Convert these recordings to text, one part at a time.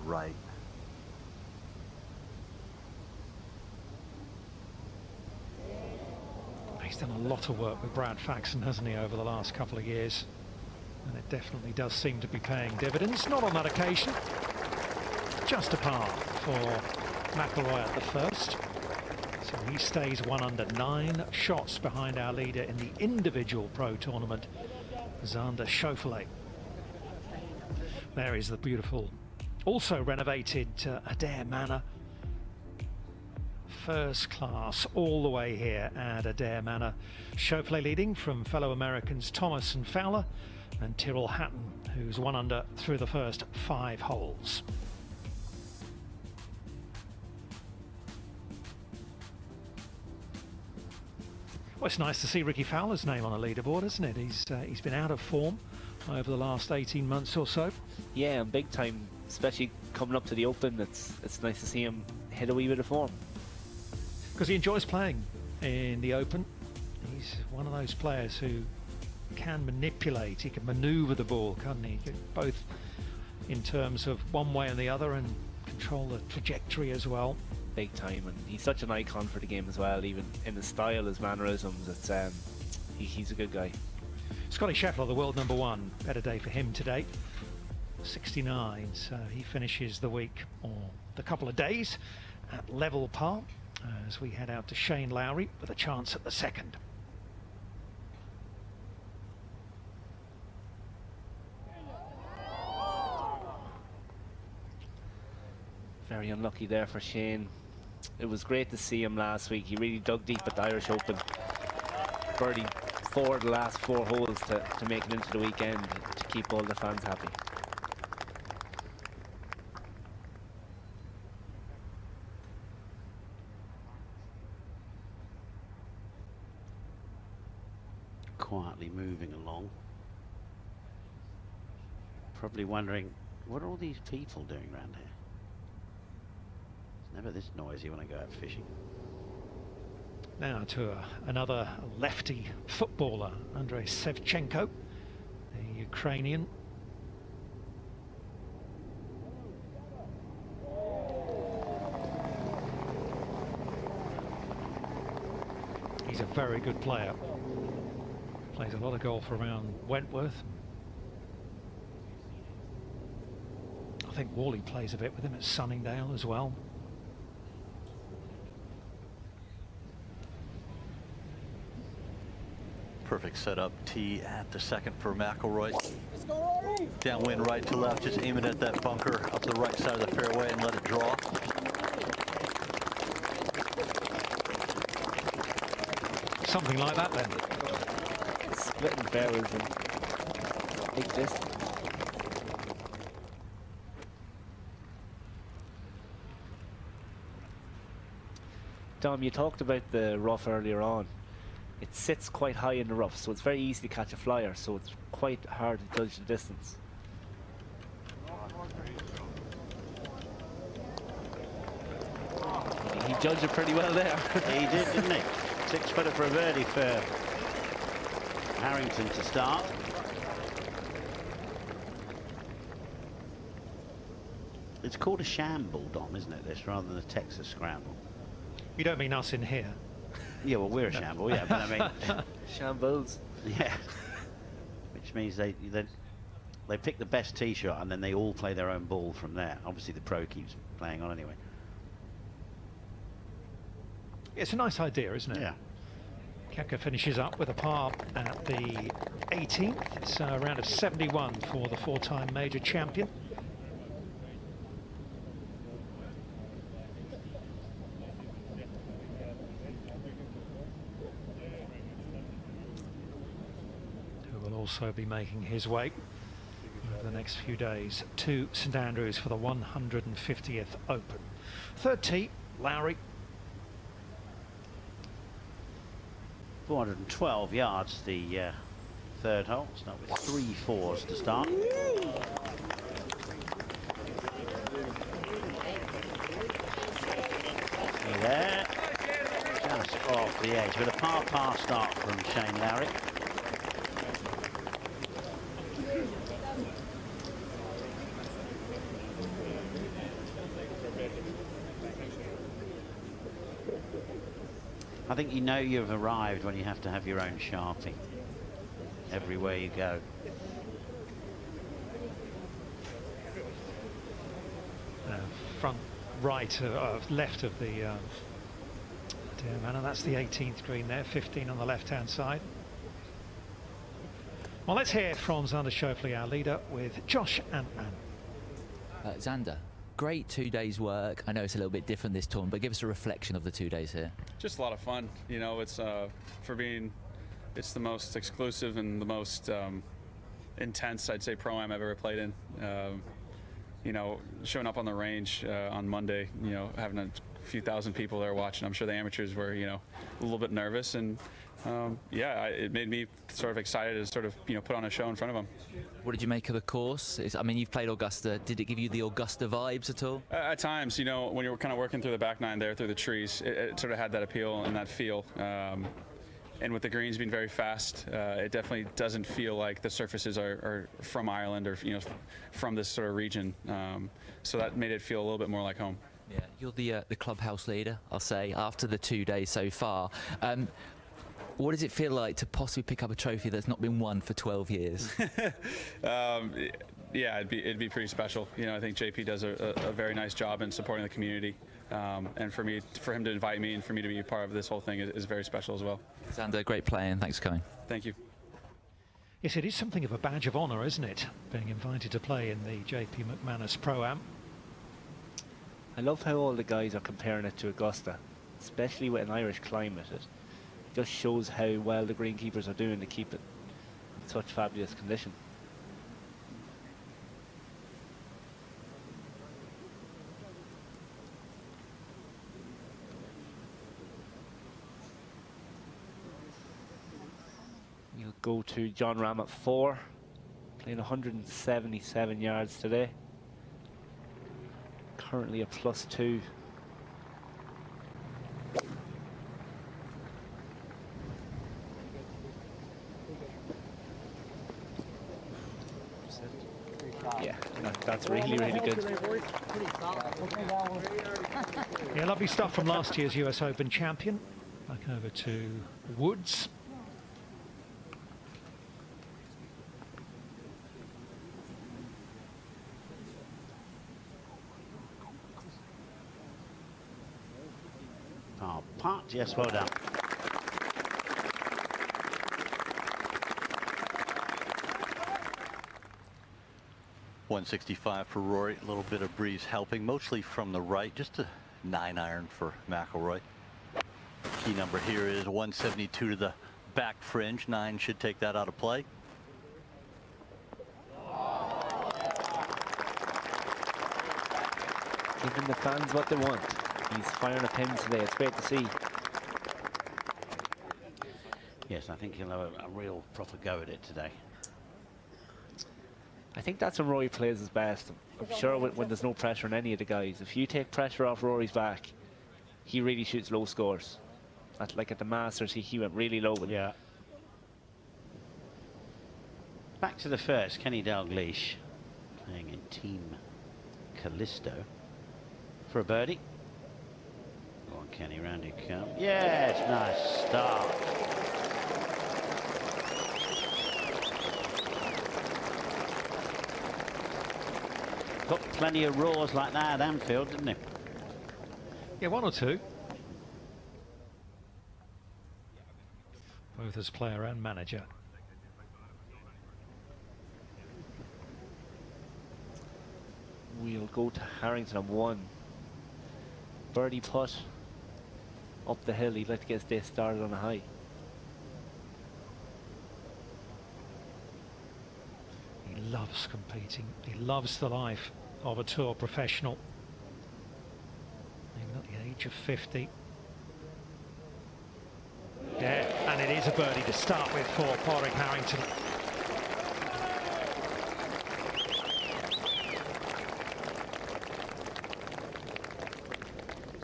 right. He's done a lot of work with Brad Faxon, hasn't he, over the last couple of years? And it definitely does seem to be paying dividends. Not on that occasion. Just a par for McIlroy at the first. So he stays 1 under, 9 shots behind our leader in the individual pro tournament, Xander Schauffele. There is the beautiful, also renovated Adair Manor. First class all the way here at Adair Manor. Schauffele leading from fellow Americans Thomas and Fowler, and Tyrrell Hatton, who's 1 under through the first 5 holes. Well, it's nice to see Ricky Fowler's name on a leaderboard, isn't it? He's been out of form over the last 18 months or so. Yeah, and big time, especially coming up to the Open. It's nice to see him hit a wee bit of form. Because he enjoys playing in the Open. He's one of those players who can manipulate, he can maneuver the ball, can't he? Both in terms of one way and the other, and control the trajectory as well. Big time, and he's such an icon for the game as well, even in his style, his mannerisms. He's a good guy. Scotty Scheffler, the world #1, better day for him today. 69, so he finishes the week, or the couple of days, at level par, as we head out to Shane Lowry with a chance at the second. Very unlucky there for Shane. It was great to see him last week. He really dug deep at the Irish Open. Birdie 4 of the last 4 holes to make it into the weekend, to keep all the fans happy. Quietly moving along. Probably wondering, what are all these people doing around here? It's never this noisy when I go out fishing. Now to another lefty footballer, Andrei Sevchenko, the Ukrainian. He's a very good player. Plays a lot of golf around Wentworth. I think Wally plays a bit with him at Sunningdale as well. Perfect setup tee at the second for McIlroy. Downwind right to left, just aim it at that bunker up the right side of the fairway and let it draw. Something like that then. Splitting fairways and big distance. Dom, you talked about the rough earlier on. It sits quite high in the rough, so it's very easy to catch a flyer, so it's quite hard to judge the distance. He judged it pretty well there. He did, didn't he? 6 footer for a birdie for Harrington to start. It's called a shamble, Dom, isn't it, this, rather than a Texas scramble? You don't mean us in here? Yeah, well, we're a shamble, yeah, but I mean... Shambles. Yeah. Which means they pick the best tee shot and then they all play their own ball from there. Obviously the pro keeps playing on anyway. It's a nice idea, isn't it? Yeah. Koepka finishes up with a par at the 18th. It's a round of 71 for the 4-time major champion. Who will also be making his way over the next few days to St Andrews for the 150th Open. Third tee, Lowry. 412 yards, the third hole. Start with 3 fours to start. See there, just off the edge, with a par start from Shane Lowry. I think you know you've arrived when you have to have your own Sharpie everywhere you go. Front right, left of the dear Manor. That's the 18th green there, 15 on the left-hand side. Well, let's hear from Xander Schauffele, our leader, with Josh and Anne. Xander, great 2 days work. I know it's a little bit different this tournament, but give us a reflection of the 2 days here. Just a lot of fun. You know, it's it's the most exclusive and the most intense, I'd say, Pro-Am I've ever played in. You know, showing up on the range on Monday, you know, having a few thousand people there watching. I'm sure the amateurs were, you know, a little bit nervous, and yeah, it made me sort of excited to sort of, you know, put on a show in front of them. What did you make of the course? I mean, you've played Augusta. Did it give you the Augusta vibes at all? At times, you know, when you were kind of working through the back nine there, through the trees, it sort of had that appeal and that feel. And with the greens being very fast, it definitely doesn't feel like the surfaces are from Ireland or, you know, from this sort of region. So that made it feel a little bit more like home. Yeah, you're the clubhouse leader, I'll say, after the 2 days so far. What does it feel like to possibly pick up a trophy that's not been won for 12 years? Yeah, it'd be pretty special. You know, I think JP does a very nice job in supporting the community. And for him to invite me and for me to be a part of this whole thing is very special as well. Xander, great play, and thanks for coming. Thank you. Yes, it is something of a badge of honour, isn't it? Being invited to play in the JP McManus Pro-Am. I love how all the guys are comparing it to Augusta, especially with an Irish climate. It just shows how well the greenkeepers are doing to keep it in such fabulous condition. We'll go to John Rahm at 4, playing 177 yards today. Currently a +2. Yeah, that's really, really good. Yeah, lovely stuff from last year's US Open champion. Back over to Woods. Oh, putt, yes, well done. .165 for Rory, a little bit of breeze helping, mostly from the right, just a 9-iron for McIlroy. Key number here is 172 to the back fringe. 9 should take that out of play. Giving the fans what they want. He's firing a pin today. It's great to see. Yes, I think he'll have a real proper go at it today. I think that's when Rory plays his best. I'm sure when there's no pressure on any of the guys. If you take pressure off Rory's back, he really shoots low scores. Like at the Masters, he went really low. Yeah. Back to the first, Kenny Dalglish playing in Team Callisto for a birdie. Go on, Kenny, round you come. Yes, nice start. Got plenty of roars like that at Anfield, didn't he? Yeah, one or two. Both as player and manager. We'll go to Harrington on 1. Birdie putt up the hill. He'd like to get his day started on a high. He loves competing. He loves the life of a tour professional. Even at the age of 50. Yeah, and it is a birdie to start with for Padraig Harrington.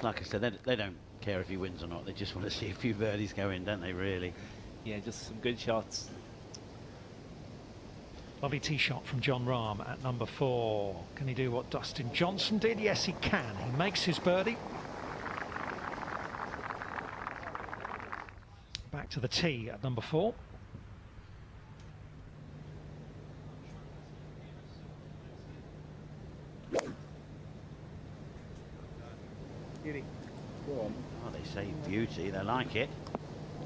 Like I said, they don't care if he wins or not. They just want to see a few birdies go in, don't they, really? Yeah, just some good shots. Lovely tee shot from John Rahm at number 4. Can he do what Dustin Johnson did? Yes, he can. He makes his birdie. to the tee at number 4. Oh, they say beauty, they like it.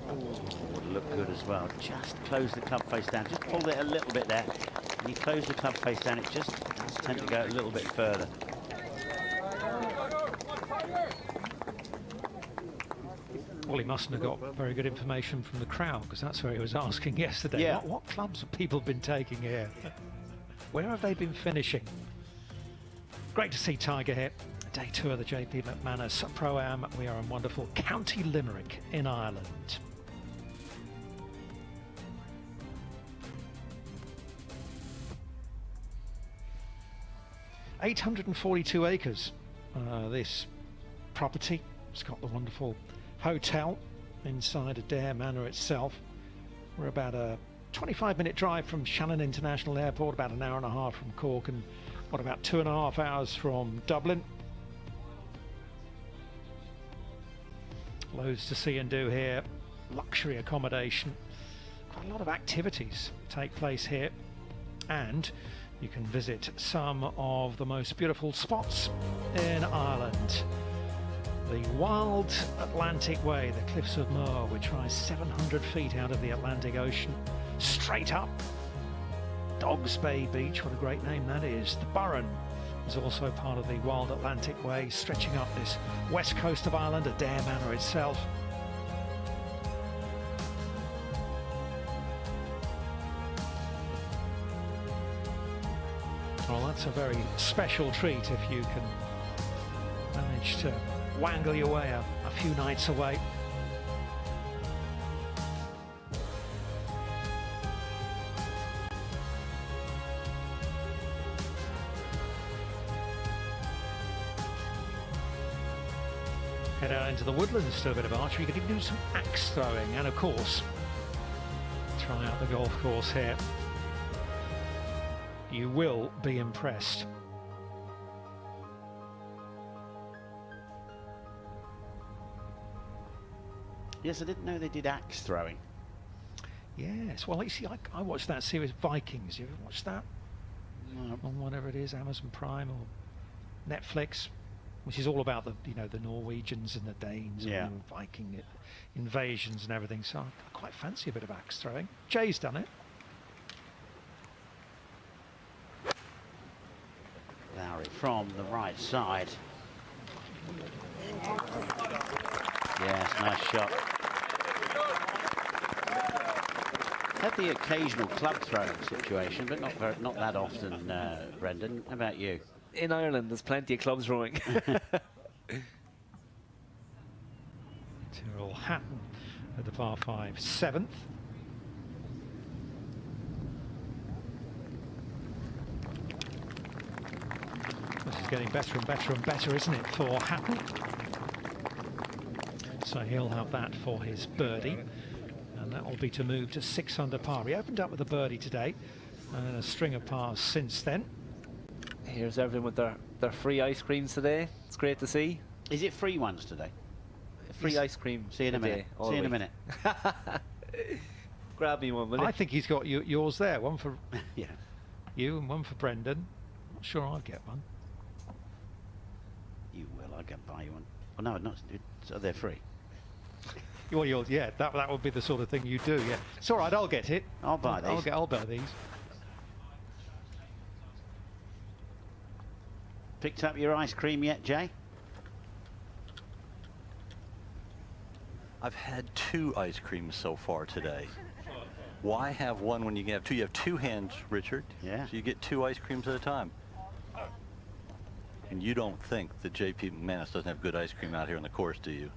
Would look good as well. Just close the club face down. Just pulled it a little bit there. When you close the club face down, it just does tend to go a little bit further. Well, he mustn't have got very good information from the crowd, because that's where he was asking yesterday. Yeah. What clubs have people been taking here? Where have they been finishing? Great to see Tiger here. Day 2 of the JP McManus Pro-Am. We are in wonderful County Limerick in Ireland. "842 acres, this property. It's got the wonderful hotel inside Adair Manor itself. We're about a 25-minute drive from Shannon International Airport, about an hour and a half from Cork, and what, about 2.5 hours from Dublin. Loads to see and do here. Luxury accommodation. Quite a lot of activities take place here, and you can visit some of the most beautiful spots in Ireland. The wild Atlantic Way, the Cliffs of Moher, which rise 700 feet out of the Atlantic Ocean, straight up. Dogs Bay Beach, what a great name that is. The Burren is also part of the wild Atlantic Way, stretching up this west coast of Ireland, Adair Manor itself. Well, that's a very special treat if you can manage to wangle your way a few nights away. Head out into the woodlands to a bit of archery. You can even do some axe throwing, and of course try out the golf course here. You will be impressed. Yes, I didn't know they did axe throwing. Yes, well, you see, I watched that series Vikings. You ever watched that? No. On whatever it is, Amazon Prime or Netflix, which is all about the the Norwegians and the Danes Yeah. and Viking invasions and everything. So I quite fancy a bit of axe throwing. Jay's done it. Lowry from the right side. Yes, nice shot. Had the occasional club throwing situation, but not that often, Brendan. How about you? In Ireland, there's plenty of clubs throwing. Tyrrell Hatton at the par 5, 7th. This is getting better and better and better, isn't it, for Hatton? So he'll have that for his birdie, and that will be to move to 6 under par. He opened up with a birdie today, and a string of pars since then. Here's everyone with their free ice creams today. It's great to see. Is it free ones today? Free ice cream. See you in a minute. today, all See you in a week. minute. Grab me one, will you? I think he's got yours there, one for Yeah. you and one for Brendan. Not sure I'll get one. You will. I can buy you one. Oh no, not. So they're free. Well, yeah, that would be the sort of thing you do. Yeah, it's all right. I'll get it. I'll buy these. I'll buy these. Picked up your ice cream yet, Jay? I've had 2 ice creams so far today. Why have one when you can have 2? You have 2 hands, Richard. Yeah. So you get 2 ice creams at a time. And you don't think that JP McManus doesn't have good ice cream out here on the course, do you?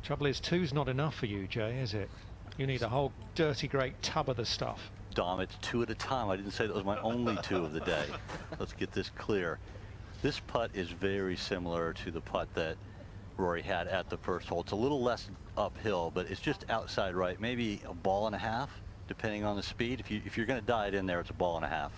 Trouble is, 2's not enough for you, Jay, is it? You need a whole dirty great tub of the stuff. Dom, it's 2 at a time. I didn't say that was my only 2 of the day. Let's get this clear. This putt is very similar to the putt that Rory had at the first hole. It's a little less uphill, but it's just outside right, maybe a ball and a half, depending on the speed. If you're going to die it in there, it's a ball and a half.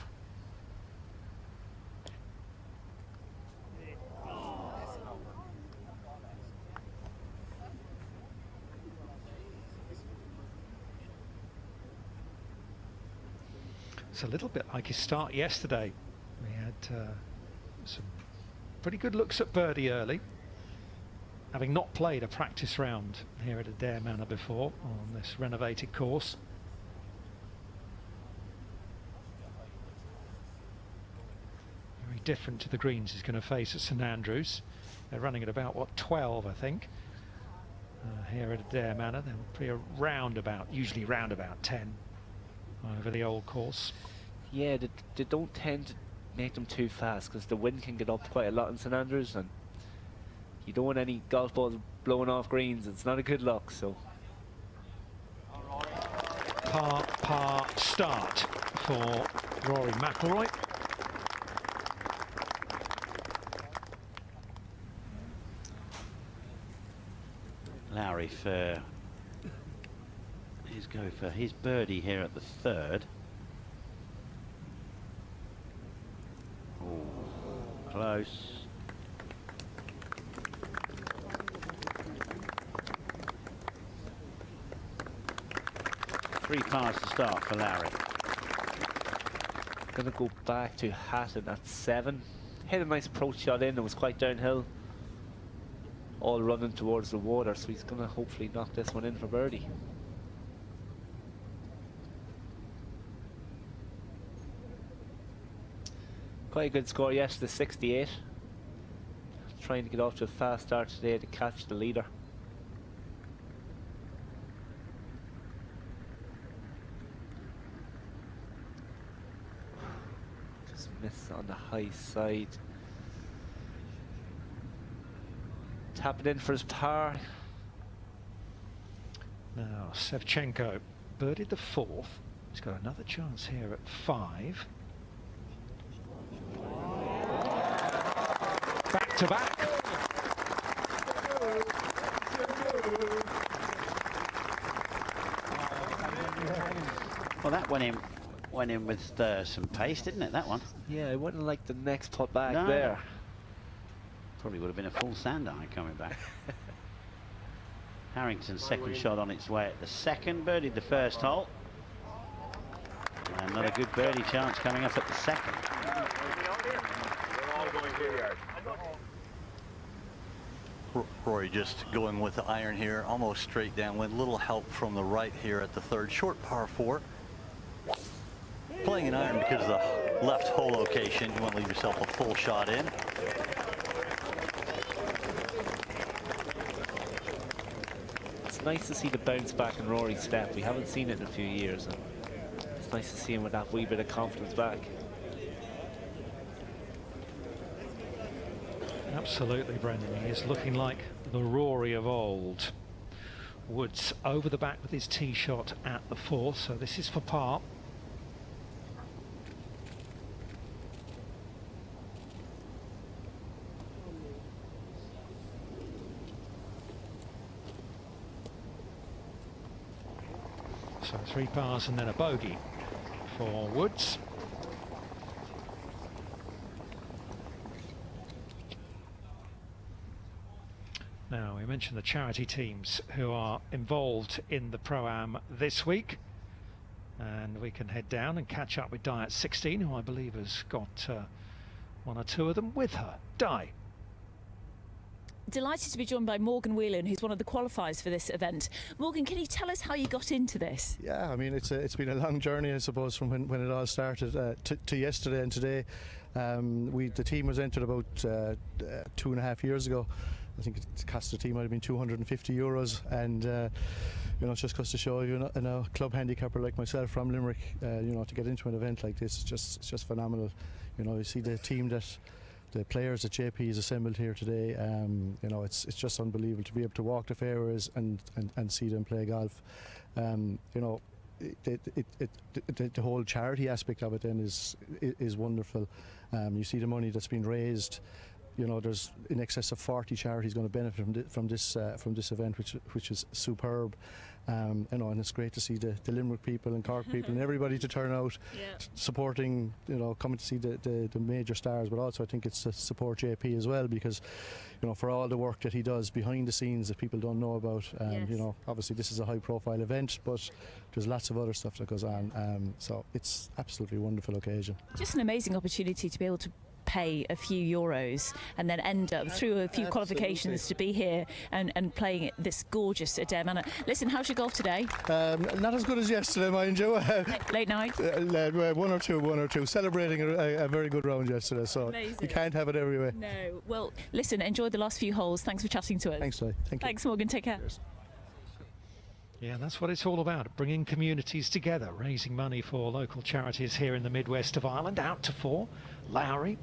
looks a little bit like his start yesterday. He had some pretty good looks at birdie early, having not played a practice round here at Adair Manor before on this renovated course. Very different to the greens he's going to face at St Andrews. They're running at about, what, 12, I think. Here at Adair Manor, they'll be usually round about 10 over the old course. Yeah, they don't tend to make them too fast because the wind can get up quite a lot in St Andrews, and you don't want any golf balls blowing off greens. It's not a good look. So Par start for Rory McIlroy. Lowry for his birdie here at the third. Oh, close. Three pars to start for Lowry. Gonna go back to Hatton at 7. Hit a nice approach shot in. It was quite downhill, all running towards the water, so he's gonna hopefully knock this one in for birdie. Quite a good score yesterday, 68. Trying to get off to a fast start today to catch the leader. Just miss on the high side. Tapping in for his par. Now Sevchenko birdied the 4th. He's got another chance here at 5. Back to back. Well, that went in with some pace, didn't it, that one? Yeah, I wouldn't like the next putt back No. there. Probably would have been a full sand iron coming back. Harrington's second shot on its way at the second. Birdied the first hole. And another good birdie chance coming up at the second. Rory just going with the iron here, almost straight downwind. Little help from the right here at the third. Short par 4. Playing an iron because of the left hole location. You want to leave yourself a full shot in. It's nice to see the bounce back in Rory's step. We haven't seen it in a few years, and it's nice to see him with that wee bit of confidence back. Absolutely, Brendan. He is looking like the Rory of old. Woods over the back with his tee shot at the 4th, so this is for par. So 3 pars and then a bogey for Woods. Now, we mentioned the charity teams who are involved in the Pro-Am this week, and we can head down and catch up with Di at 16, who I believe has got 1 or 2 of them with her. Di. Delighted to be joined by Morgan Whelan, who's one of the qualifiers for this event. Morgan, can you tell us how you got into this? Yeah, I mean, it's been a long journey, I suppose, from when it all started to yesterday and today. The team was entered about 2.5 years ago. I think it cost the team might have been €250, and you know, it just goes to show you, in a club handicapper like myself from Limerick, you know, to get into an event like this, it's just phenomenal. You know, you see the team the players that JP has assembled here today. You know, it's just unbelievable to be able to walk the fairways and see them play golf. You know, the whole charity aspect of it then is wonderful. You see the money that's been raised. You know, there's in excess of 40 charities going to benefit from this event, which is superb. You know, and it's great to see the Limerick people and Cork people and everybody to turn out, supporting, you know, coming to see the major stars. But also I think it's to support JP as well, because, you know, for all the work that he does behind the scenes that people don't know about. You know, obviously this is a high profile event, but there's lots of other stuff that goes on. So it's absolutely a wonderful occasion. Just an amazing opportunity to be able to pay a few euros and then end up through a few qualifications to be here and playing at this gorgeous Adair Manor. Listen, how's your golf today? Not as good as yesterday, mind you. Late night? One or two. Celebrating a very good round yesterday, so Amazing. you can't have it every way. No. Well, listen, enjoy the last few holes. Thanks for chatting to us. Thanks, Ty. Thank you. Thanks, Morgan. Take care. Cheers. Yeah, that's what it's all about, bringing communities together, raising money for local charities here in the Midwest of Ireland. Out to 4, Lowry.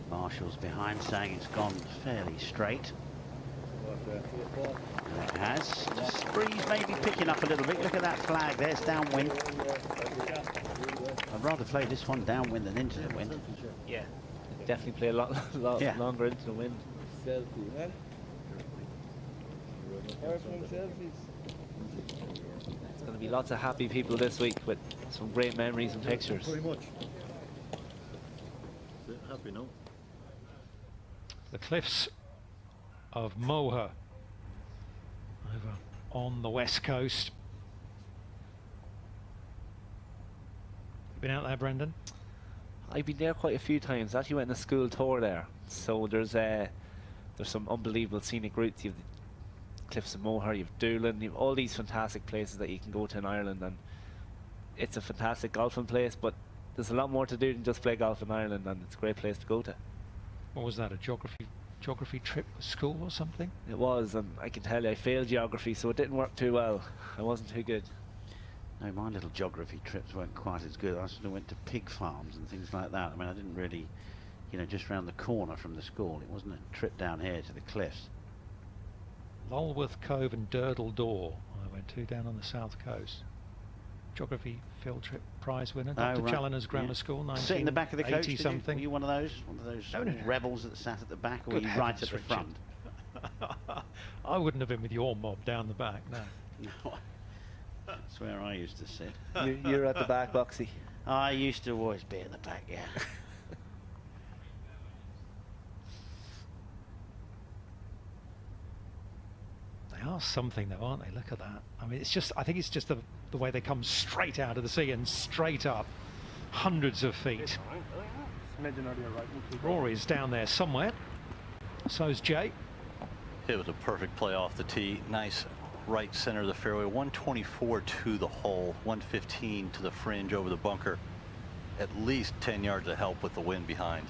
Marshall's behind, saying it's gone fairly straight. And it has. Just breeze maybe picking up a little bit. Look at that flag, there's downwind. I'd rather play this one downwind than into the wind. Yeah, definitely play a lot longer into the wind. Selfie, man. There's going to be lots of happy people this week with some great memories and pictures. Pretty much. Happy note. The cliffs of Moher over on the west coast. You been out there, Brendan? I've been there quite a few times. Actually went on a school tour there. So there's some unbelievable scenic routes. You've the cliffs of Moher, you've Doolin, you've all these fantastic places that you can go to in Ireland, and it's a fantastic golfing place, but there's a lot more to do than just play golf in Ireland, and it's a great place to go to. What was that, a geography trip with school or something? It was, and I can tell you I failed geography, so it didn't work too well. I wasn't too good. No, my little geography trips weren't quite as good. I sort of went to pig farms and things like that. I mean, I didn't really, you know, just round the corner from the school. It wasn't a trip down here to the cliffs. Lulworth Cove and Durdle Door I went to down on the south coast. Geography field trip prize winner, Dr. Right. Challoner's Grammar School, 1980 Sit in the back of the coach, did you? something. Were you one of those? One of those No. rebels that sat at the back, or were Good you right heavens, at the front? I wouldn't have been with your mob down the back, no. No, that's where I used to sit. You're at the back, Boxy. I used to always be at the back, yeah. They are something though, aren't they? Look at that. I mean, it's just, I think it's just the way they come straight out of the sea and straight up hundreds of feet. Rory's down there somewhere. So's Jay. It was a perfect play off the tee. Nice right center of the fairway. 124 to the hole, 115 to the fringe over the bunker. At least 10 yards of help with the wind behind.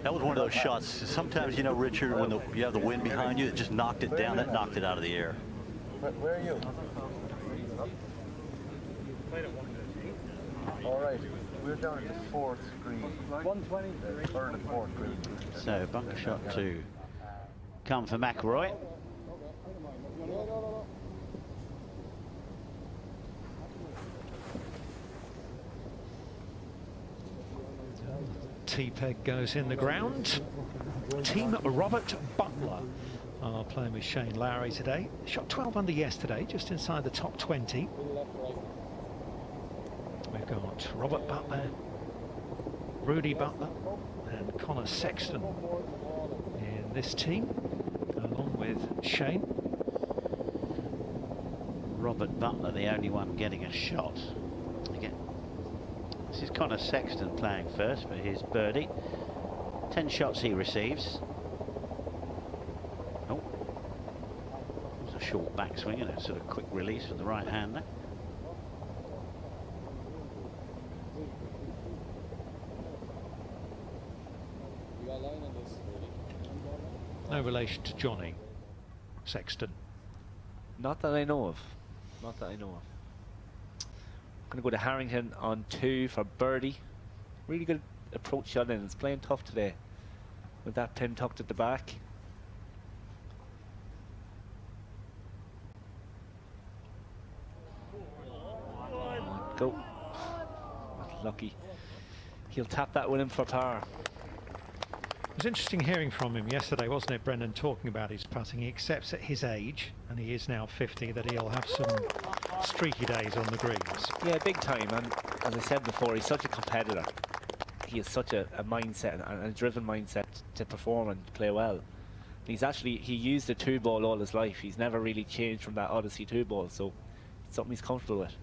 That was one of those shots. Sometimes, you know, Richard, when you have the wind behind you, it just knocked it down. That knocked it out of the air. Where are you? All right, we're down at the 4th green. 120. Third and 4th green. So bunker shot to come for McIlroy. T-peg goes in the ground. Team Robert Butler are playing with Shane Lowry today. Shot 12 under yesterday, just inside the top 20. We've got Robert Butler, Rudy Butler and Connor Sexton in this team, along with Shane. Robert Butler, the only one getting a shot. Again, this is Connor Sexton playing first for his birdie. 10 shots he receives. Oh, it was a short backswing and a sort of quick release with the right hander. No relation to Johnny Sexton. Not that I know of. Not that I know of. I'm going to go to Harrington on 2 for birdie. Really good approach shot in. It's playing tough today with that pin tucked at the back. go. Not lucky. He'll tap that with him for par. It was interesting hearing from him yesterday, wasn't it, Brendan, talking about his putting. He accepts at his age, and he is now 50, that he'll have some streaky days on the greens. Yeah, big time. And as I said before, he's such a competitor. He has such a mindset and a driven mindset to perform and play well. He used a 2-ball all his life. He's never really changed from that Odyssey 2-ball, so it's something he's comfortable with.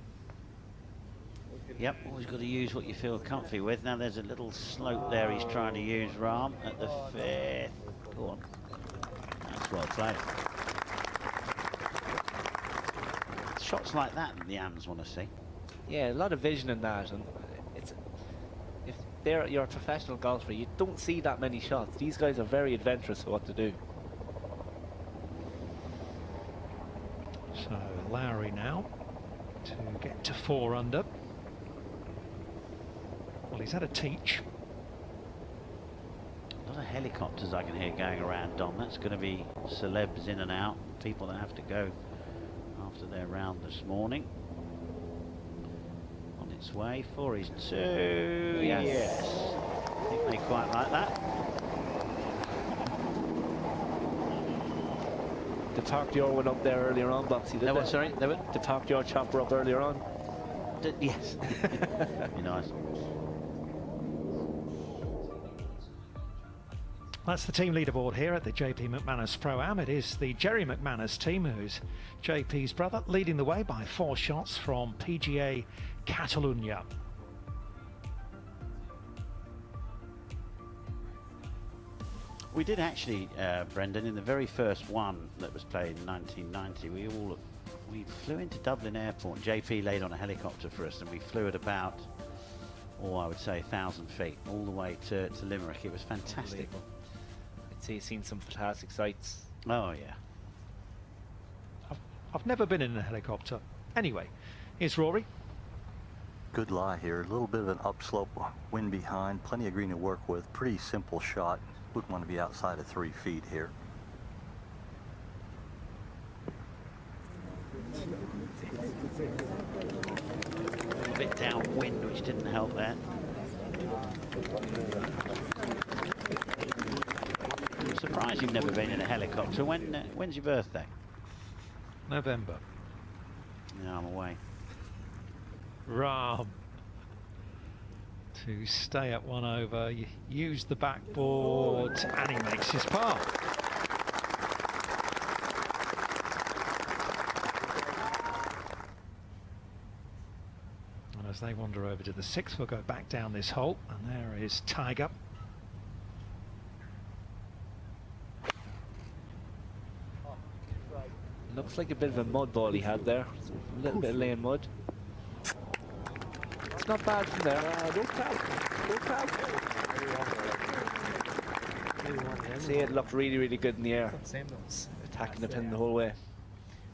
Yep, always got to use what you feel comfy with. Now there's a little slope there he's trying to use, Rahm, at the 5th. Go on. That's well played. Shots like that the Ams want to see. Yeah, a lot of vision in that, and if you're a professional golfer, you don't see that many shots. These guys are very adventurous for what to do. So Lowry now to get to 4 under. Well, he's had a teach. A lot of helicopters I can hear going around, Don. That's going to be celebs in and out, people that have to go after their round this morning. On its way, 4 is 2. Yes. I think they quite like that. They parked your one up there earlier on, Boxy, didn't they? Sorry? They parked your chopper up earlier on. Yes. Be nice. That's the team leaderboard here at the JP McManus Pro-Am. It is the Jerry McManus team, who's JP's brother, leading the way by 4 shots from PGA Catalunya. We did actually, Brendan, in the very first one that was played in 1990, we flew into Dublin Airport. JP laid on a helicopter for us, and we flew at about, I would say 1,000 feet, all the way to Limerick. It was fantastic. I'd say you've seen some fantastic sights. Oh yeah. I've never been in a helicopter. Anyway, here's Rory. Good lie here. A little bit of an upslope, wind behind, plenty of green to work with. Pretty simple shot. Wouldn't want to be outside of 3 feet here. A bit downwind, which didn't help there. I'm surprised you've never been in a helicopter. When's your birthday? November. Yeah, I'm away. Rahm to stay at 1 over, use the backboard, and he makes his par. And as they wander over to the 6th, we'll go back down this hole, and there is Tiger. Looks like a bit of a mud ball he had there. A little bit of laying mud. It's not bad from there. See, it looked really, really good in the air. Attacking the pin the whole way.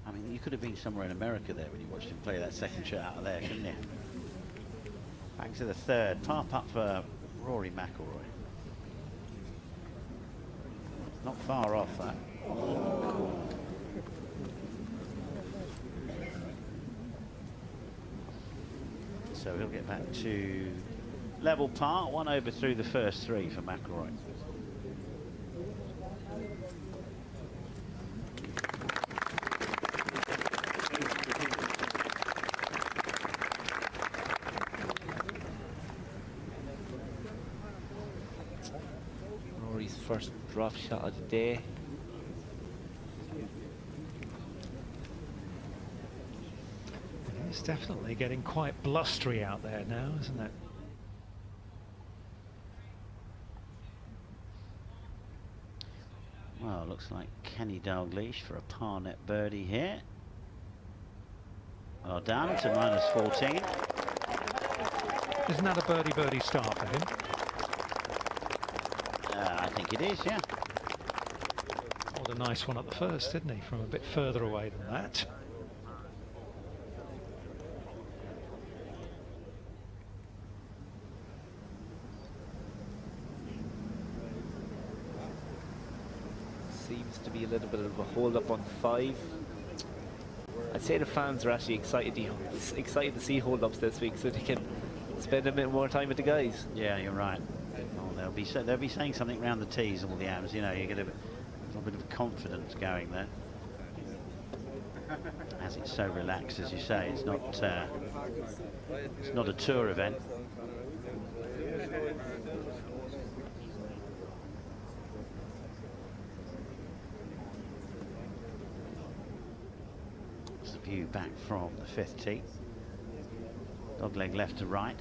I mean, you could have been somewhere in America there when you watched him play that second shot out of there, couldn't you? Back to the 3rd. Par putt for Rory McIlroy. Not far off that. So he'll get back to level par, 1 over through the first 3 for McIlroy. Rory's first drop shot of the day. It's definitely getting quite blustery out there now, isn't it? Well, it looks like Kenny Dalglish for a par net birdie here. Well done to -14. Isn't that a birdie start for him? I think it is, yeah. What a nice one at the first, didn't he? From a bit further away than that. Seems to be a little bit of a hold up on 5. I'd say the fans are actually excited to see hold-ups this week, so they can spend a bit more time with the guys. Yeah, you're right. Oh, they'll be saying something around the tees, all the AMs. You know, you get a little bit of confidence going there. As it's so relaxed, as you say, it's not a tour event. It's the view back from the 5th tee. Dogleg left to right.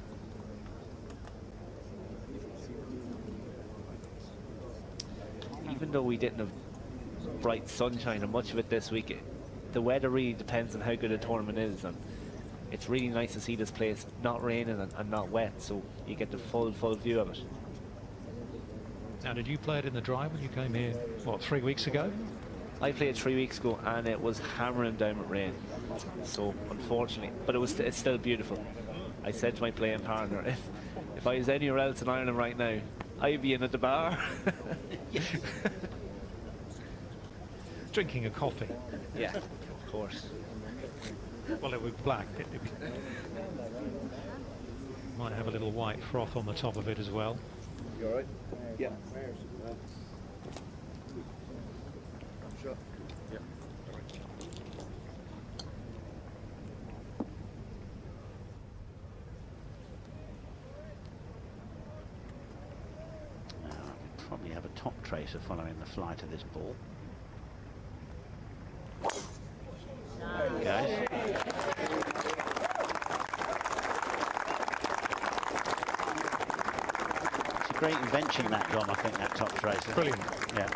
Even though we didn't have bright sunshine and much of it this week, the weather really depends on how good a tournament is, and it's really nice to see this place not raining and not wet, so you get the full view of it. Now, did you play it in the dry when you came here, what, 3 weeks ago? I played 3 weeks ago and it was hammering down with rain, so unfortunately, but it's still beautiful. I said to my playing partner, if I was anywhere else in Ireland right now, I'd be in at the bar. Drinking a coffee. Yeah, of course. Well, it would be black. Might have a little white froth on the top of it as well. You all right? Yeah. Sure. Yeah. Probably have a top tracer following the flight of this ball. There it goes. It's a great invention, that Dom, I think, that top tracer. Brilliant. Yeah.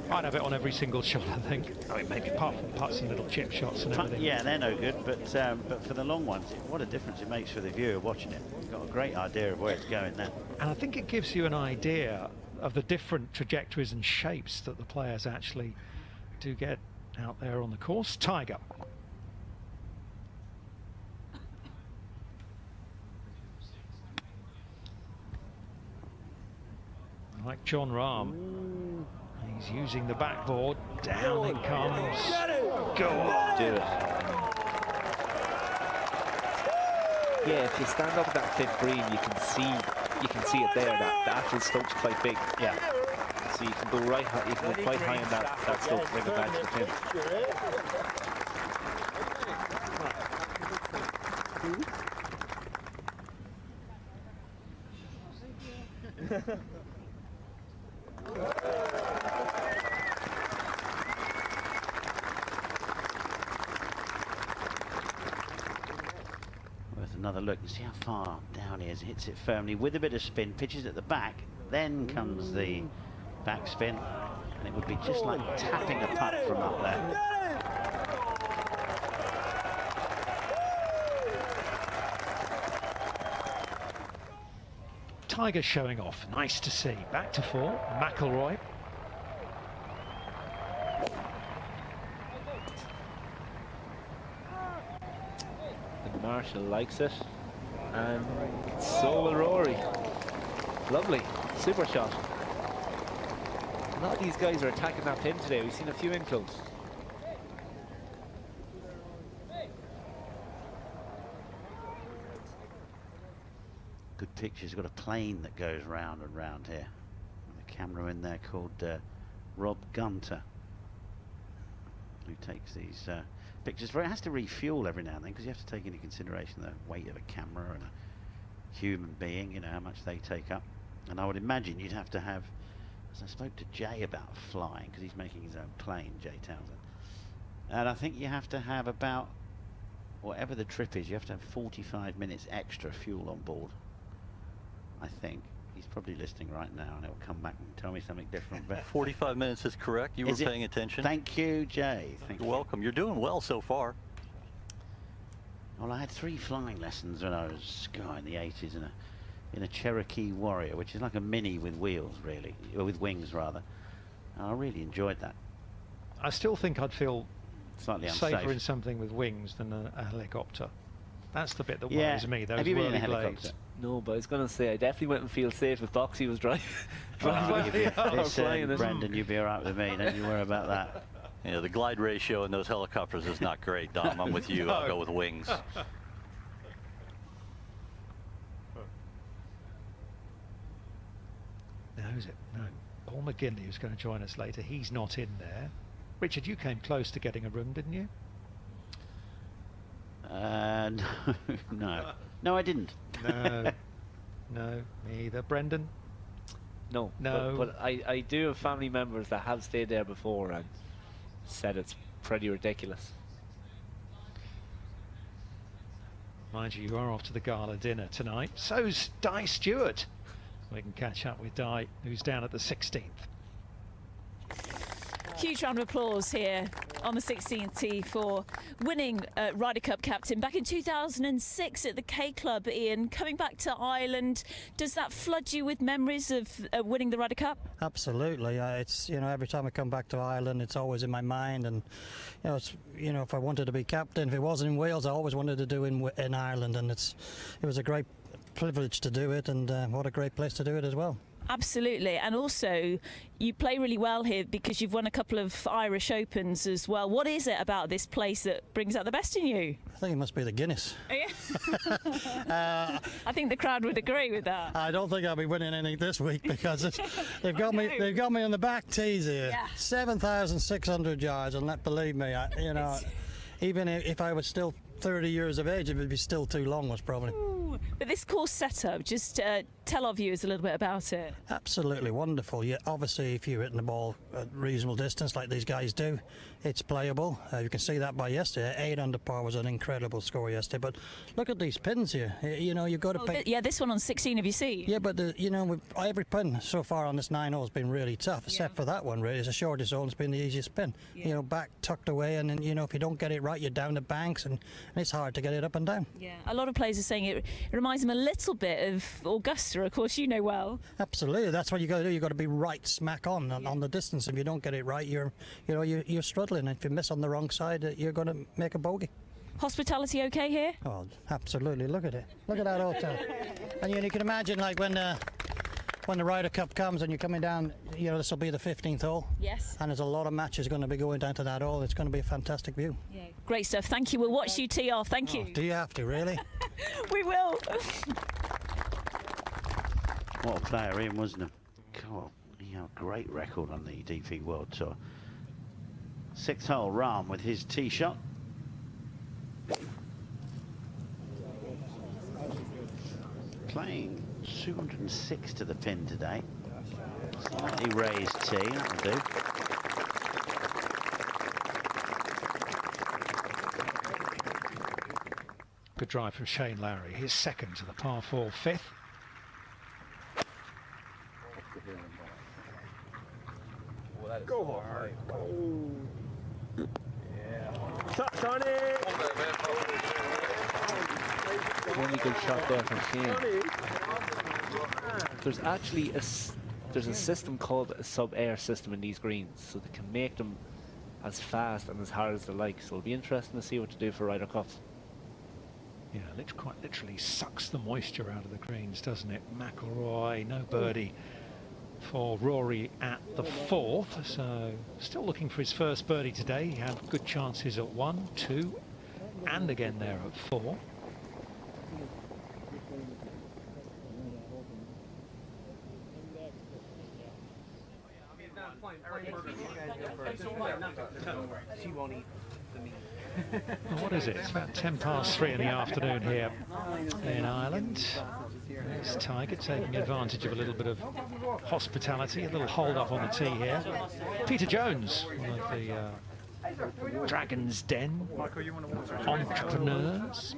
I'd have it on every single shot, I think. I mean, maybe apart from putts and little chip shots and everything. Yeah, they're no good, but for the long ones, what a difference it makes for the viewer watching it. You've got a great idea of where it's going now. And I think it gives you an idea of the different trajectories and shapes that the players actually do get out there on the course. Tiger. Like John Rahm, he's using the backboard. Down it comes. Go on. Do it. Yeah, if you stand up at that 5th green, you can see it there. That the actual slope's quite big. Yeah. So you can go right high, you can go quite high on that slope to bring it back to the pin. Worth another look and see how far down he is. Hits it firmly with a bit of spin, pitches at the back, then comes the backspin, and it would be just like tapping a putt from up there. Tiger showing off. Nice to see. Back to 4. McIlroy. And Marshall likes it, and so will Rory. Lovely, super shot. A lot of these guys are attacking that pin today. We've seen a few in close. Good picture. He's got a plane that goes round and round here. With a camera in there called Rob Gunter, who takes these pictures. It has to refuel every now and then because you have to take into consideration the weight of a camera and a human being, you know, how much they take up. And I would imagine you'd have to have, as I spoke to Jay about flying, because he's making his own plane, Jay Townsend, and I think you have to have about, whatever the trip is, you have to have 45 minutes extra fuel on board. I think. He's probably listening right now and he'll come back and tell me something different. But 45 minutes is correct. You were paying attention. Thank you, Jay. You're welcome. You're doing well so far. Well, I had 3 flying lessons when I was in the 80s in a Cherokee Warrior, which is like a Mini with wheels, really, or with wings, rather. And I really enjoyed that. I still think I'd feel slightly safer unsafe in something with wings than a helicopter. That's the bit that Yeah. worries me. Those Have you been in a whirly helicopter? blades. No, but I was going to say, I definitely wouldn't feel safe if Boxy was driving. Brendan, you'd be all right with me. Don't you worry about that. You know, the glide ratio in those helicopters is not great, Dom. I'm with you. I'll go with wings. No, is it? No. Paul McGinley, who's going to join us later, he's not in there. Richard, you came close to getting a room, didn't you? No. No, I didn't. No. No, me either. Brendan? No. No. But I do have family members that have stayed there before and said it's pretty ridiculous. Mind you, you are off to the gala dinner tonight. So's Di Stewart. We can catch up with Di, who's down at the 16th. Huge round of applause here on the 16th tee for winning Ryder Cup captain back in 2006 at the K Club. Ian, coming back to Ireland, does that flood you with memories of winning the Ryder Cup? Absolutely. It's, you know, every time I come back to Ireland, it's always in my mind. And you know, if I wanted to be captain, if it wasn't in Wales, I always wanted to do in Ireland, and it was a great privilege to do it, and what a great place to do it as well. Absolutely, and also you play really well here because you've won a couple of Irish Opens as well. What is it about this place that brings out the best in you? I think it must be the Guinness. Oh, yeah. I think the crowd would agree with that. I don't think I'll be winning anything this week because they've got me. They've got me on the back tees here. Yeah. 7,600 yards, and believe me, you know, even if I was still 30 years of age, it would be still too long, most probably. Ooh, but this course setup, just tell our viewers a little bit about it. Absolutely wonderful. Yeah, obviously, if you're hitting the ball at reasonable distance like these guys do, it's playable. You can see that by yesterday. 8 under par was an incredible score yesterday. But look at these pins here. You know, you've got to pay. Yeah, this one on 16, have you seen? Yeah, but you know, every pin so far on this 9 hole has been really tough, except for that one. Really, it's the shortest hole. It's been the easiest pin. Yeah. You know, back tucked away, and then you know, if you don't get it right, you're down the banks, and it's hard to get it up and down. Yeah, a lot of players are saying it reminds them a little bit of Augusta. Of course, you know well. Absolutely, that's what you got to do. You got to be right smack on the distance. If you don't get it right, you're struggling. And if you miss on the wrong side, you're going to make a bogey. Hospitality okay here? Oh, absolutely. Look at it. Look at that hotel. And you can imagine, like when the Ryder Cup comes and you're coming down, you know, this will be the 15th hole. Yes. And there's a lot of matches going to be going down to that hole. It's going to be a fantastic view. Yeah. Great stuff. Thank you. We'll watch you tee off. Thank you. Do you have to, really? We will. What a player, Ian, wasn't he? God, he had a great record on the DP World Tour. 6th hole, Rahm with his tee shot. Playing 206 to the pin today. Slightly raised tee, that'll do. Good drive from Shane Lowry. His second to the par 4 fifth. Go hard. Really good shot there from Shane. There's actually there's a system called a sub-air system in these greens, so they can make them as fast and as hard as they like. So it'll be interesting to see what to do for Ryder Cups. Yeah, quite literally sucks the moisture out of the greens, doesn't it? McIlroy, no birdie for Rory at the 4th, so still looking for his first birdie today. He had good chances at 1, 2, and again there at 4. Well, what is it? It's about 10 past 3 in the afternoon here in Ireland. There's Tiger taking advantage of a little bit of hospitality, a little hold up on the tee here. Peter Jones, one of the Dragon's Den entrepreneurs.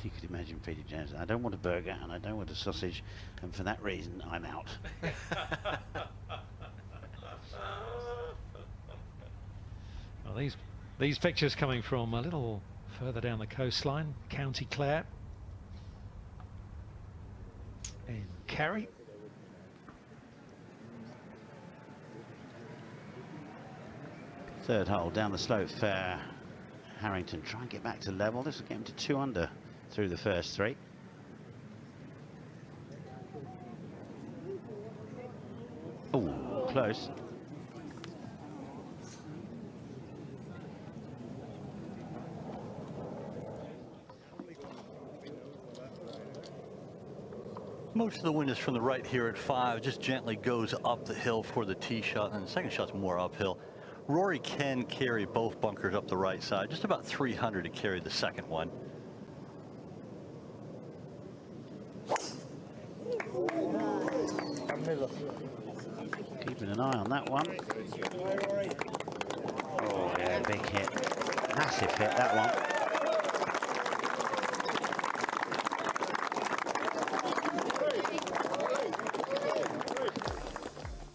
You could imagine Peter Jones. I don't want a burger and I don't want a sausage, and for that reason, I'm out. Well, these pictures coming from a little further down the coastline, County Clare in Kerry. Third hole down the slope for Harrington. Try and get back to level. This will get him to 2 under through the first 3. Ooh, close. Most of the wind is from the right here at 5, just gently goes up the hill for the tee shot, and the second shot's more uphill. Rory can carry both bunkers up the right side, just about 300 to carry the second one. Keeping an eye on that one. Oh yeah, big hit. Massive hit, that one.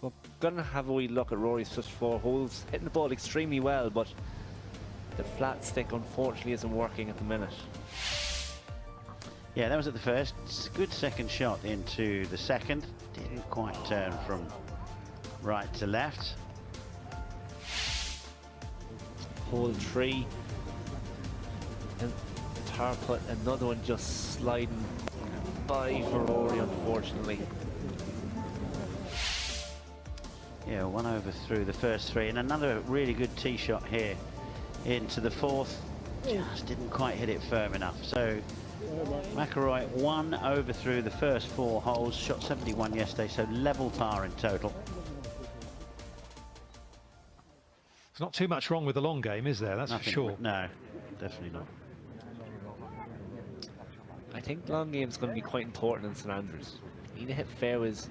We're going to have a wee look at Rory's first 4 holes. Hitting the ball extremely well, but the flat stick unfortunately isn't working at the minute. Yeah, that was at the first. It's a good second shot into the second. Didn't quite turn from right to left. Hole 3. And tar putt, another one just sliding by for Rory, unfortunately. Yeah, 1 over through the first 3, and another really good tee shot here into the 4th. Just didn't quite hit it firm enough. So McIlroy 1 over through the first 4 holes, shot 71 yesterday, so level par in total. There's not too much wrong with the long game, is there? That's Nothing, for sure. No, definitely not. I think long game's going to be quite important in St Andrews. You need to hit fairways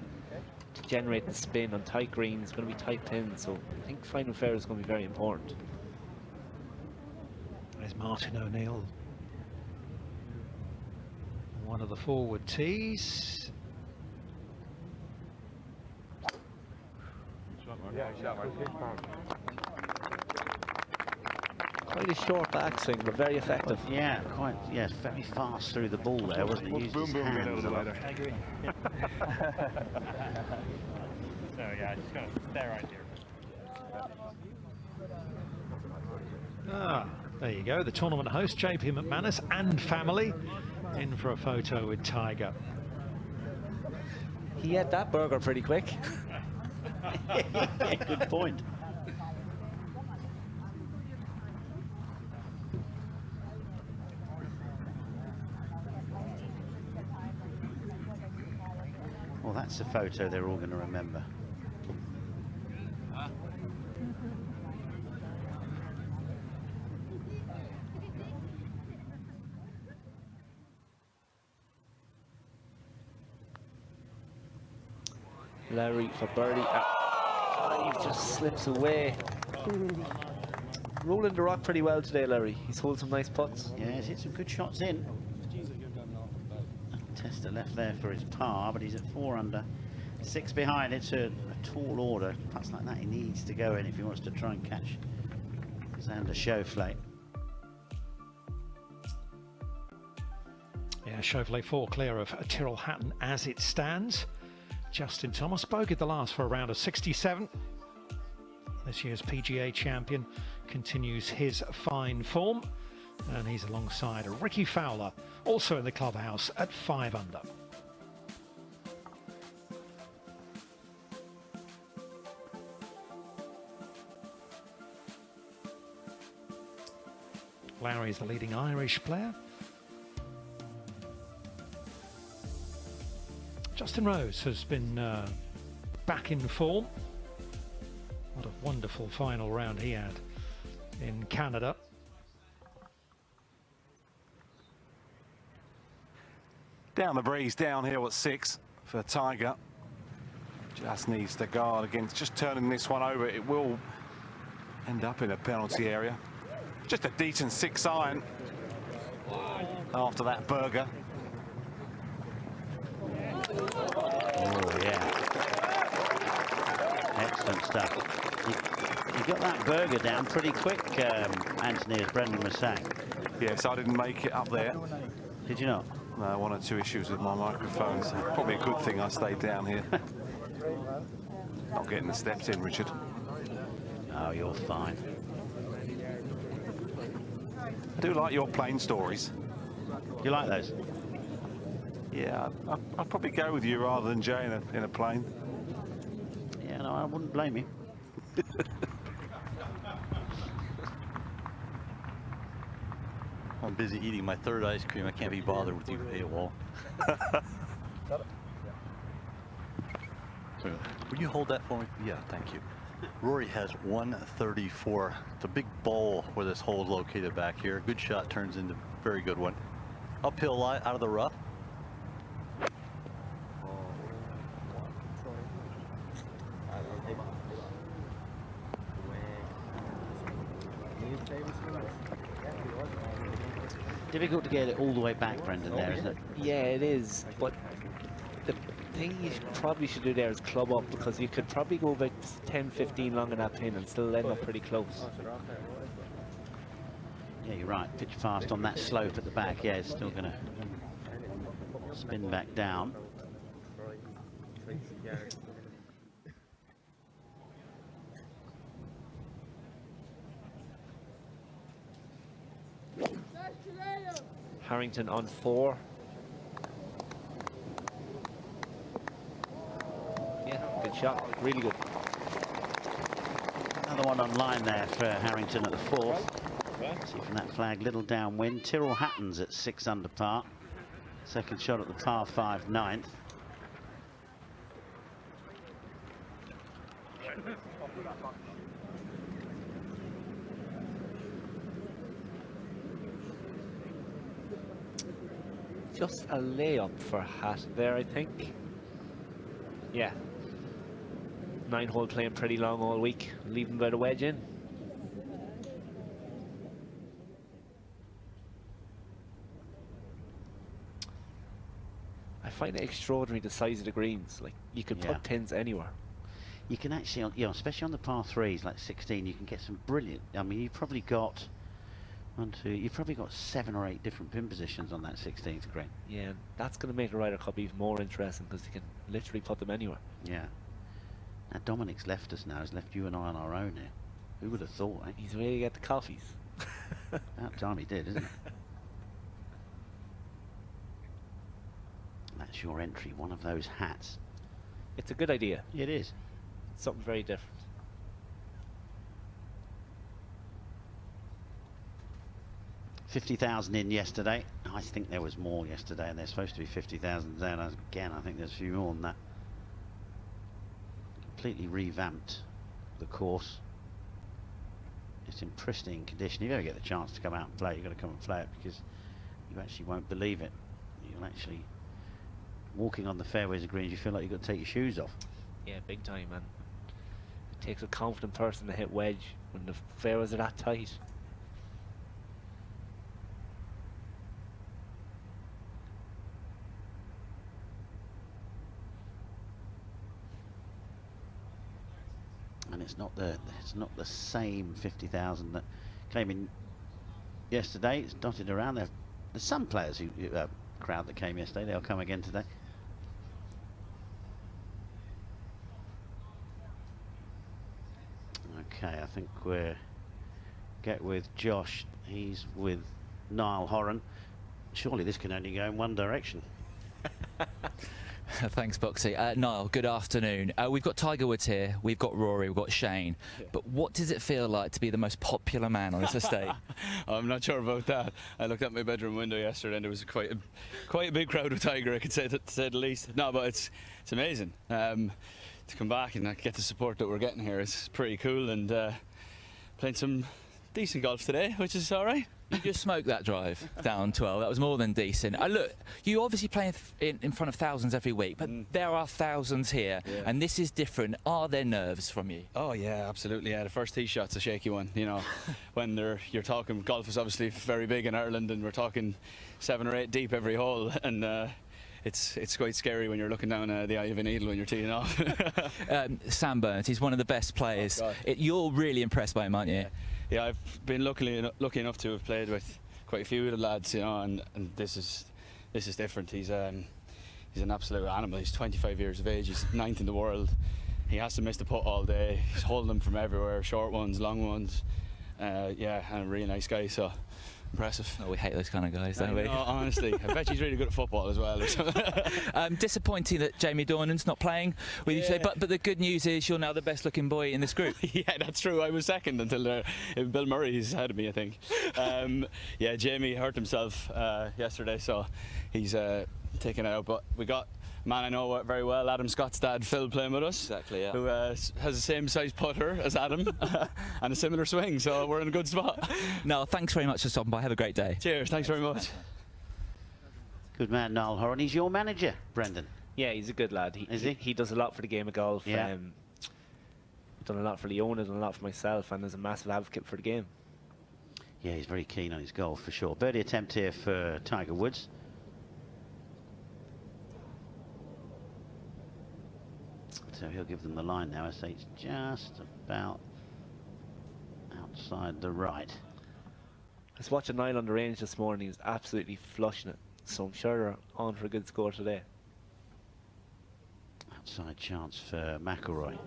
to generate the spin on tight greens. Going to be tight pins, so I think finding fairways is going to be very important. There's Martin O'Neill, one of the forward tees. Quite a short backswing, but very effective. Yeah, quite. Yes, very fast through the ball there, wasn't it? Used his hands a lot. I agree. So yeah, just gonna stay right here. Ah, there you go. The tournament host, JP McManus, and family in for a photo with Tiger. He had that burger pretty quick. Yeah, good point. Well, that's a photo they're all going to remember. Larry for birdie at 5, just slips away. Rolling the rock pretty well today, Larry. He's holding some nice putts. Yeah, he's hit some good shots in. Tester left there for his par, but he's at 4 under, 6 behind. It's a tall order. Putts like that he needs to go in if he wants to try and catch Xander Schauffele. Yeah, Chauvelet 4 clear of Tyrrell Hatton as it stands. Justin Thomas bogeyed the last for a round of 67. This year's PGA champion continues his fine form, and he's alongside Ricky Fowler, also in the clubhouse at 5 under. Lowry is the leading Irish player. Justin Rose has been back in form. What a wonderful final round he had in Canada. Down the breeze, downhill at 6 for Tiger. Just needs to guard against just turning this one over. It will end up in a penalty area. Just a decent 6 iron after that burger. Oh, yeah. Excellent stuff. You got that burger down pretty quick, Anthony, as Brendan was saying. Yes, I didn't make it up there. Did you not? No, 1 or 2 issues with my microphone, so probably a good thing I stayed down here. Not getting the steps in, Richard. Oh, you're fine. I do like your plane stories. You like those? Yeah, I'd probably go with you rather than Jay in a plane. Yeah, No, I wouldn't blame you. I'm busy eating my third ice cream. I can't be bothered with you, AWOL. Would you hold that for me? Yeah, thank you. Rory has 134. It's a big bowl where this hole is located back here. Good shot turns into a very good one. Uphill lie out of the rough. Difficult to get it all the way back, Brendan, there, isn't it? Yeah, it is. But the thing you probably should do there is club up, because you could probably go about 10-15 long in that pin and still end up pretty close. Yeah, you're right. Pitch fast on that slope at the back. Yeah, it's still going to spin back down. Harrington on 4. Yeah, good shot. Really good. Another one on line there for Harrington at the 4th. See from that flag, little downwind. Tyrrell Hatton's at 6 under par. Second shot at the par 5, 9th. Just a layup for Hatt there, I think. Yeah. 9-hole playing pretty long all week, leaving by the wedge in. I find it extraordinary the size of the greens. Like, you could put pins anywhere. You can actually, you know, especially on the par 3s like 16, you can get some brilliant. I mean, you've probably got you've probably got 7 or 8 different pin positions on that 16th green. Yeah, and that's going to make the Ryder Cup even more interesting, because you can literally put them anywhere. Yeah. Now Dominic's left us now. He's left you and I on our own here. Who would have thought, eh? He's ready to get the coffees. About time he did, isn't it? That's your entry, one of those hats. It's a good idea. It is. It's something very different. $50,000 in yesterday. I think there was more yesterday, and there's supposed to be 50,000 down. Again, I think there's a few more than that. Completely revamped the course. It's in pristine condition. If you ever get the chance to come out and play, you've got to come and play it, because you actually won't believe it. You'll actually, walking on the fairways and greens, you feel like you've got to take your shoes off. Yeah, big time, man. It takes a confident person to hit wedge when the fairways are that tight. And it's not the same 50,000 that came in yesterday. It's dotted around. There's some players who crowd that came yesterday. They'll come again today. Okay, I think we're get with Josh. He's with Niall Horan. Surely this can only go in one direction. Thanks, Boxy. Niall, good afternoon. We've got Tiger Woods here, we've got Rory, we've got Shane. Yeah. But what does it feel like to be the most popular man on this estate? I'm not sure about that. I looked out my bedroom window yesterday and there was quite a big crowd with Tiger, I could say, to say the least. No, but it's amazing. To come back and get the support that we're getting here is pretty cool, and playing some decent golf today, which is all right. You just smoked that drive down 12. That was more than decent. Look, you obviously play in front of thousands every week, but there are thousands here, and this is different. Are there nerves from you? Oh yeah, absolutely. Yeah, the first tee shot's a shaky one. You know, when you're talking, golf is obviously very big in Ireland, and we're talking 7 or 8 deep every hole, and it's quite scary when you're looking down the eye of a needle when you're teeing off. Sam Burns, he's one of the best players. You're really impressed by him, aren't you? Yeah, I've been lucky enough to have played with quite a few of the lads, you know, and this is different. He's an absolute animal. He's 25 years of age. He's 9th in the world. He has to miss the putt all day. He's holding them from everywhere, short ones, long ones. Yeah, and a really nice guy. So impressive. Oh, we hate those kind of guys, don't we? No, honestly, I bet he's really good at football as well. Disappointing that Jamie Dornan's not playing with you today, but the good news is you're now the best looking boy in this group. Yeah, that's true. I was second until Bill Murray's ahead of me, I think. Yeah, Jamie hurt himself yesterday, so he's taken it out. But we got a man I know very well, Adam Scott's dad, Phil, playing with us. Exactly, yeah. Who has the same size putter as Adam and a similar swing, so we're in a good spot. No, thanks very much for stopping by. Have a great day. Cheers, thanks very much. Good man, Niall Horan. He's your manager, Brendan. Yeah, he's a good lad. Is he? He does a lot for the game of golf. Yeah. Done a lot for Leona, done a lot for myself, and is a massive advocate for the game. Yeah, he's very keen on his golf for sure. Birdie attempt here for Tiger Woods. So he'll give them the line now. I say it's just about outside the right. I was watching Niall on the range this morning. He was absolutely flushing it. So I'm sure they're on for a good score today. Outside chance for McIlroy.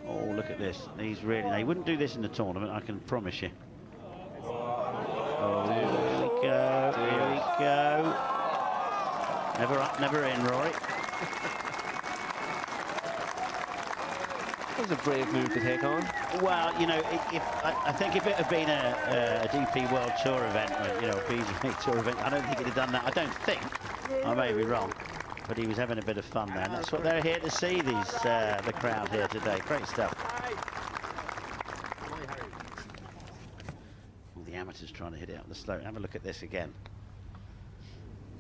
Oh, look at this. He's really... He wouldn't do this in the tournament, I can promise you. Oh, here we go. Here we go. Never up, never in, Rory. That was a brave move to take on. Well, you know, I think if it had been a DP World Tour event, or, you know, a PGA Tour event, I don't think he'd have done that. I don't think. I may be wrong. But he was having a bit of fun there. And that's what they're here to see, the crowd here today. Great stuff. All the amateurs trying to hit it up the slope. Have a look at this again.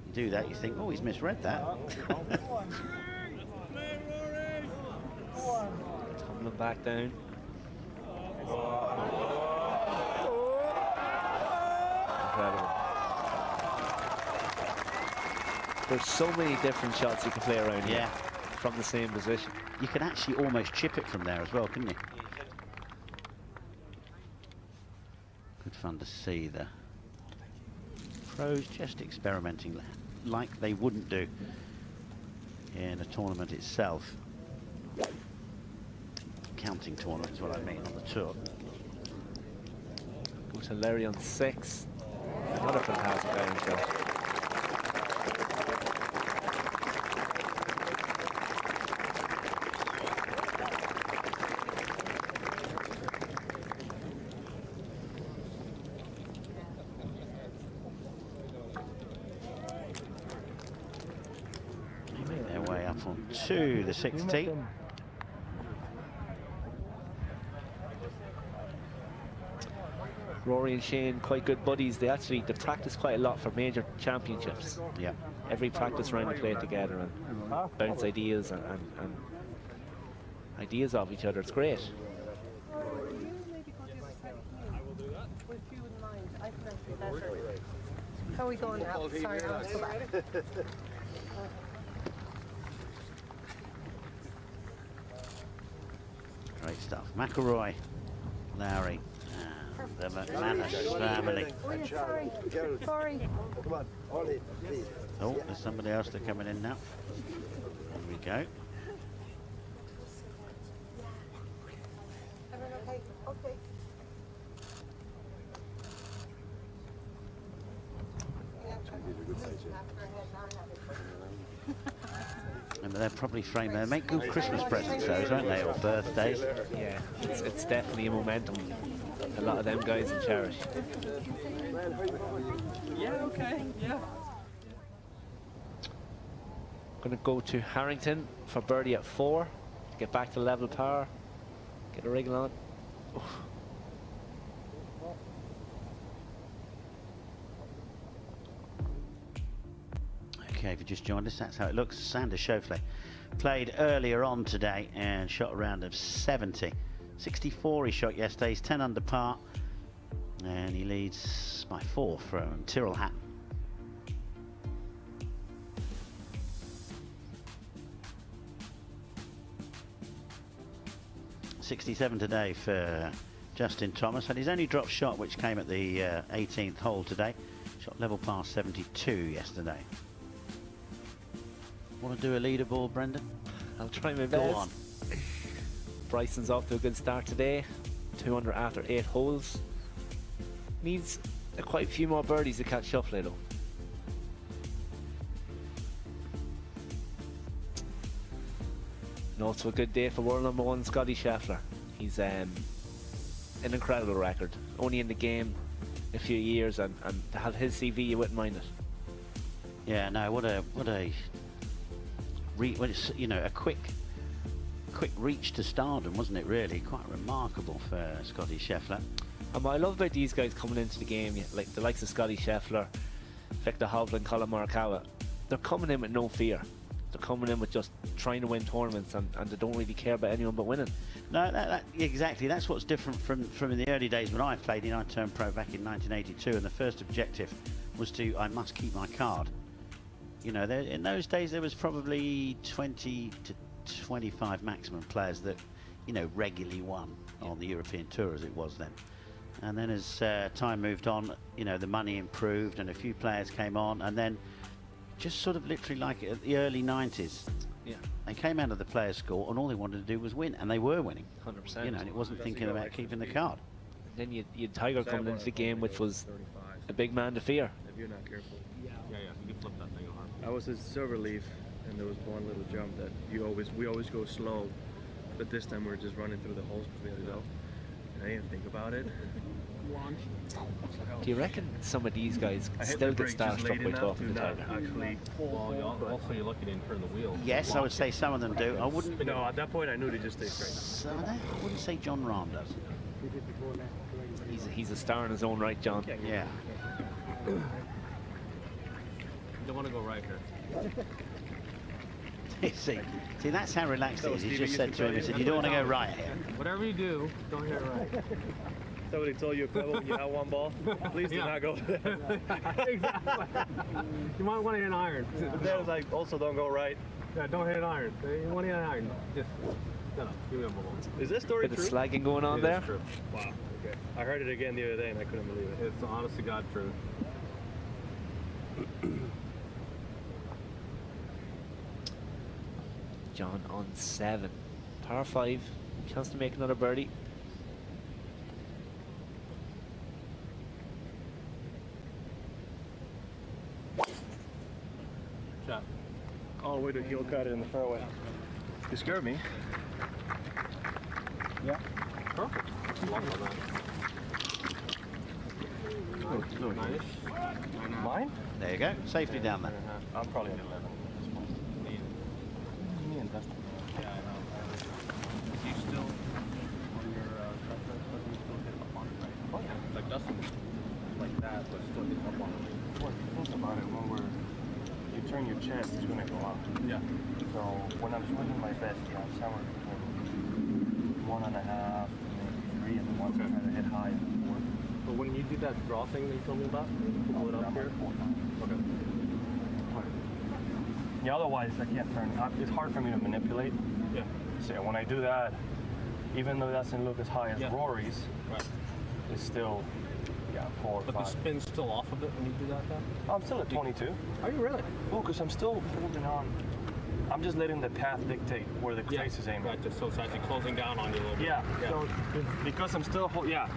You do that, you think, oh, he's misread that. Tumbling back down. Incredible. There's so many different shots you can play around here from the same position. You can actually almost chip it from there as well, couldn't you? Good fun to see the pros just experimenting like they wouldn't do in a tournament itself. Counting tournament is what I mean on the tour. Go to Larry on 6. Another fantastic iron shot. They make their way up onto the 6th tee. Rory and Shane, quite good buddies. They practice quite a lot for major championships. Yeah. Every practice round they play together and bounce ideas and ideas off each other. It's great. How are we going now? Sorry, I'll go back. Great stuff. McIlroy, Lowry, and the McManus family. Oh, yeah, sorry. Sorry. Come on, Ollie, please. Oh, there's somebody else that's coming in now. There we go. Everyone okay? Okay. And they're probably framed there. Make good Christmas presents, those, aren't they, or birthdays? Yeah, it's definitely a momentum. A lot of them guys in charity. Yeah, okay, yeah. Going to go to Harrington for birdie at 4. Get back to level par. Get a wriggle on. Oof. Okay, if you just joined us, that's how it looks. Sander Schauffele played earlier on today and shot a round of 70. 64 he shot yesterday. He's 10 under par. And he leads by 4 from Tyrrell Hatton. .67 today for Justin Thomas. Had his only drop shot, which came at the 18th hole today. Shot level par 72 yesterday. Want to do a leaderboard, Brendan? I'll try my best. Go on. Bryson's off to a good start today. 2 under after 8 holes. Needs quite a few more birdies to catch Schauffele though. And also a good day for world number 1 Scotty Scheffler. He's an incredible record. Only in the game a few years, and to have his CV, you wouldn't mind it. Yeah, no, what a you know, a quick reach to stardom, wasn't it? Really, quite remarkable for Scotty Scheffler. And what I love about these guys coming into the game, like the likes of Scotty Scheffler, Victor Hovland, Colin Morikawa, they're coming in with no fear. They're coming in with just trying to win tournaments, and they don't really care about anyone but winning. No, exactly. That's what's different from in the early days when I played. I turned pro back in 1982, and the first objective was I must keep my card. You know, in those days there was probably 20 to 25 maximum players that, you know, regularly won on the European Tour as it was then. And then as time moved on, you know, the money improved and a few players came on, and then just sort of literally like at the early 90s, they came out of the players' school and all they wanted to do was win, and they were winning. 100%. You know, and it wasn't thinking about keeping the card. Then you had Tiger coming into the game, which was a big man to fear. If you're not careful. Yeah, you can flip that thing on. I was a silver leaf, and there was one little jump that we always go slow, but this time we're just running through the holes because we had to go. And I didn't think about it. Do you reckon some of these guys still get starstruck by talking to Tiger? Also, you're lucky they didn't turn the wheel. Yes, I would say some of them do. I wouldn't. No, at that point I knew to just stay straight. Some of them, I wouldn't say John Rahm does. He's a star in his own right, John. Yeah. You don't want to go right here. see, that's how relaxed he is. He just said to him, he said, you don't want to go right here. Whatever you do, don't hit right. Somebody told you a quibble when you have one ball? Please do not go there. Exactly. You might want to hit an iron. That was like, also don't go right. Yeah, don't hit an iron. You want to hit an iron. Just, no, give me a ball. Is this story Bit true? of slagging going on there. True. Wow, okay. I heard it again the other day and I couldn't believe it. It's honest to God true. John on 7. Par 5. Chance to make another birdie. Shot. All the way to heel cut it in the fairway. You scared me. Yeah. Perfect. Mine? There you go. Safely down there. I'm probably at 11. Me and Dustin. Yeah, I know. Do you still, on your still hit up on it, right? Oh, yeah. Like Dustin, like that, but still hit up on it. Well, think about it, when you turn your chest, it's going to go up. Yeah. So when I'm swinging my vest, I'm somewhere between 1.5, maybe 3, and then once I try to hit high and 4. But when you do that draw thing that you told me about, pull it up here. Okay. Yeah, otherwise I can't turn. It's hard for me to manipulate. Yeah. So when I do that, even though it doesn't look as high as Rory's, it's still, 4 or 5. But the spin's still off of it when you do that, though? I'm still at 22. Are you really? Well, because I'm still holding on. I'm just letting the path dictate where the face is aiming. Gotcha. So it's actually closing down on you a little bit. Yeah. So because I'm still Yeah.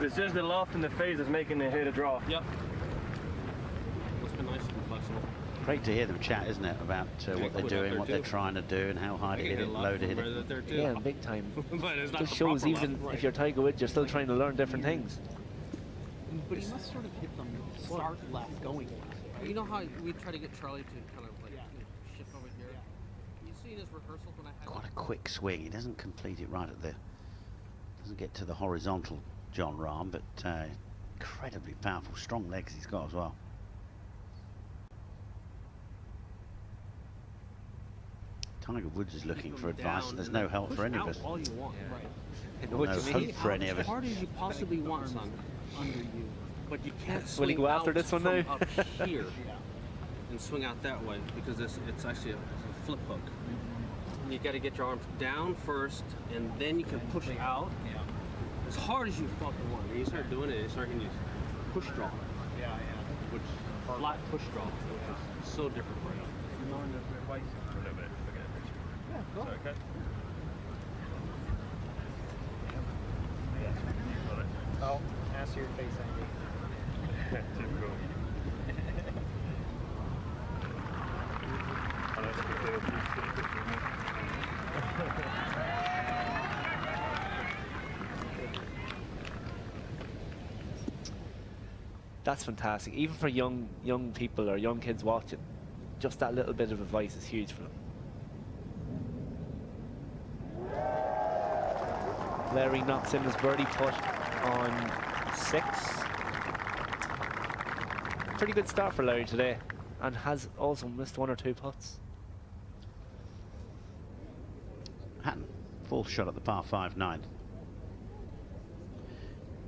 It's just the loft in the face that's making the hit a draw. Yep. It's been nice and flexible. Great to hear them chat, isn't it, about what they're doing, what they're trying to do, and how high to hit it, low to hit it. Yeah, big time. It just shows even if you're Tiger Woods, you're still trying to learn different things. But he must sort of hit them start left going left. You know how we try to get Charlie to kind of like shift over here? You see in his rehearsals when I had Quite a quick swing. He doesn't complete it right at the, doesn't get to the horizontal, John Rahm, but incredibly powerful, strong legs he's got as well. Tiger Woods is looking for advice. There's no help for any of us. all you want, right? No hope for any of us. As hard as you possibly want, son, under you, but you can't swing Will he go after out this one from now? up here and swing out that way because it's actually a flip hook. You got to get your arms down first, and then you can push out as hard as you fucking want. When you start doing it, you start getting push draw. Which flat push draw, which is so different for you. Oh, answer your face ID. Too cool. That's fantastic. Even for young people or young kids watching, just that little bit of advice is huge for them. Larry knocks in his birdie putt on 6. Pretty good start for Larry today, and has also missed 1 or 2 putts. Hatton, 4th shot at the par 5 9.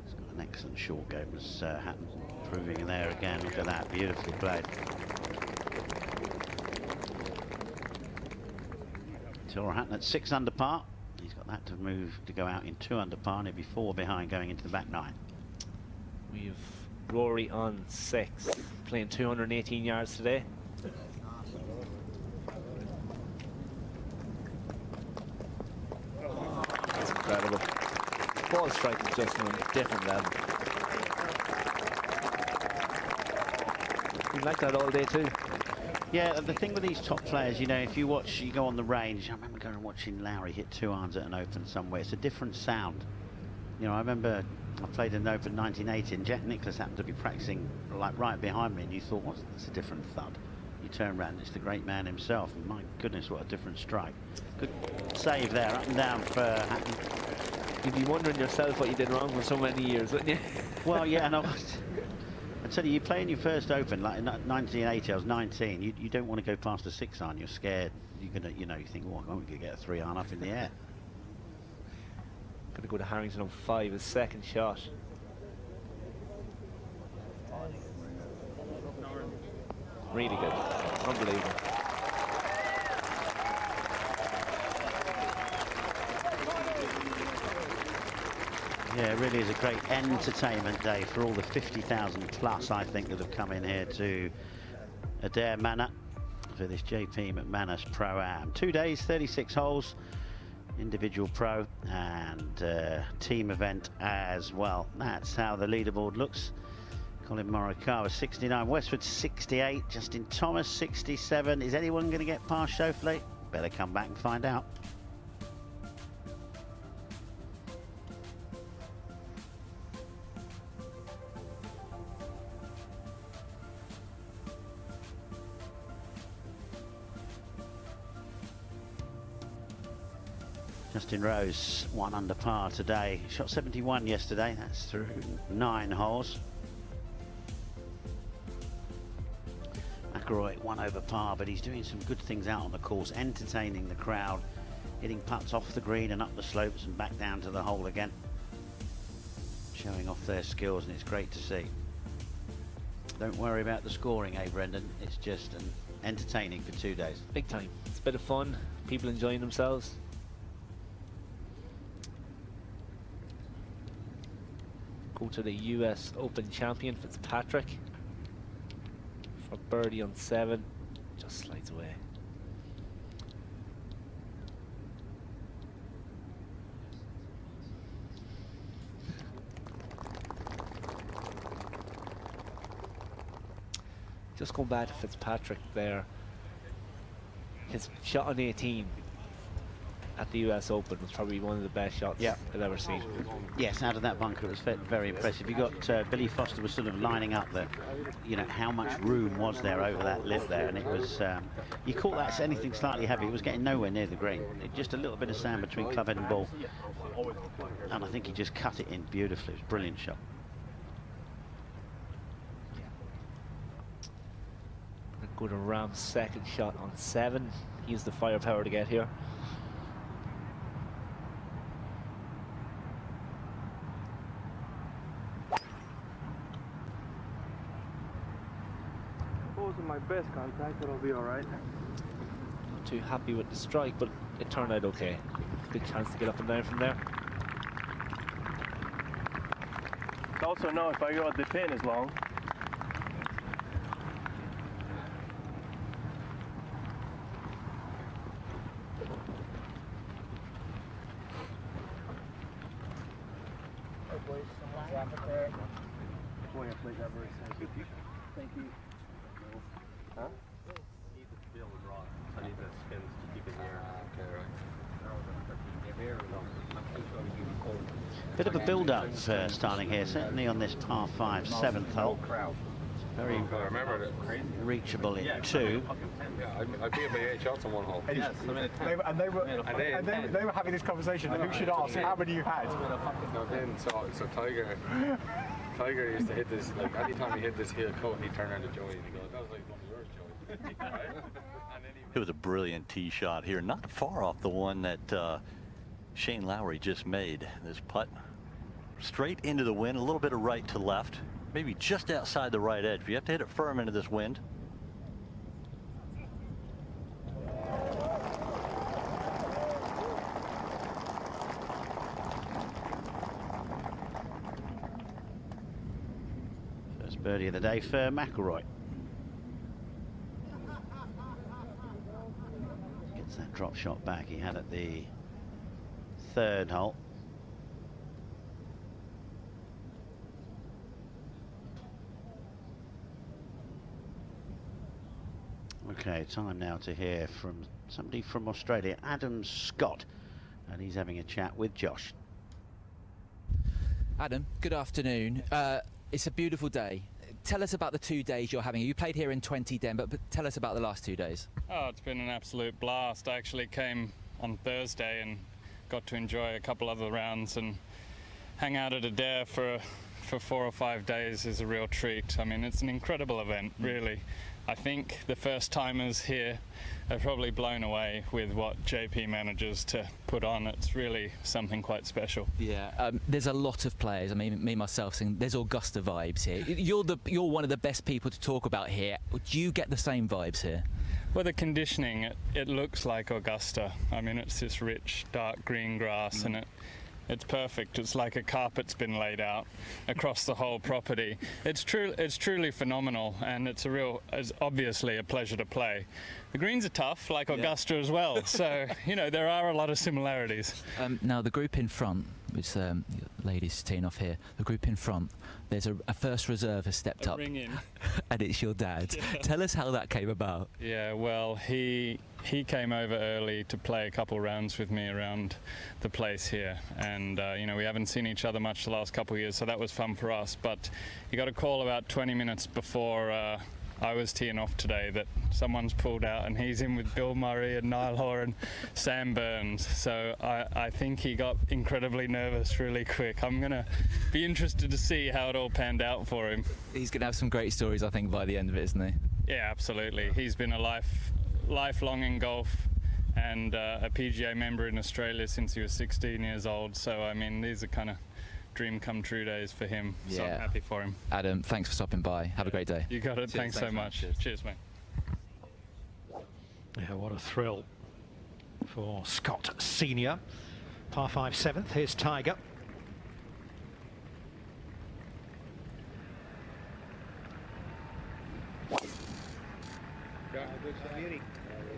He's got an excellent short game as Hatton, proving there again. Look at that, beautifully played. Tyrrell Hatton at 6 under par. He's got that to move to go out in 2 under par, and he'll be 4 behind going into the back 9. We've Rory on 6, playing 218 yards today. That's incredible. Ball strike is just on a different level. We like that all day too. Yeah, the thing with these top players, you know, if you watch, you go on the range. I remember going and watching Lowry hit 2 irons at an Open somewhere. It's a different sound. You know, I remember I played an Open 1980 and Jack Nicklaus happened to be practicing like right behind me, and you thought, what's that's a different thud. You turn around, it's the great man himself, and my goodness, what a different strike. Good save there, up and down for Hatton. You'd be wondering yourself what you did wrong for so many years, wouldn't you? Well, yeah, and I tell you, play in your first Open, like in 1980, I was 19, you don't want to go past a 6 iron, you're scared. You're gonna, you know, you think, well, I'm going to get a 3 iron up in the air. Gonna go to Harrington on 5, his second shot. Really good, unbelievable. Yeah, it really is a great entertainment day for all the 50,000 plus, I think, that have come in here to Adair Manor for this JP McManus Pro-Am. 2 days, 36 holes, individual pro and team event as well. That's how the leaderboard looks. Colin Morikawa 69, Westwood 68, Justin Thomas 67. Is anyone going to get past Schauffele? Better come back and find out. Justin Rose 1 under par today, shot 71 yesterday. That's through 9 holes. McIlroy 1 over par, but he's doing some good things out on the course, entertaining the crowd, hitting putts off the green and up the slopes and back down to the hole again, showing off their skills, and it's great to see. Don't worry about the scoring, Brendan. It's just entertaining for 2 days. Big time. It's a bit of fun, people enjoying themselves. Go to the US Open champion Fitzpatrick for birdie on 7, just slides away. Just going back to Fitzpatrick there, his shot on 18 at the US Open was probably one of the best shots I've ever seen. Yes, out of that bunker, it was very impressive. You got Billy Foster was sort of lining up there. You know, how much room was there over that lip there, and it was, you caught that anything slightly heavy, it was getting nowhere near the green. Just a little bit of sand between clubhead and ball, and I think he just cut it in beautifully. It was a brilliant shot. Go to Ram's second shot on 7. He has the firepower to get here. Wasn't my best contact, but it'll be all right. Not too happy with the strike, but it turned out okay. Good chance to get up and down from there. Also know if I go at the pin is long. Thank you. Huh? Need to feel the rock. I need the spins to keep it here. Okay, right. Bit of a build-up starting here, certainly on this par 5 7th hole. Very reachable in 2. Yeah, I beat him by 8 shots on 1 hole. Yes, they were having this conversation. Who should ask how many you had? No, then so Tiger used to hit this, like anytime he hit this heel cut, he'd turn around to Joey and he'd go, "That was like one of yours, Joey." Right? And then It was a brilliant tee shot here, not far off the one that Shane Lowry just made. This putt straight into the wind, a little bit of right to left, maybe just outside the right edge. You have to hit it firm into this wind. First birdie of the day for McIlroy. Gets that drop shot back he had at the 3rd hole. Okay, time now to hear from somebody from Australia, Adam Scott, and he's having a chat with Josh. Adam, good afternoon. It's a beautiful day. Tell us about the 2 days you're having. You played here in 20 Den, but tell us about the last 2 days. Oh, it's been an absolute blast. I actually came on Thursday and got to enjoy a couple other rounds, and hang out at Adair for 4 or 5 days is a real treat. I mean, it's an incredible event, really. I think the first timers here are probably blown away with what JP manages to put on. It's really something quite special. Yeah, there's a lot of players. I mean, me myself saying there's Augusta vibes here. You're one of the best people to talk about here. Do you get the same vibes here? Well, the conditioning, it looks like Augusta. I mean, it's this rich, dark green grass, and it's perfect. It's like a carpet's been laid out across the whole property. It's truly phenomenal, and it's obviously a pleasure to play. The greens are tough, like Augusta as well. So, you know, there are a lot of similarities. Now, the group in front, which ladies teeing off here, the group in front, there's a first reserve has stepped up. Ring in. And it's your dad. Yeah. Tell us how that came about. Yeah, well, he came over early to play a couple rounds with me around the place here, and you know, we haven't seen each other much the last couple of years, so that was fun for us. But he got a call about 20 minutes before I was teeing off today that someone's pulled out, and he's in with Bill Murray and Niall Hoare and Sam Burns. So I think he got incredibly nervous really quick. I'm going to be interested to see how it all panned out for him. He's going to have some great stories, I think, by the end of it, isn't he? Yeah, absolutely. He's been a lifelong in golf, and a PGA member in Australia since he was 16 years old. So, I mean, these are kind of dream come true days for him. Yeah. So I'm happy for him. Adam, thanks for stopping by. Have a great day. You got it. Thanks so much. Cheers, mate. Yeah, what a thrill for Scott Senior. Par 5 7th. Here's Tiger.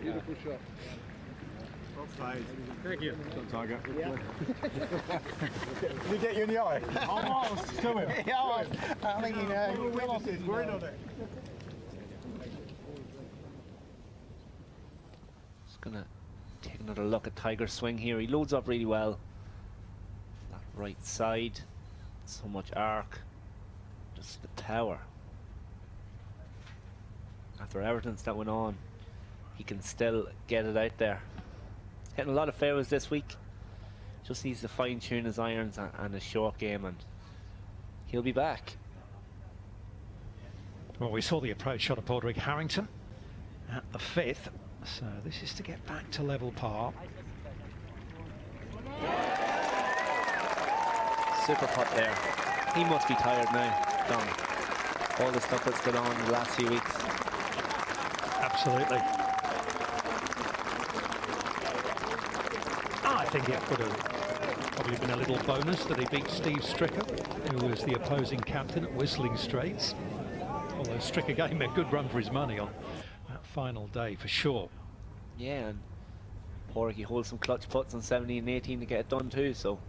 beautiful shot. Thank you. Tiger. Yeah. Did he get you in the eye? Almost. Come here. Yeah, almost. I think you know. We're in on it. Just gonna take another look at Tiger's swing here. He loads up really well. That right side, so much arc. Just the tower. After everything that went on, he can still get it out there. Hitting a lot of fairways this week. Just needs to fine tune his irons and his short game, and he'll be back. Well, we saw the approach shot of Padraig Harrington at the 5th, so this is to get back to level par. Super putt there. He must be tired now, Dom. All the stuff that's gone on in the last few weeks. Absolutely. I think it would have probably been a little bonus that he beat Steve Stricker, who was the opposing captain at Whistling Straits. Although Stricker gave him a good run for his money on that final day for sure. Yeah, and Padraig, he holds some clutch putts on 17 and 18 to get it done too, so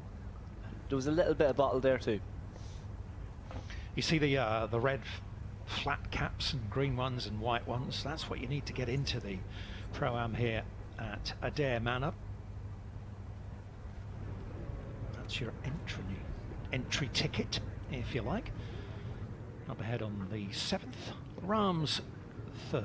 there was a little bit of bottle there too. You see the red flat caps and green ones and white ones. That's what you need to get into the Pro-Am here at Adair Manor. That's your entry ticket, if you like. Up ahead on the 7th, Rahm's 3rd.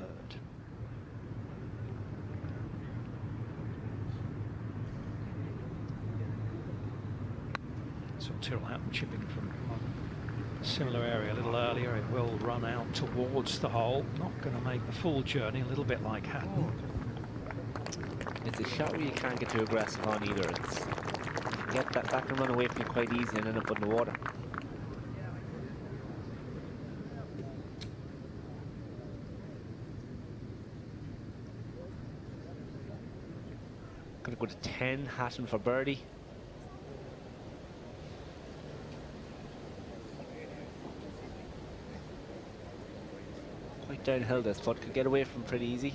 So Tyrrell Hatton chipping from a similar area a little earlier. It will run out towards the hole. Not going to make the full journey, a little bit like Hatton. It's a shot where you can't get too aggressive on either. It's, you can get that can run away from you quite easy and end up in the water. Gonna go to 10, Hatton for birdie. Quite downhill this, but could get away from pretty easy.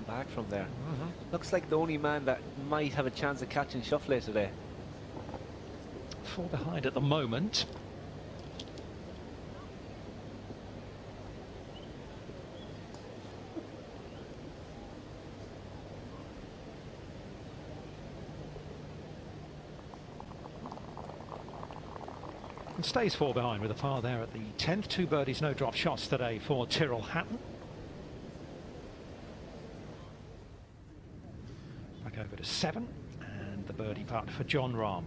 Back from there. Looks like the only man that might have a chance of catching Shuffley today. 4 behind at the moment. And stays 4 behind with a par there at the 10th. 2 birdies, no drop shots today for Tyrrell Hatton. Over to 7, and the birdie putt for Jon Rahm.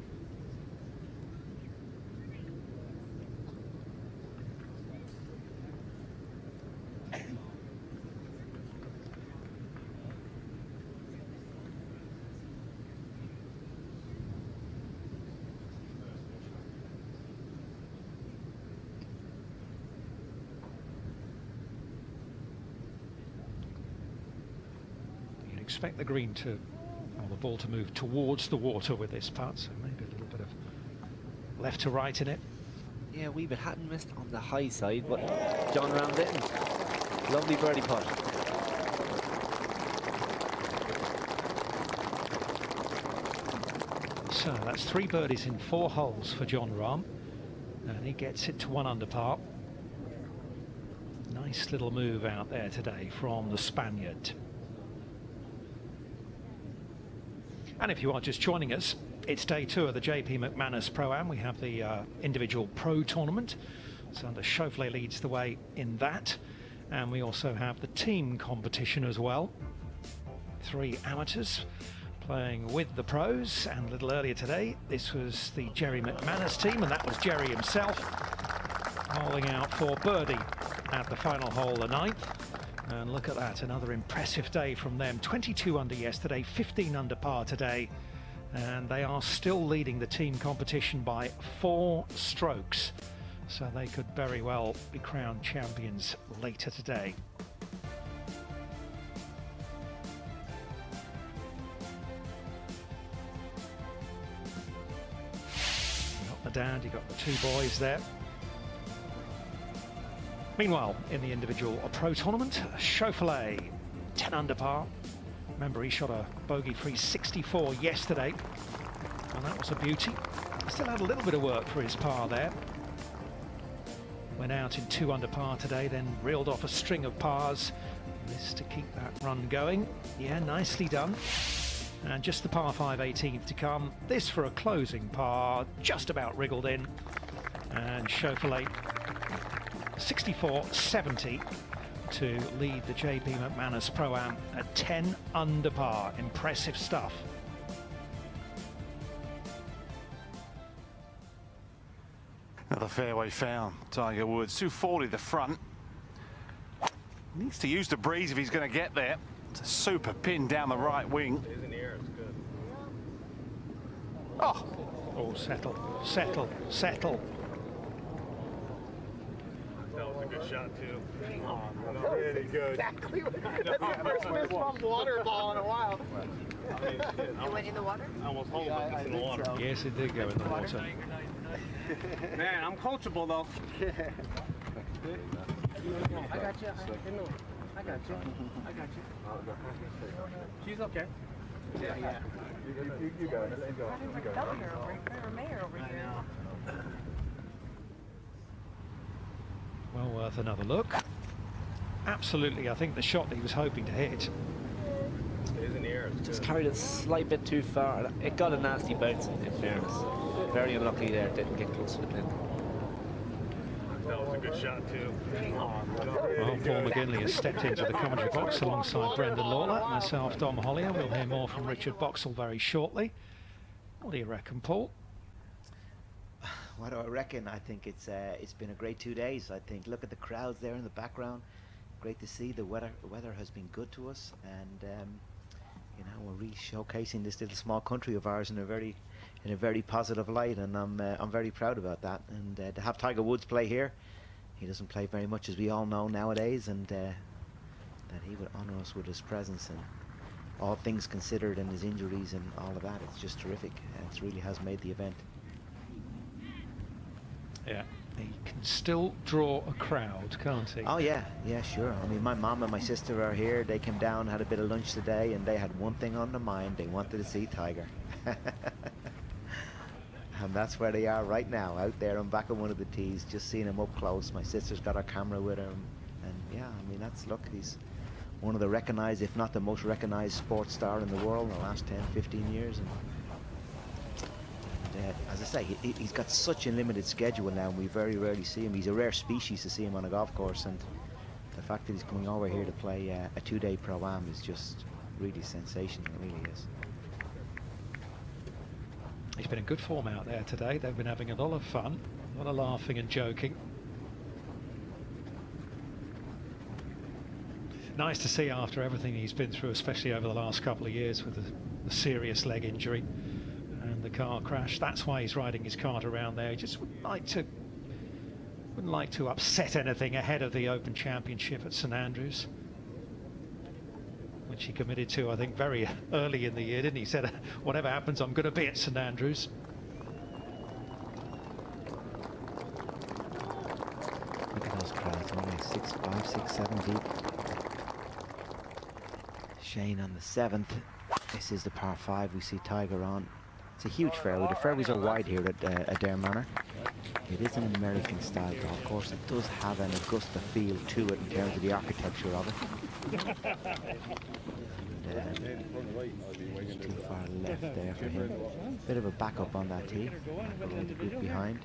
You'd expect the green to, the ball to move towards the water with this putt, so maybe a little bit of left to right in it. Yeah, a wee bit Hatton missed on the high side, but Jon Rahm didn't. Lovely birdie putt. So that's 3 birdies in 4 holes for Jon Rahm, and he gets it to 1 under par. Nice little move out there today from the Spaniard. And if you are just joining us, it's day 2 of the JP McManus Pro-Am. We have the individual pro tournament. Sander Schauffele leads the way in that. And we also have the team competition as well. 3 amateurs playing with the pros. And a little earlier today, this was the Jerry McManus team, and that was Jerry himself holing out for birdie at the final hole, the 9th. And look at that, another impressive day from them. 22 under yesterday, 15 under par today. And they are still leading the team competition by 4 strokes. So they could very well be crowned champions later today. You got the dad, you got the 2 boys there. Meanwhile, in the individual pro tournament, Schauffele, 10 under par. Remember, he shot a bogey-free 64 yesterday, and that was a beauty. Still had a little bit of work for his par there. Went out in 2 under par today, then reeled off a string of pars. This to keep that run going. Yeah, nicely done. And just the par 5 18th to come. This for a closing par, just about wriggled in. And Schauffele 64-70 to lead the JP McManus Pro-Am at 10 under par. Impressive stuff. Another fairway found. Tiger Woods, 240 the front. Needs to use the breeze if he's going to get there. It's a super pin down the right wing. It is in the air, it's good. Oh! Oh, settle, settle, settle. That was a good shot too. Really good. Exactly. That's the first fist bump water ball in a while. It went in the water? I almost home, but it's in the water. So. Yes, it did go in the water. Man, I'm coachable though. I got you. I got you. She's okay. Yeah. You got it. You got it. Governor over here, or mayor over here. Well worth another look. Absolutely, I think the shot that he was hoping to hit. It is in the air. Just carried it a slight bit too far. It got a nasty bounce, in fairness. Very unlucky there, didn't get close to the pin. That was a good shot too. Well, Paul McGinley has stepped into the commentary box alongside Brendan Lawler, myself, Dom Hollier. We'll hear more from Richard Boxall very shortly. What do you reckon, Paul? What do I reckon? I think it's been a great 2 days. I think look at the crowds there in the background. Great to see. The weather has been good to us, and you know, we're really showcasing this little small country of ours in a very positive light, and I'm very proud about that. And to have Tiger Woods play here, he doesn't play very much, as we all know nowadays, and that he would honour us with his presence, and all things considered, and his injuries and all of that, it's just terrific. It really has made the event. Yeah, he can still draw a crowd, can't he? Oh yeah, sure. I mean, my mom and my sister are here. They came down, had a bit of lunch today, and they had one thing on their mind. They wanted to see Tiger. And that's where they are right now, out there on back of one of the tees, just seeing him up close. My sister's got her camera with him, and yeah, I mean, look, he's one of the recognized, if not the most recognized sports star in the world in the last 10, 15 years. And as I say, he's got such a limited schedule now, and we very rarely see him. He's a rare species to see him on a golf course, and the fact that he's coming over here to play a 2-day Pro-Am is just really sensational. It really is. He's been in good form out there today. They've been having a lot of fun, a lot of laughing and joking. Nice to see after everything he's been through, especially over the last couple of years with the serious leg injury and the car crash. That's why he's riding his cart around there. He just wouldn't like to upset anything ahead of the Open Championship at St Andrews, which he committed to, I think, very early in the year, didn't he? He said, whatever happens, I'm going to be at St Andrews. Look at those crowds, only 5, 6, 7 deep. Shane on the 7th. This is the par 5 we see Tiger on. It's a huge fairway. The fairways are wide here at Adair Manor. It is an American style golf course. It does have an Augusta feel to it in terms of the architecture of it. And, too far left there for him. Bit of a backup on that tee. The group behind.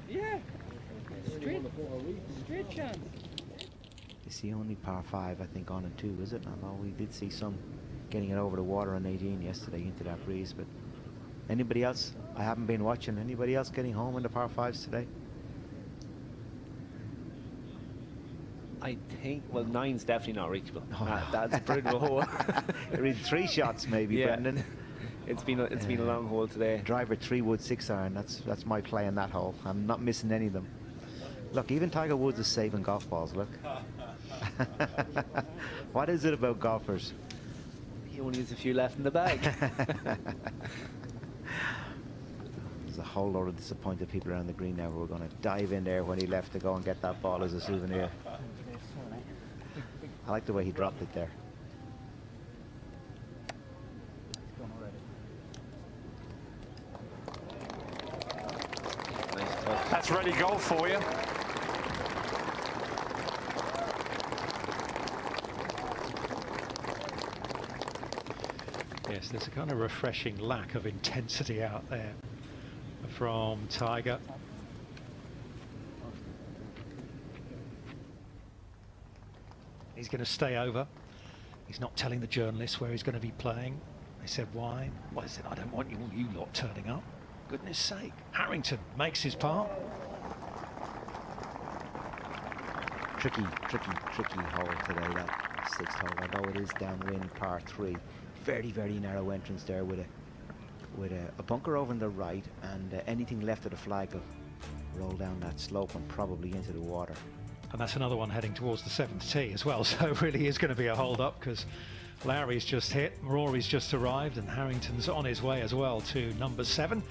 Yeah. Straight chance. It's the only par 5 I think on it too, is it? Although we did see some getting it over the water on 18 yesterday into that breeze, but anybody else? I haven't been watching. Anybody else getting home in the par 5s today? I think, well, 9's definitely not reachable. That's a brutal hole. There is 3 shots maybe, yeah. Brendan. It's been a long hole today. Driver 3 wood 6 iron. That's my play in that hole. I'm not missing any of them. Look, even Tiger Woods is saving golf balls. Look. What is it about golfers? He only has a few left in the bag. There's a whole lot of disappointed people around the green now who are going to dive in there when he left to go and get that ball as a souvenir. I like the way he dropped it there. That's ready golf for you. Yes, there's a kind of refreshing lack of intensity out there from Tiger. He's going to stay over. He's not telling the journalists where he's going to be playing. They said, why? Well, they said, I don't want you lot turning up. Goodness sake. Harrington makes his par. Tricky hole today, that 6th hole, although it is downwind par 3. Very, very narrow entrance there with a bunker over on the right, and anything left of the flag will roll down that slope and probably into the water. And that's another one heading towards the 7th tee as well. So it really is going to be a hold-up, because Lowry's just hit, Rory's just arrived, and Harrington's on his way as well to number 7.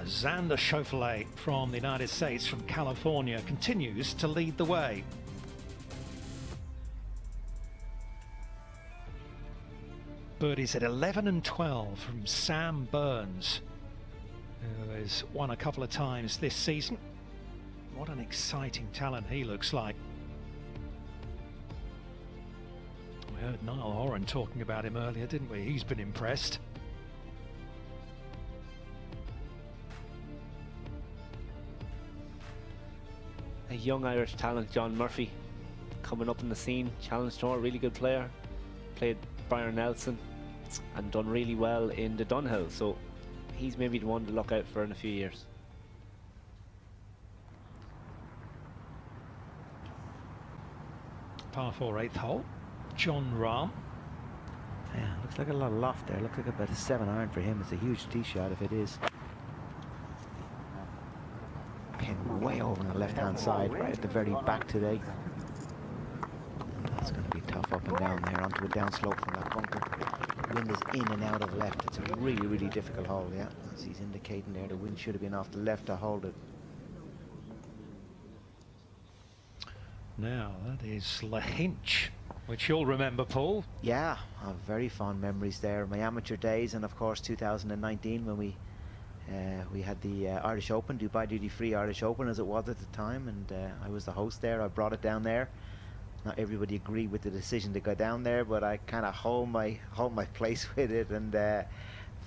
Xander Schauffele from the United States, from California, continues to lead the way. Birdies at 11 and 12 from Sam Burns, who has won a couple of times this season. What an exciting talent he looks like. We heard Niall Horan talking about him earlier, didn't we? He's been impressed. A young Irish talent, John Murphy, coming up in the scene. Challenge Tour, really good player. Played Brian Nelson and done really well in the Dunhill, so he's maybe the one to look out for in a few years. Par 4 8th hole, John Rahm. Yeah, looks like a lot of loft there. Looks like about a 7-iron for him. It's a huge tee shot if it is. Pin way over on the left-hand side, right at the very back today. That's going to be tough up and down there onto a downslope from that bunker. Wind is in and out of the left. It's a really, really difficult hole, yeah. As he's indicating there, the wind should have been off the left to hold it. Now, that is Lahinch, which you'll remember, Paul. Yeah, I have very fond memories there. My amateur days, and of course 2019 when we had the Irish Open, Dubai Duty Free Irish Open as it was at the time, and I was the host there. I brought it down there. Not everybody agreed with the decision to go down there, but I kind of hold my place with it, and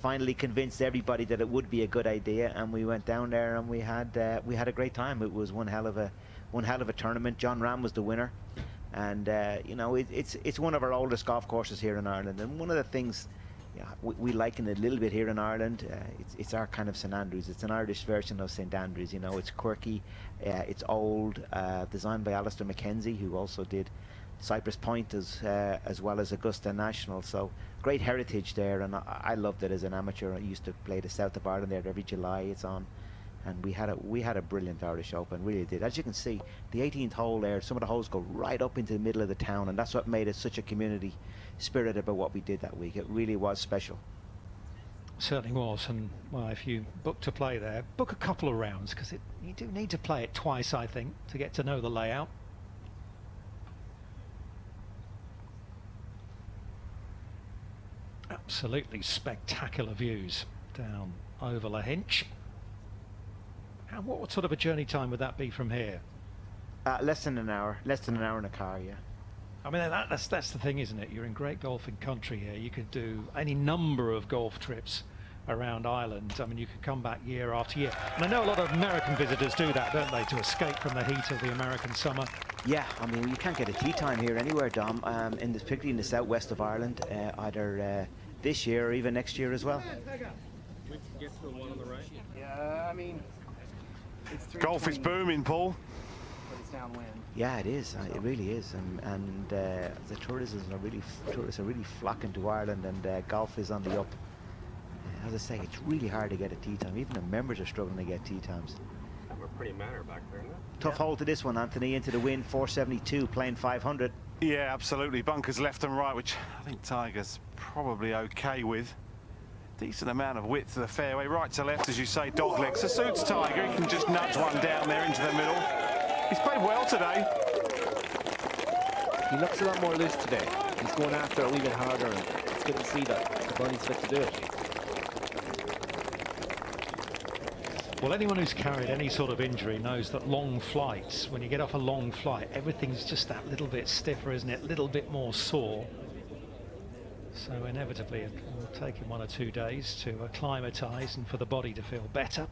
finally convinced everybody that it would be a good idea. And we went down there, and we had a great time. It was one hell of a tournament. John Rahm was the winner, and you know, it's one of our oldest golf courses here in Ireland, and one of the things, yeah, we liken it a little bit here in Ireland. It's our kind of St Andrews. It's an Irish version of St Andrews. You know, it's quirky, it's old, designed by Alistair Mackenzie, who also did Cypress Point as well as Augusta National. So great heritage there, and I loved it as an amateur. I used to play the South of Ireland there every July. It's on. And we had a brilliant Irish Open, really did. As you can see, the 18th hole there, some of the holes go right up into the middle of the town, and that's what made it such a community spirit about what we did that week. It really was special. Certainly was, and well, if you book to play there, book a couple of rounds, because you do need to play it twice, I think, to get to know the layout. Absolutely spectacular views down over Lahinch. And what sort of a journey time would that be from here? Less than an hour in a car, yeah. I mean, that's the thing, isn't it? You're in great golfing country here. You could do any number of golf trips around Ireland. I mean, you could come back year after year. And I know a lot of American visitors do that, don't they, to escape from the heat of the American summer. Yeah, I mean, you can't get a tee time here anywhere, Dom, particularly in the southwest of Ireland, either this year or even next year as well. We can get to the one on the right. Yeah, I mean, golf is booming, Paul. But it's downwind. Yeah, it is. It really is, and the tourists are really flocking to Ireland, and golf is on the up. As I say, it's really hard to get a tee time. Even the members are struggling to get tee times. We're pretty manner back there, isn't it? Tough hole to this one, Anthony. Into the wind, 472, playing 500. Yeah, absolutely. Bunkers left and right, which I think Tiger's probably okay with. Decent amount of width to the fairway, right to left, as you say, dog legs. So suits Tiger. He can just nudge one down there into the middle. He's played well today. He looks a lot more loose today. He's going after it a wee bit harder, and it's good to see that the body's fit to do it. Well, anyone who's carried any sort of injury knows that long flights, when you get off a long flight, everything's just that little bit stiffer, isn't it? A little bit more sore. So inevitably it will take him 1 or 2 days to acclimatise and for the body to feel better.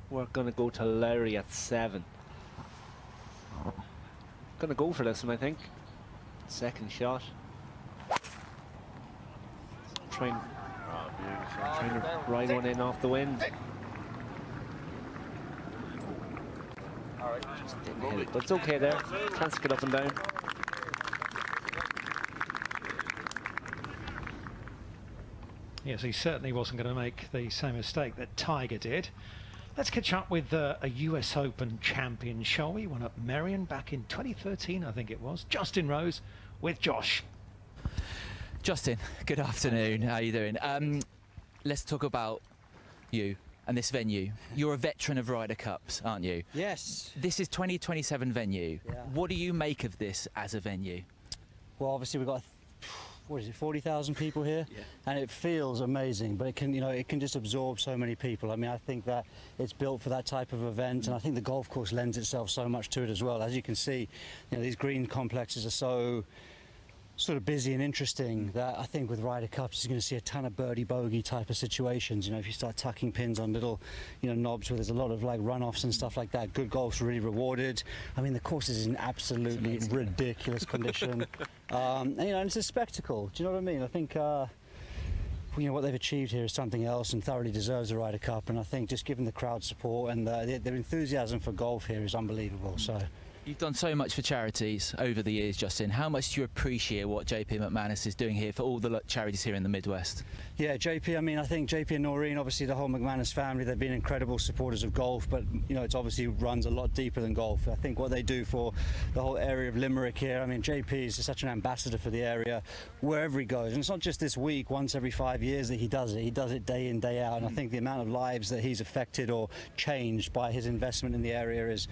We're going to go to Larry at 7. Going to go for this one, I think. Second shot. Trying to ride one in off the wind. Just didn't hit it, but it's okay there. Chance to get up and down. Yes, he certainly wasn't going to make the same mistake that Tiger did. Let's catch up with a US Open champion, shall we? Won at Merion back in 2013, I think it was. Justin Rose with Josh. Justin, good afternoon. How are you doing? Let's talk about you and this venue. You're a veteran of Ryder Cups, aren't you? Yes. This is 2027 venue. Yeah. What do you make of this as a venue? Well, obviously we've got, what is it, 40,000 people here, Yeah. and it feels amazing. But it can, it can just absorb so many people. I mean, I think that it's built for that type of event, and I think the golf course lends itself so much to it as well. As you can see, these green complexes are so sort of busy and interesting that I think with Ryder Cups you're going to see a ton of birdie bogey type of situations. If you start tucking pins on little knobs where there's a lot of like runoffs and stuff like that, good golf's really rewarded. I mean, the course is in absolutely ridiculous condition. And it's a spectacle. Do you know what I mean? I think what they've achieved here is something else and thoroughly deserves the Ryder Cup, and I think just given the crowd support and their enthusiasm for golf here is unbelievable. So You've done so much for charities over the years, Justin. How much do you appreciate what JP McManus is doing here for all the charities here in the Midwest? Yeah, JP, I think JP and Noreen, obviously the whole McManus family, they've been incredible supporters of golf, but it's obviously runs a lot deeper than golf. I think what they do for the whole area of Limerick here, JP is such an ambassador for the area wherever he goes. And it's not just this week, once every 5 years that he does it day in, day out. And I think the amount of lives that he's affected or changed by his investment in the area is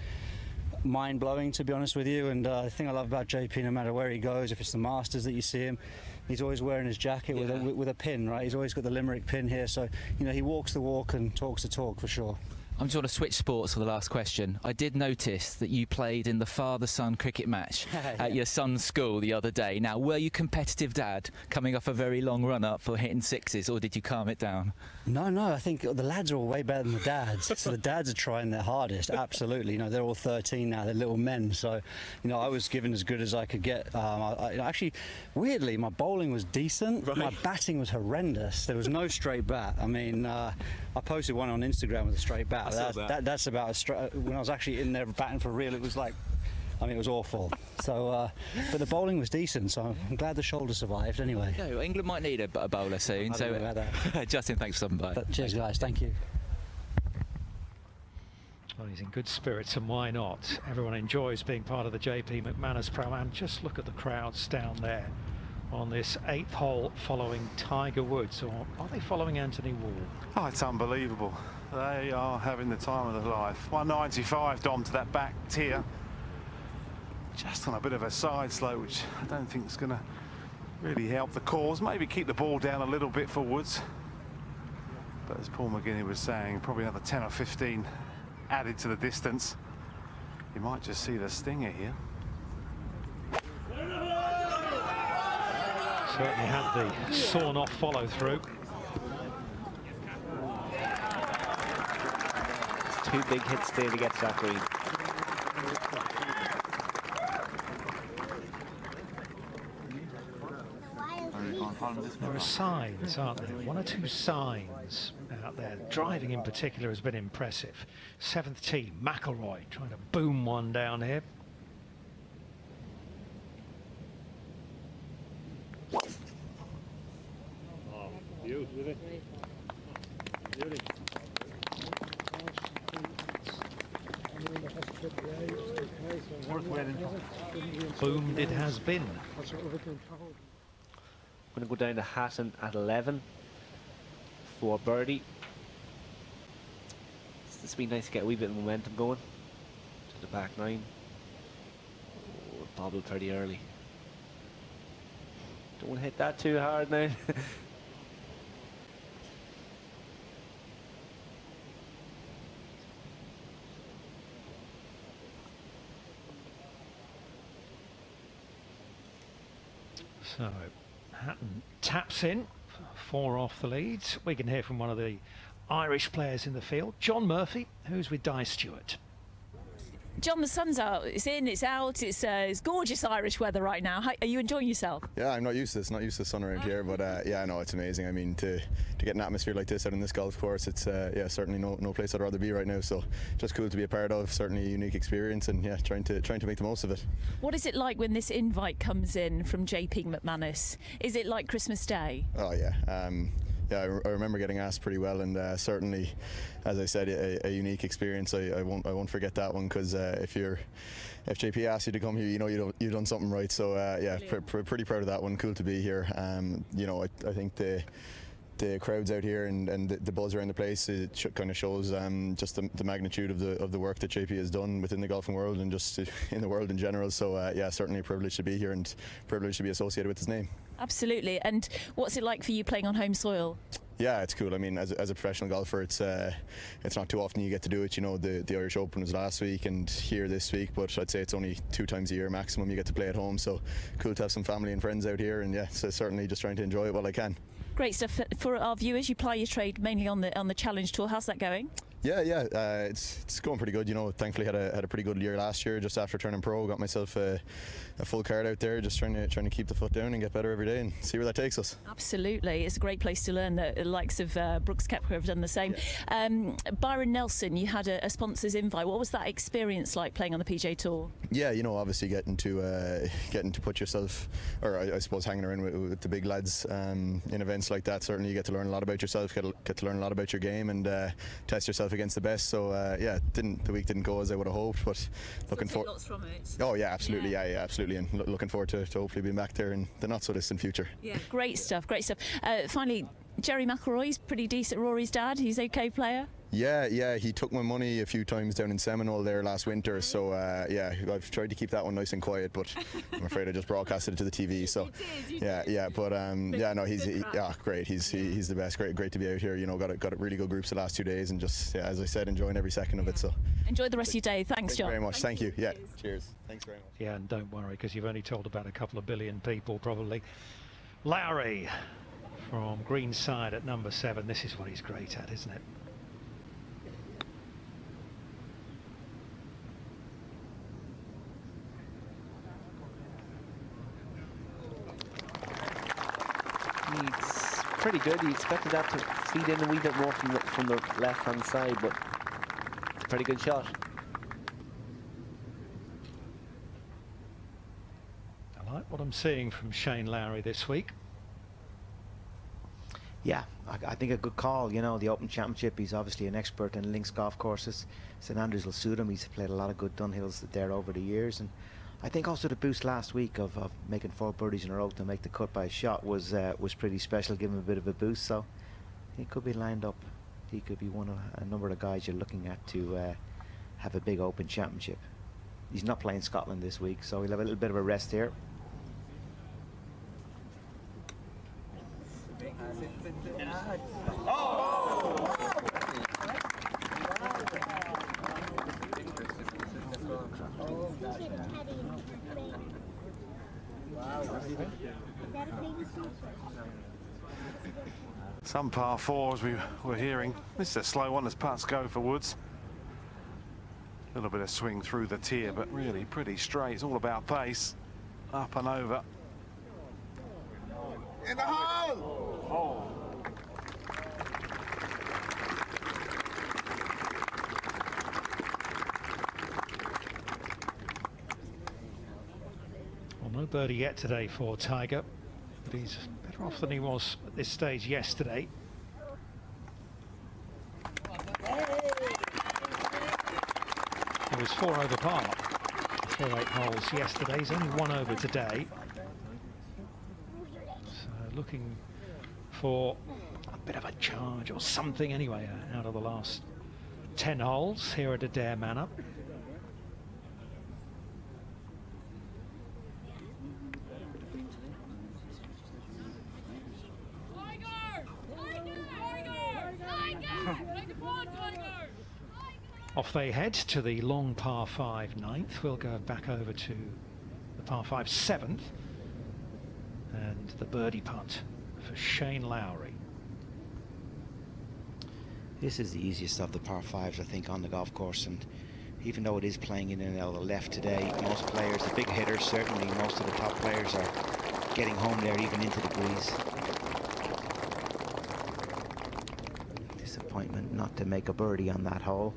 mind-blowing, to be honest with you. And the thing I love about JP, no matter where he goes, if it's the Masters that you see him, he's always wearing his jacket with a pin, right? He's always got the Limerick pin here, so he walks the walk and talks the talk for sure. I'm just going to switch sports for the last question. I did notice that you played in the father-son cricket match at your son's school the other day. Now, were you competitive, Dad, coming off a very long run-up for hitting sixes, or did you calm it down? No, I think the lads are all way better than the dads. So the dads are trying their hardest, absolutely. They're all 13 now, they're little men. So, I was given as good as I could get. Actually, weirdly, my bowling was decent. Right. My batting was horrendous. There was no straight bat. I posted one on Instagram with a straight bat. That's about as straight. When I was actually in there batting for real, it was like, it was awful. So, but the bowling was decent, so I'm glad the shoulder survived anyway. No, England might need a bowler soon. I don't know about that. Justin, thanks for stopping by. Cheers, guys. Thank you. Well, he's in good spirits, and why not? Everyone enjoys being part of the JP McManus Pro-Am. Just look at the crowds down there on this 8th hole following Tiger Woods, or are they following Anthony Wall? Oh, it's unbelievable. They are having the time of their life. 195, Dom, to that back tier. Just on a bit of a side slope, which I don't think is going to really help the cause. Maybe keep the ball down a little bit for Woods. But as Paul McGinney was saying, probably another 10 or 15 added to the distance. You might just see the stinger here. Certainly had the sawn-off follow-through. Two big hits there to get to that green. There are signs, aren't there? One or two signs out there. Driving in particular has been impressive. 7th tee, McIlroy trying to boom one down here. Boomed it has been. I'm going to go down to Hatton at 11 for birdie. It's been nice to get a wee bit of momentum going to the back 9. Oh, bobbled pretty early. Don't hit that too hard now. So Hatton taps in, 4 off the lead. We can hear from one of the Irish players in the field, John Murphy, who's with Di Stewart. John, the sun's out. It's in, it's out. It's gorgeous Irish weather right now. Are you enjoying yourself? Yeah, I'm not used to this. Not used to the sun around here, but yeah, no, it's amazing. I mean, to get an atmosphere like this out in this golf course, it's yeah, certainly no place I'd rather be right now. So just cool to be a part of. Certainly a unique experience, and yeah, trying to make the most of it. What is it like when this invite comes in from JP McManus? Is it like Christmas Day? Oh yeah. Yeah, I remember getting asked pretty well, and certainly, as I said, a unique experience. I won't forget that one, because if JP asks you to come here, you know you've done something right. So yeah, pretty proud of that one. Cool to be here. You know, I think the crowds out here and the buzz around the place, it kind of shows just the magnitude of the work that JP has done within the golfing world and just in the world in general. So yeah, certainly a privilege to be here and privileged to be associated with his name. Absolutely. And what's it like for you playing on home soil? Yeah, it's cool. I mean, as a professional golfer, it's not too often you get to do it. You know, the Irish Open was last week and here this week, but I'd say it's only 2 times a year maximum you get to play at home. So cool to have some family and friends out here, and yeah, so certainly just trying to enjoy it while I can. Great stuff. For our viewers, you ply your trade mainly on the Challenge Tour. How's that going? Yeah, it's going pretty good. You know, thankfully had a pretty good year last year. Just after turning pro, got myself a full card out there. Just trying to keep the foot down and get better every day and see where that takes us. Absolutely, it's a great place to learn. The likes of Brooks Koepka have done the same. Yeah. Byron Nelson, you had a sponsor's invite. What was that experience like playing on the PGA Tour? Yeah, you know, obviously getting to put yourself, or I suppose hanging around with the big lads in events like that. Certainly, you get to learn a lot about yourself, get to learn a lot about your game, and test yourself against the best. So yeah, the week didn't go as I would have hoped, but looking forward. Lots from it. Oh yeah, absolutely, yeah absolutely, and looking forward to hopefully being back there in the not so distant future. Yeah, great stuff. Finally, Jerry McIlroy's pretty decent. Rory's dad, he's an okay player. Yeah, he took my money a few times down in Seminole there last winter, so yeah, I've tried to keep that one nice and quiet, but I'm afraid I just broadcasted it to the TV. So yeah, but yeah, no, he's great. He's the best. Great to be out here. You know, got really good groups the last 2 days, and just as I said, enjoying every second of it. So enjoy the rest of your day. Thanks, John. Very much. Thank you. Yeah. Cheers. Thanks very much. Yeah, and don't worry, because you've only told about a couple of billion people probably. Lowry from greenside at number 7. This is what he's great at, isn't it? It's pretty good. You expected that to feed in a wee bit more from the left-hand side, but it's a pretty good shot. I like what I'm seeing from Shane Lowry this week. Yeah, I think a good call. You know, the Open Championship, he's obviously an expert in links golf courses. St Andrews will suit him. He's played a lot of good Dunhills there over the years, and I think also the boost last week of making 4 birdies in a row to make the cut by a shot was pretty special, give him a bit of a boost. So he could be lined up. He could be one of a number of guys you're looking at to have a big Open Championship. He's not playing Scotland this week, so he'll have a little bit of a rest here. Some par 4s we were hearing. This is a slow one as putts go for Woods. A little bit of swing through the tier, but really pretty straight. It's all about pace. Up and over. In the hole! Well, no birdie yet today for Tiger, but he's better off than he was at this stage yesterday. He was 4 over par for 8 holes yesterday. He's only 1 over today. So looking for a bit of a charge or something anyway out of the last 10 holes here at Adair Manor. Off they head to the long par 5 9th. We'll go back over to the par 5 7th. And the birdie putt for Shane Lowry. This is the easiest of the par 5s, I think, on the golf course, and even though it is playing in and out of the left today, most players, the big hitters, certainly most of the top players are getting home there even into the breeze. Disappointment not to make a birdie on that hole.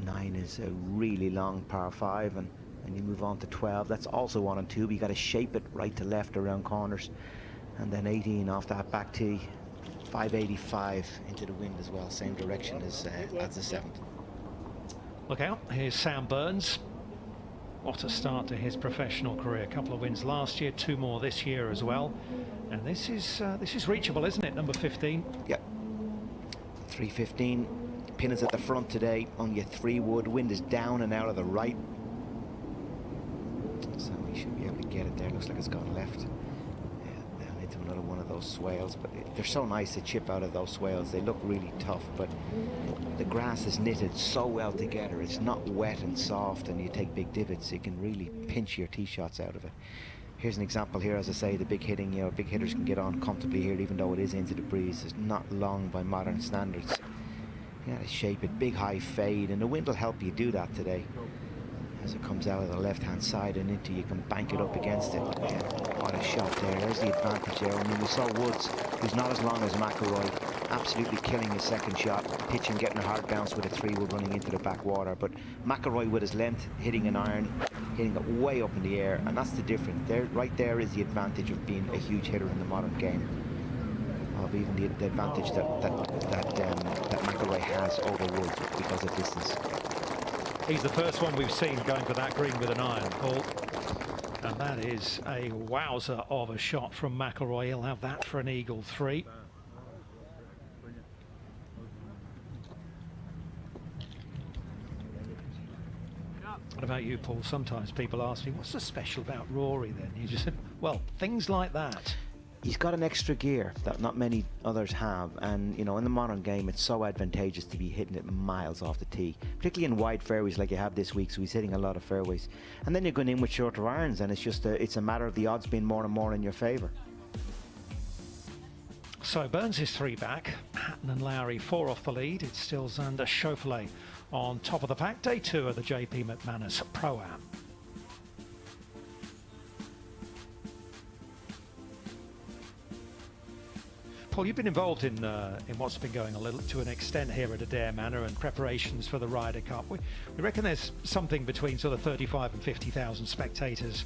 9 is a really long par 5, and you move on to 12. That's also 1 and 2, but you got to shape it right to left around corners. And then 18 off that back tee, 585 into the wind as well, same direction as the 7th. Look out, here's Sam Burns. What a start to his professional career. A couple of wins last year, 2 more this year as well. And this is reachable, isn't it? Number 15. Yep. 315. Pin is at the front today. Only a 3 wood. Wind is down and out of the right. So we should be able to get it there. Looks like it's gone left. Down into another one of those swales. But they're so nice to chip out of those swales. They look really tough, but the grass is knitted so well together. It's not wet and soft, and you take big divots. You can really pinch your tee shots out of it. Here's an example here, as I say, the big hitting, big hitters can get on comfortably here, even though it is into the breeze. It's not long by modern standards. You gotta shape it, big high fade, and the wind will help you do that today. As it comes out of the left-hand side and into, you can bank it up against it. Yeah, what a shot there. There's the advantage there. I mean, we saw Woods, who's not as long as McIlroy, absolutely killing his second shot, pitching, getting a hard bounce with a 3-wood running into the backwater. But McIlroy with his length, hitting an iron, hitting it way up in the air, and that's the difference. There, right there is the advantage of being a huge hitter in the modern game. Of even the advantage that McIlroy has over Woods because of distance. He's the first one we've seen going for that green with an iron, Paul. And that is a wowzer of a shot from McIlroy. He'll have that for an eagle 3. What about you, Paul? Sometimes people ask me, what's so special about Rory then? You just said, well, things like that. He's got an extra gear that not many others have, and in the modern game it's so advantageous to be hitting it miles off the tee, particularly in wide fairways like you have this week. So he's hitting a lot of fairways, and then you're going in with shorter irons, and it's a matter of the odds being more and more in your favor. So Burns is 3 back, Hatton and Lowry 4 off the lead. It's still Xander Schauffele on top of the pack. Day 2 of the JP McManus Pro-Am. Paul, you've been involved in what's been going on to an extent here at Adair Manor and preparations for the Ryder Cup. We reckon there's something between sort of 35 and 50,000 spectators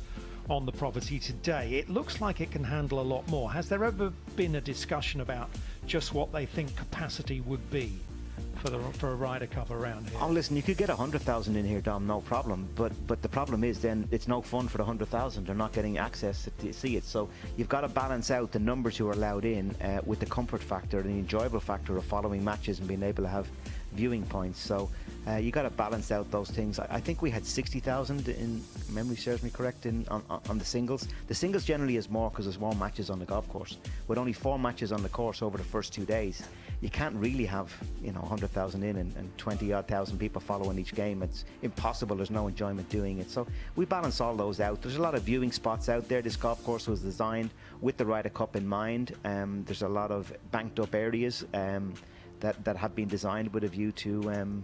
on the property today. It looks like it can handle a lot more. Has there ever been a discussion about just what they think capacity would be for a Ryder Cup around here? Oh, listen, you could get 100,000 in here, Dom, no problem. But the problem is then it's no fun for the 100,000. They're not getting access to see it. So you've got to balance out the numbers who are allowed in with the comfort factor and the enjoyable factor of following matches and being able to have viewing points. So you got to balance out those things. I think we had 60,000 in memory serves me correct on the singles. The singles generally is more because there's more matches on the golf course. With only 4 matches on the course over the first 2 days, you can't really have 100,000 in and 20-odd thousand people following each game. It's impossible. There's no enjoyment doing it. So we balance all those out. There's a lot of viewing spots out there. This golf course was designed with the Ryder Cup in mind. There's a lot of banked up areas that have been designed with a view to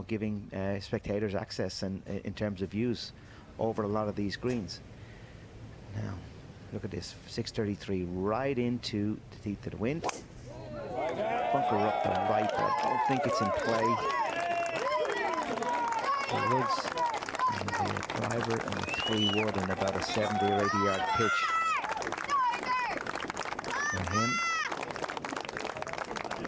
giving spectators access and in terms of views over a lot of these greens. Now look at this, 633 right into the teeth of the wind. Bunker up the right, but I don't think it's in play. The Woods and the driver and the 3-wood and about a 70 or 80 yard pitch for him.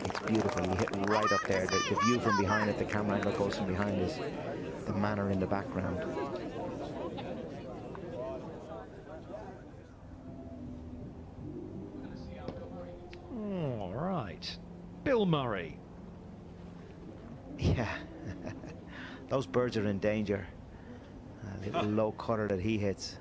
It's beautiful. You hit right up there. The view from behind it, the camera angle goes from behind is the manor in the background. All right. Bill Murray. Yeah. Those birds are in danger. A little low cutter that he hits.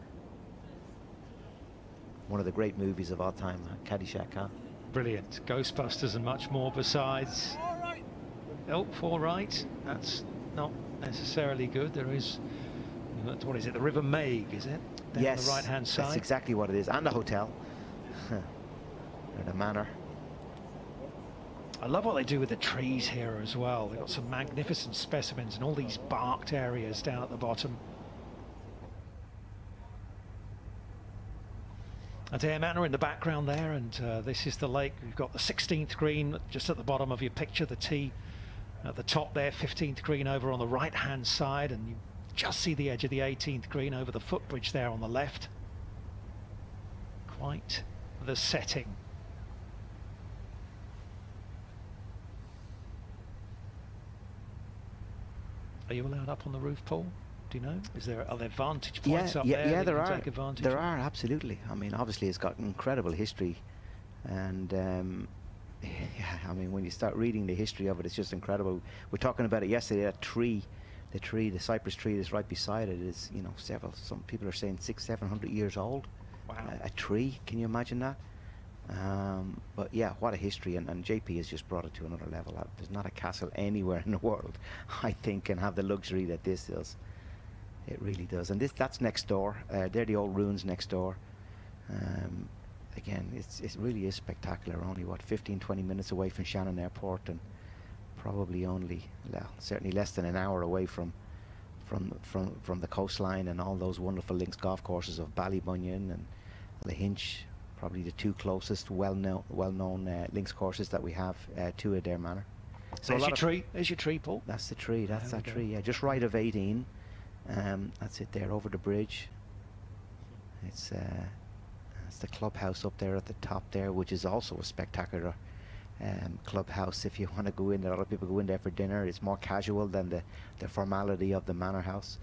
One of the great movies of all time, Caddyshack, huh? Brilliant. Ghostbusters and much more besides. Oh, 4 right. That's not necessarily good. There is, what is it, the River Maig, is it? Down yes, the right-hand side. That's exactly what it is. And the hotel. Or the manor. I love what they do with the trees here as well. They've got some magnificent specimens and all these barked areas down at the bottom. Adair Manor in the background there, and this is the lake. We've got the 16th green just at the bottom of your picture, the tee at the top there, 15th green over on the right hand side, and you just see the edge of the 18th green over the footbridge there on the left. Quite the setting. Are you allowed up on the roof, Paul? Do you know? Are there vantage points up there? Yeah, that there you are. can take advantage There of? are, absolutely. I mean, obviously, it's got incredible history, and yeah, I mean, when you start reading the history of it, it's just incredible. We're talking about it yesterday. That tree, the cypress tree that's right beside it, is, you know, some people are saying 600-700 years old. Wow. A tree, can you imagine that? But yeah, what a history, and JP has just brought it to another level. There's not a castle anywhere in the world, I think, can have the luxury that this does. It really does. And that's next door. They're the old ruins next door. Again, it really is spectacular. Only, what, 15-20 minutes away from Shannon Airport, and probably only, well, certainly less than an hour away from the coastline and all those wonderful links golf courses of Ballybunion and Lahinch. Probably the two closest well-known links courses that we have to Adair Manor. So There's your tree. There's your tree, Paul. That's the tree. That's that tree. Yeah, just right of 18. That's it there over the bridge. It's the clubhouse up there at the top there, which is also a spectacular clubhouse. If you want to go in there, a lot of people go in there for dinner. It's more casual than the formality of the manor house.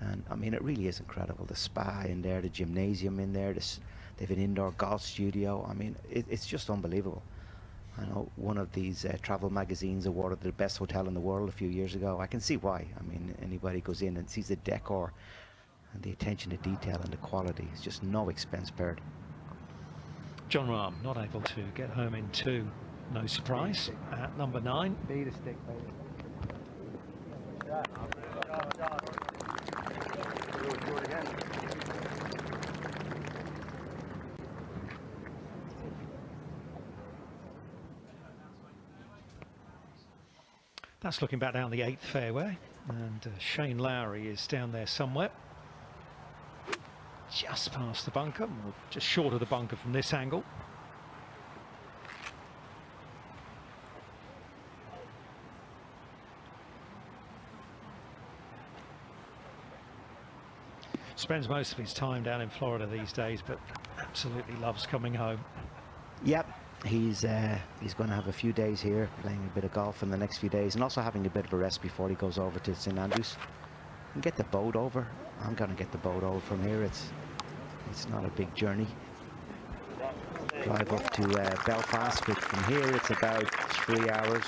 And I mean, it really is incredible. The spa in there, the gymnasium in there, they've an indoor golf studio. I mean, it's just unbelievable. I know one of these travel magazines awarded the best hotel in the world a few years ago. I can see why. I mean, anybody goes in and sees the decor and the attention to detail and the quality. It's just no expense spared. John Rahm not able to get home in two. No surprise at number 9. Beat a stick, baby. That's looking back down the 8th fairway, and Shane Lowry is down there somewhere. Just past the bunker, or just short of the bunker from this angle. Spends most of his time down in Florida these days, but absolutely loves coming home. Yep, he's going to have a few days here, playing a bit of golf in the next few days, and also having a bit of a rest before he goes over to St Andrews. And get the boat over. I'm going to get the boat over from here. It's not a big journey. Drive up to Belfast, but from here it's about 3 hours,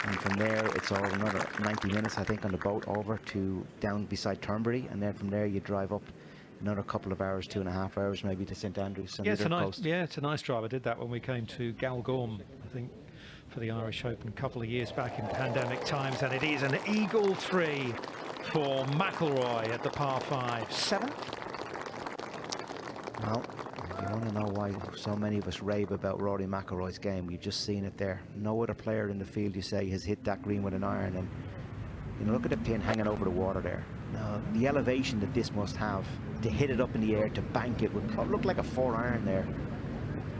and from there it's all another 90 minutes, I think, on the boat over to down beside Turnberry, and then from there you drive up another couple of hours, 2.5 hours maybe, to St Andrews. Yeah, it's a nice drive. I did that when we came to Galgorm, I think, for the Irish Open a couple of years back in pandemic times, and it is an eagle 3 for McIlroy at the par 5. 7th. Well, if you want to know why so many of us rave about Rory McIlroy's game, you've just seen it there. No other player in the field, you say, has hit that green with an iron, and you know, look at the pin hanging over the water there. Now, the elevation that this must have to hit it up in the air, to bank it, would look like a 4-iron there,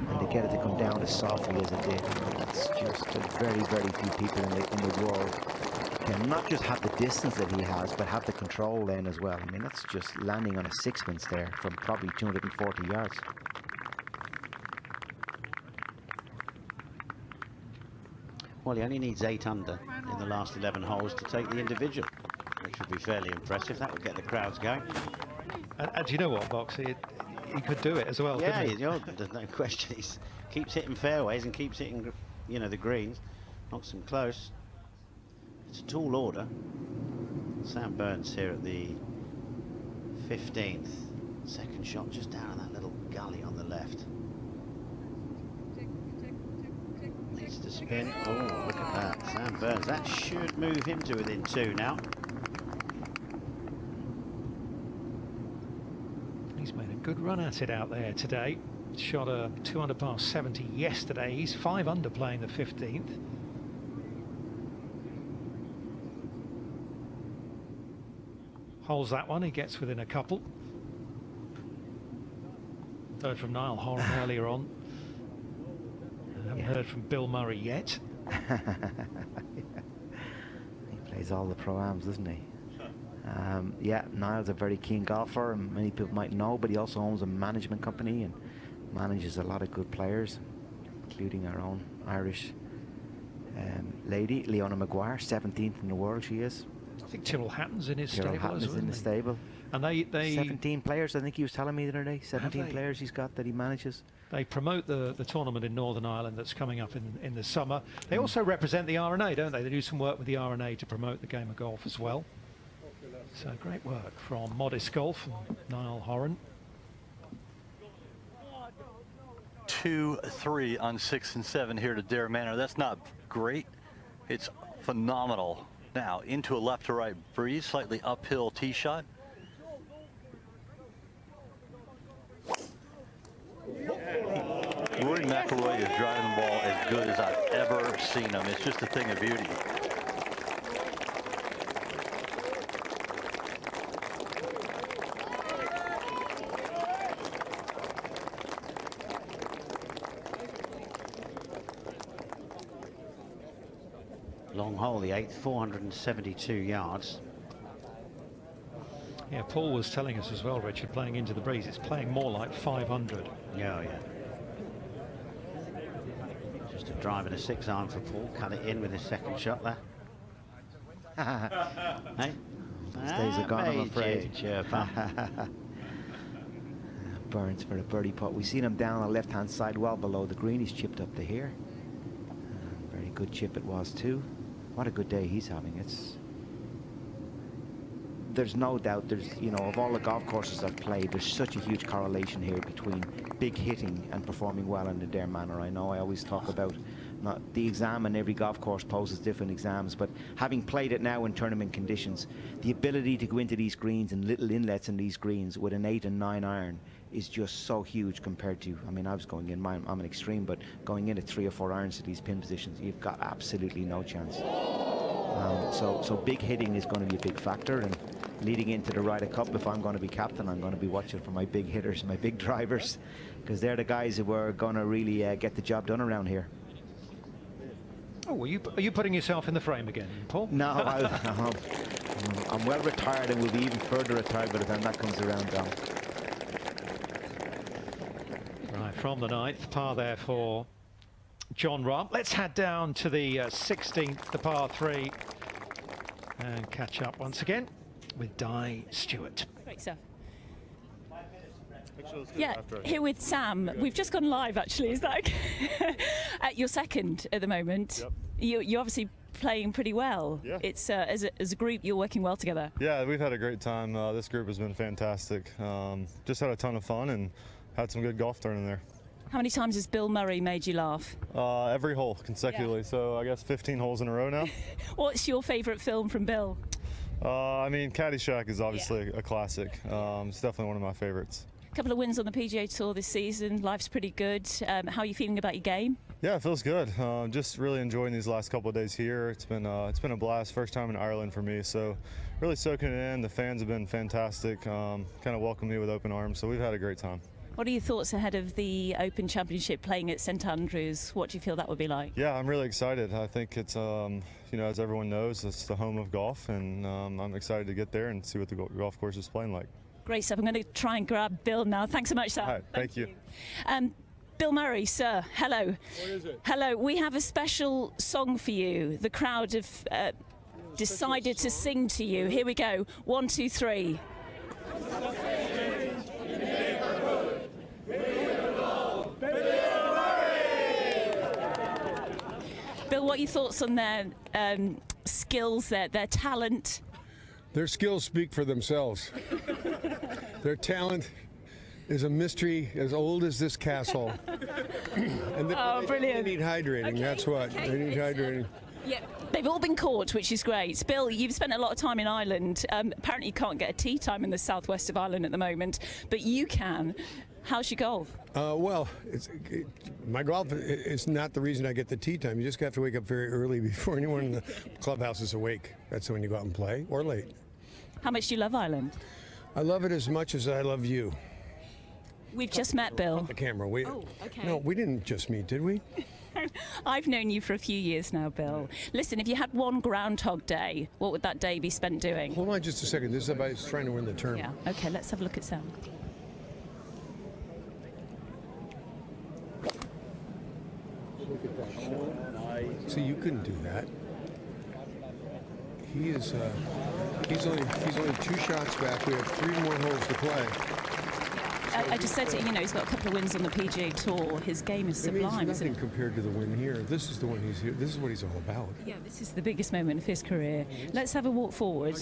and to get it to come down as softly as it did. That's just very, very few people in the world can not just have the distance that he has, but have the control then as well. I mean, that's just landing on a sixpence there from probably 240 yards. Well, he only needs 8 under in the last 11 holes to take the individual, which would be fairly impressive. That would get the crowds going. And do you know what, Box? He could do it as well. Yeah, couldn't he? there's no question. He keeps hitting fairways and keeps hitting, you know, the greens. Knocks them close. It's a tall order. Sam Burns here at the 15th. Second shot just down in that little gully on the left. Needs to spin. Oh, look at that. Sam Burns. That should move him to within 2 now. He's made a good run at it out there today. Shot a 2 under par 70 yesterday. He's 5 under playing the 15th. holds that one. He gets within a couple. Heard from Niall Horan earlier on. I haven't heard from Bill Murray yet. He plays all the Pro-Ams, doesn't he? Yeah, Niall's a very keen golfer, and many people might know, but he also owns a management company and manages a lot of good players, including our own Irish lady, Leona Maguire, 17th in the world she is. I think Tyrrell Hatton's in his Tyrrell stable Hatton as is well, in the isn't stable. And they 17 players, I think he was telling me the other day. 17 they? players he's got that he manages. They promote the tournament in Northern Ireland that's coming up in the summer. They also represent the R&A, don't they? They do some work with the R&A to promote the game of golf as well. So great work from Modest Golf and Niall Horan. 2-3 on 6 and 7 here to Dare Manor. That's not great. It's phenomenal. Now into a left to right breeze, slightly uphill tee shot. Rory McIlroy is driving the ball as good as I've ever seen him. It's just a thing of beauty. Long hole, the 8th, 472 yards. Yeah, Paul was telling us as well, Richard, playing into the breeze, it's playing more like 500. Yeah, yeah. Just a drive and a 6-iron for Paul. Cut it in with his second shot there. Hey? Those days are gone, I'm afraid. Chirper. Burns for a birdie putt. We've seen him down on the left-hand side, well below the green. He's chipped up to here. Very good chip it was too. What a good day he's having. There's no doubt, you know, of all the golf courses I've played, there's such a huge correlation here between big hitting and performing well in the Dare Manor. I know I always talk about not the exam, and every golf course poses different exams, but having played it now in tournament conditions, the ability to go into these greens and little inlets in these greens with an 8 and 9 iron is just so huge compared to, I mean, I was going in, I'm an extreme, but going in at 3 or 4 irons to these pin positions, you've got absolutely no chance. So big hitting is going to be a big factor, and leading into the Ryder Cup, if I'm going to be captain, I'm going to be watching for my big hitters, my big drivers, because they're the guys who are going to really get the job done around here. Oh, are you putting yourself in the frame again, Paul? No, I'm well retired and will be even further retired by the time that comes around, Dom. Right, from the 9th, par there for John Rahm. Let's head down to the 16th, the par 3, and catch up once again with Di Stewart. Great stuff. Yeah, here with Sam. We've just gone live, actually. Is that okay? You're second at the moment. Yep. You're obviously playing pretty well. Yeah. It's as a group, you're working well together. Yeah, we've had a great time. This group has been fantastic. Just had a ton of fun and had some good golf turning there. How many times has Bill Murray made you laugh? Every hole consecutively. Yeah. So I guess 15 holes in a row now. What's your favourite film from Bill? I mean, Caddyshack is obviously a classic. It's definitely one of my favorites. A couple of wins on the PGA Tour this season. Life's pretty good. How are you feeling about your game? Yeah, it feels good. Just really enjoying these last couple of days here. It's been a blast. First time in Ireland for me, so really soaking it in. The fans have been fantastic. Kind of welcomed me with open arms. So we've had a great time. What are your thoughts ahead of the Open Championship playing at St Andrews? What do you feel that would be like? Yeah, I'm really excited. I think it's, you know, as everyone knows, it's the home of golf, and I'm excited to get there and see what the golf course is playing like. Great stuff. I'm going to try and grab Bill now. Thanks so much, Sam. All right, thank you. Bill Murray, sir, hello. What is it? Hello. We have a special song for you. The crowd have decided to sing to you. Here we go. 1, 2, 3. Bill, what are your thoughts on their skills, their talent? Their skills speak for themselves. Their talent is a mystery as old as this castle. And brilliant. They need hydrating, okay, that's what. Okay. They need hydrating. Yeah, they've all been caught, which is great. Bill, you've spent a lot of time in Ireland. Apparently you can't get a tee time in the southwest of Ireland at the moment, but you can. How's your golf? Well, my golf is not the reason I get the tee time. You just have to wake up very early before anyone in the clubhouse is awake. That's when you go out and play, or late. How much do you love Ireland? I love it as much as I love you. We've just met, Bill. The camera. Oh, okay. No, we didn't just meet, did we? I've known you for a few years now, Bill. Listen, if you had one Groundhog Day, what would that day be spent doing? Hold on just a second. This is about trying to win the tournament. Yeah, okay, let's have a look at Sam. Look at that shot. See, you couldn't do that. He is. He's only 2 shots back. We have 3 more holes to play. I just said to you, he's got a couple of wins on the PGA Tour. His game is sublime. It means nothing compared to the win here. This is the one he's here. This is what he's all about. Yeah, this is the biggest moment of his career. Let's have a walk forward.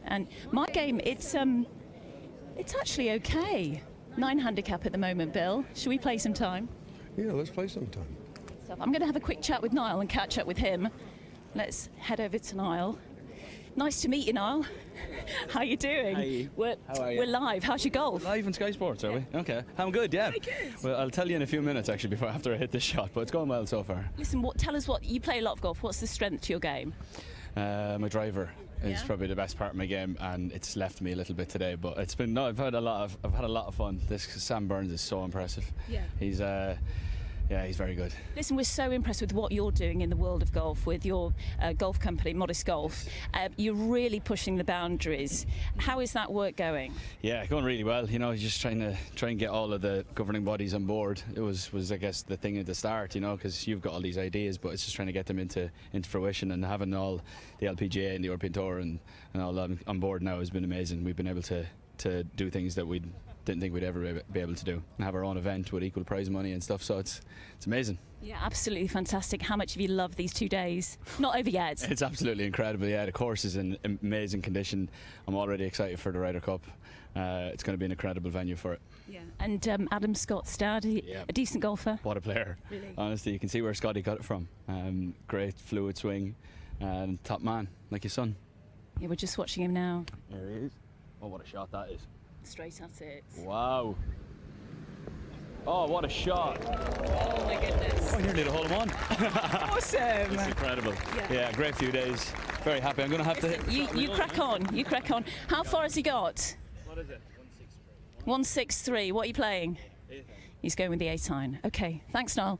And my game, it's actually okay. 9 handicap at the moment, Bill. Should we play some time? Yeah, let's play some time. So I'm going to have a quick chat with Niall and catch up with him. Let's head over to Niall. Nice to meet you, Niall. How you doing? Hi. How are you? We're live. How's your golf? Live on Sky Sports, are we? Okay. I'm good, yeah. Very good. Well, I'll tell you in a few minutes, actually, after I hit this shot, but it's going well so far. Listen, tell us what you play a lot of golf. What's the strength to your game? My driver is probably the best part of my game, and it's left me a little bit today. But it's been I've had a lot of fun. This Sam Burns is so impressive. Yeah. He's very good. Listen, we're so impressed with what you're doing in the world of golf with your golf company, Modest Golf. You're really pushing the boundaries. How is that work going? Yeah, going really well. Just trying to get all of the governing bodies on board. It was I guess the thing at the start, because you've got all these ideas, but it's just trying to get them into fruition, and having all the LPGA and the European Tour and all that on board now has been amazing. We've been able to do things that we didn't think we'd ever be able to do, and have our own event with equal prize money and stuff, so it's amazing. Yeah, absolutely fantastic. How much have you loved these 2 days? Not over yet. It's absolutely incredible. Yeah, the course is in amazing condition. I'm already excited for the Ryder Cup. It's going to be an incredible venue for it. Yeah. And Adam Scott's dad, a decent golfer. What a player. Really? Honestly, you can see where Scotty got it from. Great fluid swing, and top man, like his son. Yeah, we're just watching him now. There he is. Oh, what a shot that is. Straight at it. Wow. Oh, what a shot. Oh my goodness. Oh, nearly the hole in one. Awesome. It's incredible. Yeah, great few days. Very happy. I'm going to have to... You crack on. You crack on. How far has he got? What is it? 163. What are you playing? 8 iron. He's going with the 8 iron. Okay. Thanks, Niall.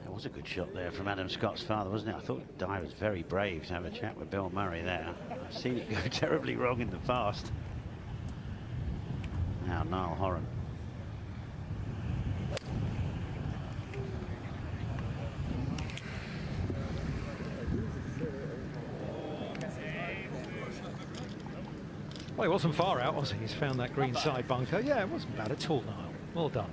That was a good shot there from Adam Scott's father, wasn't it? I thought Dye was very brave to have a chat with Bill Murray there. I've seen it go terribly wrong in the past. Now Niall Horan. Well, he wasn't far out, was he? He's found that green side bunker. Yeah, it wasn't bad at all, Niall. Well done.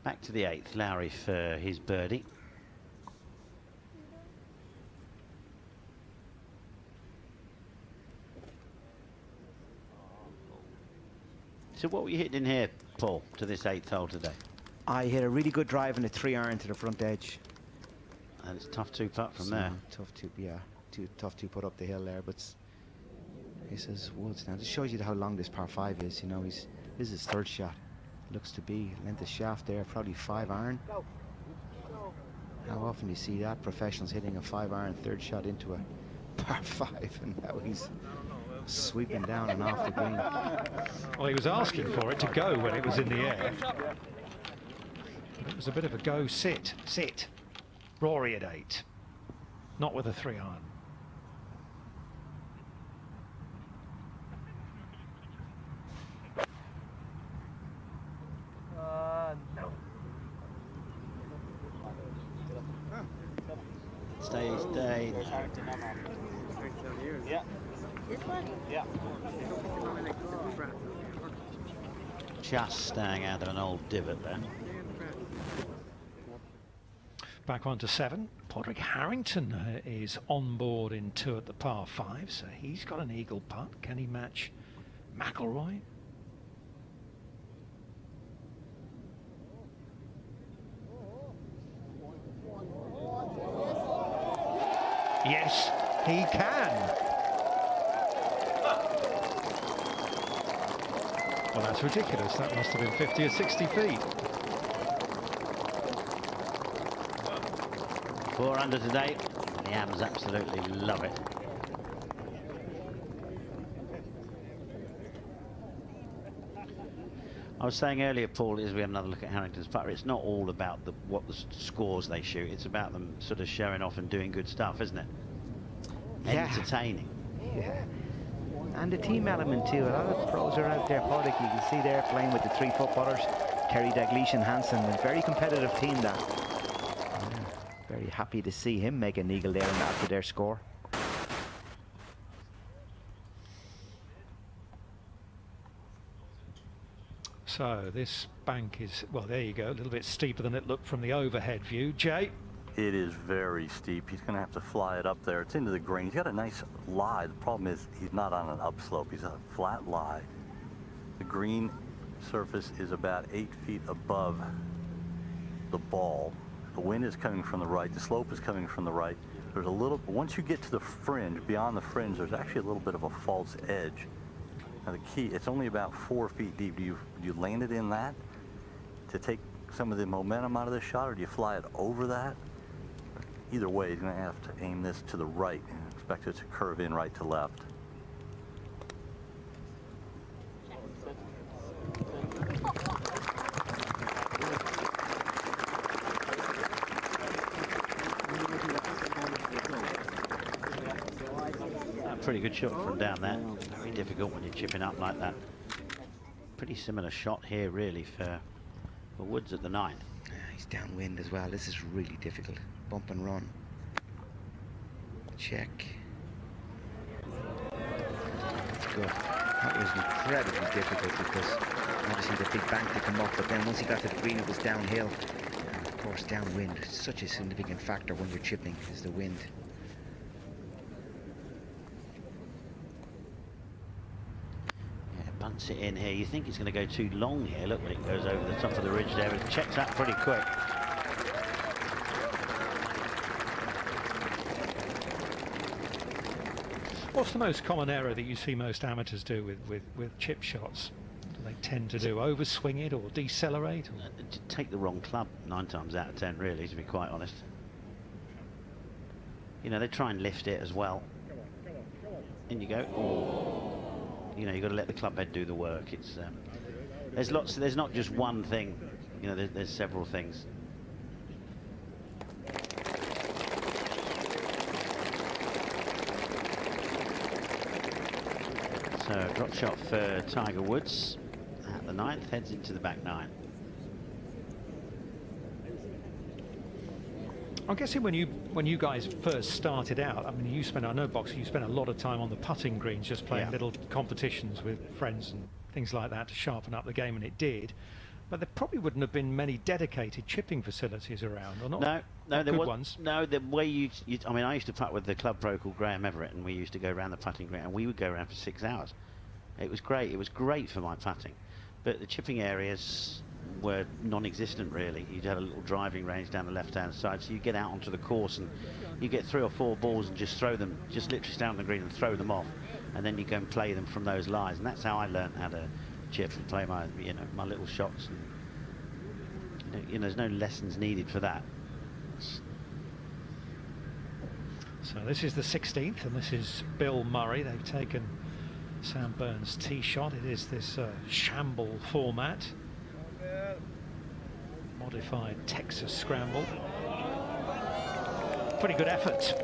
Back to the 8th, Lowry for his birdie. So what were you hitting in here, Paul, to this 8th hole today? I hit a really good drive in a 3 iron to the front edge. And it's tough 2-putt from there. Tough tough to put up the hill there, but he says woods. Now this shows you how long this par 5 is. This is his 3rd shot. Looks to be length of shaft there, probably 5 iron. How often do you see that? Professionals hitting a 5 iron 3rd shot into a par 5, and now he's sweeping down and off the green. Well, he was asking for it to go when it was in the air. It was a bit of a go, sit. Rory at 8. Not with a 3 iron. No. Stay. Yeah. This one? Yeah. Just staying out of an old divot there. Back on to 7. Podrick Harrington is on board in 2 at the par 5, so he's got an eagle putt. Can he match McIlroy? Yes, he can. That's ridiculous. That must have been 50 or 60 feet. 4 under today. The Ams absolutely love it. I was saying earlier, Paul, as we have another look at Harrington's putter, it's not all about what the scores they shoot. It's about them sort of showing off and doing good stuff, isn't it? Yeah. Entertaining. Yeah. And the team element too. A lot of pros are out there, Paul. You can see they're playing with the 3 foot putters. Terry Dalglish and Hansen, a very competitive team that. Very happy to see him make an eagle there after their score. So this bank is, well, there you go, a little bit steeper than it looked from the overhead view. Jay? It is very steep. He's going to have to fly it up there. It's into the green. He's got a nice lie. The problem is he's not on an upslope. He's on a flat lie. The green surface is about 8 feet above the ball. The wind is coming from the right. The slope is coming from the right. There's a little, once you get to the fringe, beyond the fringe, there's actually a little bit of a false edge. Now the key, it's only about 4 feet deep. Do you land it in that to take some of the momentum out of this shot, or do you fly it over that? Either way, he's going to have to aim this to the right and expect it to curve in right to left. Pretty good shot from down there. Very difficult when you're chipping up like that. Pretty similar shot here, really, for Woods at the 9. He's downwind as well. This is really difficult. Bump and run. Check. That's good. That was incredibly difficult because obviously the big bank to come up, but then once he got to the green, it was downhill. And of course, downwind is such a significant factor when you're chipping, is the wind. Bunts it in here. You think it's going to go too long here. Look when it goes over the top of the ridge there. It checks that pretty quick. What's the most common error that you see most amateurs do with chip shots? Do they tend to do overswing it or decelerate? Or? Take the wrong club 9 times out of 10, really, to be quite honest. You know, they try and lift it as well. In you go. Oh. You know, you've got to let the club head do the work. It's there's not just one thing. You know, there's several things. So drop shot for Tiger Woods at the 9th, heads into the back 9. I'm guessing when you guys first started out, I mean, I know boxing, you spent a lot of time on the putting greens, just playing little competitions with friends and things like that to sharpen up the game, and it did. But there probably wouldn't have been many dedicated chipping facilities around, or not? No, there good was ones. No, the way I mean, I used to putt with the club pro called Graham Everett, and we used to go around the putting green, and we would go around for 6 hours. It was great. It was great for my putting, but the chipping areas were non-existent, really. You'd have a little driving range down the left-hand side, so you get out onto the course and you get 3 or 4 balls and just throw them, just literally stand on the green and throw them off, and then you go and play them from those lies. And that's how I learned how to chip and play my, you know, my little shots. And, you know, there's no lessons needed for that. So this is the 16th, and this is Bill Murray. They've taken Sam Burns' tee shot. It is this shamble format. Modified Texas scramble. Pretty good effort.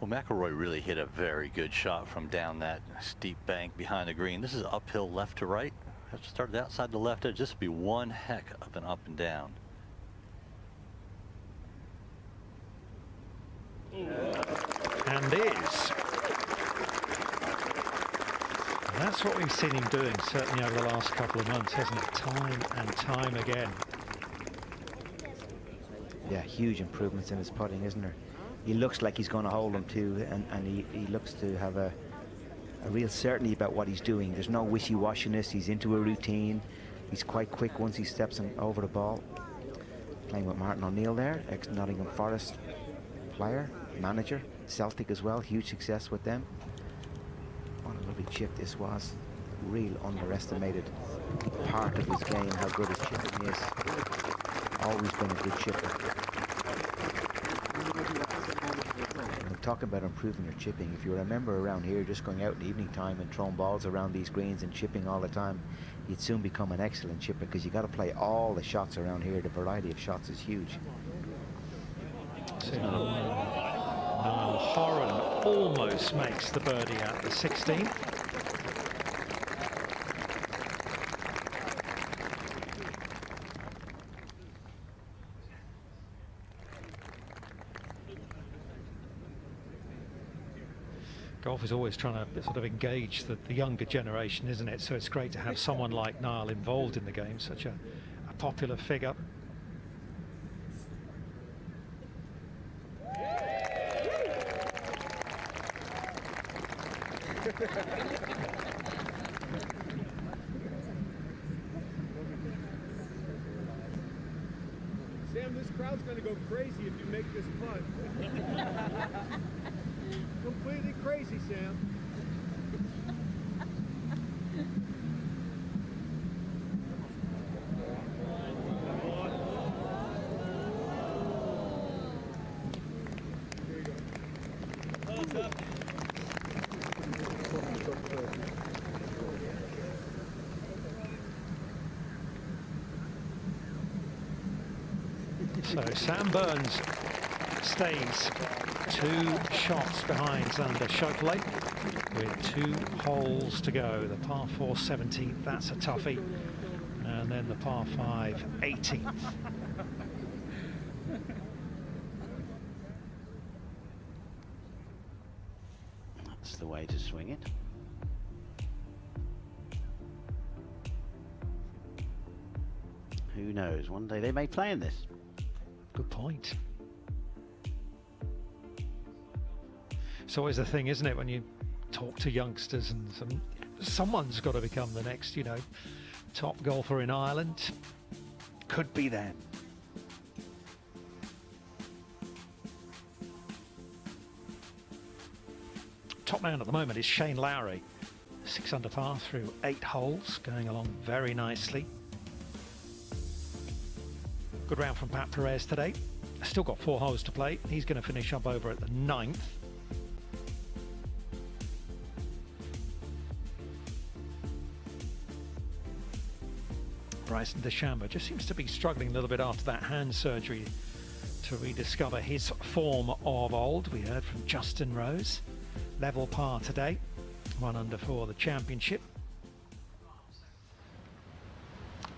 Well, McIlroy really hit a very good shot from down that steep bank behind the green. This is uphill left to right. Have to start outside the left edge. This would be one heck of an up and down. And is. And that's what we've seen him doing, certainly over the last couple of months, hasn't it? Time and time again. Yeah, huge improvements in his putting, isn't there? He looks like he's going to hold them too, and he looks to have a real certainty about what he's doing. There's no wishy-washiness. He's into a routine. He's quite quick once he steps over the ball. Playing with Martin O'Neill there, ex-Nottingham Forest player, manager, Celtic as well, huge success with them. What a lovely chip this was. Real underestimated part of his game, how good his chipping is. Always been a good chipper. And talking about improving your chipping, if you remember around here just going out in the evening time and throwing balls around these greens and chipping all the time, you'd soon become an excellent chipper, because you got to play all the shots around here. The variety of shots is huge. Niall Horan almost makes the birdie at the 16th. Golf is always trying to sort of engage the younger generation, isn't it? So it's great to have someone like Niall involved in the game, such a popular figure. Sam, this crowd's going to go crazy if you make this putt. Completely crazy, Sam. So Sam Burns stays 2 shots behind Xander Schauffele with 2 holes to go. The par 4 17th, that's a toughie, and then the par 5 18th. That's the way to swing it. Who knows, one day they may play in this. Good point. It's always the thing, isn't it, when you talk to youngsters, and someone's got to become the next, you know, top golfer in Ireland. Could be them. Top man at the moment is Shane Lowry. 6 under par through 8 holes, going along very nicely. Good round from Pat Perez today. Still got 4 holes to play. He's going to finish up over at the 9th. Bryson DeChambeau just seems to be struggling a little bit after that hand surgery to rediscover his form of old. We heard from Justin Rose. Level par today. 1 under for the championship.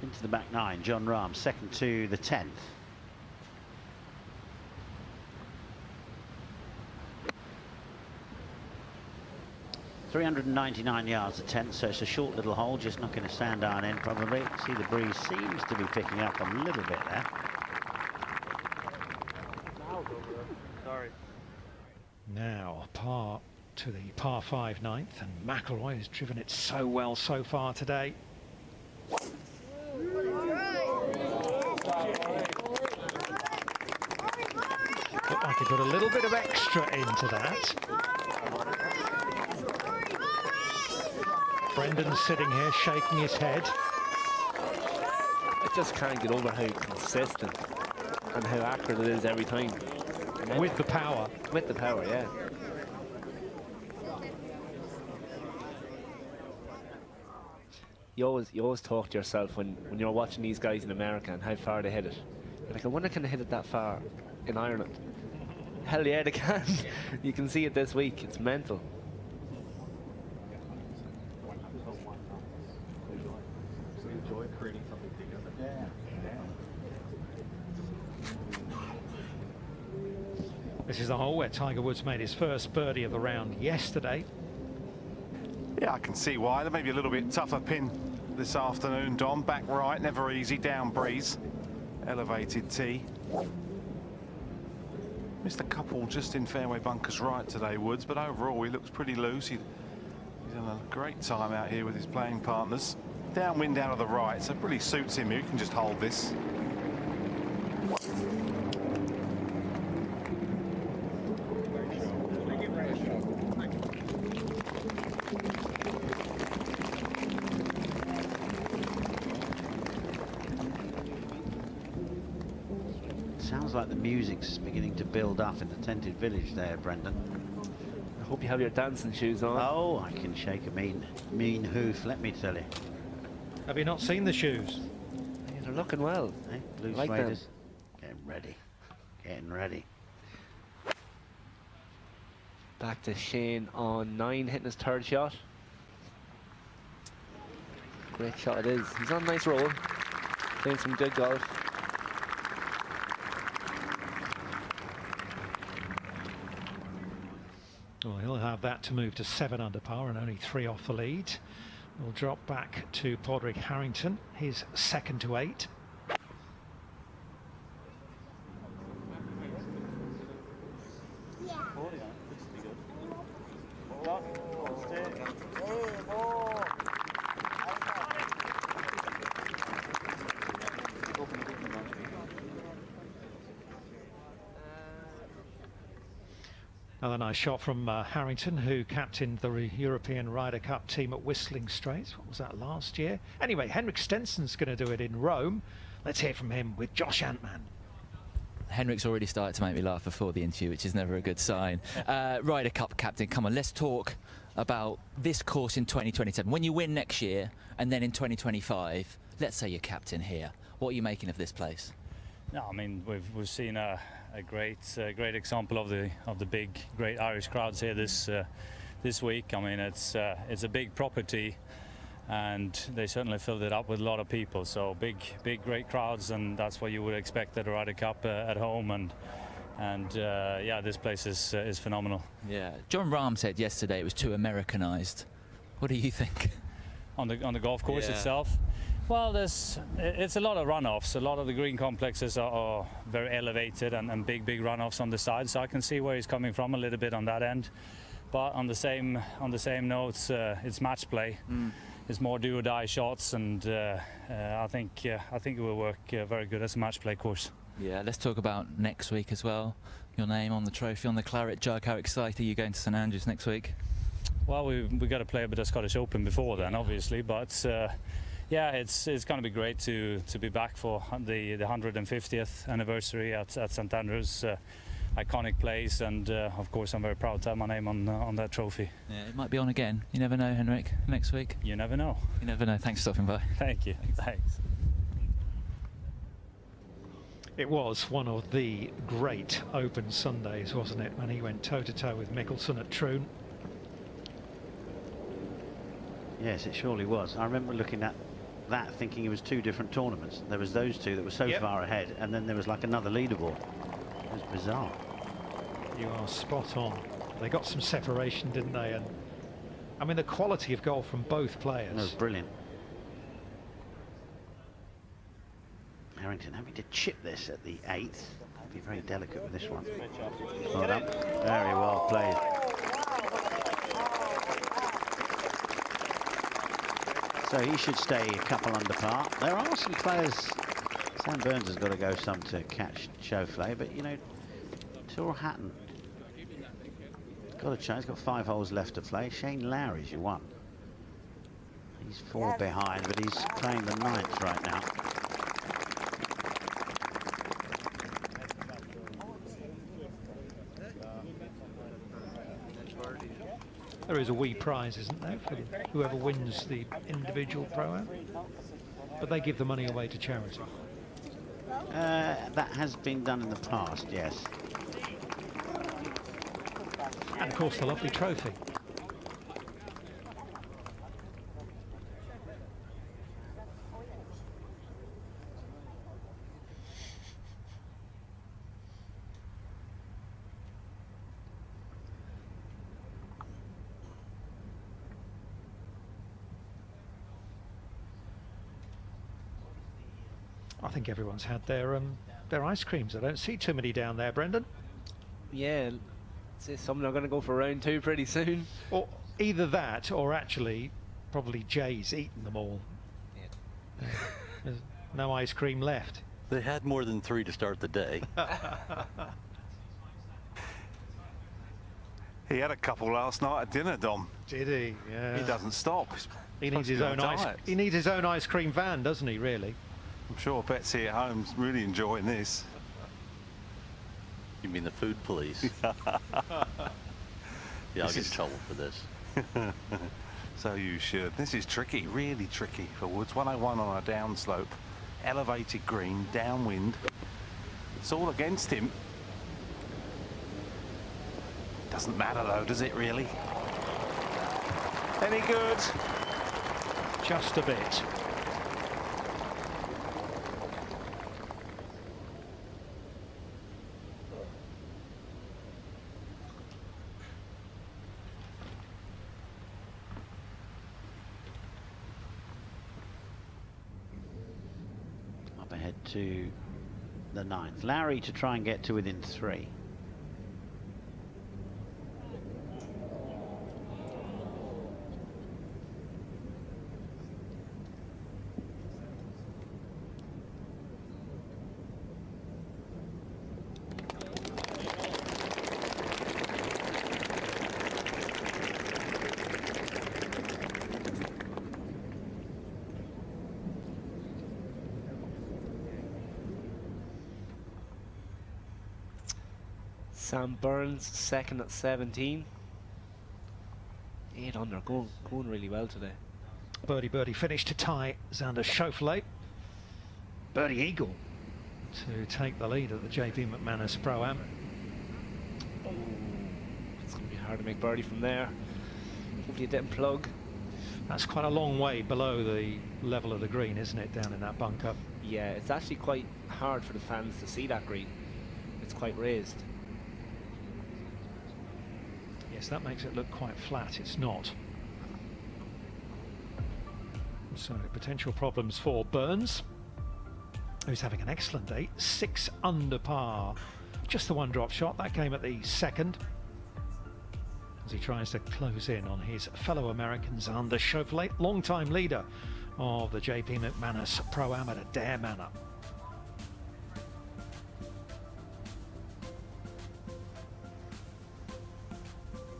Into the back 9, John Rahm, second to the 10th. .399 yards, the 10th, so it's a short little hole, just knocking a sand iron in probably. See, the breeze seems to be picking up a little bit there. Sorry. Now par to the par 5 9th, and McIlroy has driven it so well so far today. Looked like he put a little bit of extra into that. Brendan's sitting here shaking his head. I just can't get over how consistent and how accurate it is every time. With the power. With the power, yeah. You always talk to yourself when you're watching these guys in America and how far they hit it. You're like, I wonder can they hit it that far in Ireland? Hell yeah, they can. You can see it this week. It's mental. This is the hole where Tiger Woods made his first birdie of the round yesterday. Yeah, I can see why. There may be a little bit tougher pin this afternoon, Dom. Back right, never easy, down breeze. Elevated tee. Missed a couple just in fairway bunkers right today, Woods, but overall he looks pretty loose. He's done a great time out here with his playing partners. Downwind out of the right, so it really suits him. He can just hold this. Sounds like the music's beginning to build up in the tented village there, Brendan. I hope you have your dancing shoes on. Oh, I can shake a mean hoof, let me tell you. Have you not seen the shoes? Yeah, they're looking well. Hey, blue like sueders. them. Getting ready. Getting ready. Back to Shane on 9, hitting his 3rd shot. Great shot it is. He's on a nice roll. Playing some good golf. Well, he'll have that to move to 7 under par and only 3 off the lead. We'll drop back to Padraig Harrington, his 2nd to 8. Another nice shot from Harrington, who captained the European Ryder Cup team at Whistling Straits. What was that, last year? Anyway, Henrik Stenson's going to do it in Rome. Let's hear from him with Josh Antman. Henrik's already started to make me laugh before the interview, which is never a good sign. Ryder Cup captain, come on, let's talk about this course in 2027. When you win next year, and then in 2025, let's say you're captain here. What are you making of this place? No, I mean we've seen a great example of the big great Irish crowds here this week. I mean it's a big property, and they certainly filled it up with a lot of people. So big great crowds, and that's what you would expect at a Ryder Cup at home. And yeah, this place is phenomenal. Yeah, John Rahm said yesterday it was too Americanized. What do you think? On the golf course itself? Well, it's a lot of runoffs. A lot of the green complexes are very elevated and big runoffs on the side. So I can see where he's coming from a little bit on that end. But on the same notes, it's match play. It's more do or die shots, and I think it will work very good as a match play course. Yeah, let's talk about next week as well. Your name on the trophy, on the claret jug. How excited are you going to St Andrews next week? Well, we got to play a bit of Scottish Open before then, obviously, but. Yeah, it's going to be great to be back for the 150th anniversary at St Andrews, iconic place, and of course I'm very proud to have my name on that trophy. Yeah, it might be on again. You never know, Henrik. Next week. You never know. You never know. Thanks for stopping by. Thank you. Thanks. It was one of the great Open Sundays, wasn't it, when he went toe-to-toe with Mickelson at Troon. Yes, it surely was. I remember looking at that thinking it was 2 different tournaments. There was those 2 that were so far ahead, and then there was like another leaderboard. It was bizarre. You are spot on. They got some separation, didn't they? And I mean, the quality of golf from both players. It was brilliant. Harrington having to chip this at the 8th. Be very delicate with this one. Well done. Very well played. So he should stay a couple under par. There are some players. Sam Burns has got to go some to catch Schauffele, but you know, Tour Hatton got a chance. He's got 5 holes left to play. Shane Lowry's your one. He's 4 behind, but he's playing the 9th right now. There is a wee prize, isn't there, for whoever wins the individual Pro-Am? But they give the money away to charity. That has been done in the past, yes. And of course the lovely trophy. I think everyone's had their ice creams. I don't see too many down there, Brendan. Yeah, some are going to go for round 2 pretty soon. Or either that, or actually, probably Jay's eaten them all. Yeah. There's no ice cream left. They had more than 3 to start the day. He had a couple last night at dinner, Dom. Did he? Yeah. He doesn't stop. He needs his own ice. He needs his own ice cream van, doesn't he? Really? I'm sure Betsy at home's really enjoying this. You mean the food police? Yeah, I'll get in trouble for this. So you should. This is tricky, really tricky for Woods. 101 on a downslope, elevated green, downwind. It's all against him. Doesn't matter though, does it really? Any good? Just a bit. Up ahead to the 9th. Lowry to try and get to within 3. Sam Burns second at 17. 8 under, going really well today. Birdie finish to tie Xander Schauffele. Birdie eagle to take the lead at the JP McManus Pro-Am. It's going to be hard to make birdie from there. Hopefully it didn't plug. That's quite a long way below the level of the green, isn't it, down in that bunker? Yeah, it's actually quite hard for the fans to see that green. It's quite raised. Yes, that makes it look quite flat. It's not. So potential problems for Burns, who's having an excellent day. 6 under par. Just the one drop shot. That came at the 2nd. As he tries to close in on his fellow American Xander Schauffele, long-time leader of the JP McManus Pro-Am at Adair Manor.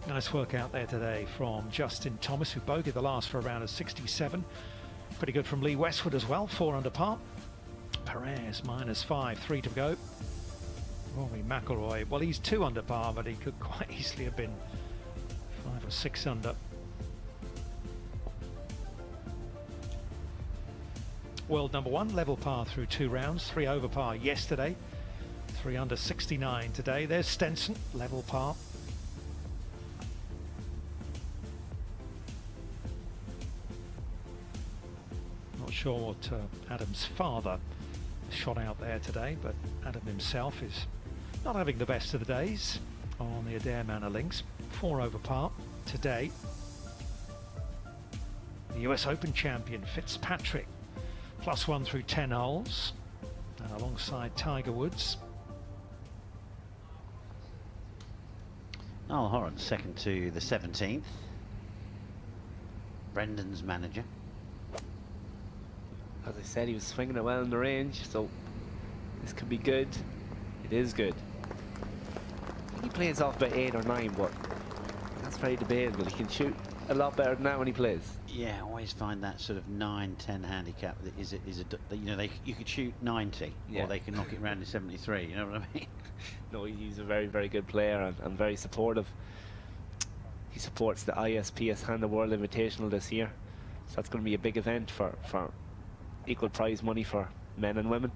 Nice work out there today from Justin Thomas, who bogeyed the last for a round of 67. Pretty good from Lee Westwood as well, 4 under par. Perez -5, 3 to go. Rory McIlroy, well, he's 2 under par, but he could quite easily have been 5 or 6 under. World number 1, level par through 2 rounds, 3 over par yesterday, 3 under 69 today. There's Stenson, level par. Not sure what Adam's father shot out there today, but Adam himself is not having the best of the days on the Adair Manor links. 4 over par today. The US Open champion Fitzpatrick +1 through 10 holes, and alongside Tiger Woods. Niall Horan second to the 17th. Brendan's manager. As I said, he was swinging it well in the range, so this could be good. It is good. I think he plays off about 8 or 9, but that's very debatable. He can shoot a lot better than that when he plays. Yeah, I always find that sort of 9-10 handicap that is a you know, you could shoot 90, Yeah. or they can knock it round to 73. You know what I mean? No, he's a very, very good player and very supportive. He supports the ISPS Handa World Invitational this year, so that's going to be a big event for equal prize money for men and women,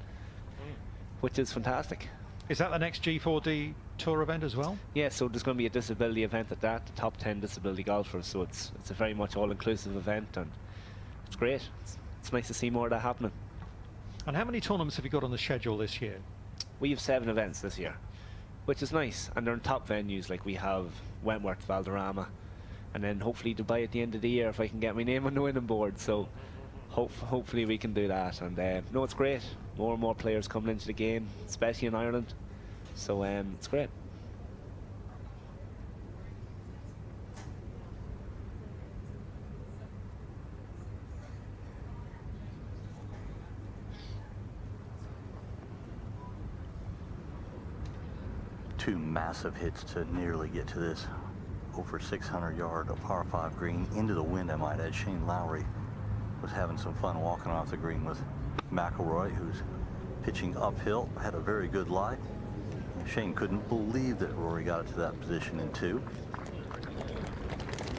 which is fantastic. Is that the next G4D Tour event as well? Yeah, so there's going to be a disability event at that, the top 10 disability golfers, so it's a very much all-inclusive event, and it's great. It's nice to see more of that happening. And how many tournaments have you got on the schedule this year? We have 7 events this year, which is nice, and they're in top venues. Like we have Wentworth, Valderrama, and then hopefully Dubai at the end of the year if I can get my name on the winning board. So hopefully we can do that. And no, it's great. More and more players coming into the game, especially in Ireland. So it's great. Two massive hits to nearly get to this over 600-yard par 5 green into the wind, I might add. Shane Lowry was having some fun walking off the green with McIlroy, who's pitching uphill, had a very good lie. Shane couldn't believe that Rory got it to that position in 2.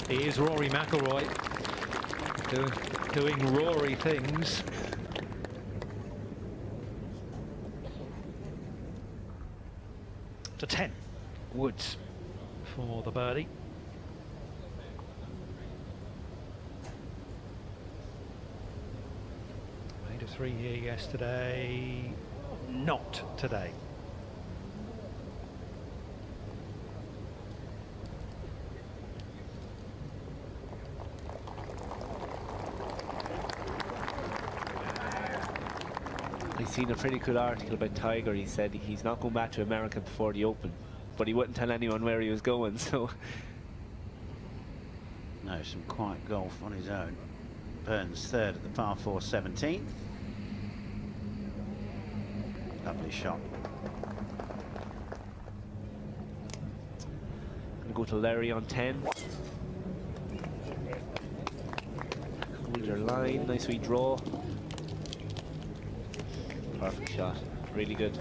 Here's Rory McIlroy doing Rory things. To 10. Woods for the birdie. Made a 3 here yesterday. Not today. I've seen a pretty cool article about Tiger. He said he's not going back to America before the Open, but he wouldn't tell anyone where he was going, so. No, some quiet golf on his own. Burns third at the par 4 17th. Lovely shot. Gonna go to Larry on 10. Hold your line, nice wee draw. Perfect shot, really good.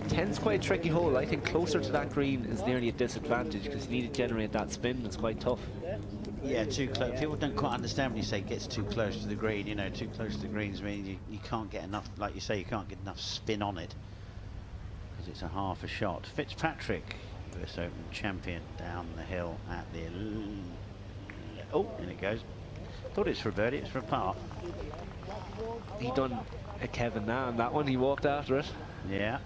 10's quite a tricky hole. I think closer to that green is nearly a disadvantage because you need to generate that spin. It's quite tough. Yeah, too close. People don't quite understand when you say gets too close to the green. You know, too close to the greens means you can't get enough, like you say, you can't get enough spin on it because it's a half a shot. Fitzpatrick, US Open champion, down the hill at the... Oh, in it goes. Thought it's for a birdie, it's for a par. He done a Kevin now on that one. He walked after it. Yeah.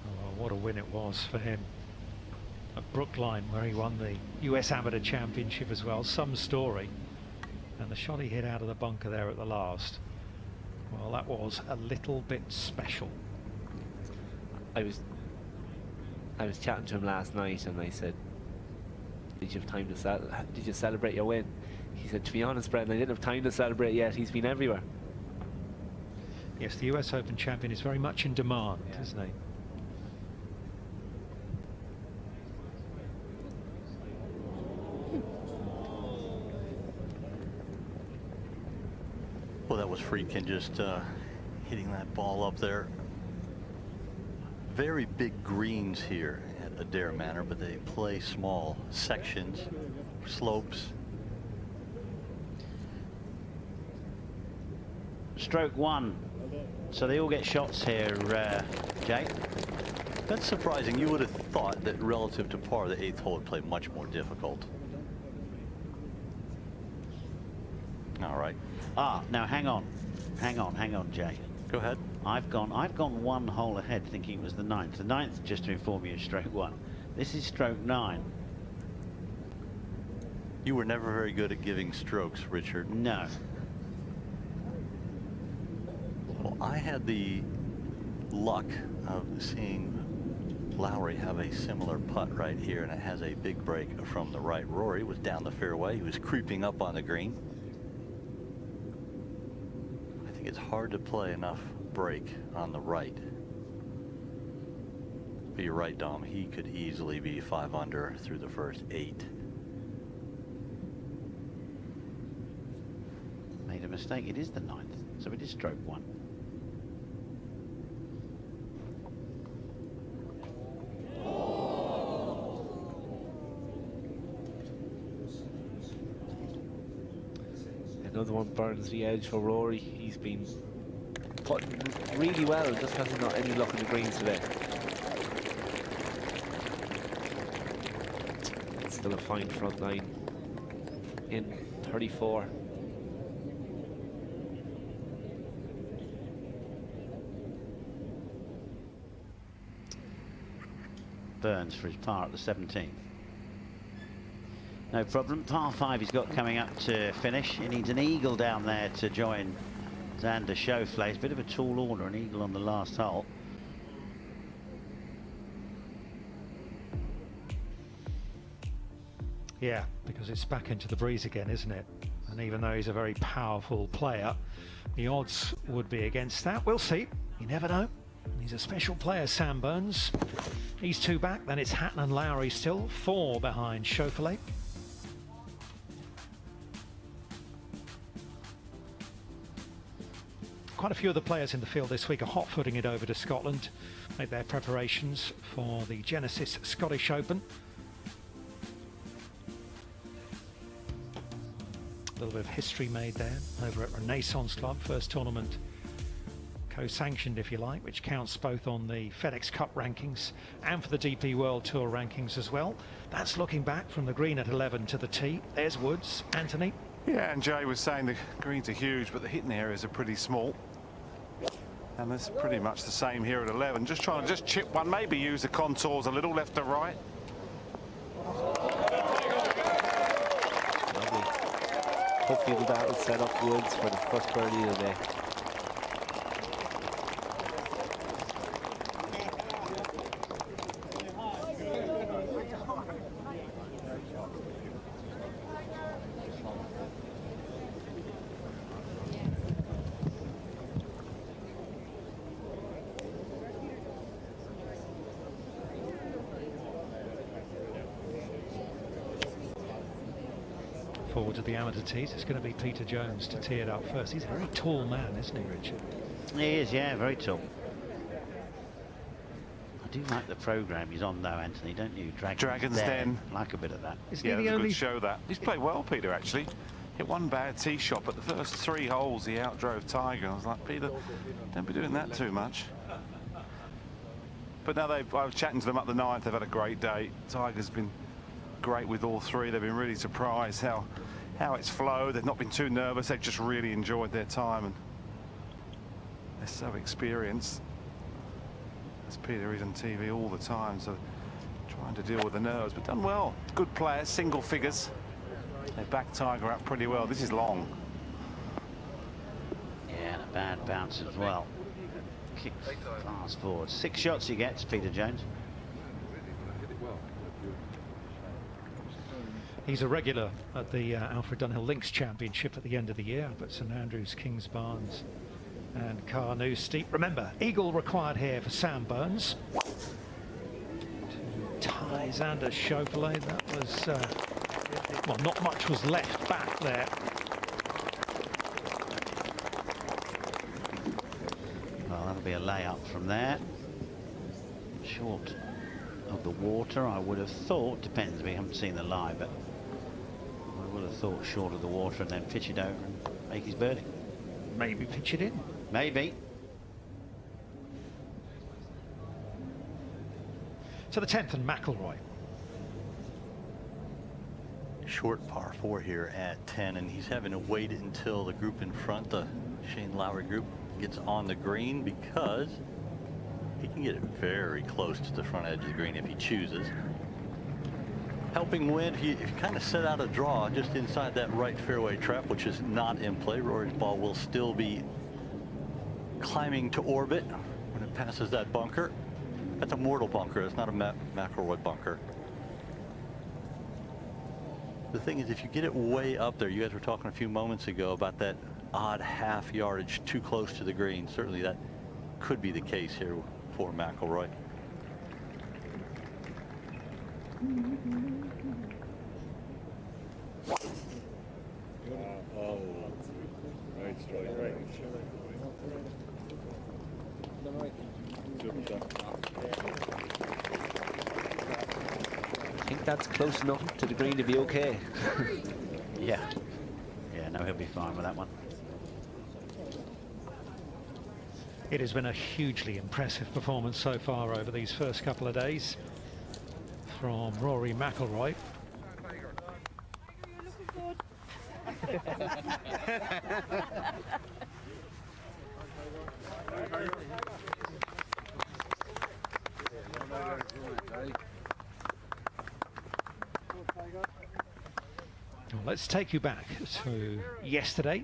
Oh, what a win it was for him at Brookline, where he won the US Amateur Championship as well. Some story. And the shot he hit out of the bunker there at the last, well, that was a little bit special. I was chatting to him last night and I said, did you have time to did you celebrate your win? He said, to be honest, Brendan, I didn't have time to celebrate yet. He's been everywhere. Yes, the US Open champion is very much in demand, isn't he? Well, that was Friedkin just hitting that ball up there. Very big greens here at Adair Manor, but they play small sections, slopes. Stroke 1. So they all get shots here, Jay. That's surprising. You would have thought that relative to par, the 8th hole would play much more difficult. All right. Now hang on, Jay. Go ahead. I've gone 1 hole ahead, thinking it was the 9th. The 9th, just to inform you, is stroke 1. This is stroke 9. You were never very good at giving strokes, Richard. No. Well, I had the luck of seeing Lowry have a similar putt right here, and it has a big break from the right. Rory was down the fairway. He was creeping up on the green. I think it's hard to play enough break on the right. But you're right, Dom. He could easily be 5 under through the first 8. Made a mistake. It is the 9th, so it is stroke 1. Another one burns the edge for Rory. He's been putting really well, just hasn't got any luck in the greens today. Still a fine front line in 34. Burns for his par at the 17th. No problem. Par 5 he's got coming up to finish. He needs an eagle down there to join Xander Schauffele. It's a bit of a tall order, an eagle on the last hole. Yeah, because it's back into the breeze again, isn't it? And even though he's a very powerful player, the odds would be against that. We'll see. You never know. He's a special player, Sam Burns. He's 2 back, then it's Hatton and Lowry still, 4 behind Schauffele. quite a few of the players in the field this week are hot-footing it over to Scotland, make their preparations for the Genesis Scottish Open. A little bit of history made there over at Renaissance Club, first tournament co-sanctioned, if you like, which counts both on the FedEx Cup rankings and for the DP World Tour rankings as well. That's looking back from the green at 11 to the tee. There's Woods. Anthony? Yeah, and Jay was saying the greens are huge, but the hitting areas are pretty small. And that's pretty much the same here at 11. Just trying to chip one, maybe use the contours a little left to right. Lovely. Hopefully that will set up Woods for the first birdie of the day. Forward to the amateur tees, it's going to be Peter Jones to tee it up first. He's a very tall man, isn't he, Richard? He is, yeah, very tall. I do like the programme he's on though, Anthony, don't you? Dragon's Den. Like a bit of that. Yeah, it's a good show that. He's played well, Peter, actually. Hit one bad tee shot, but the first 3 holes he outdrove Tiger. I was like, Peter, don't be doing that too much. But now I was chatting to them up the 9th, they've had a great day. Tiger's been great with all 3. They've been really surprised how it's flowed. They've not been too nervous. They've just really enjoyed their time, and they're so experienced. As Peter is on TV all the time, so trying to deal with the nerves, but done well. Good players, single figures. They back Tiger up pretty well. This is long. Yeah, and a bad bounce as well. Kick fast forward. 6 shots he gets, Peter Jones. He's a regular at the Alfred Dunhill Links Championship at the end of the year, but St Andrews, Kings Barnes and Carnoustie. Remember, eagle required here for Sam Burns. 2 ties and a Chauvelet. That was, well, not much was left back there. Well, that'll be a layup from there. Short of the water, I would have thought. Depends, we haven't seen the lie, but I would have thought short of the water and then pitch it over and make his birdie. Maybe pitch it in. Maybe. To the 10th and McIlroy. Short par 4 here at 10, and he's having to wait until the group in front, the Shane Lowry group, gets on the green, because he can get it very close to the front edge of the green if he chooses. Helping wind, if you kind of set out a draw just inside that right fairway trap, which is not in play, Rory's ball will still be climbing to orbit when it passes that bunker. That's a mortal bunker. It's not a McIlroy bunker. The thing is, if you get it way up there, you guys were talking a few moments ago about that odd half yardage too close to the green. Certainly that could be the case here for McIlroy. Right strike, right. I think that's close enough to the green to be okay. Yeah. Yeah, no, he'll be fine with that one. It has been a hugely impressive performance so far over these first couple of days from Rory McIlroy. Well, let's take you back to yesterday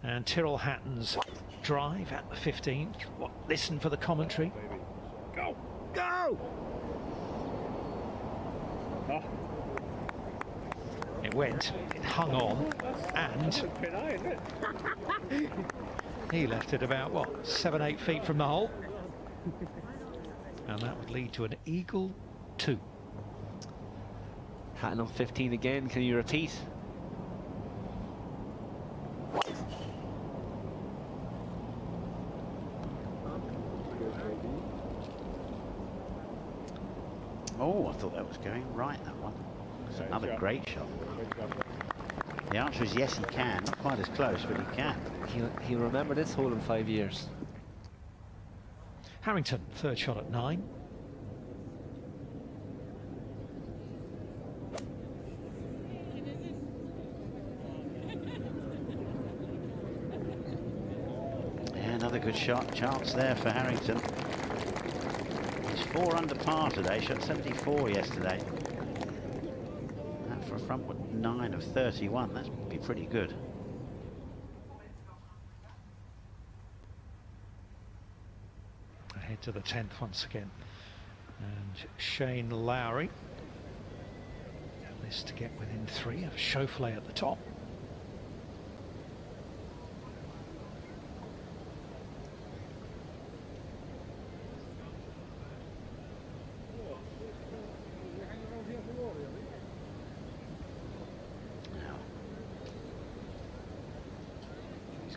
and Tyrrell Hatton's drive at the 15th. Listen for the commentary. Go! Go! Oh. It went, it hung on, and he left it about, what, 7-8 feet from the hole. And that would lead to an eagle 2. Hatton on 15 again, can you repeat? Oh, I thought that was going right, that one. It's another great shot. The answer is yes, he can. Not quite as close, but he can. He'll remember this hole in 5 years. Harrington, third shot at 9. Yeah, another good shot. Chance there for Harrington. He's 4 under par today. Shot 74 yesterday. That for a front with 9 of 31. That'd be pretty good. Ahead to the 10th once again. And Shane Lowry. This to get within 3 of Schauffele at the top.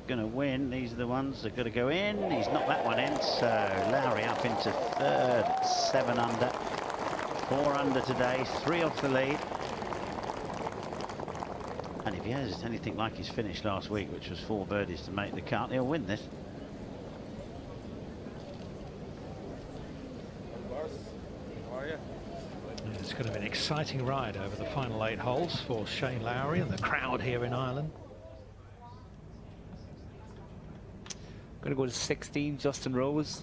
Going to win. These are the ones that are going to go in. He's knocked that one in, so Lowry up into third, 7 under, 4 under today, 3 off the lead. And if he has anything like his finish last week, which was 4 birdies to make the cut, he'll win this. It's going to be an exciting ride over the final 8 holes for Shane Lowry and the crowd here in Ireland. Going to go to 16, Justin Rose,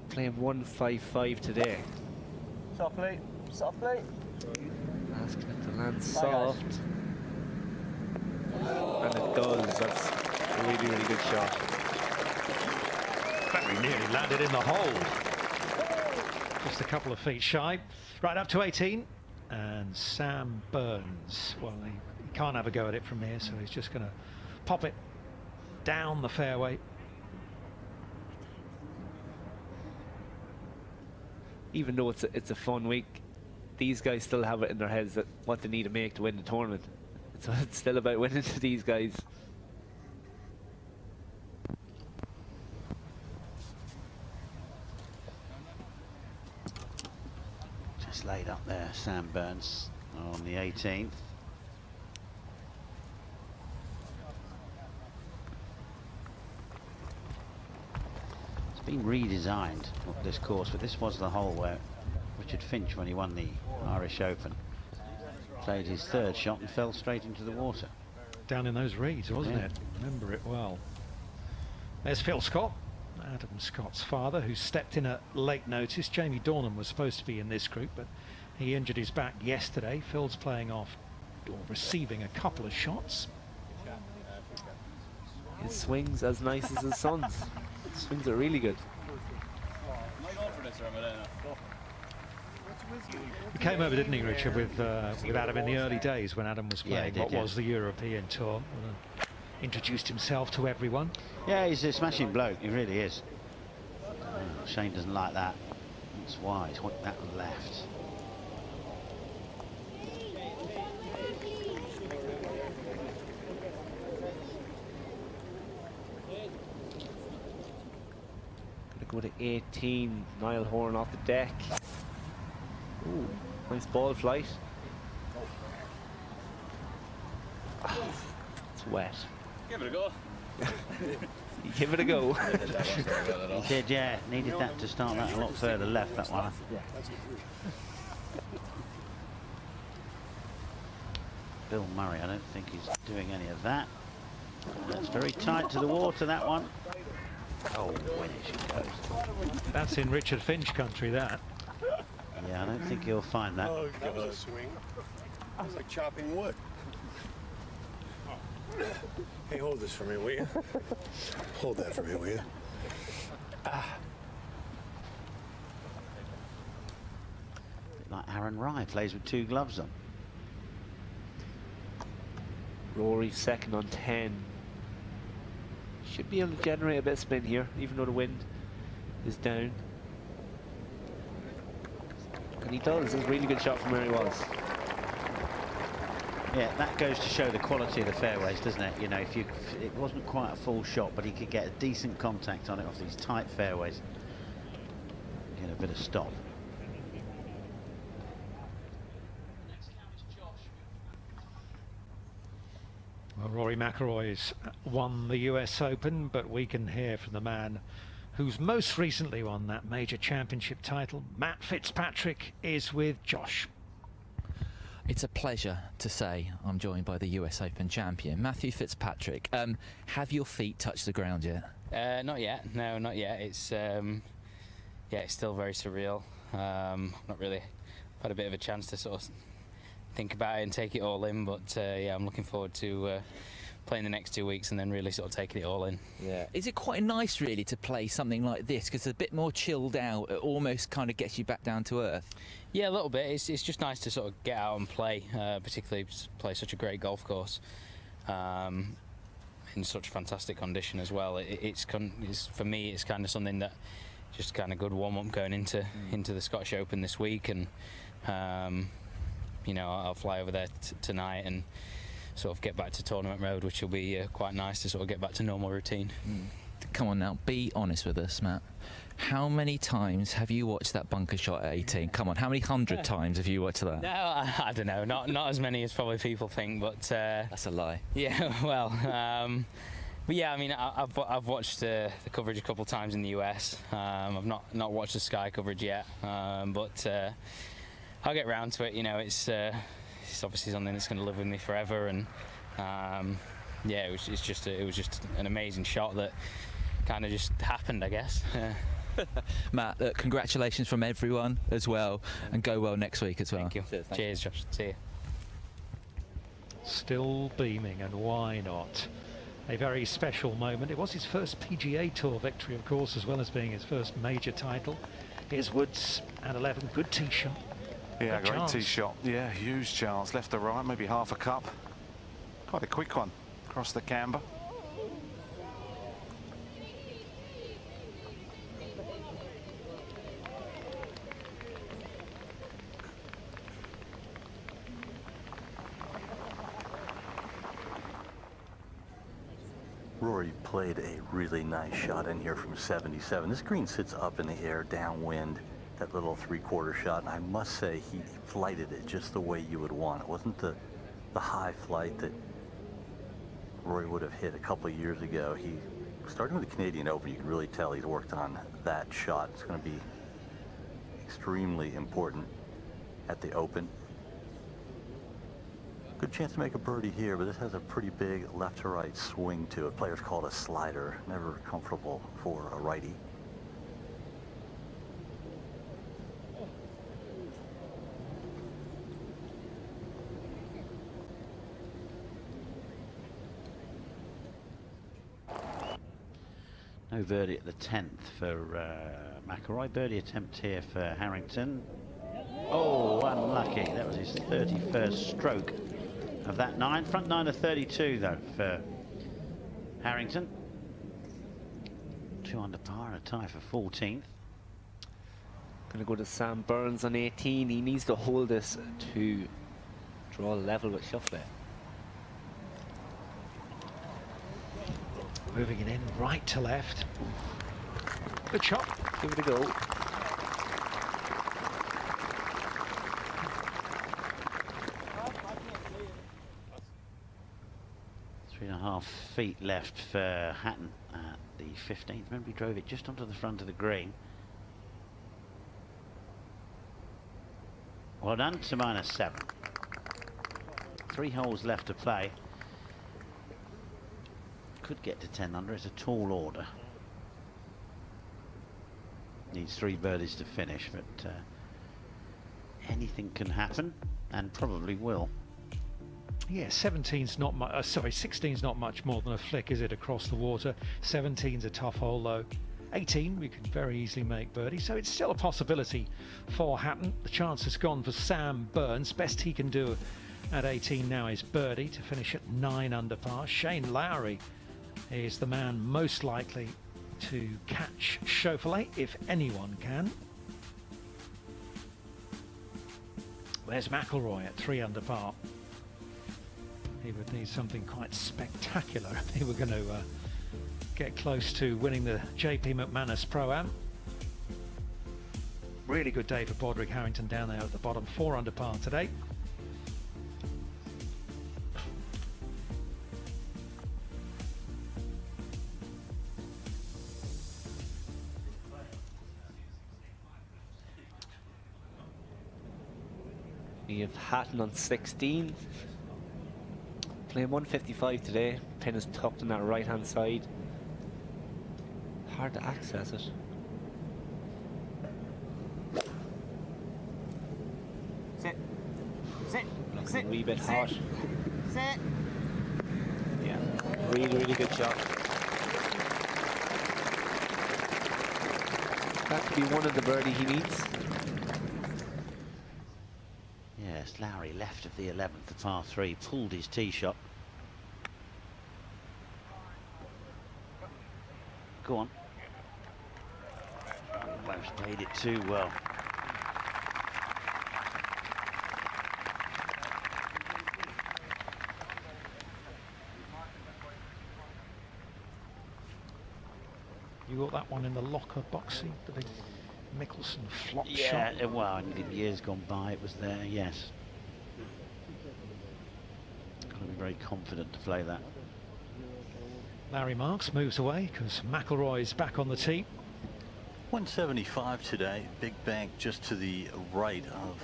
playing 155 today. Softly, softly. Asking it to land soft. And it does. That's a really, really good shot. Very nearly landed in the hole. Just a couple of feet shy. Right up to 18. And Sam Burns. Well, he can't have a go at it from here, so he's just going to pop it down the fairway. Even though it's a fun week, these guys still have it in their heads that what they need to make to win the tournament. So it's still about winning to these guys. Just laid up there, Sam Burns on the 18th. Been redesigned, this course, but this was the hole where Richard Finch, when he won the Irish Open, played his 3rd shot and fell straight into the water. Down in those reeds, wasn't it? Remember it well. There's Phil Scott, Adam Scott's father, who stepped in at late notice. Jamie Dornan was supposed to be in this group, but he injured his back yesterday. Phil's playing off, or receiving a couple of shots. His swings as nice as his son's. Swings are really good. He came over, didn't he, Richard, with Adam in the early days when Adam was playing was the European Tour. Introduced himself to everyone. Yeah, he's a smashing bloke, he really is. Shane doesn't like that. That's why he's hooked that one left. Go to 18, Niall Horan off the deck. Ooh, nice ball flight. Oh, it's wet. Give it a go. Give it a go. He did, yeah. Needed that to start that a lot further left, that one. Bill Murray, I don't think he's doing any of that. That's very tight to the water, that one. Oh, when it goes. That's in Richard Finch country, that. Yeah, I don't think he'll find that. Oh, that was a swing. It's like chopping wood. Hey, hold this for me, will you? Hold that for me, will you? Like Aaron Rye plays with 2 gloves on. Rory 2nd on 10. Should be able to generate a bit of spin here, even though the wind is down. And he does. It's a really good shot from where he was. Yeah, that goes to show the quality of the fairways, doesn't it? You know, if it wasn't quite a full shot, but he could get a decent contact on it off these tight fairways. Get a bit of stop. Well, Rory McIlroy's won the US Open, but we can hear from the man who's most recently won that major championship title. Matt Fitzpatrick is with Josh. It's a pleasure to say I'm joined by the US Open champion, Matthew Fitzpatrick. Have your feet touched the ground yet? Not yet. No, not yet. It's it's still very surreal. Not really had a bit of a chance to sort of think about it and take it all in, but yeah, I'm looking forward to playing the next 2 weeks and then really sort of taking it all in. Yeah. Is it quite nice really to play something like this, because it's a bit more chilled out? It almost kind of gets you back down to earth. Yeah, a little bit. It's just nice to sort of get out and play, particularly play such a great golf course in such fantastic condition as well. It's for me, it's kind of something that just kind of good warm-up going into the Scottish Open this week, and you know, I'll fly over there tonight and sort of get back to tournament road, which will be quite nice to sort of get back to normal routine. Come on now, be honest with us, Matt. How many times have you watched that bunker shot at 18? Come on, how many 100 times have you watched that? No, I don't know, not as many as probably people think, but that's a lie. Yeah, well, but yeah, I mean, I've watched the coverage a couple of times in the US. I've not watched the Sky coverage yet, but I'll get round to it. You know, it's obviously something that's going to live with me forever, and yeah, it was just an amazing shot that kind of just happened, I guess. Matt, congratulations from everyone as well, and go well next week as well. Thank you. Cheers, Josh. See you. Still beaming, and why not? A very special moment. It was his first PGA Tour victory, of course, as well as being his first major title. Here's Woods at 11. Good tee shot. Yeah, Good great chance. tee shot. Yeah, huge chance. Left to right, maybe half a cup. Quite a quick one across the camber. Rory played a really nice shot in here from 77. This green sits up in the air, downwind, that little three-quarter shot, and I must say he flighted it just the way you would want. It wasn't the high flight that Rory would have hit a couple of years ago. He, starting with the Canadian Open, you can really tell he's worked on that shot. It's going to be extremely important at the Open. Good chance to make a birdie here, but this has a pretty big left to right swing to it. Players call it a slider. Never comfortable for a righty. No birdie at the 10th for McIlroy. Birdie attempt here for Harrington. Oh, unlucky. That was his 31st stroke of that 9. Front 9 of 32 though for Harrington. 2 under par and a tie for 14th. Gonna go to Sam Burns on 18. He needs to hold this to draw level with Schauffele. Moving it in right to left. Good shot. Give it a go. Three and a half feet left for Hatton at the 15th. Remember, he drove it just onto the front of the green. Well done to -7. 3 holes left to play. Could get to 10 under. It's a tall order. Needs 3 birdies to finish, but anything can happen, and probably will. Yeah, 17's not much. Sorry, 16's not much more than a flick, is it, across the water? 17's a tough hole, though. 18, we could very easily make birdie, so it's still a possibility for Hatton. The chance has gone for Sam Burns. Best he can do at 18 now is birdie to finish at 9 under par. Shane Lowry is the man most likely to catch Schauffele, if anyone can. There's McIlroy at 3 under par. He would need something quite spectacular if they were going to get close to winning the JP McManus Pro-Am. Really good day for Broderick Harrington down there at the bottom, 4 under par today. We have Hatton on 16. Playing 155 today. Pin is tucked on that right hand side. Hard to access it. Sit. Sit. Looking Sit. a wee bit Sit. hot. Sit. Yeah, really, really good shot. That could be one of the birdie he needs. Yes, Lowry left of the 11th, the par 3, pulled his tee shot. Go on. Almost played it too well. You got that one in the locker boxy, the big Mickelson flop shot. Yeah, well, in years gone by, it was there, yes. Got to be very confident to play that. Larry Marks moves away because McIlroy's back on the tee. 175 today, big bank just to the right of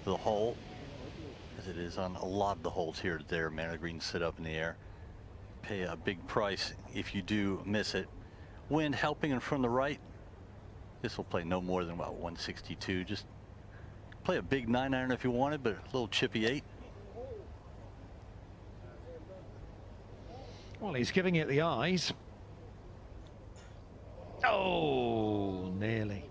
the hole, as it is on a lot of the holes here there. Man, the greens sit up in the air. Pay a big price if you do miss it. Wind helping in from the right. This will play no more than about 162. Just play a big 9-iron if you wanted, but a little chippy 8. Well, he's giving it the eyes. Oh, nearly.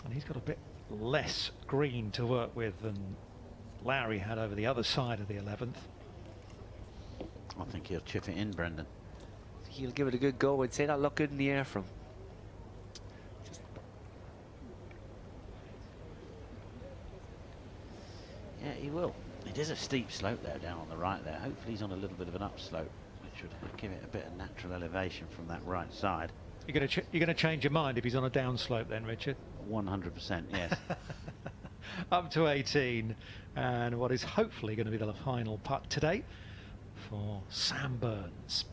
And he's got a bit less green to work with than Lowry had over the other side of the 11th. I think he'll chip it in, Brendan. He'll give it a good go. I'd say that looked good in the air from. Yeah, he will. It is a steep slope there down on the right there. Hopefully he's on a little bit of an upslope, which would give it a bit of natural elevation from that right side. You're going to change your mind if he's on a downslope then, Richard? 100%, yes. Up to 18, and what is hopefully going to be the final putt today for Sam Burns.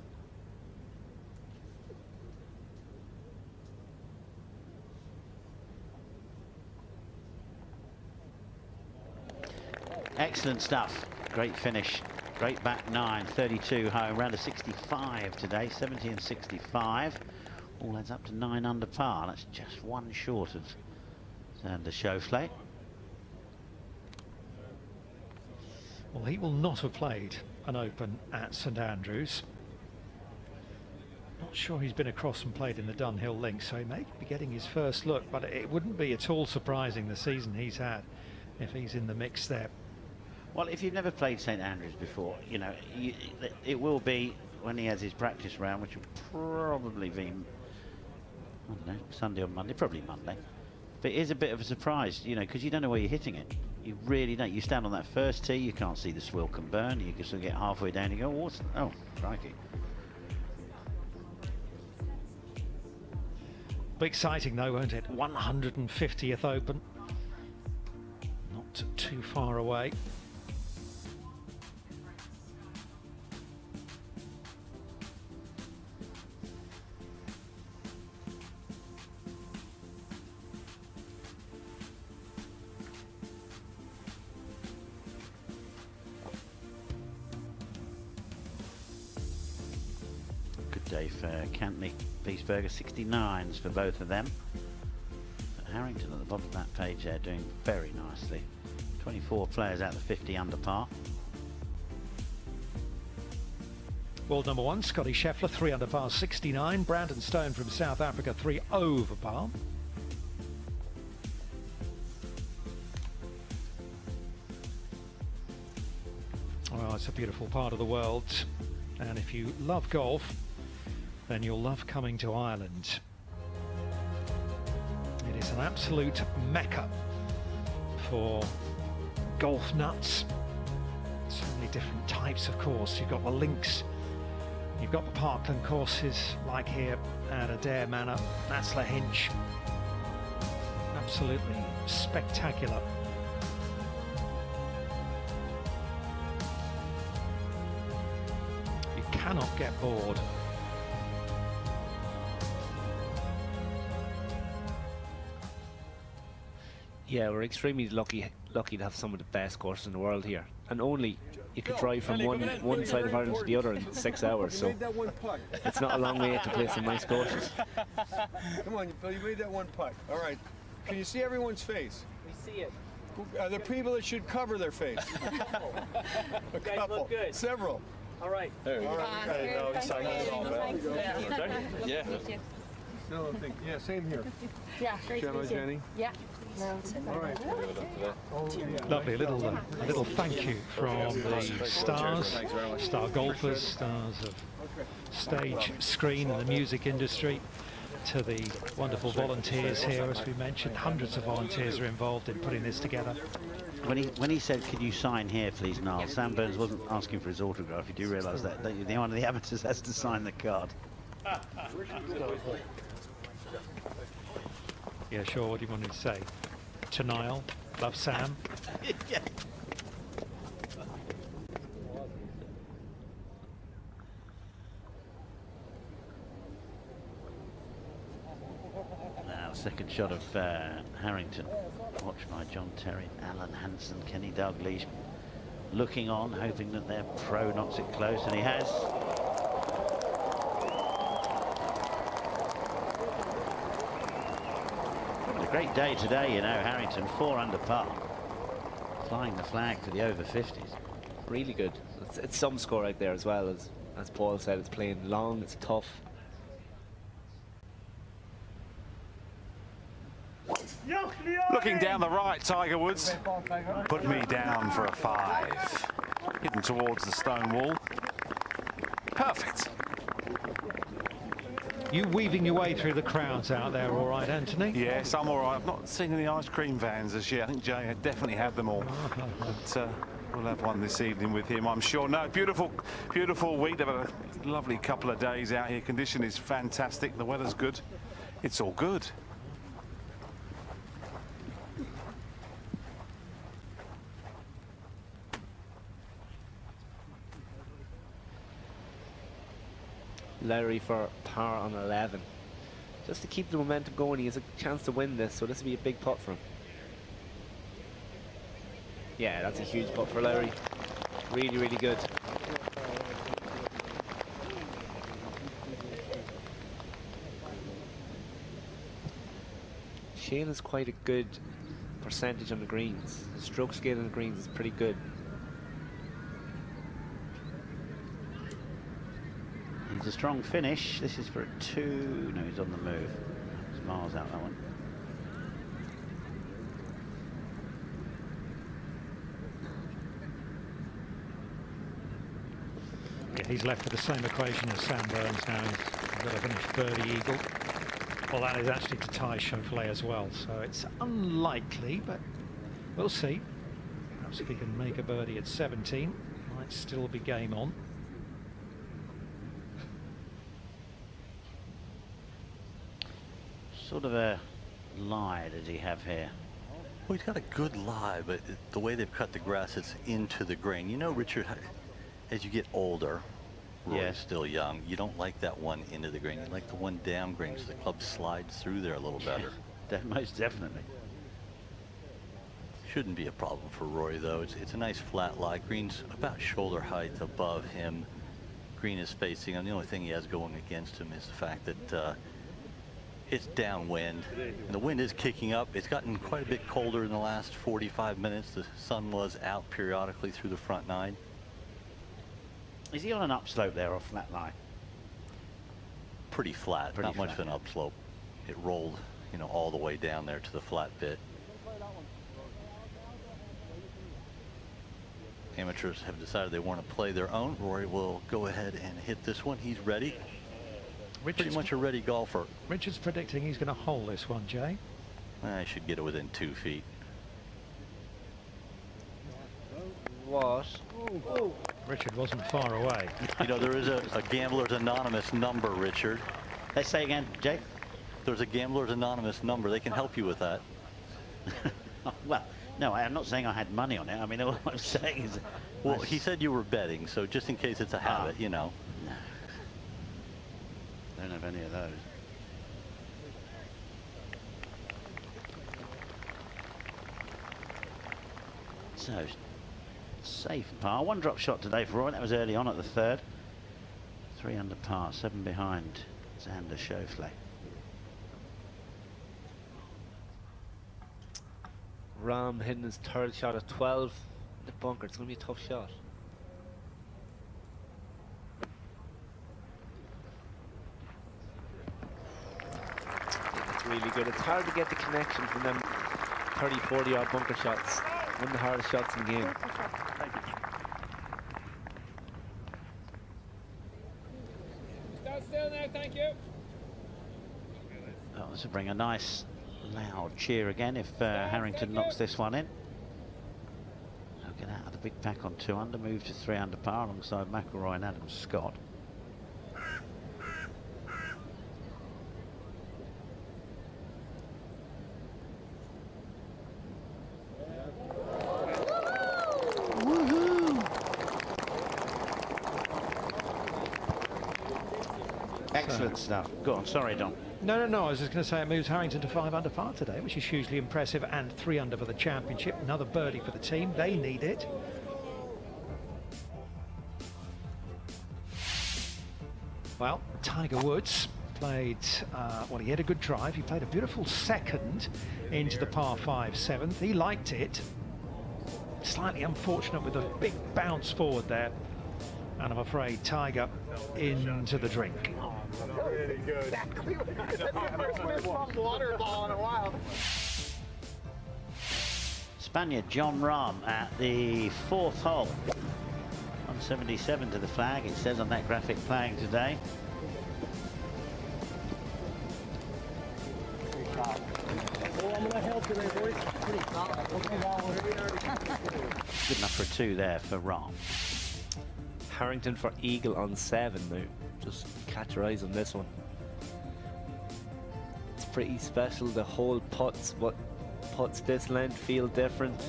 Excellent stuff. Great finish. Great back 9, 32 home. Round of 65 today, 70 and 65. All adds up to 9 under par. That's just one short of Xander Schauffele. Well, he will not have played an Open at St Andrews. Not sure he's been across and played in the Dunhill Links, so he may be getting his first look, but it wouldn't be at all surprising the season he's had if he's in the mix there. Well, if you've never played St Andrews before, you know, it will be when he has his practice round, which will probably be, I don't know, Sunday or Monday, probably Monday. But it is a bit of a surprise, you know, because you don't know where you're hitting it. You really don't. You stand on that first tee, you can't see the Swilcan burn. You just get halfway down, you go, what's, oh, crikey. Be exciting though, won't it? 150th Open. Not too far away. Good day for Cantney. Biesberger, 69s for both of them. But Harrington at the bottom of that page there doing very nicely. 24 players out of 50 under par. World number 1, Scotty Scheffler, 3 under par, 69. Brandon Stone from South Africa, 3 over par. Well, it's a beautiful part of the world, and if you love golf, then you'll love coming to Ireland. It is an absolute mecca for golf nuts. So many different types of course. You've got the links, you've got the parkland courses like here at Adair Manor. That's Lahinch. Absolutely spectacular. cannot get bored. Yeah, we're extremely lucky to have some of the best courses in the world here, and only you could drive from one side of Ireland to the other in 6 hours, so it's not a long way to play some nice courses. Come on, Phil, you made that one putt. All right. Can you see everyone's face? We see it. Are there people that should cover their face? A couple. Look good. Several. All right. There you go. Yeah. No, I think, yeah, same here. Yeah, great to Gemma, meet you. Jenny. Yeah. All right. Lovely, a little thank you from the stars, star golfers, stars of stage, screen and the music industry, to the wonderful volunteers here. As we mentioned, hundreds of volunteers are involved in putting this together. When he said, "Can you sign here, please, Niall?" Sam Burns wasn't asking for his autograph. You do realise that, don't you? One of the amateurs has to sign the card. Yeah, sure. What do you want me to say? To Niall, love Sam. Yeah. Now, second shot of Harrington, watched by John Terry, Alan Hansen, Kenny Dalglish, looking on, hoping that their pro knocks it close, and he has. A great day today, you know. Harrington 4 under par, flying the flag for the over 50s. Really good. It's some score out there as well, as Paul said. It's playing long, it's tough. Looking down the right, Tiger Woods put me down for a 5. Hitting towards the stone wall. Perfect. You weaving your way through the crowds out there, all right, Anthony? Yes, I'm all right. I've not seen any ice cream vans as yet. I think Jay definitely had them all. But we'll have one this evening with him, I'm sure. No, beautiful, beautiful week. They've had a lovely couple of days out here. Condition is fantastic. The weather's good. It's all good. Lowry for par on 11. Just to keep the momentum going, he has a chance to win this, so this will be a big putt for him. Yeah, that's a huge putt for Lowry. Really, really good. Shane has quite a good percentage on the greens. His stroke scale on the greens is pretty good. It's a strong finish. This is for a 2. No, he's on the move. It's miles out, that one. Yeah, he's left with the same equation as Sam Burns now. He's got to finish birdie eagle. Well, that is actually to tie Schauffele as well, so it's unlikely, but we'll see. Perhaps if he can make a birdie at 17, might still be game on. Sort of a lie does he have here? Well, he's got a good lie, but the way they've cut the grass, it's into the green. You know, Richard, as you get older, Rory's still young, you don't like that one into the green. You like the one down green, so the club slides through there a little better. Most definitely. Shouldn't be a problem for Rory, though. It's a nice flat lie. Green's about shoulder height above him. Green is facing, and the only thing he has going against him is the fact that it's downwind, and the wind is kicking up. It's gotten quite a bit colder in the last 45 minutes. The sun was out periodically through the front 9. Is he on an upslope there or flat lie? Pretty flat, not much of an upslope. It rolled, you know, all the way down there to the flat bit. Amateurs have decided they want to play their own. Rory will go ahead and hit this one. He's ready. Pretty much a ready golfer. Richard's predicting he's going to hole this one, Jay. I should get it within 2 feet. What? Richard wasn't far away. You know, there is a Gambler's Anonymous number, Richard. Let's say again, Jay. There's a Gambler's Anonymous number. They can help you with that. Well, no, I'm not saying I had money on it. I mean, all I'm saying is... Well, he said you were betting, so just in case it's a habit, you know. No, Don't have any of those. So, safe par. One drop shot today for Roy. That was early on at the third. 3 under par, 7 behind Xander Schauffele. Rahm hitting his third shot at 12. The bunker, it's going to be a tough shot. It's really good. It's hard to get the connection from them 30, 40 odd bunker shots. One of the hardest shots in the game. Stand still now, thank you. Oh, this will bring a nice loud cheer again if Harrington knocks this one in. He'll get out of the big pack on 2 under, move to 3 under par alongside McIlroy and Adam Scott. Excellent stuff. Go on, sorry, Don. No, I was just going to say it moves Harrington to 5 under par today, which is hugely impressive, and 3 under for the championship. Another birdie for the team. They need it. Well, Tiger Woods played, well, he had a good drive. He played a beautiful second into the par 5 7th. He liked it. Slightly unfortunate with a big bounce forward there. And I'm afraid Tiger into the drink. Really good. Exactly. That's the first fist-bump water ball in a while. Spaniard John Rahm at the 4th hole. 177 to the flag, it says on that graphic playing today. Well, I'm gonna help today, boys. Good enough for a 2 there for Rahm. Harrington for eagle on 7 now. Just catch your eyes on this one. It's pretty special. The whole putts, what putts this length feel different.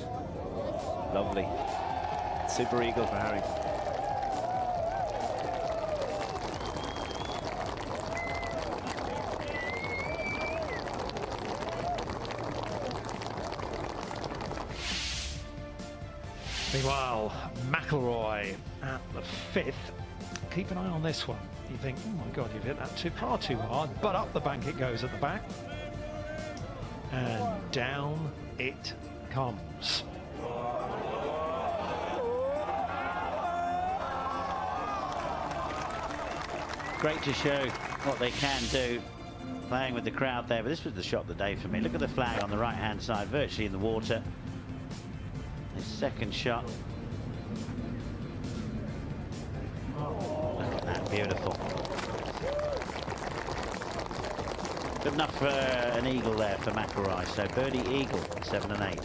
Lovely. Super eagle for Harrington. Meanwhile, McIlroy at the 5th. Keep an eye on this one. You think, oh my God, you've hit that far too hard, but up the bank it goes at the back. And down it comes. Great to show what they can do playing with the crowd there, but this was the shot of the day for me. Look at the flag on the right hand side, virtually in the water. His second shot. Look at that, beautiful. Good enough for an eagle there for McIlroy. So birdie eagle, 7 and 8.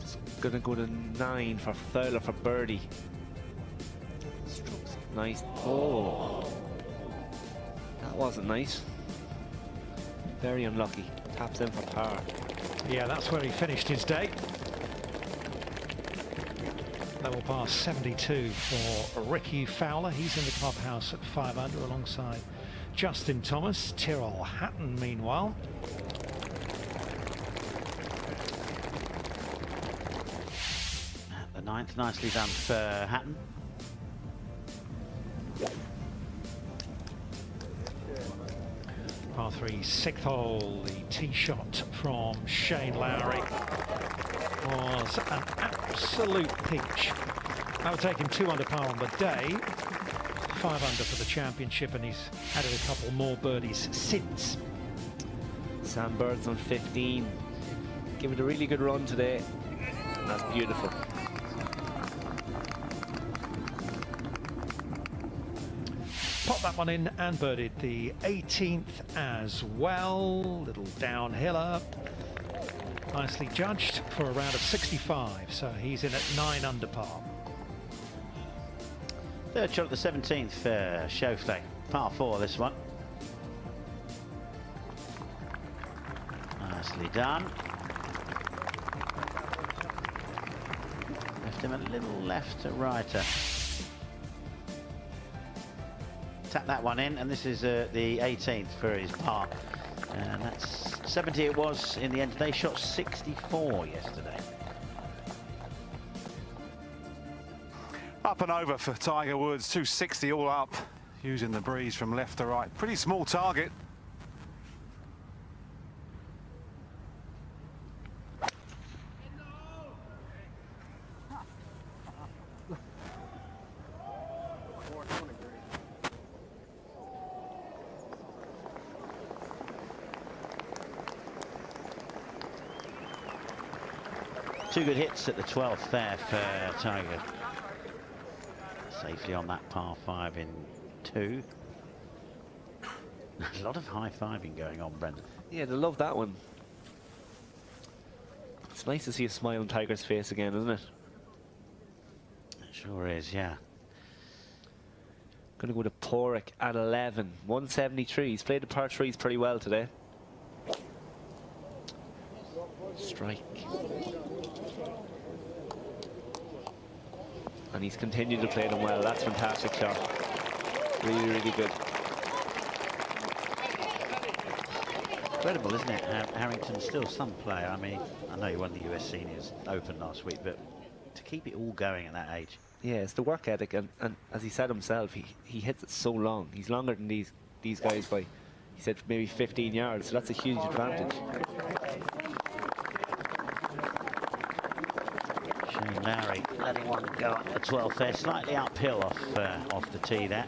It's gonna go to 9 for Fowler for birdie. Strokes nice. Oh, that wasn't nice. Very unlucky. Taps in for par. Yeah, that's where he finished his day. Level par 72 for Ricky Fowler. He's in the clubhouse at 5 under alongside Justin Thomas. Tyrrell Hatton, meanwhile. At the 9th, nicely done for Hatton. Par 3, 6th hole. The tee shot from Shane Lowry was an absolute peach. That would take him 2 under par on the day. 5 under for the championship, and he's added a couple more birdies since. Sam Bird's on 15. Give it a really good run today. That's beautiful. Popped that one in and birdied the 18th as well. Little downhiller. Nicely judged for a round of 65, so he's in at 9 under par. Third shot at the 17th for Schauffele. Par 4 this one. Nicely done. Left him a little left to righter. Tap that one in, and this is the 18th for his par. And that's 70 it was in the end. They shot 64 yesterday. Up and over for Tiger Woods, 260 all up, using the breeze from left to right. Pretty small target. Two good hits at the 12th there for Tiger. Safely on that par 5 in 2. A lot of high-fiving going on, Brendan. Yeah, they love that one. It's nice to see a smile on Tiger's face again, isn't it? It sure is, yeah. Going to go to Porrick at 11. 173. He's played the par 3s pretty well today. Strike. And he's continued to play them well. That's a fantastic shot. Really, really good. Incredible, isn't it? Harrington's still some player. I mean, I know he won the US Seniors Open last week, but to keep it all going at that age. Yeah, it's the work ethic, and as he said himself, he hits it so long. He's longer than these guys by, he said, maybe 15 yards, so that's a huge advantage. Shane Lowry letting one go up the 12th there, slightly uphill off the tee there.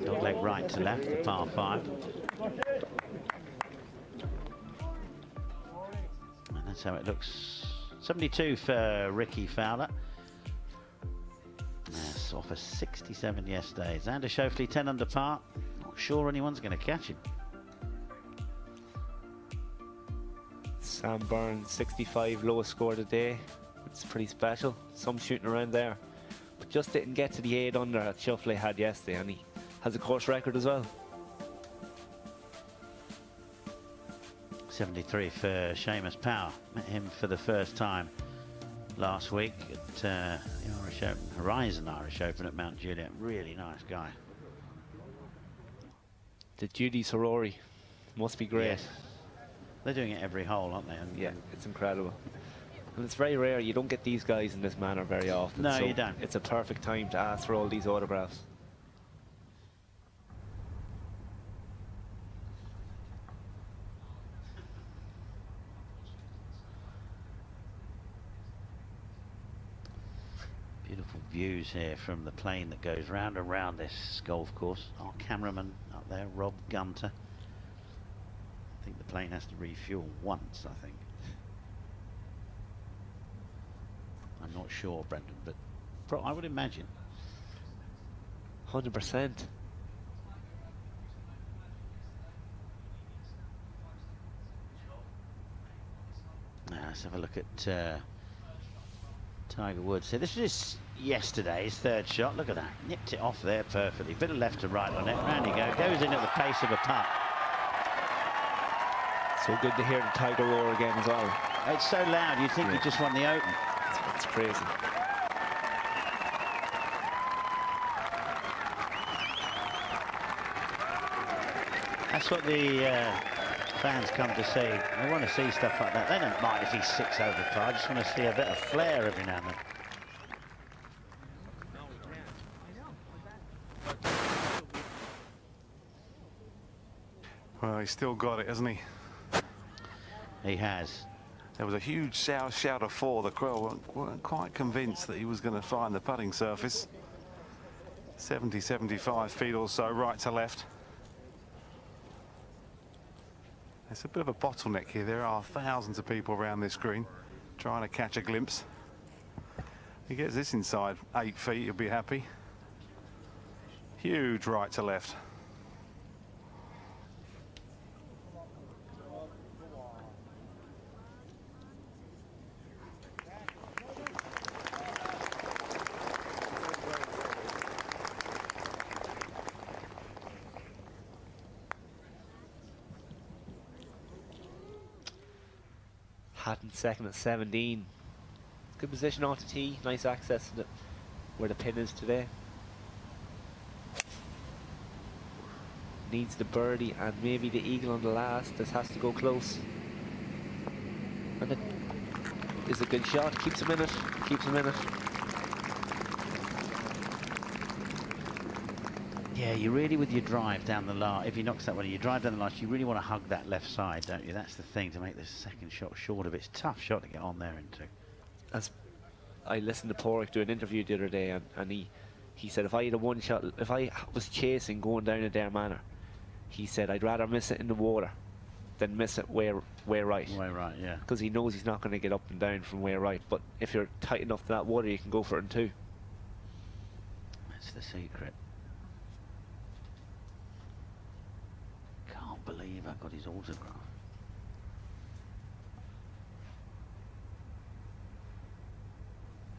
Dog leg right to left, the par 5. And that's how it looks. 72 for Ricky Fowler. That's off a 67 yesterday. Xander Schauffele 10 under par. Not sure anyone's going to catch him. Sam Burns 65, lowest score today. It's pretty special. Some shooting around there, but just didn't get to the 8 under that Schauffele had yesterday, and he has a course record as well. 73 for Seamus Power. Met him for the first time last week at the Irish Open, Horizon Irish Open at Mount Juliet. Really nice guy. The Judy Sorori must be great. Yes. They're doing it every hole, aren't they? And yeah, it's incredible. And it's very rare. You don't get these guys in this manner very often. No, so you don't. It's a perfect time to ask for all these autographs. Beautiful views here from the plane that goes round and round this golf course. Our cameraman up there, Rob Gunter. I think the plane has to refuel once, I think. I'm not sure, Brendan, but I would imagine. 100%. Now let's have a look at Tiger Woods. So this was yesterday's third shot. Look at that. Nipped it off there perfectly. Bit of left to right on it. Round you go. Goes in at the pace of a putt. So good to hear the Tiger roar again as well. It's so loud, you'd think you just won the Open. It's crazy. That's what the fans come to see. They want to see stuff like that. They don't mind if he's 6 over par. I just want to see a bit of flair every now and then. Well, he's still got it, hasn't he? He has. There was a huge shout of 4. The crowd weren't quite convinced that he was going to find the putting surface. 70, 75 feet or so, right to left. It's a bit of a bottleneck here. There are thousands of people around this green trying to catch a glimpse. He gets this inside 8 feet, he'll be happy. Huge right to left. Hatton second at 17. Good position off the tee. Nice access to where the pin is today. Needs the birdie and maybe the eagle on the last. This has to go close. And it is a good shot. Keeps him in it. Keeps him in it. Yeah, you really, with your drive down the last, if he knocks that one, you drive down the last, you really want to hug that left side, don't you? That's the thing, to make the second shot shorter. But it's a tough shot to get on there into. As I listened to Porrick do an interview the other day, and he said if I had a one shot, if I was chasing going down a Dare Manor, he said I'd rather miss it in the water than miss it way right. Way right, yeah. Because he knows he's not going to get up and down from way right. But if you're tight enough to that water, you can go for it in two. That's the secret. Can't believe I got his autograph.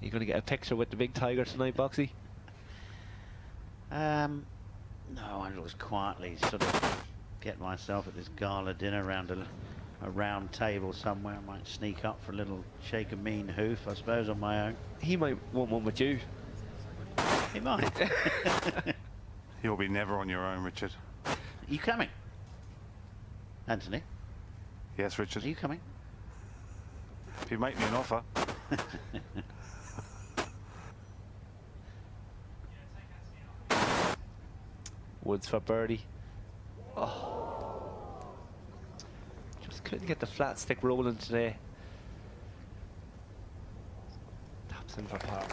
You going to get a picture with the big tiger tonight, Boxy? No, I just quietly sort of get myself at this gala dinner around a round table somewhere. I might sneak up for a little shake a mean hoof, I suppose, on my own. He might want one with you. He might. You'll be never on your own, Richard. Are you coming? Anthony? Yes, Richard. Are you coming? If you make me an offer. Woods for birdie. Oh. Just couldn't get the flat stick rolling today. Taps in for par.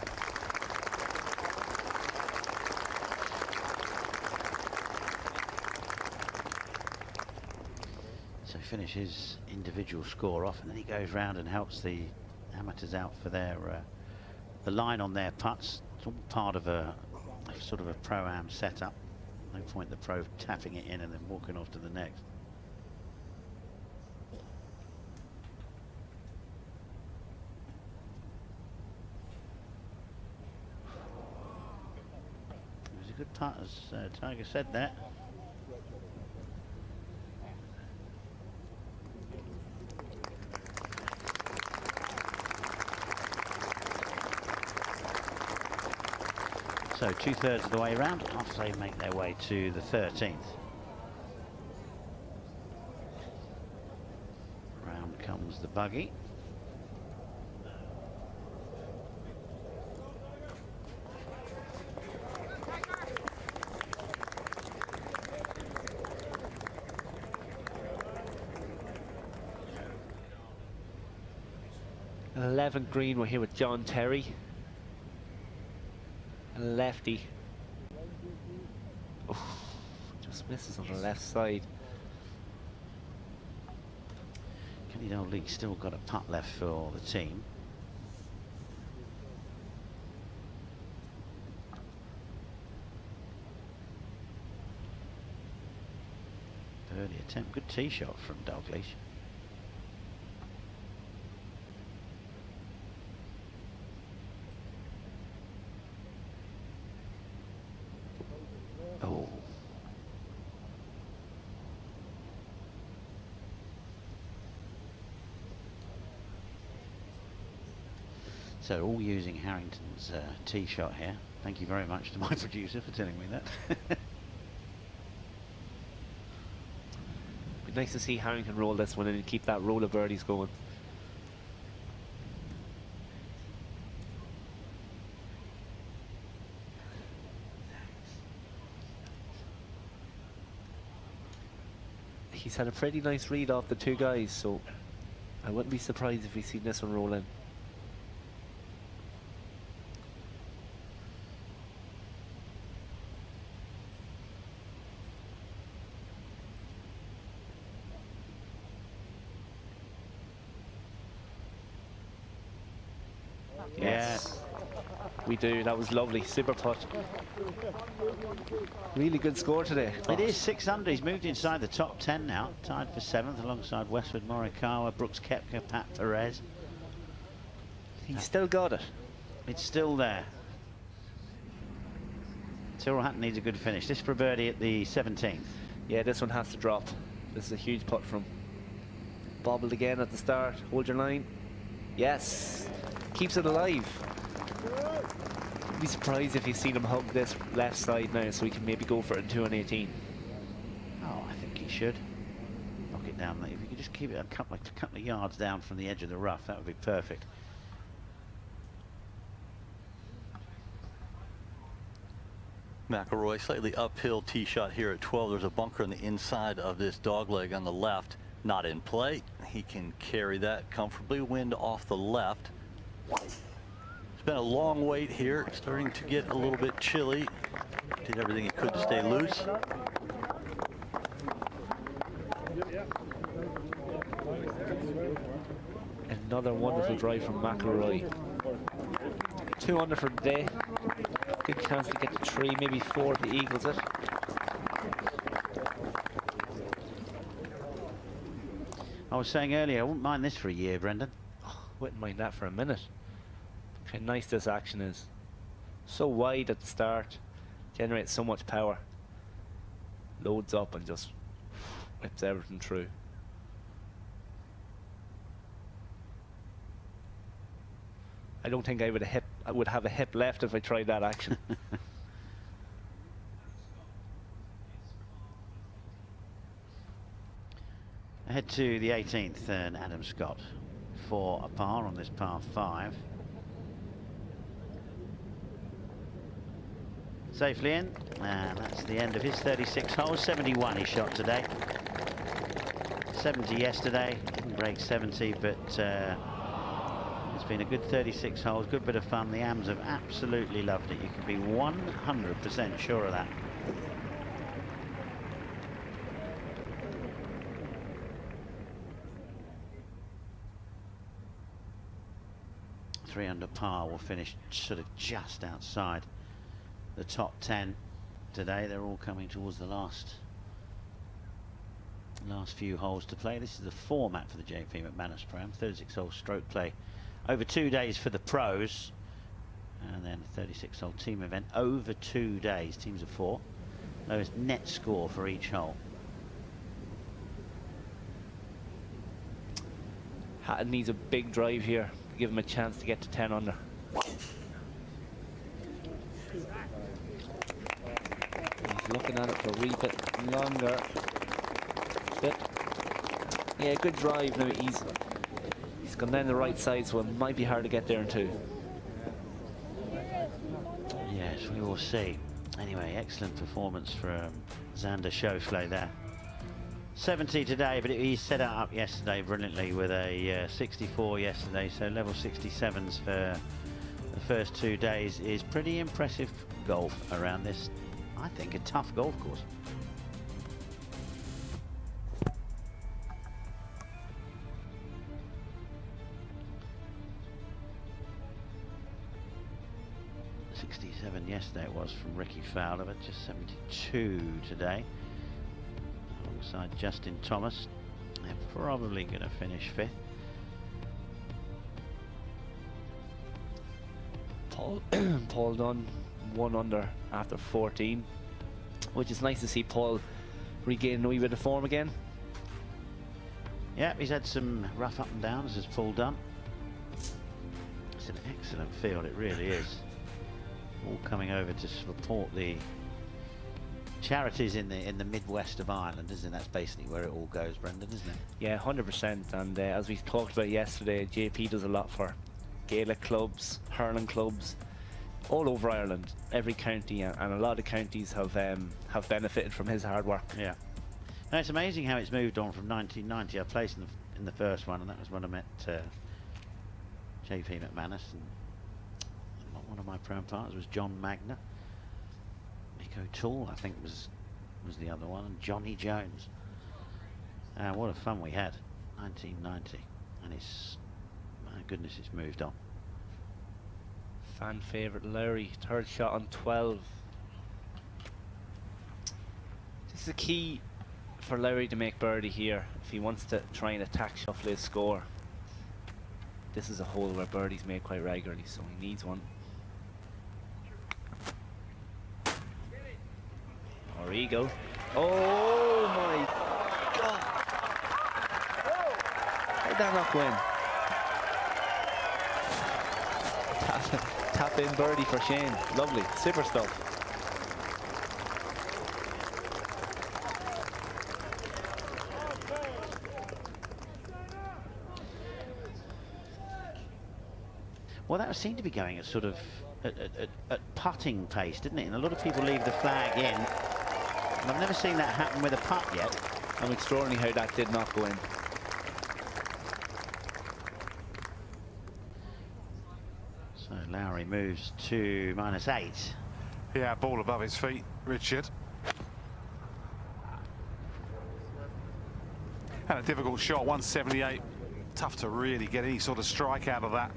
So he finishes individual score off, and then he goes round and helps the amateurs out for their the line on their putts. It's all part of a sort of a pro-am setup. No point the pro tapping it in and then walking off to the next. It was a good putt, as Tiger said that. So 2/3 of the way around, after they make their way to the 13th. Round comes the buggy. An 11th green, we're here with John Terry. Lefty. Oof, just misses on the left side. Kenny Dalglish still got a putt left for the team. Birdie attempt, good tee shot from Dalglish. Oh. So all using Harrington's tee shot here. Thank you very much to my producer for telling me that. Be nice to see Harrington roll this one and keep that roll of birdies going. He's had a pretty nice read off the two guys, so I wouldn't be surprised if we see this one roll in. Yes, we do. That was lovely. Super putt. Really good score today. It is 6 under. He's moved inside the top 10 now. Tied for 7th alongside Westwood Morikawa, Brooks Koepka, Pat Perez. He's still got it. It's still there. Tyrrell Hatton needs a good finish. This for a birdie at the 17th. Yeah, this one has to drop. This is a huge putt from. Bobbled again at the start. Hold your line. Yes. Keeps it alive. I'd be surprised if you've seen him hug this left side now, so we can maybe go for it in 2 on 18. should. Knock it down. If you could just keep it a couple of yards down from the edge of the rough, that would be perfect. McIlroy, slightly uphill tee shot here at 12. There's a bunker on the inside of this dogleg on the left. Not in play. He can carry that comfortably. Wind off the left. It's been a long wait here. Starting to get a little bit chilly. Did everything he could to stay loose. Another wonderful drive from McIlroy. 2 under for the day. Good chance to get to 3, maybe 4 if the eagles it. I was saying earlier, I wouldn't mind this for a year, Brendan. Oh, wouldn't mind that for a minute. Look how nice this action is. So wide at the start, generates so much power. Loads up and just whips everything through. I don't think I would have a hip left if I tried that action. Ahead to the 18th, and Adam Scott for a par on this par 5. Safely in, and that's the end of his 36 holes. 71 he shot today. 70 yesterday, didn't break 70, but it's been a good 36 holes, good bit of fun. The Ams have absolutely loved it. You can be 100% sure of that. Three under par will finish sort of just outside the top 10 today. They're all coming towards the last few holes to play. This is the format for the JP McManus Pro-Am. 36-hole stroke play over 2 days for the pros, and then a 36-hole team event over 2 days. Teams of 4. Lowest net score for each hole. Hatton needs a big drive here to give him a chance to get to 10 under. He's looking at it for a wee bit longer. Yeah, good drive. Now he's gone down the right side, so it might be hard to get there in 2. Yes, we will see. Anyway, excellent performance from Xander Schauffele there. 70 today, but he set it up yesterday brilliantly with a 64 yesterday, so level 67s for the first 2 days is pretty impressive golf around this, I think, a tough golf course. Yesterday it was from Ricky Fowler, but just 72 today. Alongside Justin Thomas. They're probably going to finish 5th. Paul Dunn 1 under after 14, which is nice to see Paul regain a wee bit of form again. Yeah, he's had some rough up and downs as Paul Dunn. It's an excellent field, it really is. All coming over to support the charities in the Midwest of Ireland, isn't it? That's basically where it all goes, Brendan, isn't it? Yeah, 100%. And as we talked about yesterday, JP does a lot for Gaelic clubs, hurling clubs, all over Ireland, every county, and a lot of counties have benefited from his hard work. Yeah. Now, it's amazing how it's moved on from 1990. I placed in the first one, and that was when I met JP McManus. And one of my pro partners was John Magner. Nick O'Toole, I think, was the other one, and Johnny Jones. What a fun we had, 1990, and it's, my goodness, it's moved on. Fan favourite Lowry, 3rd shot on 12. This is a key for Lowry to make birdie here if he wants to try and attack Schauffele's score. This is a hole where birdie's made quite regularly, so he needs one. Or eagle. Oh my God! How'd that not win? Tap in birdie for Shane. Lovely, super stuff. Well, that seemed to be going at sort of at putting pace, didn't it? And a lot of people leave the flag in. And I've never seen that happen with a putt yet. I'm extraordinary how that did not go in. So Lowry moves to -8. Yeah, ball above his feet, Richard. And a difficult shot, 178. Tough to really get any sort of strike out of that.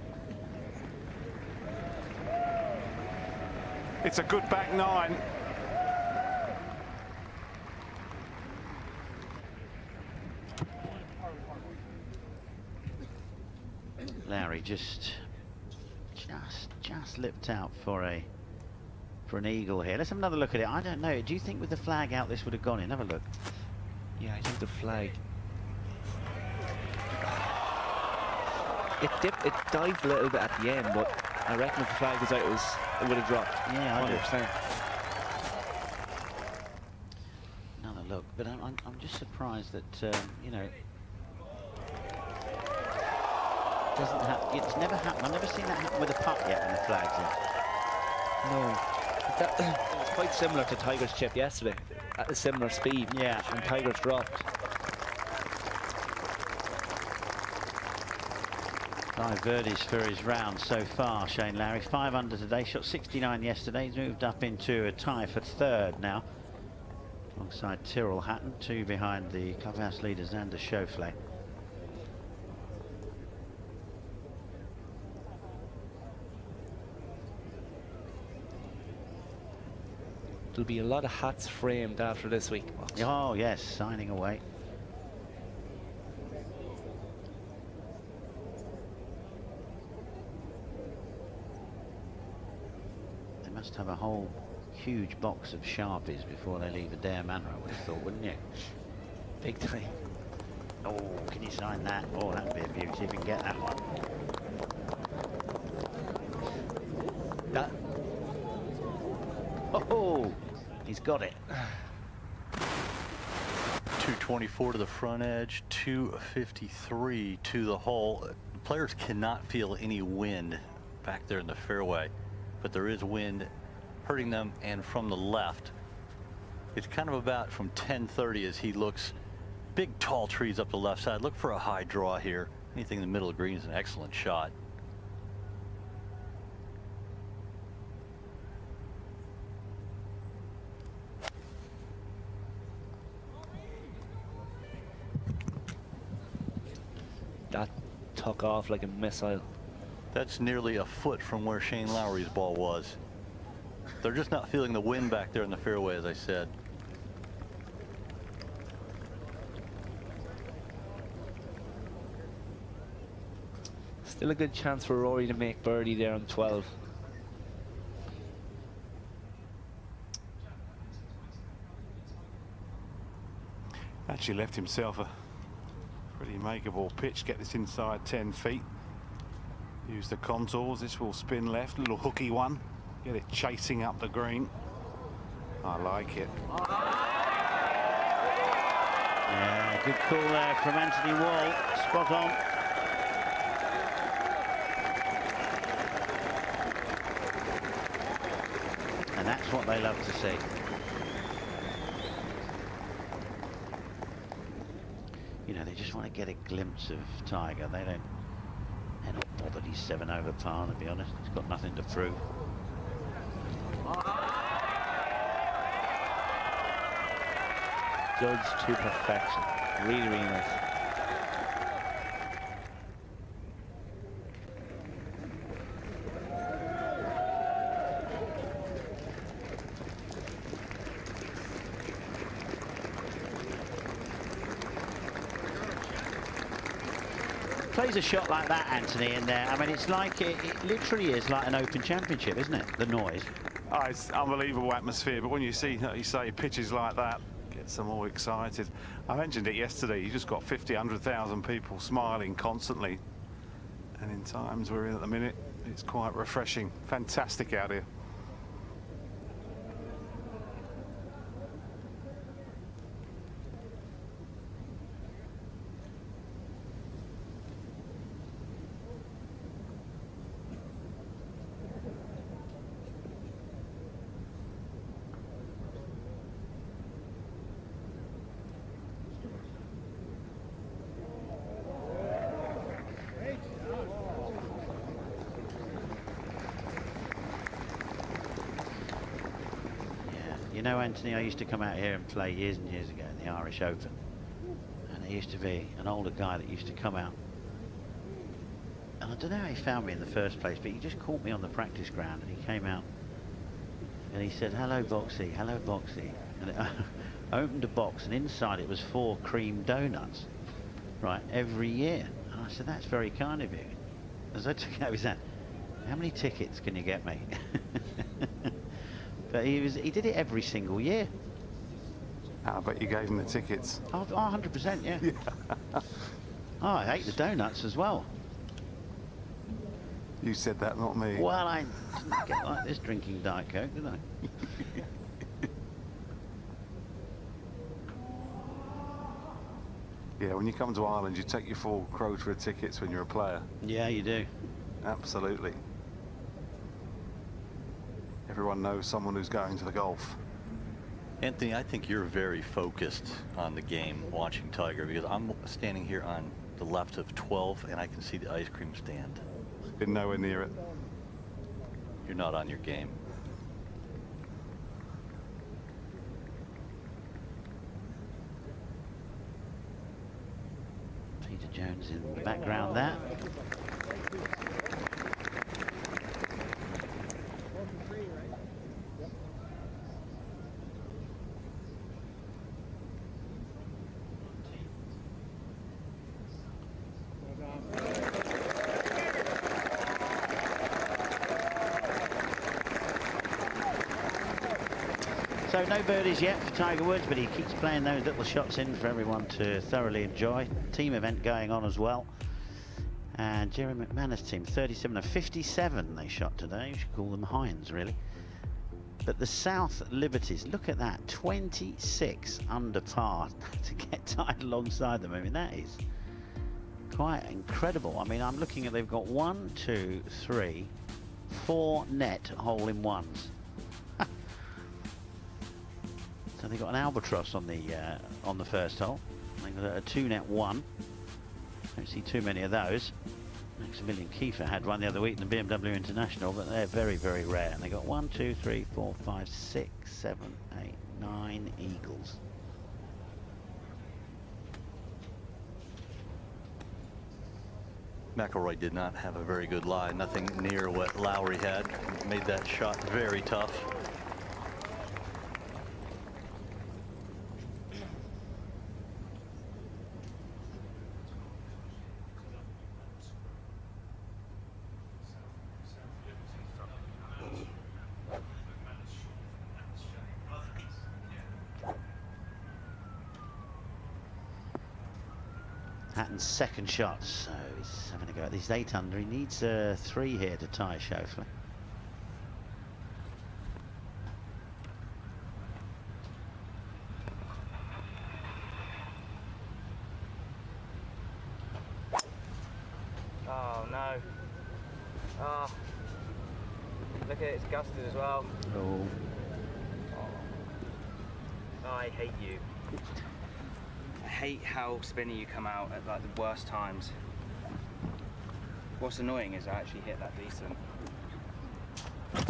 It's a good back 9. Lowry just lipped out for an eagle here. Let's have another look at it. I don't know. Do you think with the flag out this would have gone in? Have a look. Yeah, I think the flag. It dipped, it dived a little bit at the end, but I reckon if the flag was out, it would have dropped. Yeah, I do. 100%. Another look, but I'm just surprised that you know, doesn't happen. It's never happened. I've never seen that happen with a putt yet when the flag's in. No, it was quite similar to Tiger's chip yesterday, at a similar speed. Yeah, and Tiger's dropped. 5 birdies for his round so far, Shane Lowry. 5 under today, shot 69 yesterday. He's moved up into a tie for 3rd now, alongside Tyrrell Hatton, 2 behind the clubhouse leaders Xander Schauffele. There'll be a lot of hats framed after this week. Oh yes, signing away. They must have a whole huge box of Sharpies before they leave Adair Manor, I would have thought, wouldn't you? Big time. Oh, can you sign that? Oh, that'd be a beauty if you can get that one. That. Oh, he's got it. 224 to the front edge, 253 to the hole. The players cannot feel any wind back there in the fairway, but there is wind hurting them, and from the left. It's kind of about from 10:30 as he looks. Big tall trees up the left side. Look for a high draw here. Anything in the middle of the green is an excellent shot. That took off like a missile. That's nearly a foot from where Shane Lowry's ball was. They're just not feeling the wind back there in the fairway, as I said. Still a good chance for Rory to make birdie there on 12. Actually left himself a pretty makeable pitch. Get this inside 10 feet. Use the contours. This will spin left. Little hooky one. Get it chasing up the green. I like it. Yeah, good call there from Anthony Wall. Spot on. And that's what they love to see. You know, they just want to get a glimpse of Tiger. They're not bothered he's 7 over par, to be honest. He's got nothing to prove. Judged to perfection. Really, really nice. Plays a shot like that, Anthony, and I mean, it's like it literally is like an Open Championship, isn't it? The noise. Oh, it's unbelievable atmosphere, but when you see, like you say, pitches like that, gets them all excited. I mentioned it yesterday. You just got 50, 100,000 people smiling constantly, and in times we're in at the minute, it's quite refreshing. Fantastic out here. You know, Anthony, I used to come out here and play years and years ago in the Irish Open. And there used to be an older guy that used to come out. And I don't know how he found me in the first place, but he just caught me on the practice ground, and he came out and he said, "Hello, Boxy, hello, Boxy." And it opened a box, and inside it was 4 cream donuts, right, every year. And I said, "That's very kind of you." As I took out his hand, "How many tickets can you get me?" But he did it every single year. I bet you gave him the tickets. Oh, 100%, yeah. Oh, I ate the donuts as well. You said that, not me. Well, I didn't get like this drinking Diet Coke, did I? Yeah, when you come to Ireland, you take your full quota of tickets when you're a player. Yeah, you do. Absolutely. Everyone knows someone who's going to the golf. Anthony, I think you're very focused on the game watching Tiger, because I'm standing here on the left of 12 and I can see the ice cream stand. Been nowhere near it. You're not on your game. Peter Jones in the background there. So no birdies yet for Tiger Woods, but he keeps playing those little shots in for everyone to thoroughly enjoy. Team event going on as well. And Jerry McManus team, 37 of 57 they shot today. You should call them Hinds, really. But the South Liberties, look at that, 26 under par to get tied alongside them. I mean, that is quite incredible. I mean, I'm looking at, they've got 1, 2, 3, 4 net hole-in-ones. So they've got an albatross on the first hole. They've got a 2-net 1. Don't see too many of those. Maximilian Kiefer had one the other week in the BMW International, but they're very, very rare. And they got 1, 2, 3, 4, 5, 6, 7, 8, 9 eagles. McIlroy did not have a very good lie. Nothing near what Lowry had. Made that shot very tough. Hatton's second shot, so he's having a go at these 8 under. He needs 3 here to tie Schauffele. Oh no. Oh. Look at it, it's gusted as well. Oh. I hate you. I hate how spinny you come out at like the worst times. What's annoying is I actually hit that decent. Of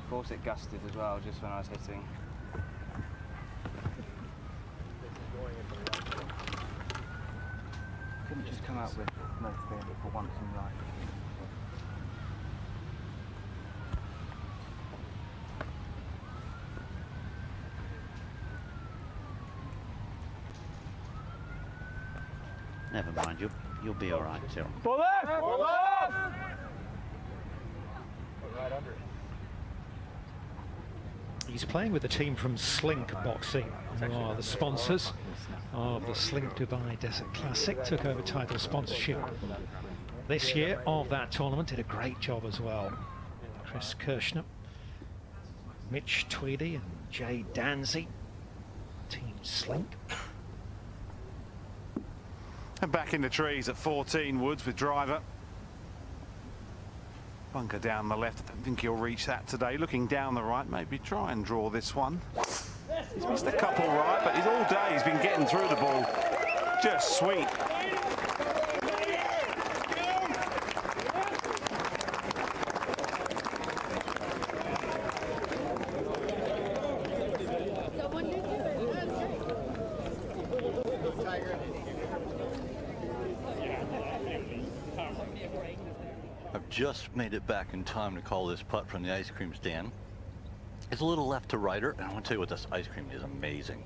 course it gusted as well just when I was hitting. Couldn't just come out with no spin for once in life. Never mind, you'll be all right, Tyrrell. Ball left! Ball left! Right under it. He's playing with a team from Slink Boxing, who are the sponsors of the Slink Dubai Desert Classic. Took over title sponsorship this year of that tournament. Did a great job as well. Chris Kirshner, Mitch Tweedy and Jay Danzy. Team Slink. And back in the trees at 14, Woods with driver. Bunker down the left. I don't think he'll reach that today. Looking down the right, maybe try and draw this one. He's missed a couple right, but he's all day he's been getting through the ball. Just sweet. just made it back in time to call this putt from the ice cream stand. It's a little left to righter, and I want to tell you what, this ice cream is amazing.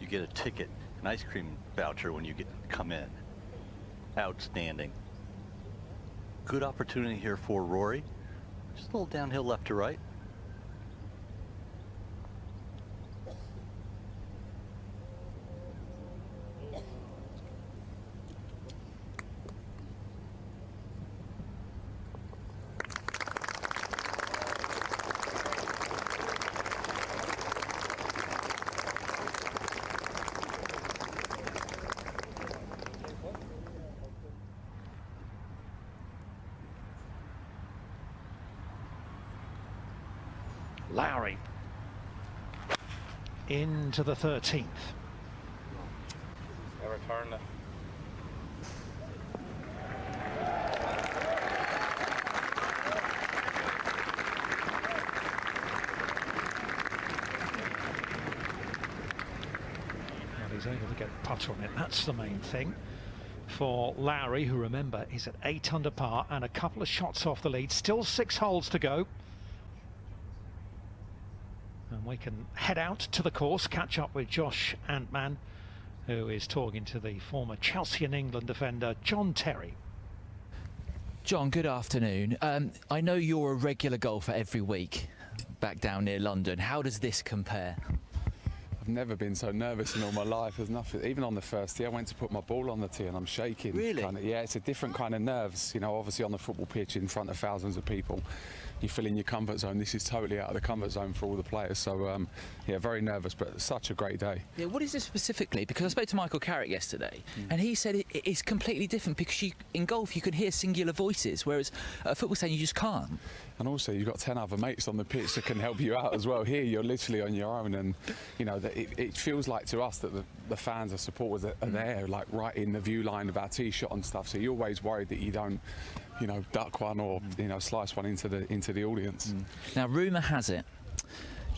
You get a ticket, an ice cream voucher when you come in. Outstanding. Good opportunity here for Rory. Just a little downhill left to right. Lowry into the 13th. I returned it. Well, he's able to get a putter on it. That's the main thing for Lowry, who, remember, is at 8 under par and a couple of shots off the lead. Still 6 holes to go. And we can head out to the course, catch up with Josh Antman, who is talking to the former Chelsea and England defender, John Terry. John, good afternoon. I know you're a regular golfer every week back down near London. How does this compare? I've never been so nervous in all my life. There's nothing, even on the first tee, I went to put my ball on the tee and I'm shaking. Really? Yeah, it's a different kind of nerves. You know, obviously on the football pitch in front of thousands of people, you feel in your comfort zone. This is totally out of the comfort zone for all the players. So, yeah, very nervous, but such a great day. Yeah, what is this specifically? Because I spoke to Michael Carrick yesterday, and he said it's completely different because in golf you can hear singular voices, whereas at a football stadium you just can't. And also you've got 10 other mates on the pitch that can help you out as well. Here you're literally on your own, and you know it feels like to us that the fans, the supporters are there, like right in the view line of our tee shot and stuff. So you're always worried that you don't, you know, duck one or you know, slice one into the audience. Now, rumour has it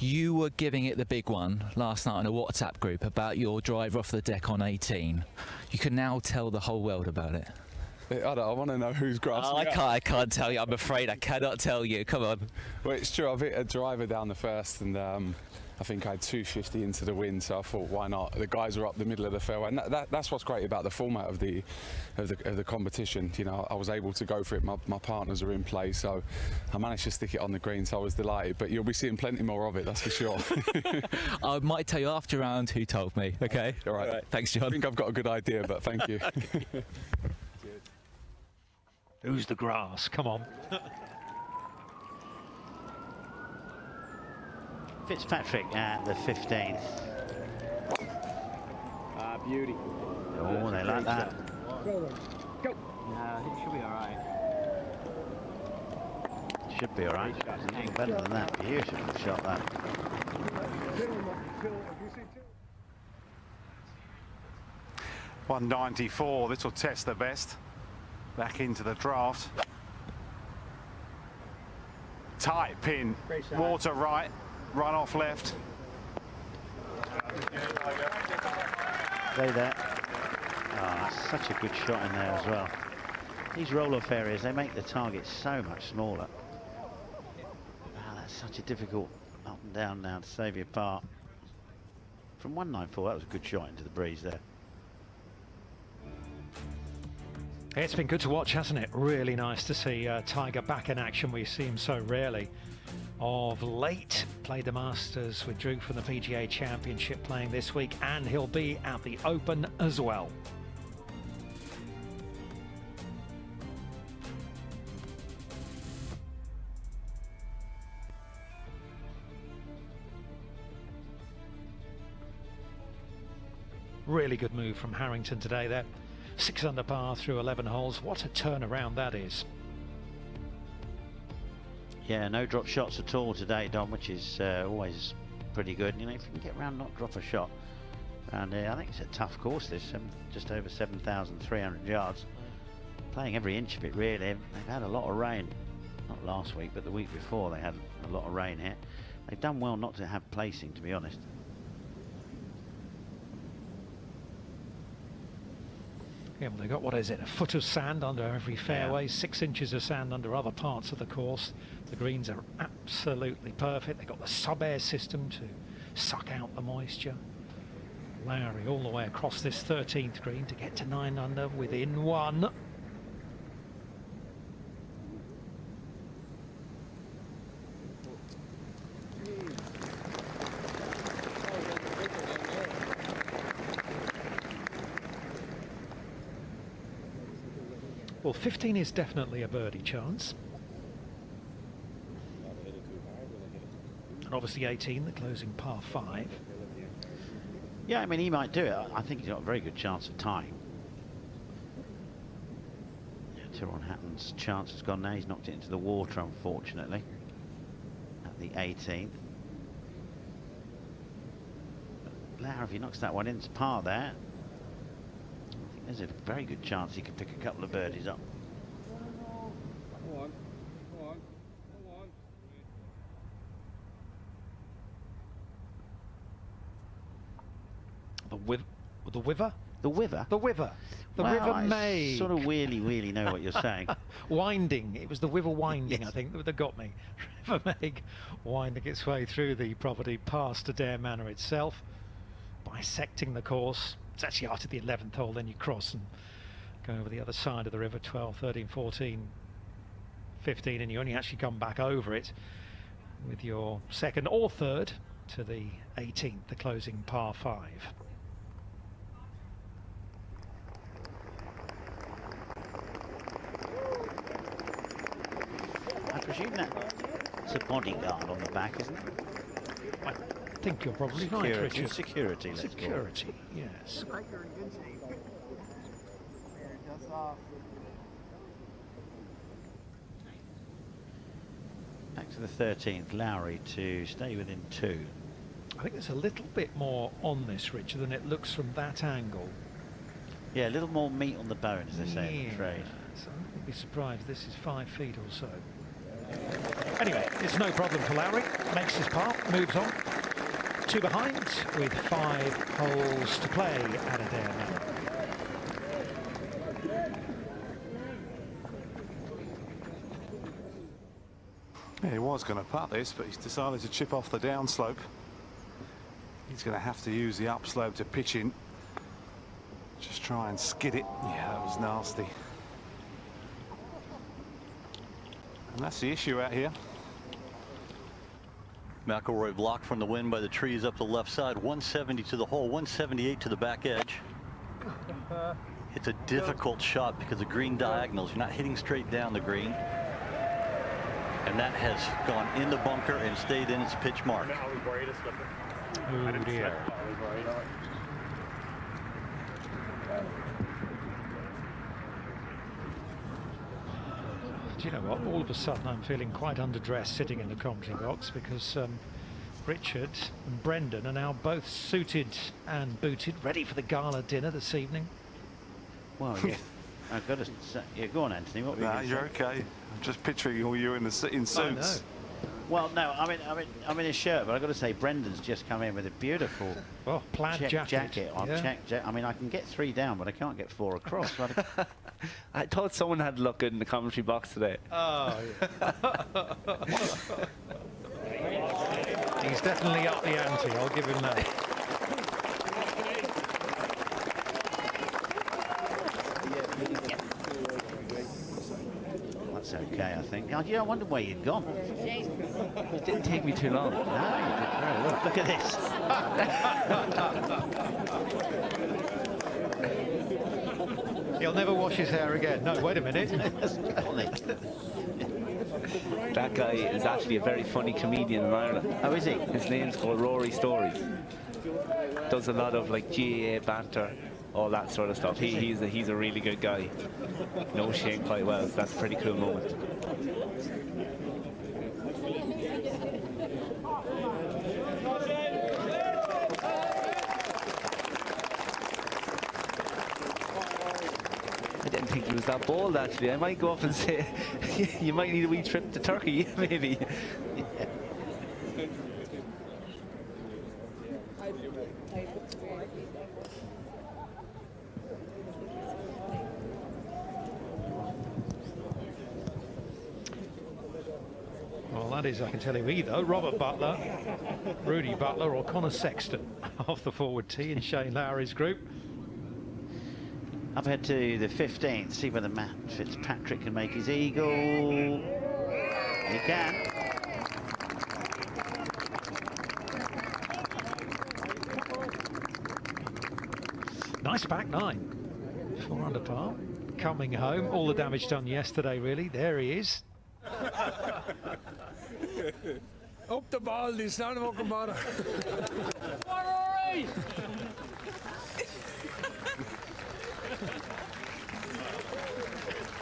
you were giving it the big one last night in a WhatsApp group about your drive off the deck on 18. You can now tell the whole world about it. I want to know who's grasping it. I can't tell you. I'm afraid I cannot tell you. Come on. Well, it's true. I've hit a driver down the first, and I think I had 250 into the wind, so I thought, why not? The guys were up the middle of the fairway, and that's what's great about the format of the competition. You know, I was able to go for it. My partners are in play, so I managed to stick it on the green, so I was delighted. But you'll be seeing plenty more of it, that's for sure. I might tell you after round who told me. Okay. All right. Thanks, John. I think I've got a good idea, but thank you. Who's the grass? Come on. Fitzpatrick at the 15th. Beauty. Oh, they like that. Go. Nah, it should be all right. Should be all right. Nothing better than that. Beautiful shot, that. .194. This will test the best. Back into the draft. Tight pin. Water right. Run off left. Stay there. Oh, such a good shot in there as well. These roll-off areas, they make the target so much smaller. Oh, that's such a difficult up and down now to save your par. From 194, that was a good shot into the breeze there. It's been good to watch, hasn't it? Really nice to see Tiger back in action. We see him so rarely of late. Played the Masters, withdrew from the PGA Championship, playing this week, and he'll be at the Open as well. Really good move from Harrington today there. 6 under par through 11 holes. What a turnaround that is. Yeah, no drop shots at all today, Don, which is always pretty good. You know, if you can get around, not drop a shot. And I think it's a tough course, this, just over 7,300 yards. Playing every inch of it, really. They've had a lot of rain. Not last week, but the week before they had a lot of rain here. They've done well not to have placing, to be honest. Yeah, well, they've got, what is it, a foot of sand under every fairway, 6 inches of sand under other parts of the course. The greens are absolutely perfect. They've got the sub-air system to suck out the moisture. Lowry all the way across this 13th green to get to 9 under within 1. Well, 15 is definitely a birdie chance. And obviously 18, the closing par 5. Yeah, I mean, he might do it. I think he's got a very good chance of tying. Yeah, Tyrrell Hatton's chance has gone now. He's knocked it into the water, unfortunately, at the 18th. But Lowry, if he knocks that one into par there, I think there's a very good chance he could pick a couple of birdies up. Go on. Go on. Go on. The Wiver? The Wiver? The Wiver. The Well, River I May. sort of really know what you're saying. Winding. It was the Wiver winding, I think, that got me. River Meg winding its way through the property past Adair Manor itself, bisecting the course. It's actually after the 11th hole, then you cross and go over the other side of the river, 12, 13, 14, 15, and you only actually come back over it with your second or third to the 18th, the closing par 5. I presume that's a bodyguard on the back, isn't it? I think you're probably Security, right, Richard. Security, let's call it. Security, yes. Back to the 13th, Lowry to stay within 2. I think there's a little bit more on this, Richard, than it looks from that angle. Yeah, a little more meat on the bone, as they say in the trade. So I wouldn't be surprised this is 5 feet or so. Anyway, it's no problem for Lowry. Makes his part, moves on. 2 behind with 5 holes to play at Adair Manor. Yeah, he was going to putt this, but he's decided to chip off the downslope. He's going to have to use the upslope to pitch in. Just try and skid it. Yeah, that was nasty. And that's the issue out here. McIlroy blocked from the wind by the trees up the left side. 170 to the hole, 178 to the back edge. It's a difficult shot because of green diagonals. You're not hitting straight down the green. And that has gone in the bunker and stayed in its pitch mark. Oh dear. Do you know what? All of a sudden I'm feeling quite underdressed sitting in the commentary box because Richard and Brendan are now both suited and booted, ready for the gala dinner this evening. Well, yeah. I've got to say, yeah, go on, Anthony. What were you Nah, gonna you're say? okay. I'm just picturing all you in suits. I know. Well, no, I'm in a shirt, but I've got to say, Brendan's just come in with a beautiful plaid jacket on. Yeah. I mean, I can get 3 down, but I can't get 4 across. I thought someone had looked good in the commentary box today. Oh, yeah. He's definitely up the ante, I'll give him that. That's okay, I think. I wonder where you'd gone. It didn't take me too long. No, you did very well. Look at this. He'll never wash his hair again. No, wait a minute. That guy is actually a very funny comedian in Ireland. Oh, is he? His name's called Rory Stories. Does a lot of like GAA banter, all that sort of stuff. He's a really good guy. Knows Shane quite well, so that's a pretty cool moment. I didn't think he was that bold, actually. I might go up and say, you might need a wee trip to Turkey, maybe. that is, I can tell you, either Robert Butler, Rudy Butler or Connor Sexton off the forward tee in Shane Lowry's group. Up ahead to the 15th, see whether Matt Fitzpatrick can make his eagle. He can. Nice back nine. 4 under par. Coming home. All the damage done yesterday, really. There he is. Op de bal, die staan hem ook een barre.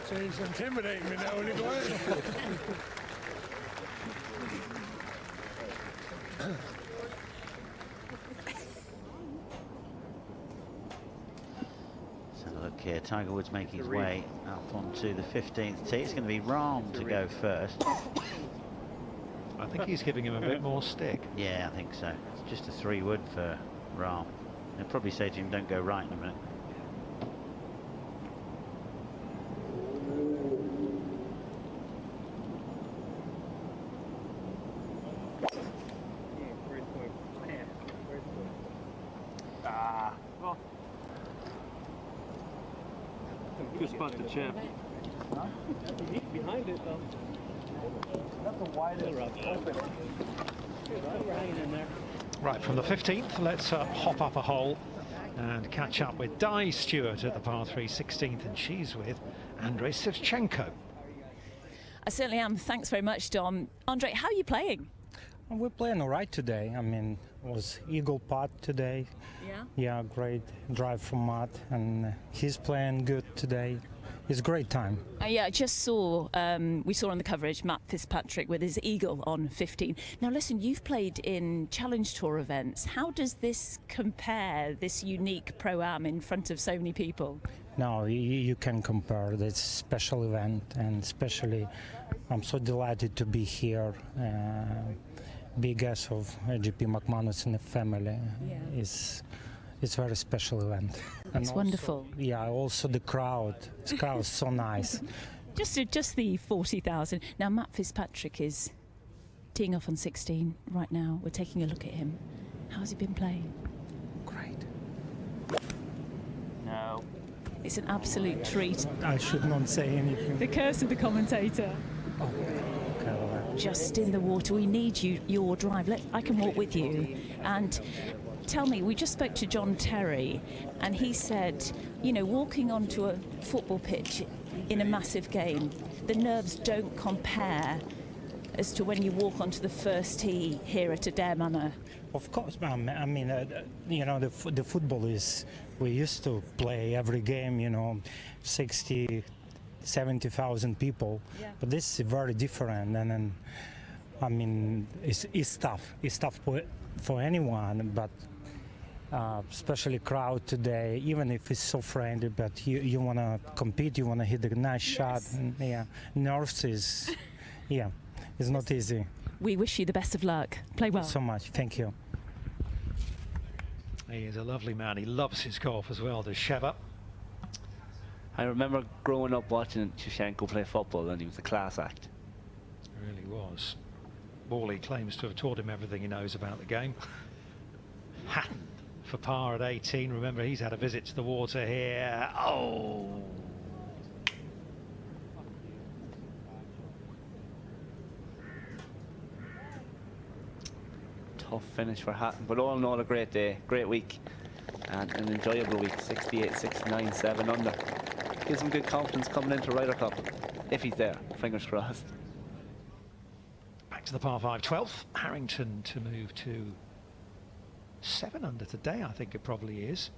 She's intimidating me now, when you go in. Look here, Tiger Woods making his way up onto the 15th tee. It's going to be Rahm to go first. I think he's giving him a bit more stick. Yeah, I think so. It's just a 3-wood for Rahm. They'll probably say to him, don't go right in a minute. Good spot to chip. Behind it though. That's a wide open. Right, from the 15th, let's hop up a hole and catch up with Di Stewart at the par 3 16th, and she's with Andrei Shevchenko. I certainly am. Thanks very much, Dom. Andre, how are you playing? We're playing all right today. I mean, it was eagle putt today. Yeah? Yeah, great drive from Matt, and he's playing good today. It's a great time. Yeah, I just saw, we saw on the coverage, Matt Fitzpatrick with his eagle on 15. Now listen, you've played in Challenge Tour events. How does this compare, this unique Pro-Am in front of so many people? No, you can compare. It's a special event, and especially I'm so delighted to be here. Big guest of GP McManus in the family. Yeah. It's a very special event. And It's also, wonderful. Yeah, also the crowd. The crowd is so nice. Just the 40,000. Now Matt Fitzpatrick is teeing off on 16 right now. We're taking a look at him. How's he been playing? Great. No. It's an absolute treat. I should not say anything. The curse of the commentator. Oh, okay, all right. Just in the water. We need your drive. I can walk with you. And tell me, we just spoke to John Terry, and he said, you know, walking onto a football pitch in a massive game, the nerves don't compare as to when you walk onto the first tee here at Adair Manor. Of course, I mean, you know, the football is, we used to play every game, you know, 60, 70,000 people, Yeah. but this is very different, and then, I mean, it's tough. It's tough for anyone, but especially crowd today, even if it's so friendly, but you want to compete, you want to hit a nice shot, and, yeah, nerves is, yeah, it's not easy. We wish you the best of luck. Play well. So much, thank you. He is a lovely man. He loves his golf as well, does Sheva. I remember growing up watching Shevchenko play football, and he was a class act. He really was. Wally claims to have taught him everything he knows about the game. Hatton for par at 18. Remember, he's had a visit to the water here. Oh! Tough finish for Hatton, but all in all a great day, great week, and an enjoyable week. 68, 69, 7 under. Gives him good confidence coming into Ryder Cup, if he's there, fingers crossed. Back to the par 5 12th. Harrington to move to 7 under today, I think it probably is.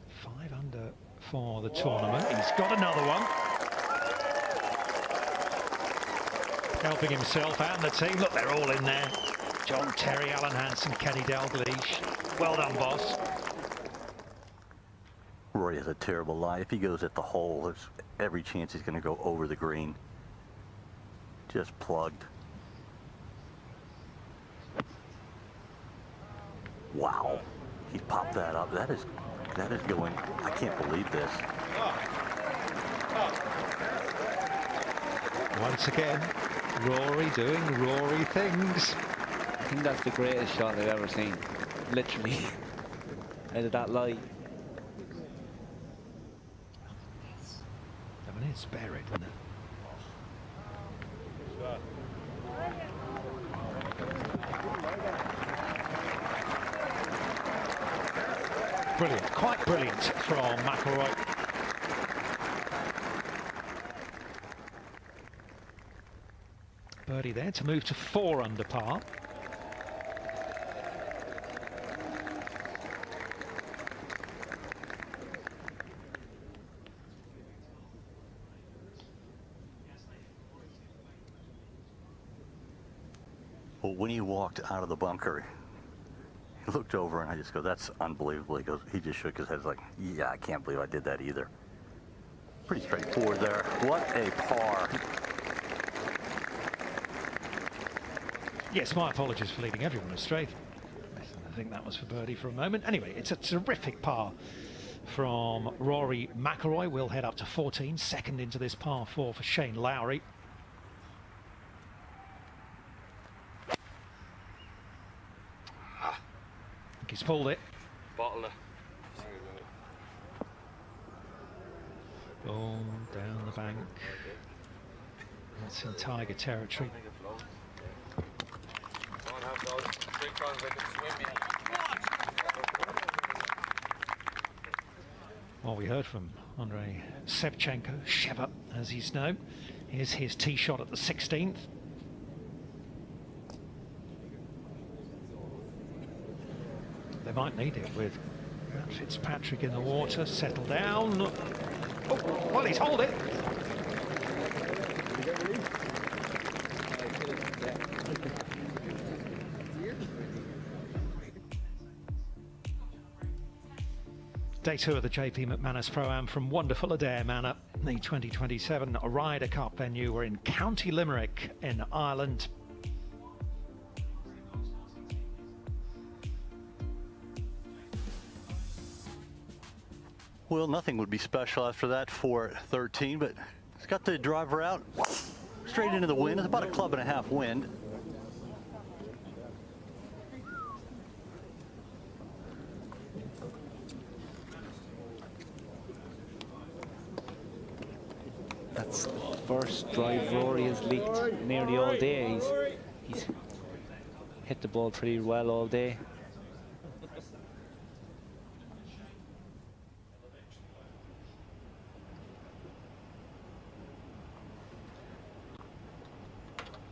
5 under for the tournament. He's got another one. Helping himself and the team. Look, they're all in there. John Terry, Alan Hansen, Kenny Dalglish. Well done, boss. Rory has a terrible lie. If he goes at the hole, there's every chance he's going to go over the green. Just plugged. Wow. He popped that up. That is going. I can't believe this. Once again, Rory doing Rory things. I think that's the greatest shot I've ever seen. Literally. Out of that light. I mean, it's buried, isn't it? Brilliant, quite brilliant from McIlroy. Birdie there to move to 4 under par. Well, when he walked out of the bunker, he looked over and I just go, that's unbelievable. He goes, he just shook his head like, yeah, I can't believe I did that either. Pretty straightforward there. What a par. Yes, my apologies for leading everyone astray. I think that was for birdie for a moment. Anyway, it's a terrific par from Rory McIlroy. We'll head up to 14, second into this par 4 for Shane Lowry. He's pulled it. Bottle it. Ball down the bank. That's in Tiger territory. Well, we heard from Andrei Shevchenko, Sheva as he's known. Here's his tee shot at the 16th. They might need it with Fitzpatrick in the water. Settle down. Oh, well, he's hold it. Day 2 of the JP McManus Pro-Am from wonderful Adair Manor, the 2027 Ryder Cup venue. We're in County Limerick in Ireland. Well, nothing would be special after that for 13, but he's got the driver out straight into the wind. It's about a club and a half wind. That's the first drive Rory has leaked nearly all day. He's hit the ball pretty well all day.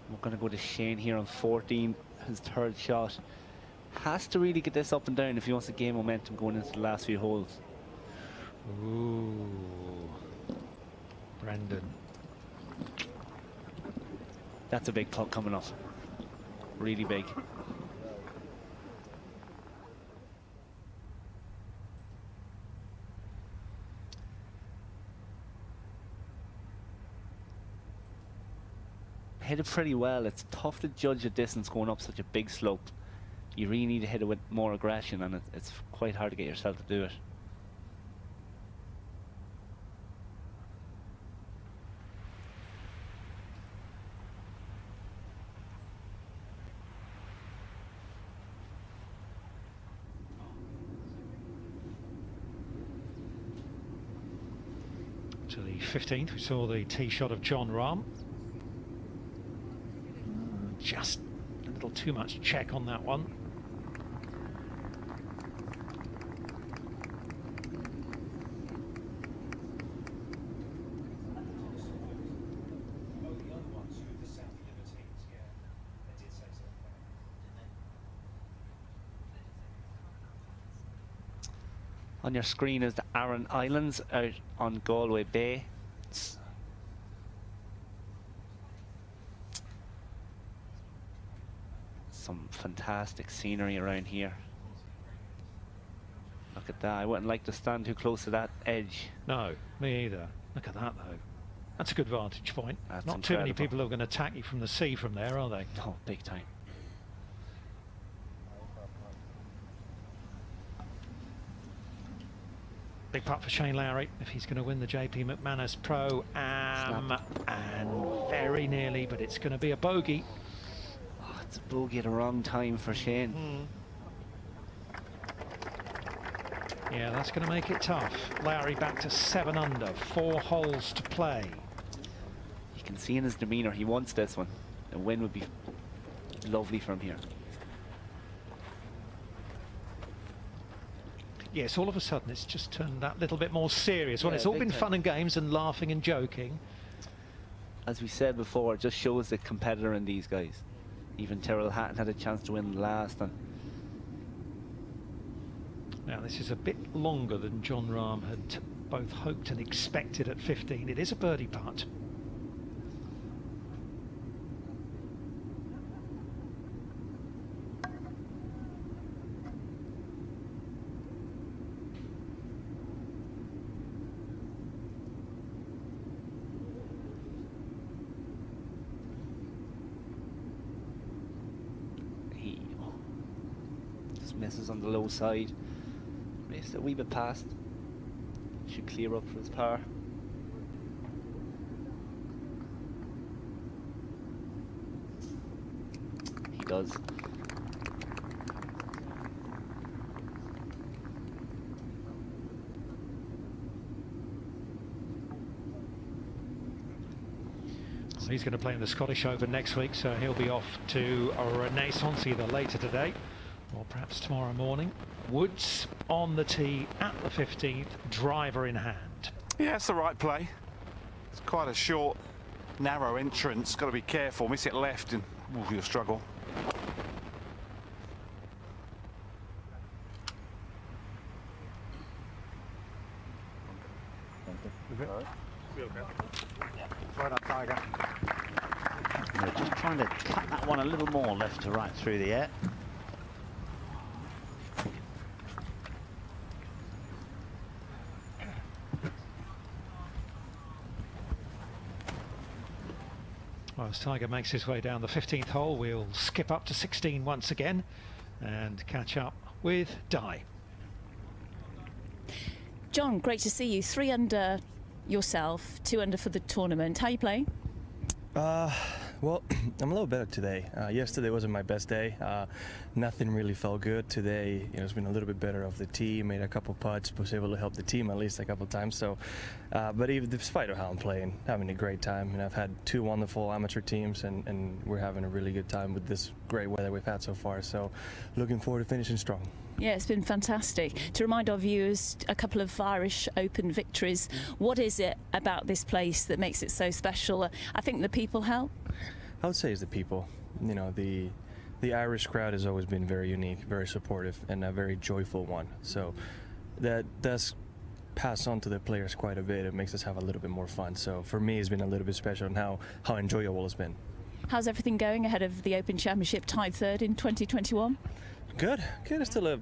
We're going to go to Shane here on 14, his third shot. Has to really get this up and down if he wants to gain momentum going into the last few holes. Ooh, Brendan. That's a big putt coming up. Really big. Hit it pretty well. It's tough to judge a distance going up such a big slope. You really need to hit it with more aggression, and it's quite hard to get yourself to do it. To the 15th, we saw the tee shot of John Rahm. Just a little too much check on that one. On your screen is the Aran Islands out on Galway Bay. Some fantastic scenery around here. Look at that. I wouldn't like to stand too close to that edge. No, me either. Look at that though. That's a good vantage point. That's not incredible. too many people who are going to attack you from the sea from there, are they? Oh, big time. Big putt for Shane Lowry if he's going to win the JP McManus Pro-Am. And very nearly, but it's going to be a bogey. Oh, it's a bogey at the wrong time for Shane. Yeah, that's going to make it tough. Lowry back to 7 under, 4 holes to play. You can see in his demeanour he wants this one. A win would be lovely from here. Yes, all of a sudden it's just turned that little bit more serious. Well, Yeah, it's all big been time. fun and games and laughing and joking. As we said before, it just shows the competitor in these guys. Even Tyrrell Hatton had a chance to win last time. Now, this is a bit longer than John Rahm had both hoped and expected at 15. It is a birdie putt. He just misses on the low side. Missed a wee bit past. Should clear up for his par. He does. So he's going to play in the Scottish Open next week, so he'll be off to a Renaissance either later today or perhaps tomorrow morning. Woods on the tee at the 15th, driver in hand. Yeah, it's the right play. It's quite a short, narrow entrance. Got to be careful. Miss it left and ooh, you'll struggle. Right up, Tiger. We're just trying to cut that one a little more left to right through the air. Well, as Tiger makes his way down the 15th hole, we'll skip up to 16 once again and catch up with Di. John, great to see you. 3 under yourself, 2 under for the tournament. How are you playing? Well, I'm a little better today. Yesterday wasn't my best day. Nothing really felt good today. It's been a little bit better off the tee. Made a couple putts, was able to help the team at least a couple times. So, but even despite of how I'm playing, having a great time. And I've had 2 wonderful amateur teams, and we're having a really good time with this great weather we've had so far. So, looking forward to finishing strong. Yeah, it's been fantastic. To remind our viewers, a couple of Irish Open victories. What is it about this place that makes it so special? I think the people help. I would say it's the people. The Irish crowd has always been very unique, very supportive, and a very joyful one. So that does pass on to the players quite a bit. It makes us have a little bit more fun. So for me, it's been a little bit special, and how enjoyable it's been. How's everything going ahead of the Open Championship, tied 3rd in 2021? Good. It's still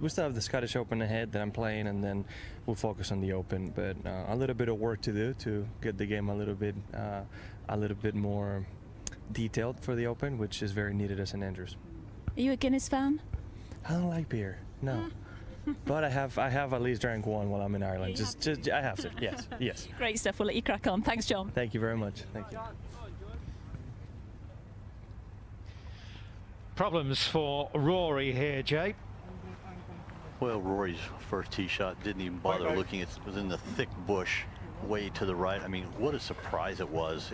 we still have the Scottish Open ahead that I'm playing, and then we'll focus on the Open. But a little bit of work to do to get the game a little bit more detailed for the Open, which is very needed at St Andrews. Are you a Guinness fan? I don't like beer, no. But I have at least drank one while I'm in Ireland. Just I have to. Yes. Great stuff. We'll let you crack on. Thanks, John. Thank you very much. Thank you. Problems for Rory here, Jay. Well, Rory's first tee shot didn't even bother looking. It was in the thick bush way to the right. I mean, what a surprise it was.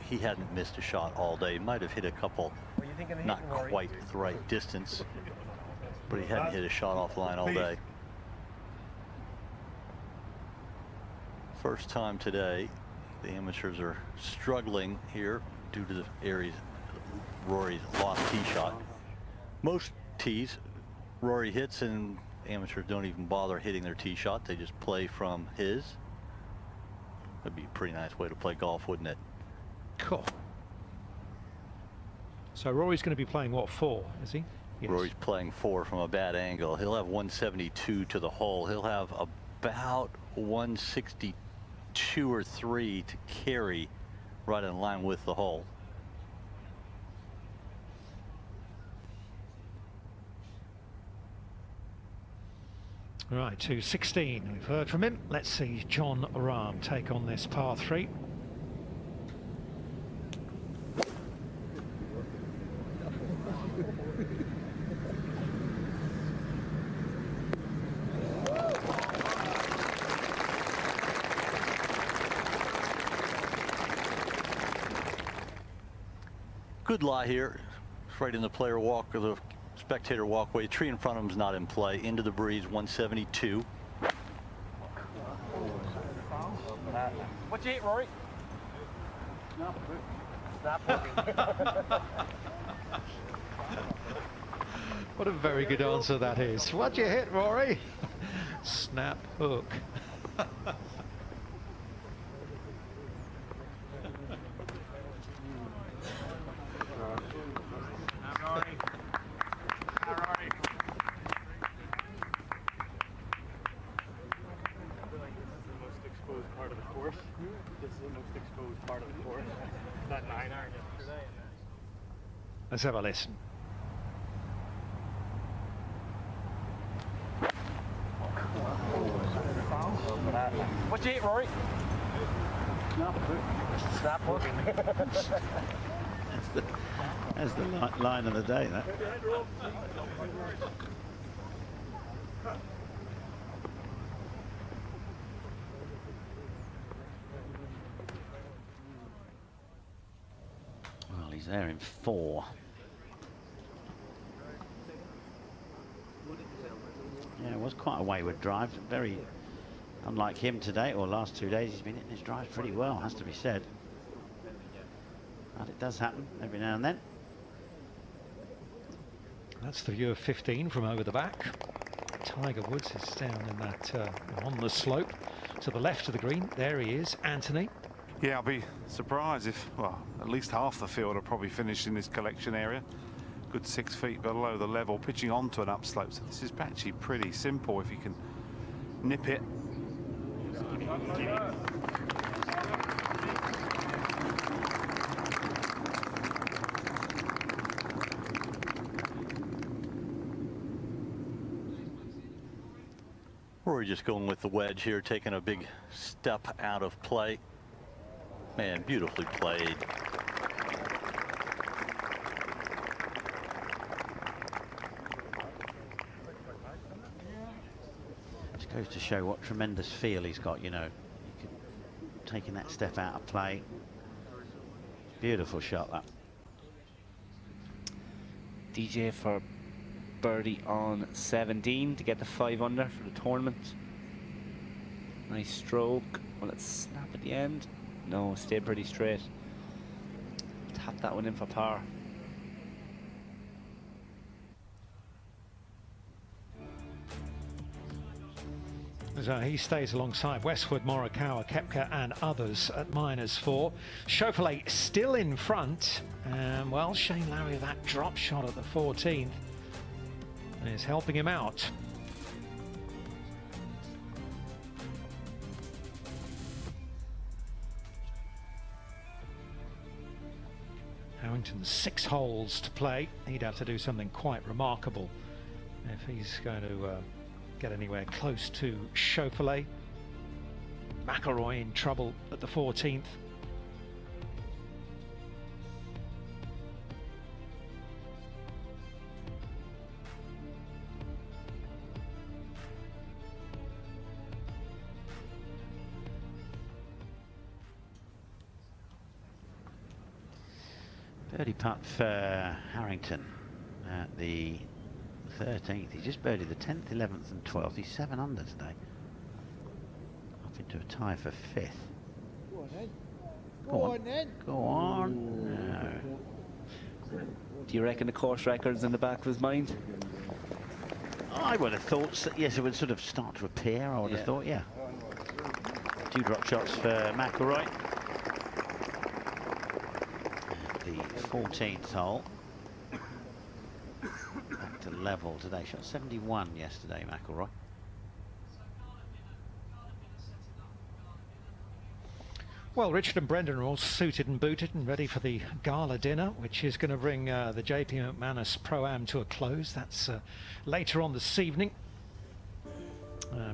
He hadn't missed a shot all day. He might have hit a couple, not quite the right distance, but he hadn't hit a shot off line all day. First time today, the amateurs are struggling here due to the areas Rory's lost tee shot. Most tees Rory hits, and amateurs don't even bother hitting their tee shot. They just play from his. That'd be a pretty nice way to play golf, wouldn't it? Cool. So Rory's going to be playing what, 4, is he? Yes. Rory's playing 4 from a bad angle. He'll have 172 to the hole. He'll have about 162 or 3 to carry right in line with the hole. Right, to 16. We've heard from him. Let's see John Rahm take on this par 3. Good lie here. It's right in the player walk or the spectator walkway. Tree in front of him's not in play. Into the breeze, 172. What you eat, Rory? What a very good answer that is. What'd you hit, Rory? Snap hook. Let's have a listen. What you eat, Rory? Snap hook. That's the line of the day, that. Well, he's there in 4. Yeah, it was quite a wayward drive. Very unlike him today, or last 2 days. He's been hitting his drive pretty well, has to be said. But it does happen every now and then. That's the view of 15 from over the back. Tiger Woods is down in that on the slope to the left of the green. There he is, Anthony. Yeah, I'll be surprised if, well, at least half the field are probably finished in this collection area. Good 6 feet below the level, pitching onto an upslope. So this is actually pretty simple if you can nip it. Rory just going with the wedge here, taking a big step out of play. Man, beautifully played. Just goes to show what tremendous feel he's got, you know. Taking that step out of play. Beautiful shot, that. DJ for birdie on 17 to get the 5 under for the tournament. Nice stroke. Will it snap at the end? No, stayed pretty straight. Tap that one in for par. So he stays alongside Westwood, Morikawa, Koepka and others at -4. Schauffele still in front. And well, Shane Lowry, that drop shot at the 14th is helping him out. Harrington's 6 holes to play. He'd have to do something quite remarkable if he's going to get anywhere close to Schauffele. McIlroy in trouble at the 14th. Birdie putt for Harrington at the 13th. He just birdied the 10th, 11th and 12th. He's 7 under today. Up into a tie for 5th. Go on then. Go on. Then. Go on. No. Do you reckon the course record's in the back of his mind? I would have thought, so, yes, it would sort of start to appear, I would have thought, yeah. 2 drop shots for McIlroy. The 14th hole. Back to level today. Shot 71 yesterday, McIlroy. Well, Richard and Brendan are all suited and booted and ready for the gala dinner, which is going to bring the JP McManus Pro-Am to a close. That's later on this evening.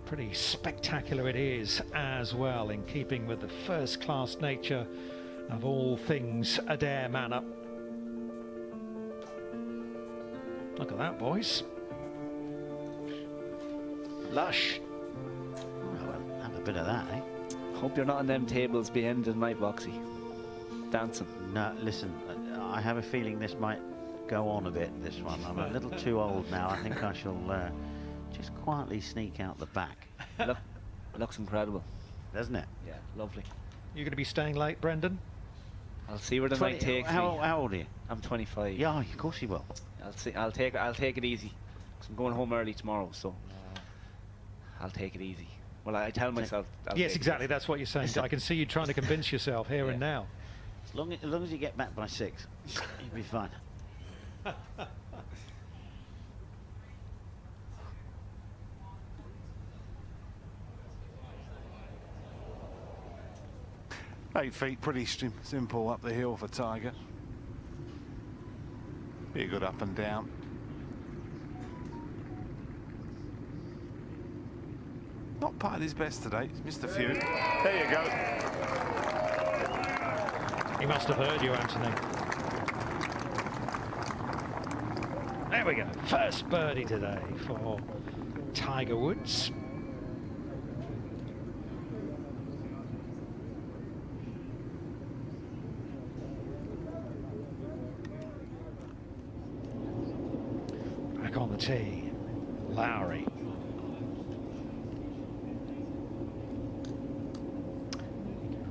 Pretty spectacular it is as well, in keeping with the first-class nature of all things Adair Manor. Look at that, boys. Lush. Well, have a bit of that, eh? Hope you're not on them tables behind the night, Boxy. Dancing. No, listen, I have a feeling this might go on a bit, this one. I'm a little too old now. I think I shall just quietly sneak out the back. Looks incredible. Doesn't it? Yeah, lovely. You're going to be staying late, Brendan? I'll see where the night takes me. How old are you? I'm 25. Yeah, of course you will. I'll see. I'll take it easy. 'Cause I'm going home early tomorrow, so I'll take it easy. Well, I tell myself. Yes, exactly. That's what you're saying. I can see you trying to convince yourself here and now. As long as you get back by 6, you'll be fine. Eight feet, pretty simple up the hill for Tiger. Be a good up and down. Not putting his best today. He's missed a few. There you go. He must have heard you, Anthony. There we go. First birdie today for Tiger Woods. Back on the tee, Lowry.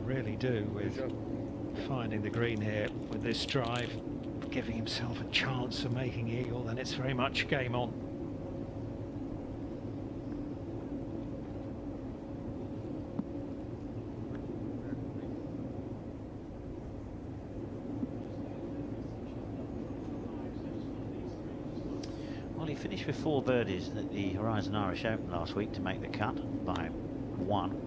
Really do with finding the green here with this drive, giving himself a chance of making eagle, then it's very much game on. Well, he finished with 4 birdies at the Horizon Irish Open last week to make the cut by 1.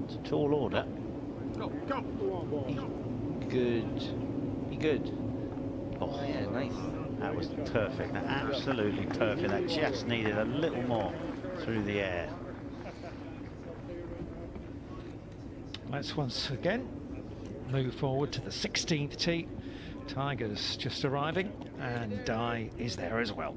It's a tall order. Go, go. Good. Oh, yeah, nice. That was perfect. Absolutely perfect. That just needed a little more through the air. Let's once again move forward to the 16th tee. Tiger's just arriving and Di is there as well.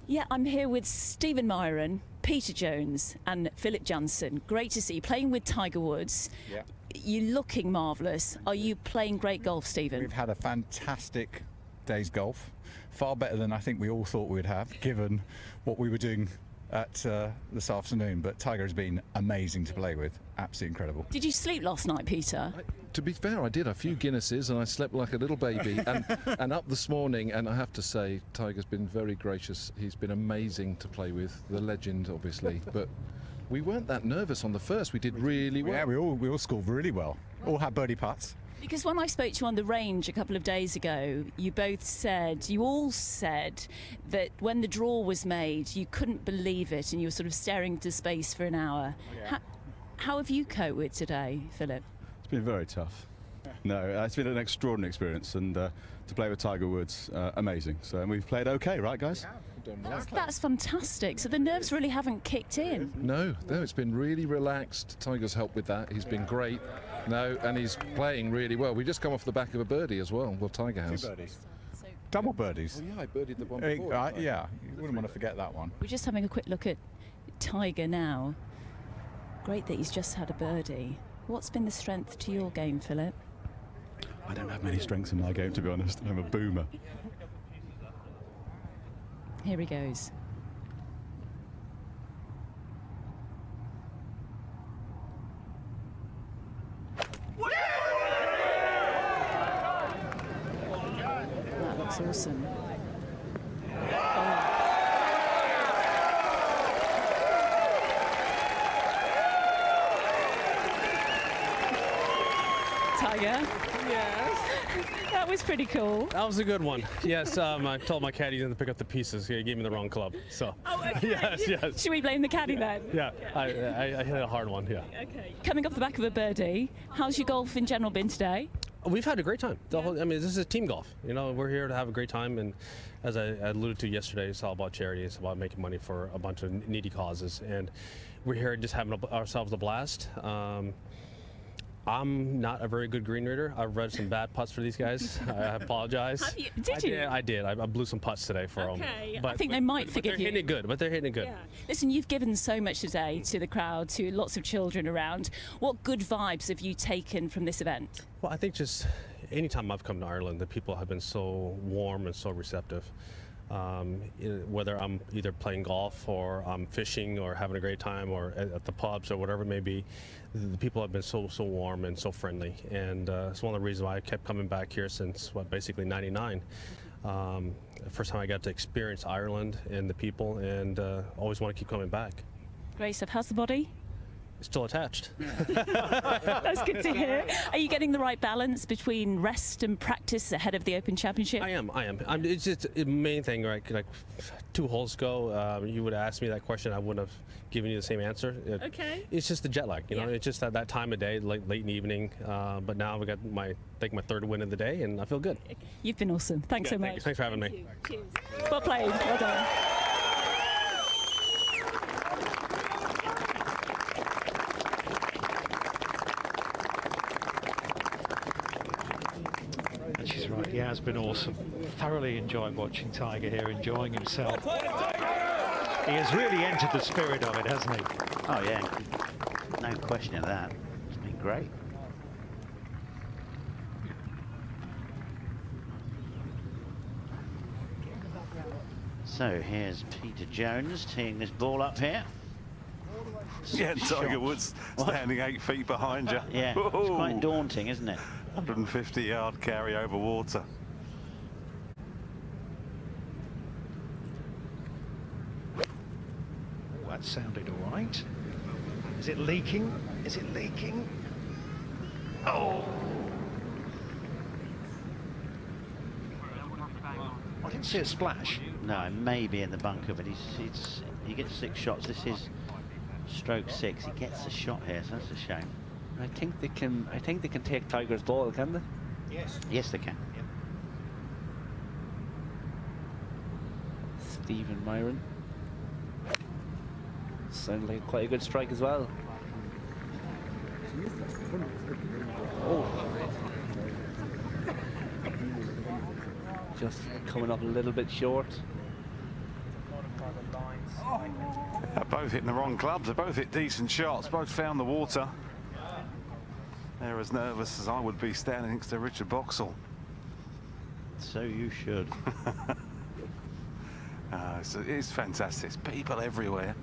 Yeah, I'm here with Stephen Myron, Peter Jones and Philip Jansen. Great to see you playing with Tiger Woods. Yeah. You're looking marvellous. Are you playing great golf, Stephen? We've had a fantastic day's golf. Far better than I think we all thought we'd have, given what we were doing at this afternoon. But Tiger has been amazing to play with. Absolutely incredible. Did you sleep last night, Peter? To be fair, I did a few Guinnesses and I slept like a little baby. and up this morning, and I have to say, Tiger's been very gracious. He's been amazing to play with. The legend, obviously. But we weren't that nervous on the first. We did really well. Yeah, we all scored really well. All had birdie putts. Because when I spoke to you on the range a couple of days ago, you all said that when the draw was made, you couldn't believe it and you were sort of staring into space for an hour. Yeah. How have you coped with today, Philip? It's been very tough. No, it's been an extraordinary experience, and to play with Tiger Woods, amazing. So and we've played okay, right, guys? That's fantastic. So the nerves really haven't kicked in. No, it's been really relaxed. Tiger's helped with that. He's been great. No, and he's playing really well. We just come off the back of a birdie as well. Well, Tiger has. 2 birdies. Double birdies. Well, yeah, I birdied the one before. Yeah, you wouldn't want to forget that one. We're just having a quick look at Tiger now. Great that he's just had a birdie. What's been the strength to your game, Philip? I don't have many strengths in my game, to be honest. I'm a boomer. Here he goes. That looks awesome. Tiger? Yes. That was pretty cool. That was a good one. Yes, I told my caddy to pick up the pieces. He gave me the wrong club. So. Oh, okay. Yes. Should we blame the caddy then? Yeah, I hit a hard one. Yeah. Okay. Coming off the back of a birdie, how's your golf in general been today? We've had a great time. I mean, this is a team golf. You know, we're here to have a great time, and as I alluded to yesterday, it's all about charity. It's about making money for a bunch of needy causes, and we're here just having ourselves a blast. I'm not a very good green reader. I've read some bad putts for these guys. I apologize. Have you? Did you? I did. I blew some putts today for them. Okay, I think they might forgive they're you. hitting it good. But they're hitting it good. Yeah. Listen, you've given so much today to the crowd, to lots of children around. What good vibes have you taken from this event? Well, I think just anytime I've come to Ireland, the people have been so warm and so receptive. Whether I'm either playing golf or I'm fishing or having a great time or at the pubs or whatever it may be, the people have been so warm and so friendly, and it's one of the reasons why I kept coming back here since basically '99. The first time I got to experience Ireland and the people, and always want to keep coming back. Great stuff. How's the body? Still attached. That's good to hear. Are you getting the right balance between rest and practice ahead of the Open Championship? I am. It's just the main thing, right? Like 2 holes ago, you would have asked me that question, I wouldn't have given you the same answer. Okay. It's just the jet lag, you know. It's just that time of day, late in the evening. But now we got my 3rd win of the day, and I feel good. You've been awesome. Thanks so much. Thanks for having me. Cheers. Well played. Well done. She's right, he has been awesome. Thoroughly enjoyed watching Tiger here, enjoying himself. He has really entered the spirit of it, hasn't he? Oh yeah, no question of that. It's been great. So here's Peter Jones teeing this ball up here. Yeah, Tiger Woods standing 8 feet behind you. Yeah, it's quite daunting, isn't it? 150-yard carry over water. Oh, that sounded all right. Is it leaking? Is it leaking? Oh! I didn't see a splash. No, maybe in the bunker, but he gets 6 shots. This is stroke 6. He gets a shot here, so that's a shame. I think they can take Tiger's ball, can they? Yes. Yes, they can. Yep. Stephen Myron. Sounded like quite a good strike as well. Oh. Just coming up a little bit short. They're both hitting the wrong clubs. They both hit decent shots. Both found the water. They're as nervous as I would be standing next to Richard Boxall. So you should. It's fantastic. There's people everywhere.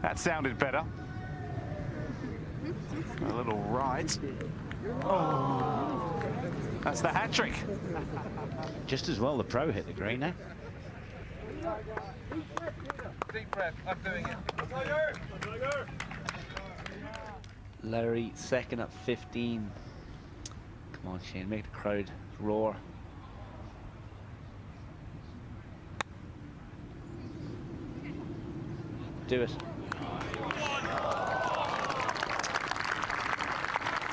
That sounded better. A little right. Oh, that's the hat trick. Just as well the pro hit the green now. Deep breath. I'm doing it. Larry second at 15. Come on, Shane, make the crowd roar. Do it.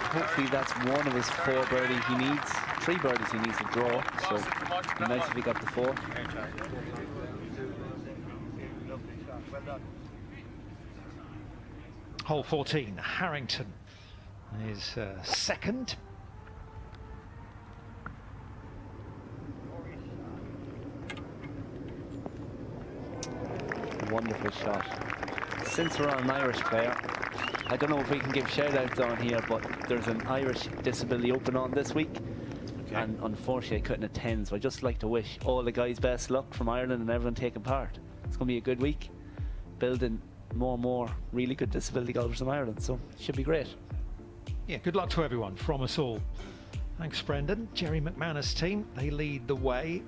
Hopefully that's one of his 4 birdies he needs. 3 birdies he needs to draw, so it'd be nice if he got the 4. Hole 14, Harrington is second. Wonderful shot. Since we're on an Irish player, I don't know if we can give shout-outs on here, but there's an Irish Disability Open on this week. Okay. And unfortunately I couldn't attend, so I'd just like to wish all the guys best luck from Ireland and everyone taking part. It's going to be a good week, building more and more really good disability golfers in Ireland, so it should be great. Yeah, good luck to everyone from us all. Thanks, Brendan. Jerry McManus team, they lead the way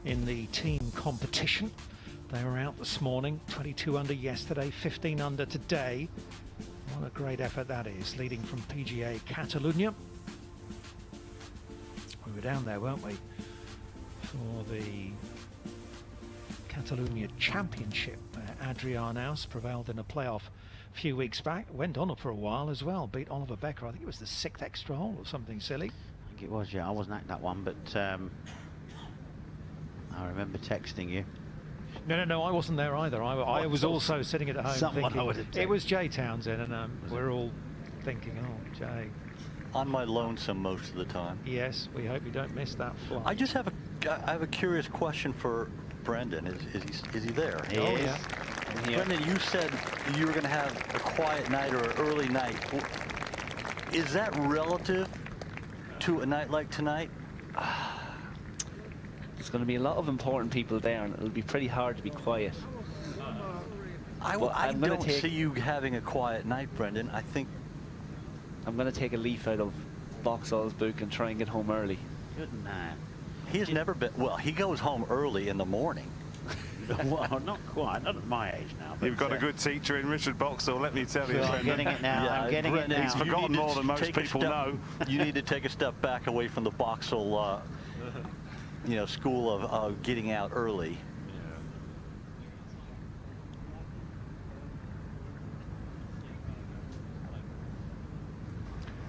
in the team competition. They were out this morning, 22 under yesterday, 15 under today. What a great effort that is, leading from PGA Catalunya. We were down there, weren't we, for the Catalunya Championship. Adrian Aus prevailed in a playoff a few weeks back, went on for a while as well, beat Oliver Becker. I think it was the 6th extra hole or something silly. I think it was, yeah. I wasn't at that one, but I remember texting you. No, I wasn't there either. I was also sitting at home Someone thinking, I would have it was Jay Townsend, and we're all thinking, oh, Jay. On my lonesome most of the time. Yes, we hope you don't miss that flight. I just have a curious question for Brendan. Is he there? He is. Yeah. Brendan, you said you were going to have a quiet night or an early night. Is that relative to a night like tonight? There's going to be a lot of important people there, and it'll be pretty hard to be quiet. I don't see you having a quiet night, Brendan. I think I'm going to take a leaf out of Boxall's book and try and get home early. Good man. He's never been. Well, he goes home early in the morning. Well, not quite. Not at my age now. You've got a good teacher in Richard Boxall, let me tell you. I'm getting it now. Yeah, I'm getting it now. He's forgotten more than most people know. You need to take a step back away from the Boxall, school of getting out early.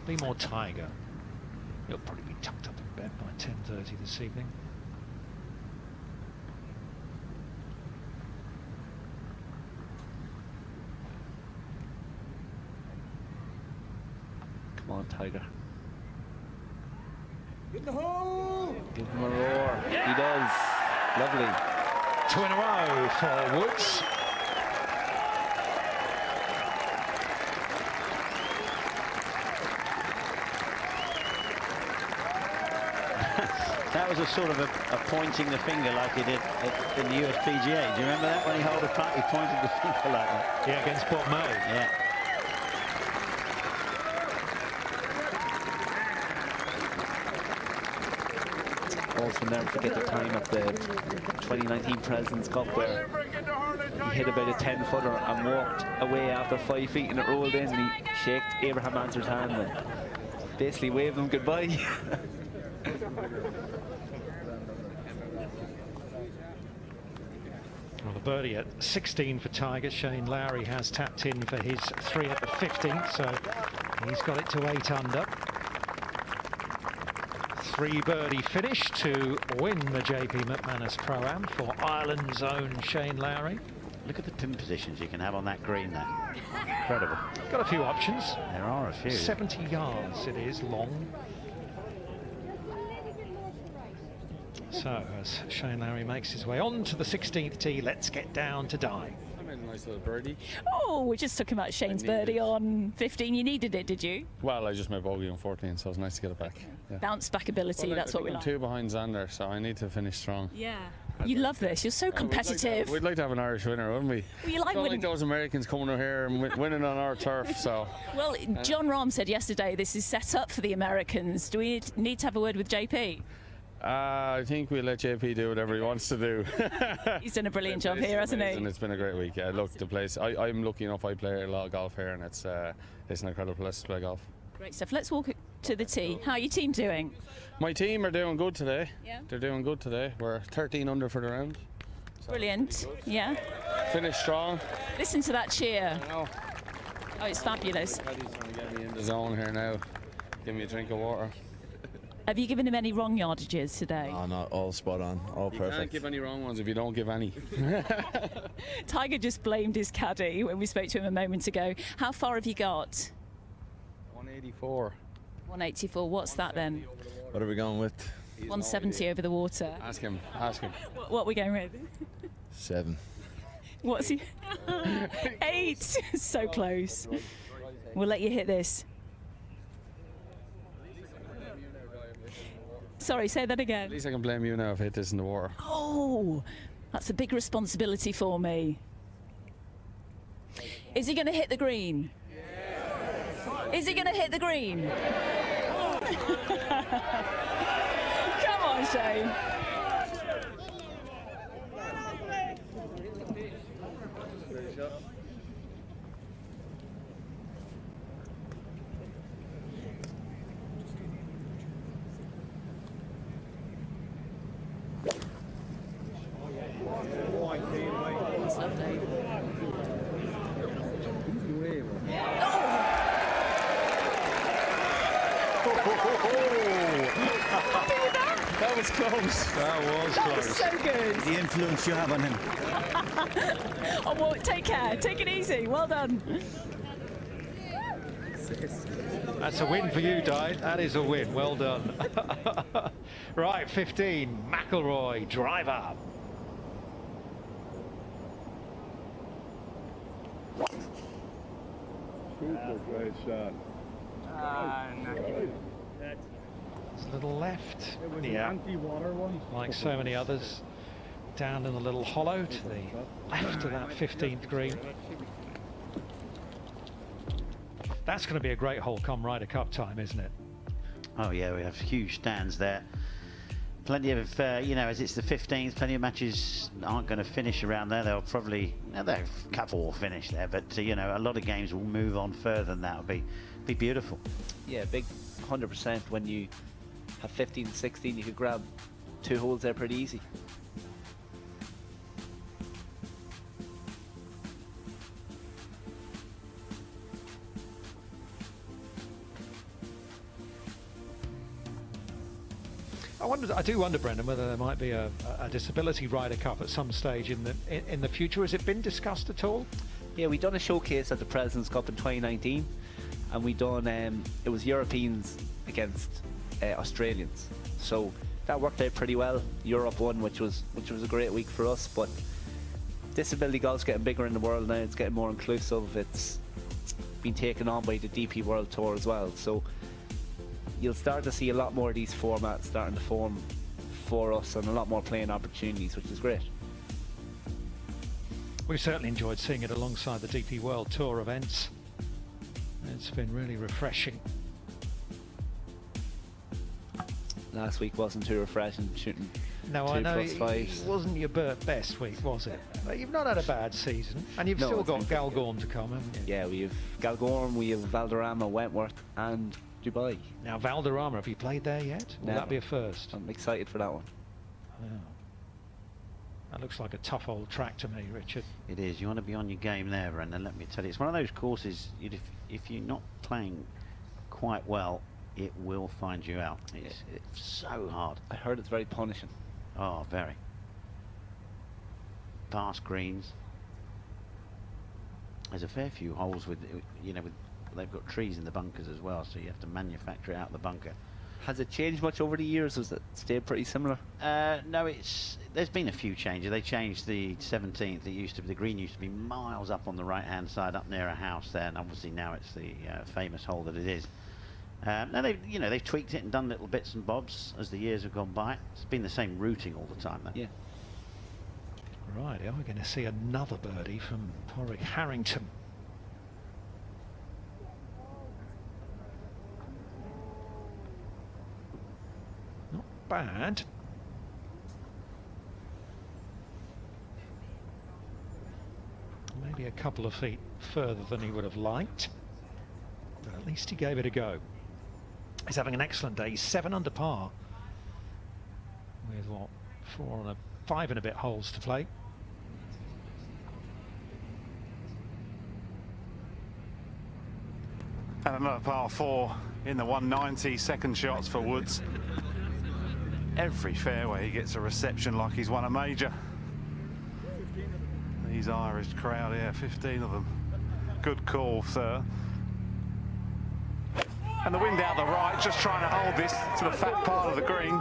Be more Tiger. He'll probably be tucked up in bed by 10:30 this evening. Come on, Tiger. Get the hole! Give him a roar. He does. Lovely. 2 in a row for Woods. That was a sort of a pointing the finger like he did in the USPGA. Do you remember that when he held a putt? He pointed the finger like that. Yeah, against Bob Moe. Yeah. Also, never forget the time at the 2019 President's Cup where he hit about a 10-footer and walked away after 5 feet, and it rolled in, and he shook Abraham Anser's hand and basically waved him goodbye. Well, the birdie at 16 for Tiger. Shane Lowry has tapped in for his 3 at the 15th, so he's got it to 8 under. 3 birdie finish to win the JP McManus Pro-Am for Ireland's own Shane Lowry. Look at the pin positions you can have on that green there. Incredible. Got a few options. There are a few. 70 yards it is long. So as Shane Lowry makes his way on to the 16th tee, let's get down to Dye. I made a nice little birdie. Oh, we're just talking about Shane's birdie on 15. You needed it, did you? Well, I just made bogey on 14, so it was nice to get it back. Yeah. Bounce back ability, Well, that's what we I'm like. 2 behind Xander, so I need to finish strong. Yeah. You love this. You're so competitive. We'd like to have an Irish winner, wouldn't we? Well, you like Don't winning. like those Americans coming over here and winning on our turf, so... Well, John Rahm said yesterday this is set up for the Americans. Do we need to have a word with JP? I think we'll let JP do whatever he wants to do. He's done a brilliant job here, hasn't he? And it's been a great week. Yeah, look, the place. I'm lucky enough. I play a lot of golf here, and it's an incredible place to play golf. Great stuff. Let's walk to the tee. How are your team doing? My team are doing good today. Yeah. They're doing good today. We're 13 under for the round. Brilliant. Yeah. Finish strong. Listen to that cheer. Oh, it's fabulous. Paddy's trying to get me in the zone here now. Give me a drink of water. Have you given him any wrong yardages today? Oh, not all spot on, all You perfect. can't give any wrong ones if you don't give any. Tiger just blamed his caddy when we spoke to him a moment ago. How far have you got? 184. 184. What's that then? What are we going with? 170 over the water. Ask him. Ask him. What are we going with? 7. What's he? 8. So close. We'll let you hit this. Sorry, say that again. At least I can blame you now if I hit this in the water. Oh, that's a big responsibility for me. Is he going to hit the green? Is he going to hit the green? Come on, Shane. That's lovely. That was close. That was That close. was so good. The influence you have on him. Oh, well, take care. Take it easy. Well done. That's a win for you, Di. That is a win. Well done. Right, 15. McIlroy, driver. Super great shot. It's a little left. It was Yeah. an anti-water one. Like so many others, down in the little hollow to the left of that 15th green. That's going to be a great hole come Ryder Cup time, isn't it? Oh yeah, we have huge stands there. Plenty of, you know, as it's the 15th, plenty of matches aren't going to finish around there. They'll probably, a couple will finish there, but you know, a lot of games will move on further than that. It'll be beautiful. Yeah, big 100%. When you have 15 and 16, you could grab 2 holes there pretty easy. I do wonder, Brendan, whether there might be a disability Ryder Cup at some stage in the future. Has it been discussed at all? Yeah, we done a showcase at the President's Cup in 2019, and we done it was Europeans against Australians. So that worked out pretty well. Europe won, which was a great week for us. But disability golf's getting bigger in the world now. It's getting more inclusive. It's been taken on by the DP World Tour as well. So you'll start to see a lot more of these formats starting to form for us, and a lot more playing opportunities, which is great. We've certainly enjoyed seeing it alongside the DP World Tour events. It's been really refreshing. Last week wasn't too refreshing, shooting No, 2 I know plus 5s. it wasn't your best week, was it? But you've not had a bad season, and you've No, still it's got been Galgorm to come, haven't you? Yeah, we have Galgorm, we have Valderrama, Wentworth, and Dubai. Now, Valderrama, have you played there yet? Will Never. that be a first? I'm excited for that one. Yeah. That looks like a tough old track to me, Richard. It is. You want to be on your game there, Brendan. Let me tell you, it's one of those courses. If you're not playing quite well, it will find you out. It's so hard. I heard it's very punishing. Oh, very. Fast greens. There's a fair few holes with, they've got trees in the bunkers as well, so you have to manufacture it out the bunker. Has it changed much over the years? Has it stayed pretty similar? No, there's been a few changes. They changed the 17th. The green used to be miles up on the right-hand side, up near a house there, and obviously now it's the famous hole that it is. Now they've tweaked it and done little bits and bobs as the years have gone by. It's been the same routing all the time, though. Yeah. Right, are we going to see another birdie from Porrick Harrington? Not bad. Maybe a couple of feet further than he would have liked, but at least he gave it a go. He's having an excellent day. He's 7 under par with what, 5 and a bit holes to play. And another par 4 in the 190. Second shots for Woods. Every fairway he gets a reception like he's won a major. These Irish crowd here, 15 of them. Good call, sir. And the wind out the right, just trying to hold this to the fat part of the green.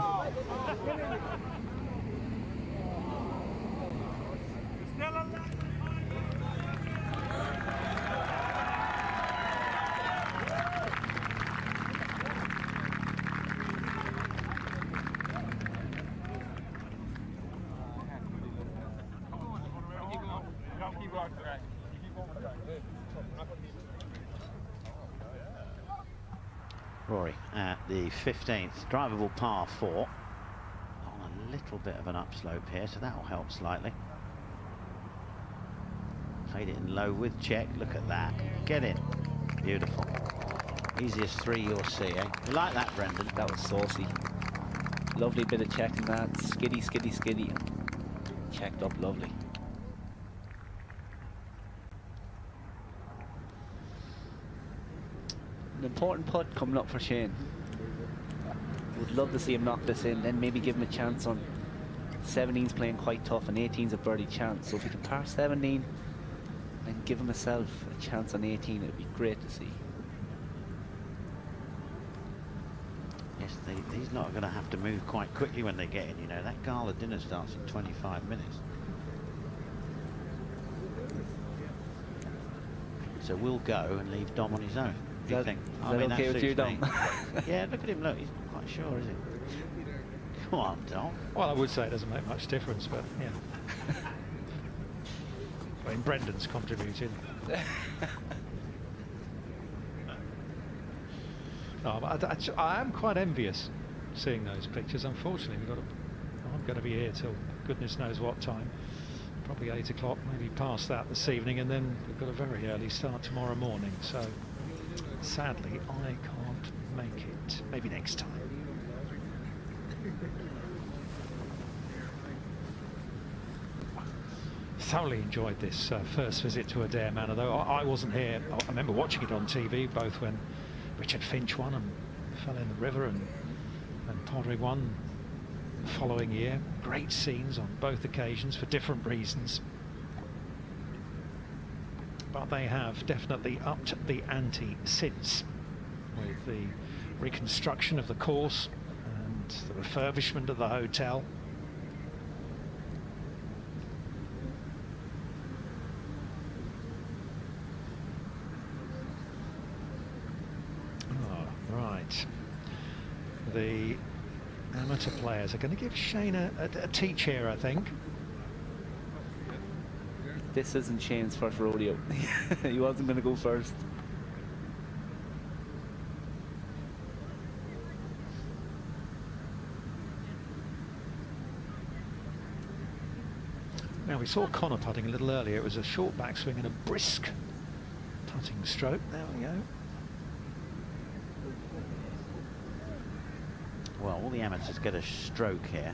Rory at the 15th, drivable par 4 on a little bit of an upslope here, so that will help slightly. Played it in low with check. Look at that, get in, beautiful. Easiest 3 you'll see, eh? You like that, Brendan? That was saucy. Lovely bit of checking that, skiddy, skiddy, skiddy. Checked up lovely. An important putt coming up for Shane. Would love to see him knock this in, then maybe give him a chance on 17's playing quite tough and 18's a birdie chance. So if he can par 17 and give himself a chance on 18, it'd be great to see. Yes, he's not going to have to move quite quickly when they get in. You know, that gala dinner starts in 25 minutes. So we'll go and leave Dom on his own. Do you think? Is that okay with you, Dom? Yeah, look at him. Look, he's not quite sure, is he? Come on, Dom. Well, I would say it doesn't make much difference, but yeah. I mean, Brendan's contributed. No, I am quite envious seeing those pictures. Unfortunately, I'm going to be here till goodness knows what time. Probably 8 o'clock, maybe past that this evening, and then we've got a very early start tomorrow morning. So sadly, I can't make it. Maybe next time. Thoroughly enjoyed this first visit to Adair Manor, though. I wasn't here. I remember watching it on TV, both when Richard Finch won and fell in the river, and Pottery won the following year. Great scenes on both occasions for different reasons. But they have definitely upped the ante since, with the reconstruction of the course and the refurbishment of the hotel. The amateur players are going to give Shane a teach here, I think. This isn't Shane's first rodeo. He wasn't going to go first. Now, we saw Connor putting a little earlier. It was a short backswing and a brisk putting stroke. There we go. Well, all the amateurs get a stroke here.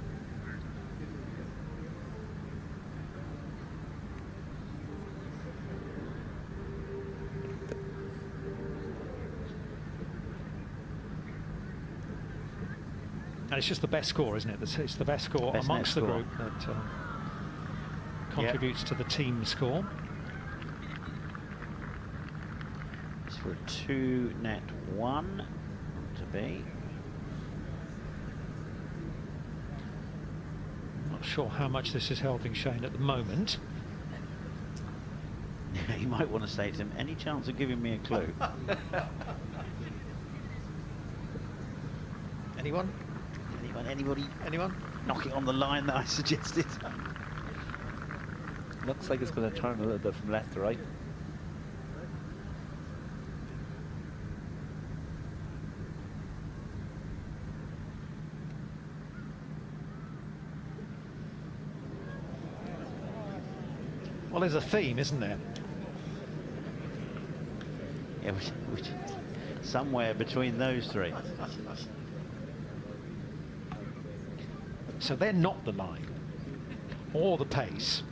And it's just the best score, isn't it? It's the best score amongst the group that contributes to the team score. It's for a 2-net 1 to be. Not sure how much this is helping Shane at the moment. You might want to say to him, any chance of giving me a clue? Anyone? Anybody? Anyone? Knock it on the line that I suggested. Looks like it's going to turn a little bit from left to right. Well, there's a theme, isn't there? Yeah, which somewhere between those three. So they're not the line or the pace.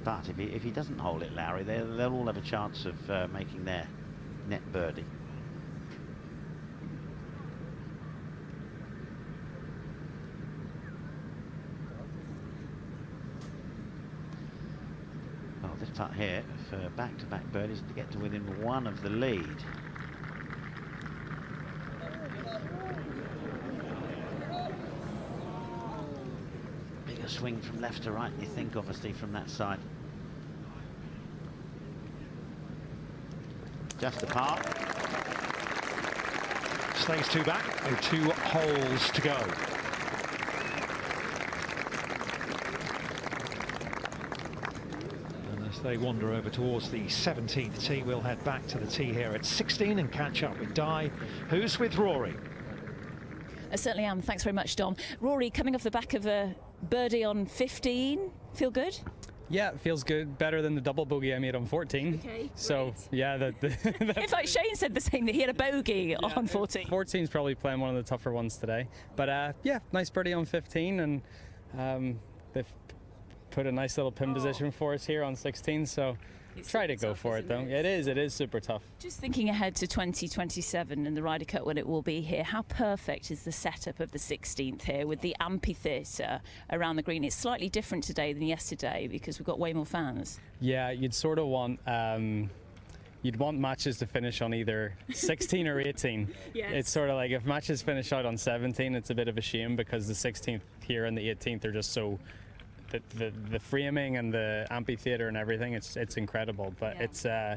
But if he doesn't hold it, Lowry, they'll all have a chance of making their net birdie. Well, this putt here for back-to-back birdies to get to within one of the lead. Bigger swing from left to right, you think, obviously, from that side. Just a par. Stays two back, with 2 holes to go. And as they wander over towards the 17th tee, we'll head back to the tee here at 16 and catch up with Di, who's with Rory. I certainly am. Thanks very much, Dom. Rory, coming off the back of a birdie on 15, feel good? Yeah, it feels good. Better than the double bogey I made on 14. Okay, so, yeah. In fact, Shane said the same, that he had a bogey on 14. 14's probably playing one of the tougher ones today. But, yeah, nice birdie on 15. And they've put a nice little pin position for us here on 16. So, Try to go for it though. It is super tough. Just thinking ahead to 2027 and the Ryder Cup when it will be here, how perfect is the setup of the 16th here with the amphitheatre around the green? It's slightly different today than yesterday because we've got way more fans. Yeah, you'd sort of want you'd want matches to finish on either 16 or 18. Yes. It's sort of like if matches finish out on 17, it's a bit of a shame because the 16th here and the 18th are just so. The framing and the amphitheater and everything, it's incredible. But it's yeah,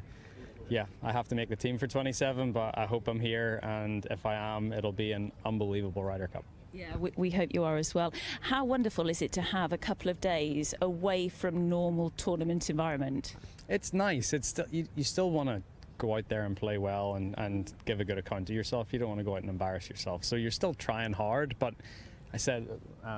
I have to make the team for 27, but I hope I'm here, and if I am, it'll be an unbelievable Ryder Cup. Yeah, we hope you are as well. How wonderful is it to have a couple of days away from normal tournament environment? It's nice. It's you still want to go out there and play well and give a good account of yourself. You don't want to go out and embarrass yourself. So you're still trying hard, but I said,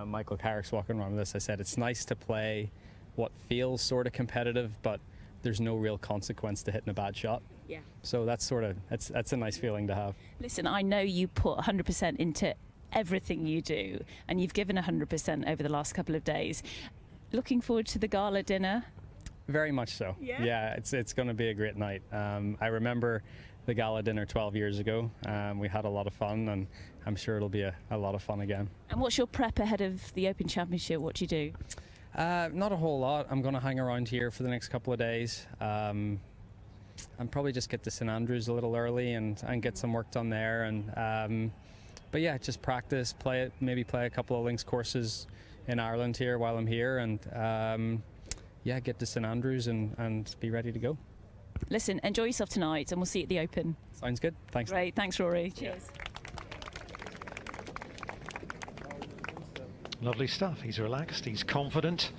Michael Carrick's walking around with this, I said it's nice to play what feels sort of competitive, but there's no real consequence to hitting a bad shot. Yeah. So that's a nice feeling to have. Listen, I know you put 100% into everything you do, and you've given 100% over the last couple of days. Looking forward to the gala dinner? Very much so. Yeah, it's going to be a great night. I remember the gala dinner 12 years ago. We had a lot of fun, and I'm sure it'll be a lot of fun again. And what's your prep ahead of the Open Championship? What do you do? Not a whole lot. I'm going to hang around here for the next couple of days. And probably just get to St Andrews a little early and get some work done there. And but yeah, just practice, maybe play a couple of links courses in Ireland here while I'm here, and yeah, get to St Andrews and be ready to go. Listen, enjoy yourself tonight, and we'll see you at the Open. Sounds good. Thanks. Great. Thanks, Rory. Cheers. Lovely stuff. He's relaxed, he's confident,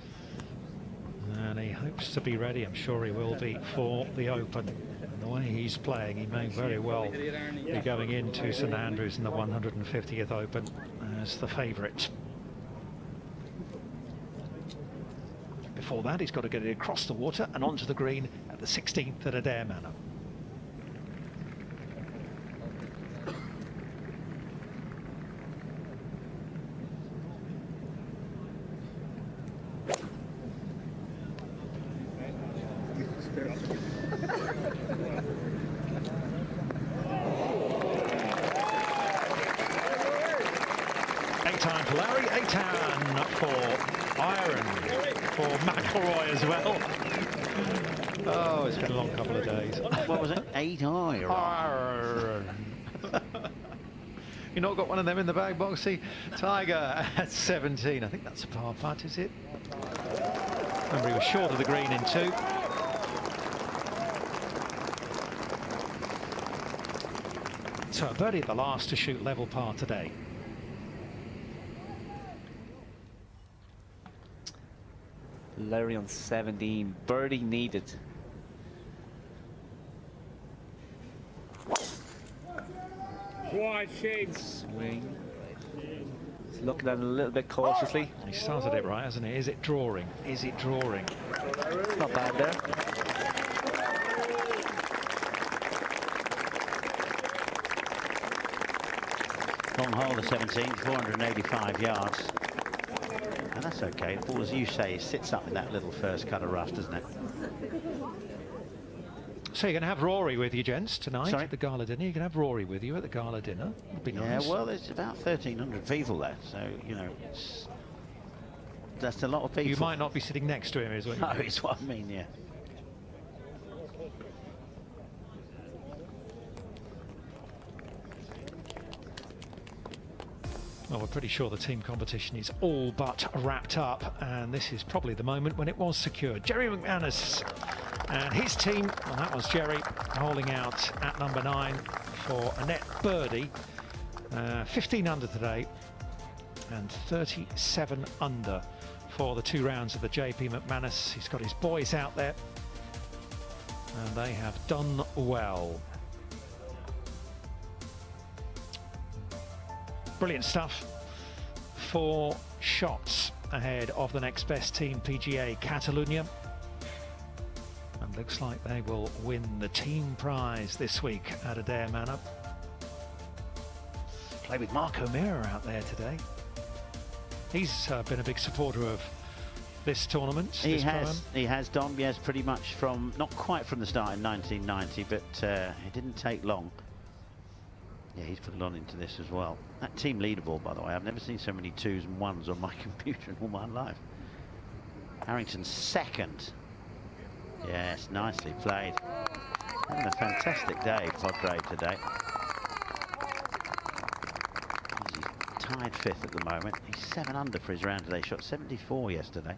and he hopes to be ready. I'm sure he will be for the Open. And the way he's playing, he may very well be going into St Andrews in the 150th Open as the favourite. Before that, he's got to get it across the water and onto the green at the 16th at Adair Manor. For Larry, 8-10 for Iron, for McElroy as well. Oh, it's been a long couple of days. What was it? 8 iron. You not got one of them in the bag, Boxy? Tiger at 17. I think that's a par putt, is it? Remember, he was short of the green in 2. So a birdie at the last to shoot level par today. Larry on 17, birdie needed. Wide shades. Swing. He's looking at it a little bit cautiously. He started it right, hasn't he? Is it drawing? Is it drawing? It's not bad there. Long hole, the 17, 485 yards. And that's okay. The ball, as you say, sits up in that little first cut of rough, doesn't it? So you're going to have Rory with you, gents, tonight Sorry? at the gala dinner. You can have Rory with you at the gala dinner. It'd be Yeah, nice. well, there's about 1,300 people there, so, you know, that's a lot of people. You might not be sitting next to him, is what you No, mean. it's what I mean, yeah. Well, we're pretty sure the team competition is all but wrapped up, and this is probably the moment when it was secured. Jerry McManus and his team, well, that was Jerry, holding out at number 9 for a net birdie. 15 under today, and 37 under for the 2 rounds of the JP McManus. He's got his boys out there, and they have done well. Brilliant stuff. 4 shots ahead of the next best team, PGA Catalunya. And looks like they will win the team prize this week at Adair Manor. Play with Mark O'Meara out there today. He's been a big supporter of this tournament. He this has. Pro-Am. He has, Dom. Yes, pretty much from, not quite from the start in 1990, but it didn't take long. Yeah, he's put a lot into this as well. That team leaderboard, by the way, I've never seen so many 2s and 1s on my computer in all my life. Harrington's second. Yes, nicely played. Having a fantastic day, Podgrave, today. He's tied 5th at the moment. He's 7 under for his round today. Shot 74 yesterday.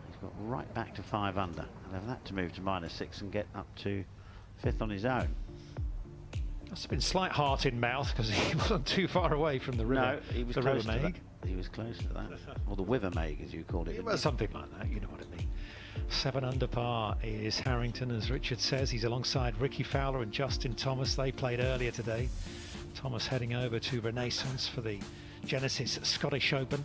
He's got right back to 5 under. And have that to move to -6 and get up to 5th on his own. Must have been slight heart in mouth because he wasn't too far away from the river. No, he was the close river to Meg. that. He was close to that. Or the Wiver Meg, as you called it. Well, something like that, you know what I mean. 7 under par is Harrington, as Richard says. He's alongside Ricky Fowler and Justin Thomas. They played earlier today. Thomas heading over to Renaissance for the Genesis Scottish Open.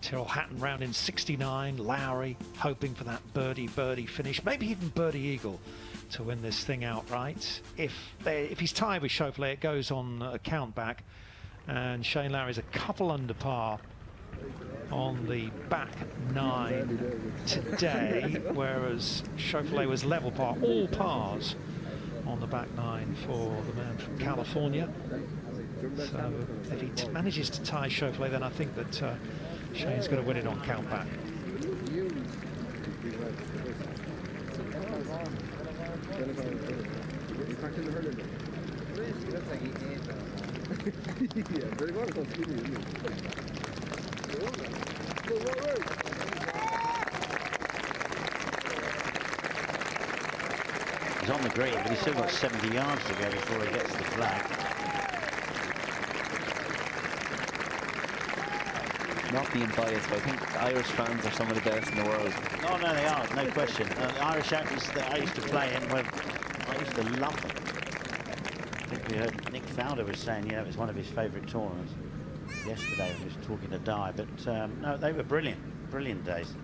Tyrrell Hatton round in 69. Lowry hoping for that birdie finish, maybe even birdie eagle to win this thing outright. If he's tied with Schauffele, it goes on a count back, and Shane Lowry's a couple under par on the back 9 today, whereas Schauffele was level par, all pars on the back 9 for the man from California. So if he manages to tie Schauffele, then I think that Shane's going to win it on count back. He's on the green, but he's still got 70 yards to go before he gets to the flag. Not being biased, but I think Irish fans are some of the best in the world. Oh no, they are, no question. The Irish Opens that I used to play in, I used to love them. I think we heard Nick Fowler was saying, yeah, it was one of his favourite tournaments yesterday when he was talking to Di. But no, they were brilliant, brilliant days.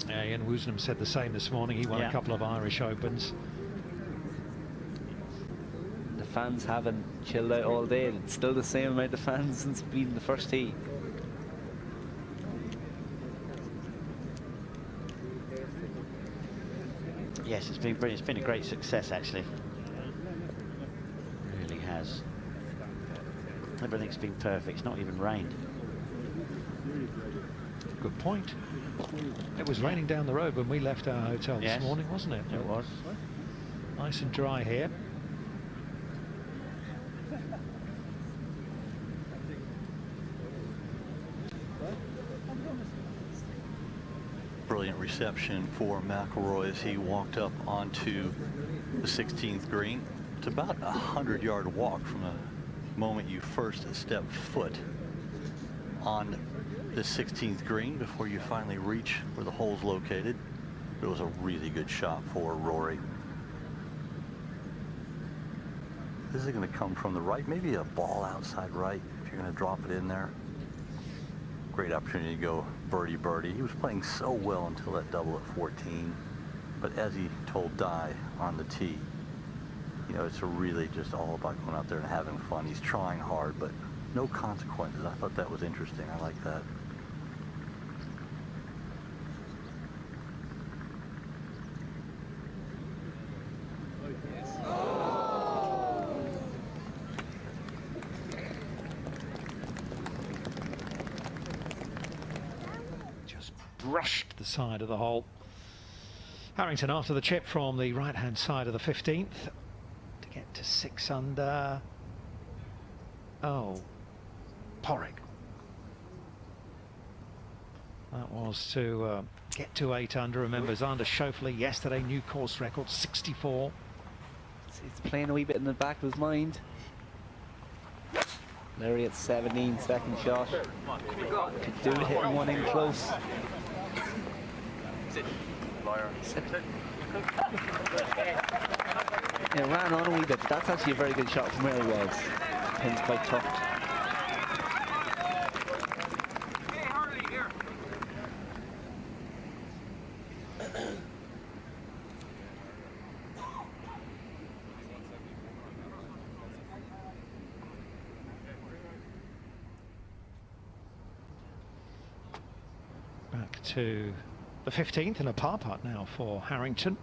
Ian Woosnam said the same this morning. He won a couple of Irish Opens. The fans haven't chilled out all day. It's still the same amount of fans since being the first tee. Yes, it's been brilliant. It's been a great success, actually. It really has. Everything's been perfect. It's not even rained. Good point. It was raining down the road when we left our hotel this morning, wasn't it? It was. Nice and dry here. Brilliant reception for McIlroy as he walked up onto the 16th green. It's about a 100-yard walk from the moment you first step foot on the 16th green before you finally reach where the hole's located. It was a really good shot for Rory. This is going to come from the right, maybe a ball outside right if you're going to drop it in there. Great opportunity to go birdie. He was playing so well until that double at 14. But as he told Di on the tee, you know, it's really just all about going out there and having fun. He's trying hard, but no consequences. I thought that was interesting. I like that. Brushed the side of the hole. Harrington after the chip from the right-hand side of the 15th to get to 6 under. Oh, Porrick. That was to get to 8 under. Remember, Xander Schauffele yesterday, new course record, 64. It's playing a wee bit in the back of his mind. Larry at 17, second shot. Could do it, hitting one in close. It ran on a wee bit, but that's actually a very good shot from where he was. Pin's quite tucked. to the 15th and a par putt now for Harrington.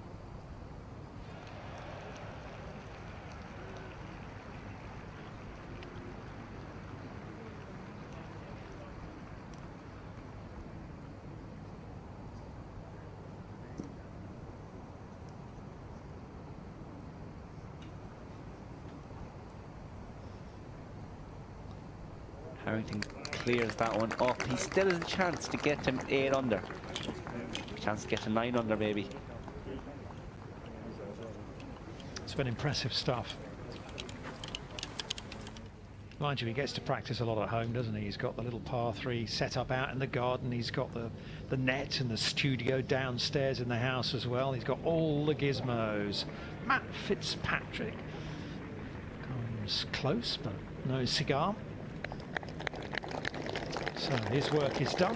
Harrington clears that one up. He still has a chance to get to 8 under. Chance to get to 9 under maybe. It's been impressive stuff. Mind you, he gets to practice a lot at home, doesn't he? He's got the little par 3 set up out in the garden. He's got the net and the studio downstairs in the house as well. He's got all the gizmos. Matt Fitzpatrick comes close, but no cigar. So his work is done.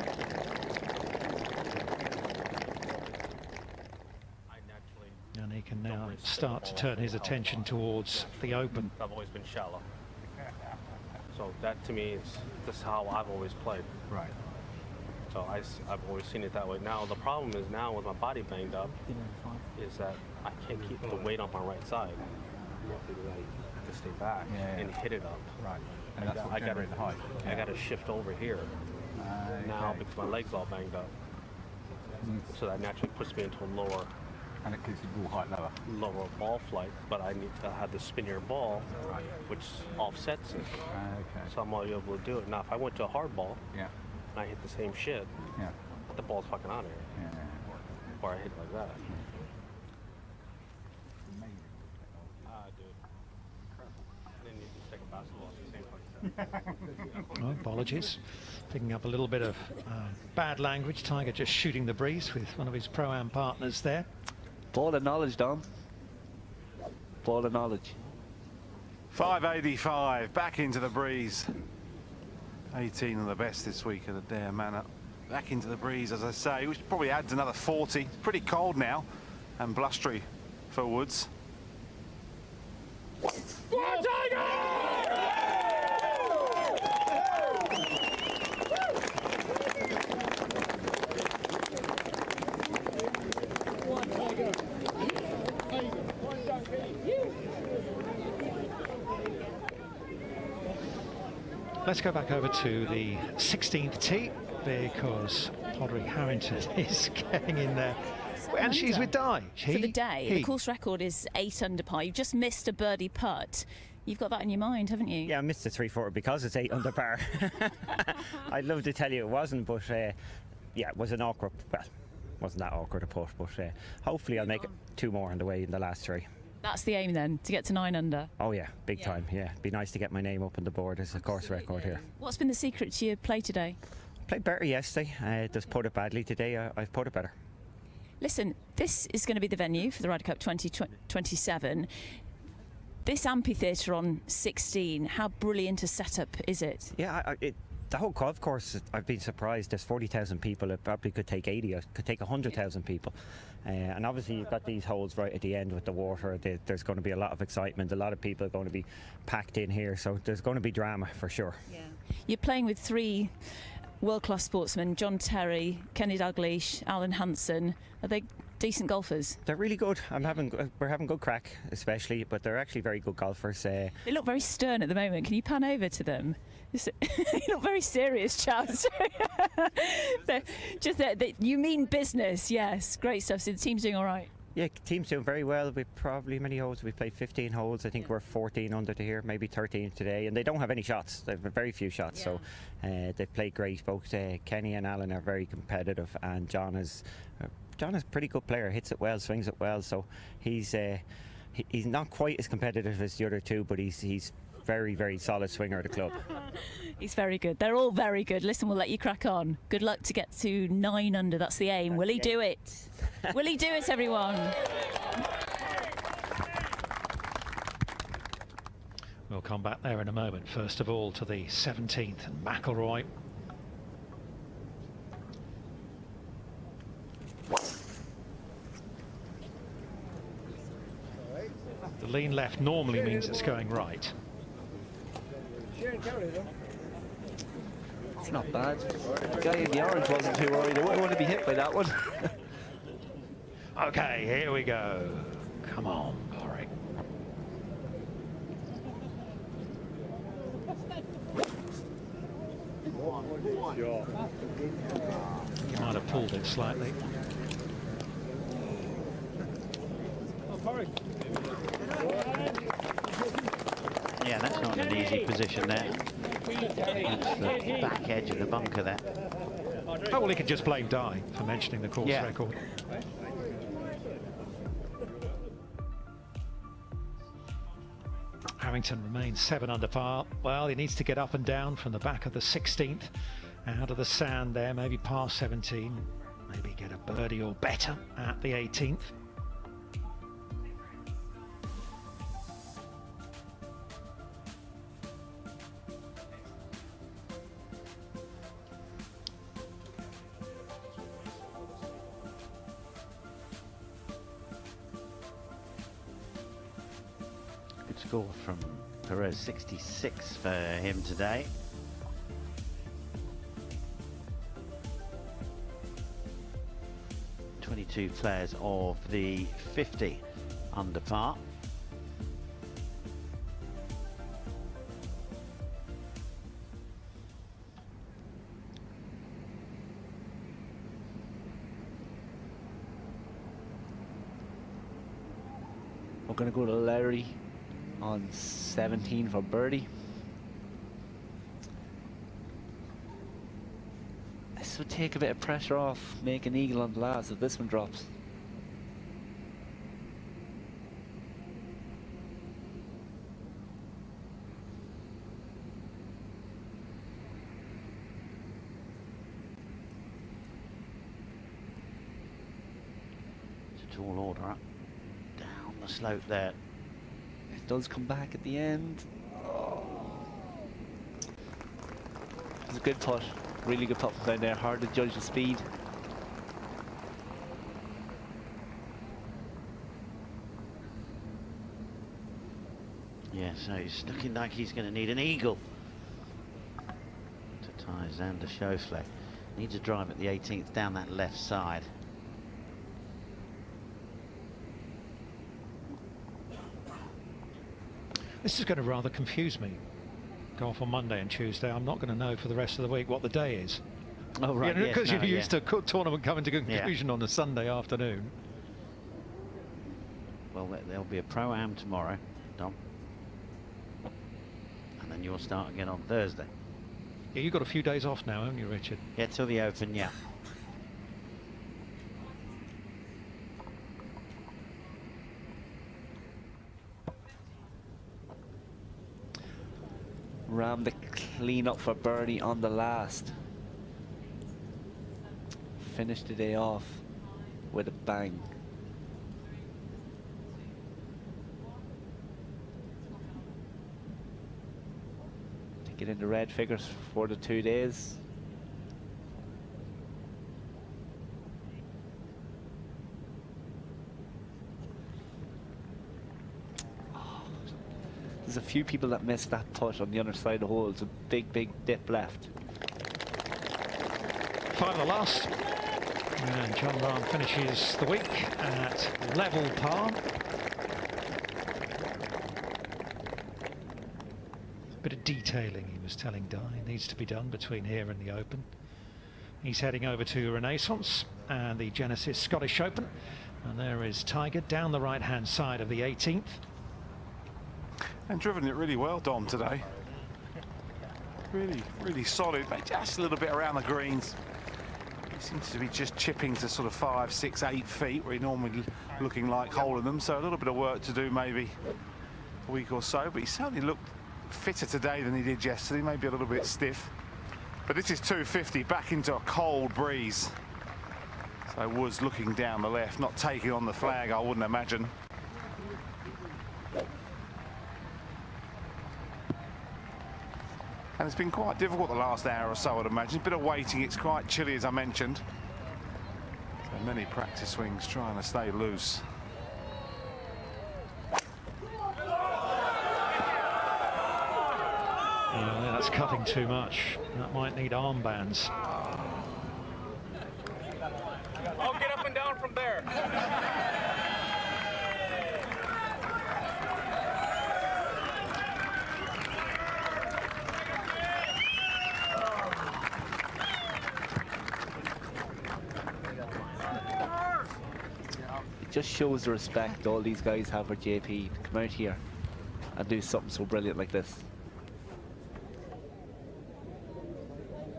And he can now start to turn his attention towards the Open. I've always been shallow. So that to me is just how I've always played. Right. So I've always seen it that way. Now the problem is now with my body banged up is that I can't keep the weight on my right side. To stay back and hit it up. Right. And that's what generates the height. I got to shift over here now because my legs all banged up. So that naturally puts me into a lower. And it keeps the ball height lower. Lower ball flight, but I need to have the spinnier ball, which offsets it. So I'm only able to do it. Now, if I went to a hard ball, and I hit the same shit, the ball's fucking out of here. Or I hit it like that. Oh, apologies. Picking up a little bit of bad language. Tiger just shooting the breeze with one of his Pro-Am partners there. Ball of knowledge, Dom. Ball of knowledge. 585, back into the breeze. 18 of the best this week at the Dare Manor. Back into the breeze, as I say, which probably adds another 40. It's pretty cold now and blustery for Woods. Let's go back over to the 16th tee because Podrick Harrington is getting in there. And she's with Di. For the day, the course record is 8 under par. You've just missed a birdie putt. You've got that in your mind, haven't you? Yeah, I missed the 3-4 because it's 8 under par. I'd love to tell you it wasn't, but yeah, it was an awkward, well, wasn't that awkward a putt, but hopefully I'll make it 2 more on the way in the last 3. That's the aim then, to get to 9 under. Oh yeah, big time, yeah. Be nice to get my name up on the board as a course record here. What's been the secret to your play today? Played better yesterday, just put it badly today, I've put it better. Listen, this is going to be the venue for the Ryder Cup 2027. This amphitheatre on 16, how brilliant a setup is it? Yeah, the whole golf course, I've been surprised. There's 40,000 people. It probably could take 80. It could take 100,000 people. And obviously you've got these holes right at the end with the water. There's going to be a lot of excitement. A lot of people are going to be packed in here. So there's going to be drama for sure. Yeah. You're playing with 3 world-class sportsmen, John Terry, Kenny Dalglish, Alan Hansen. Are they decent golfers? They're really good. We're having good crack, especially, but they're actually very good golfers. They look very stern at the moment. Can you pan over to them? You look very serious, chaps. You mean business, yes. Great stuff. So the team's doing all right. Yeah, team's doing very well. We probably many holes. We played 15 holes. I think we're 14 under to here, maybe 13 today. And they don't have any shots. They have very few shots. So they've played great. Both Kenny and Alan are very competitive, and John is a pretty good player. Hits it well, swings it well. So he's not quite as competitive as the other 2, but he's very, very solid swinger of the club. He's very good. They're all very good. Listen, we'll let you crack on. Good luck to get to 9 under. That's the aim. Will he do it? Will he do it, everyone? We'll come back there in a moment. First of all, to the 17th and McIlroy. The lean left normally means it's going right. It's not bad. The guy in the orange wasn't too worried. I wouldn't want to be hit by that one. Okay, here we go. Come on, Porrick. You might have pulled it slightly. Yeah, that's not an easy position there. It's the back edge of the bunker there. Oh, well, he could just blame Di for mentioning the course record. Harrington remains 7 under par. Well, he needs to get up and down from the back of the 16th, out of the sand there, maybe past 17, maybe get a birdie or better at the 18th. Good score from Perez, 66 for him today. Two players of the 50 under par. We're going to go to Larry on 17 for birdie. This would take a bit of pressure off, make an eagle on the last if this one drops. It's a tall order up, down the slope there. It does come back at the end. It's a good putt. Really good putt from down there, hard to judge the speed. Yeah, so he's looking like he's going to need an eagle to tie Xander Schauffele. Needs a drive at the 18th down that left side. This is going to rather confuse me. Golf on Monday and Tuesday. I'm not going to know for the rest of the week what the day is. Oh, right. Because you're used to tournament coming to conclusion Yeah. on a Sunday afternoon. Well, there'll be a Pro-Am tomorrow, Dom. And then you'll start again on Thursday. Yeah, you've got a few days off now, haven't you, Richard? Yeah, till the Open, yeah. Ram the clean up for birdie on the last. Finished the day off with a bang. To get into red figures for the 2 days. There's a few people that missed that putt on the other side of the hole. It's a big, big dip left. 5 of the last. And John Rahm finishes the week at level par. A bit of detailing, he was telling Di, needs to be done between here and the Open. He's heading over to Renaissance and the Genesis Scottish Open. And there is Tiger down the right-hand side of the 18th. And driven it really well, Dom, today. Really, really solid, but just a little bit around the greens. He seems to be just chipping to sort of 5, 6, 8 feet, where he normally looking like holding them. So a little bit of work to do, maybe a week or so. But he certainly looked fitter today than he did yesterday, maybe a little bit stiff. But this is 250, back into a cold breeze. So Woods looking down the left, not taking on the flag, I wouldn't imagine. And it's been quite difficult the last hour or so, I'd imagine. A bit of waiting, it's quite chilly, as I mentioned. So many practice swings trying to stay loose. That that's cutting too much. That might need armbands. I'll get up and down from there. It just shows the respect all these guys have for JP to come out here and do something so brilliant like this.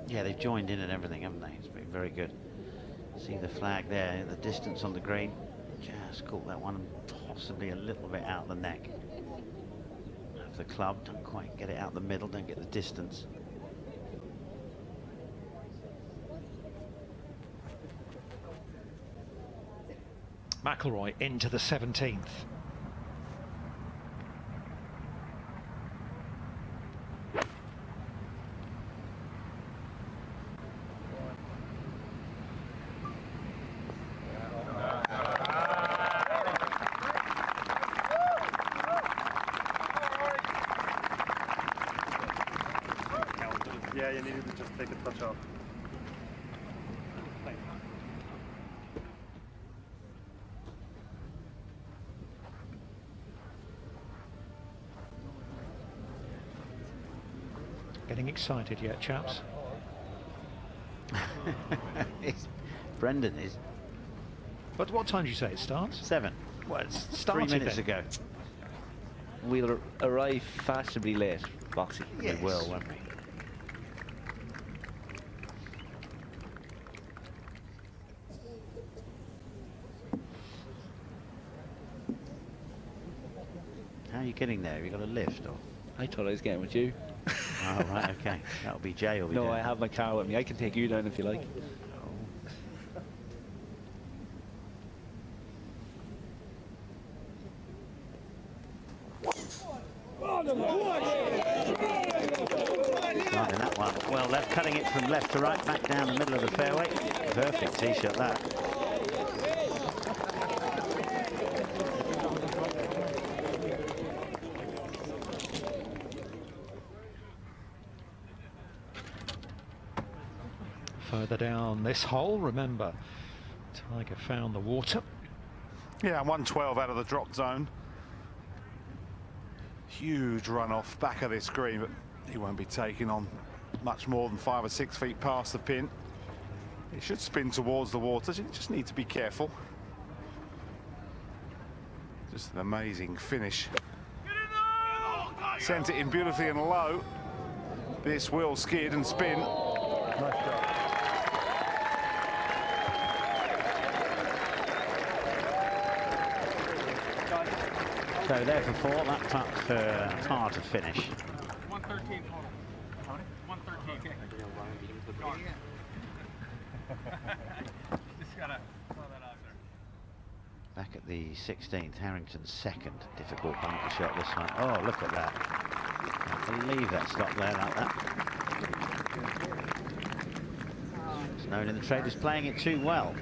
Yeah, they've joined in and everything, haven't they? It's been very good. See the flag there, the distance on the green. Just caught that one, possibly a little bit out the neck of the club. Don't quite get it out the middle, don't get the distance. McIlroy into the 17th. Yeah, you needed to just take a touch off. Getting excited yet, chaps? Brendan is. But what time did you say it starts? 7. Well, it's started 3 minutes then. ago. We'll arrive fashionably late, Boxy. Yes. We will, won't we? How are you getting there? Have you got a lift? Or? I thought I was getting with you. Oh, right, okay. That'll be Jay. Will be No, down. I have my car with me. I can take you down if you like. Right in that one. Well, left, cutting it from left to right, back down the middle of the fairway. Perfect tee shot that. Further down this hole, remember, Tiger found the water. Yeah, 112 out of the drop zone. Huge runoff back of this green, but he won't be taking on much more than 5 or 6 feet past the pin. It should spin towards the water. You just need to be careful. Just an amazing finish. Sent it in beautifully and low. This will skid and spin. So there for 4, that putt for par to finish. 113 total. How many? 113. Just gotta throw that out there. Back at the 16th, Harrington's second. Difficult bunker shot this one. Oh, look at that. Can't believe that stopped there like that. It's known in the trade as playing it too well.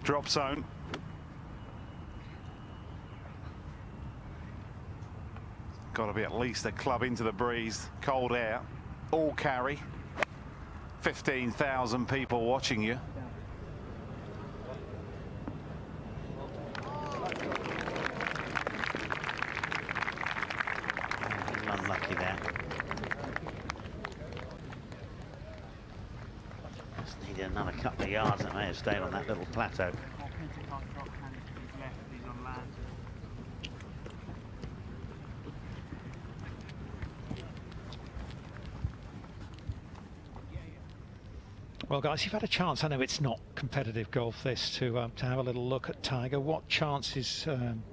Drop zone. Got to be at least a club into the breeze. Cold air. All carry. 15,000 people watching you. Unlucky there. Just needed another couple of yards. That may have stayed on that little plateau. Well, guys, you've had a chance. I know it's not competitive golf, this, to have a little look at Tiger. What chances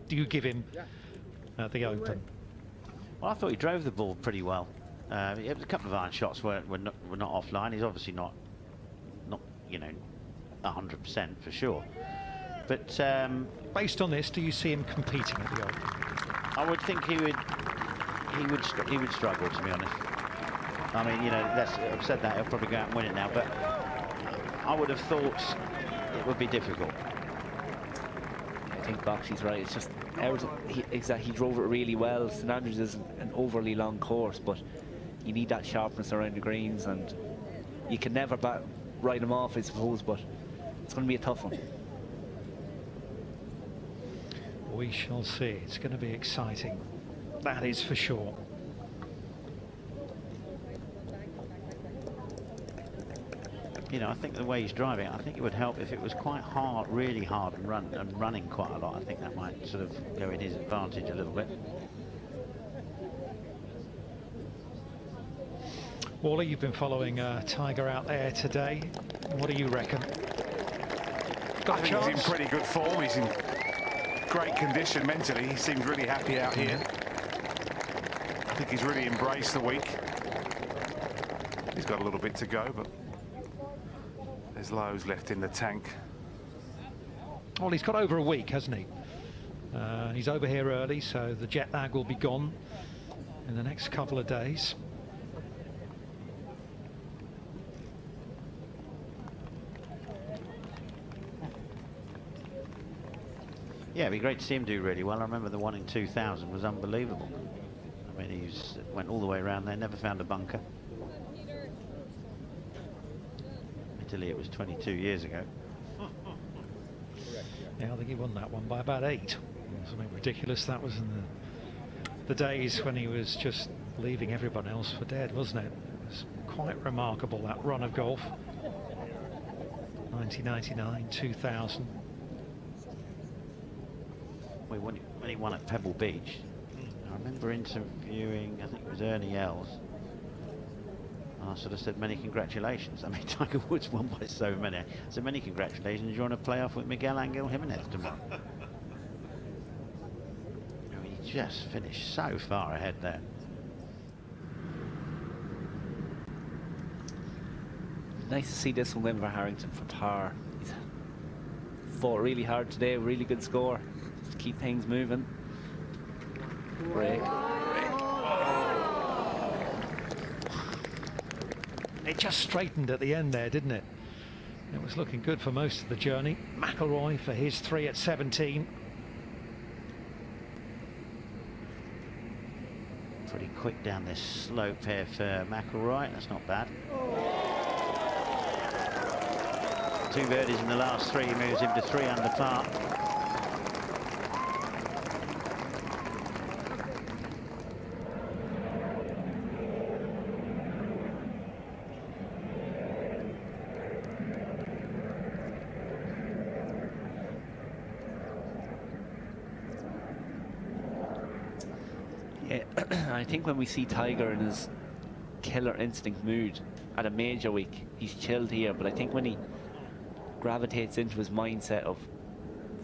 do you give him at the Open? Well, I thought he drove the ball pretty well. A couple of iron shots were not offline. He's obviously not you know, 100% for sure. But based on this, do you see him competing at the Open? I would think he would struggle, to be honest. I mean, you know, I've said that, he'll probably go out and win it now, but I would have thought it would be difficult. I think Boxy's right. It's just he drove it really well. St Andrews isn't an overly long course, but you need that sharpness around the greens, and you can never ride him off, I suppose, but it's going to be a tough one. We shall see. It's going to be exciting. That is for sure. You know, I think the way he's driving, I think it would help if it was quite hard, really hard, and running quite a lot. I think that might sort of go in his advantage a little bit. Wally, you've been following Tiger out there today. What do you reckon? I think he's in pretty good form. He's in great condition mentally. He seems really happy out here. I think he's really embraced the week. He's got a little bit to go, but there's loads left in the tank. Well, he's got over a week, hasn't he? He's over here early, so the jet lag will be gone in the next couple of days. Yeah, it'd be great to see him do really well. I remember the one in 2000 was unbelievable. I mean, he went all the way around there, never found a bunker. Italy, it was 22 years ago. Yeah, I think he won that one by about 8. Something ridiculous. That was in the days when he was just leaving everyone else for dead, wasn't it? It was quite remarkable, that run of golf. 1999, 2000. When he won at Pebble Beach, I remember interviewing, I think it was Ernie Els. I sort of said, many congratulations. I mean, Tiger Woods won by so many. So many congratulations. You want to play off with Miguel Angel Jimenez tomorrow? I mean, he just finished so far ahead there. Nice to see this one win for Harrington for par. He's fought really hard today, really good score. Just keep things moving. Break. It just straightened at the end there, didn't it? It was looking good for most of the journey. McIlroy for his 3 at 17. Pretty quick down this slope here for McIlroy. That's not bad. 2 birdies in the last 3 moves him to 3 under par. I think when we see Tiger in his killer instinct mood at a major week, he's chilled here, but I think when he gravitates into his mindset of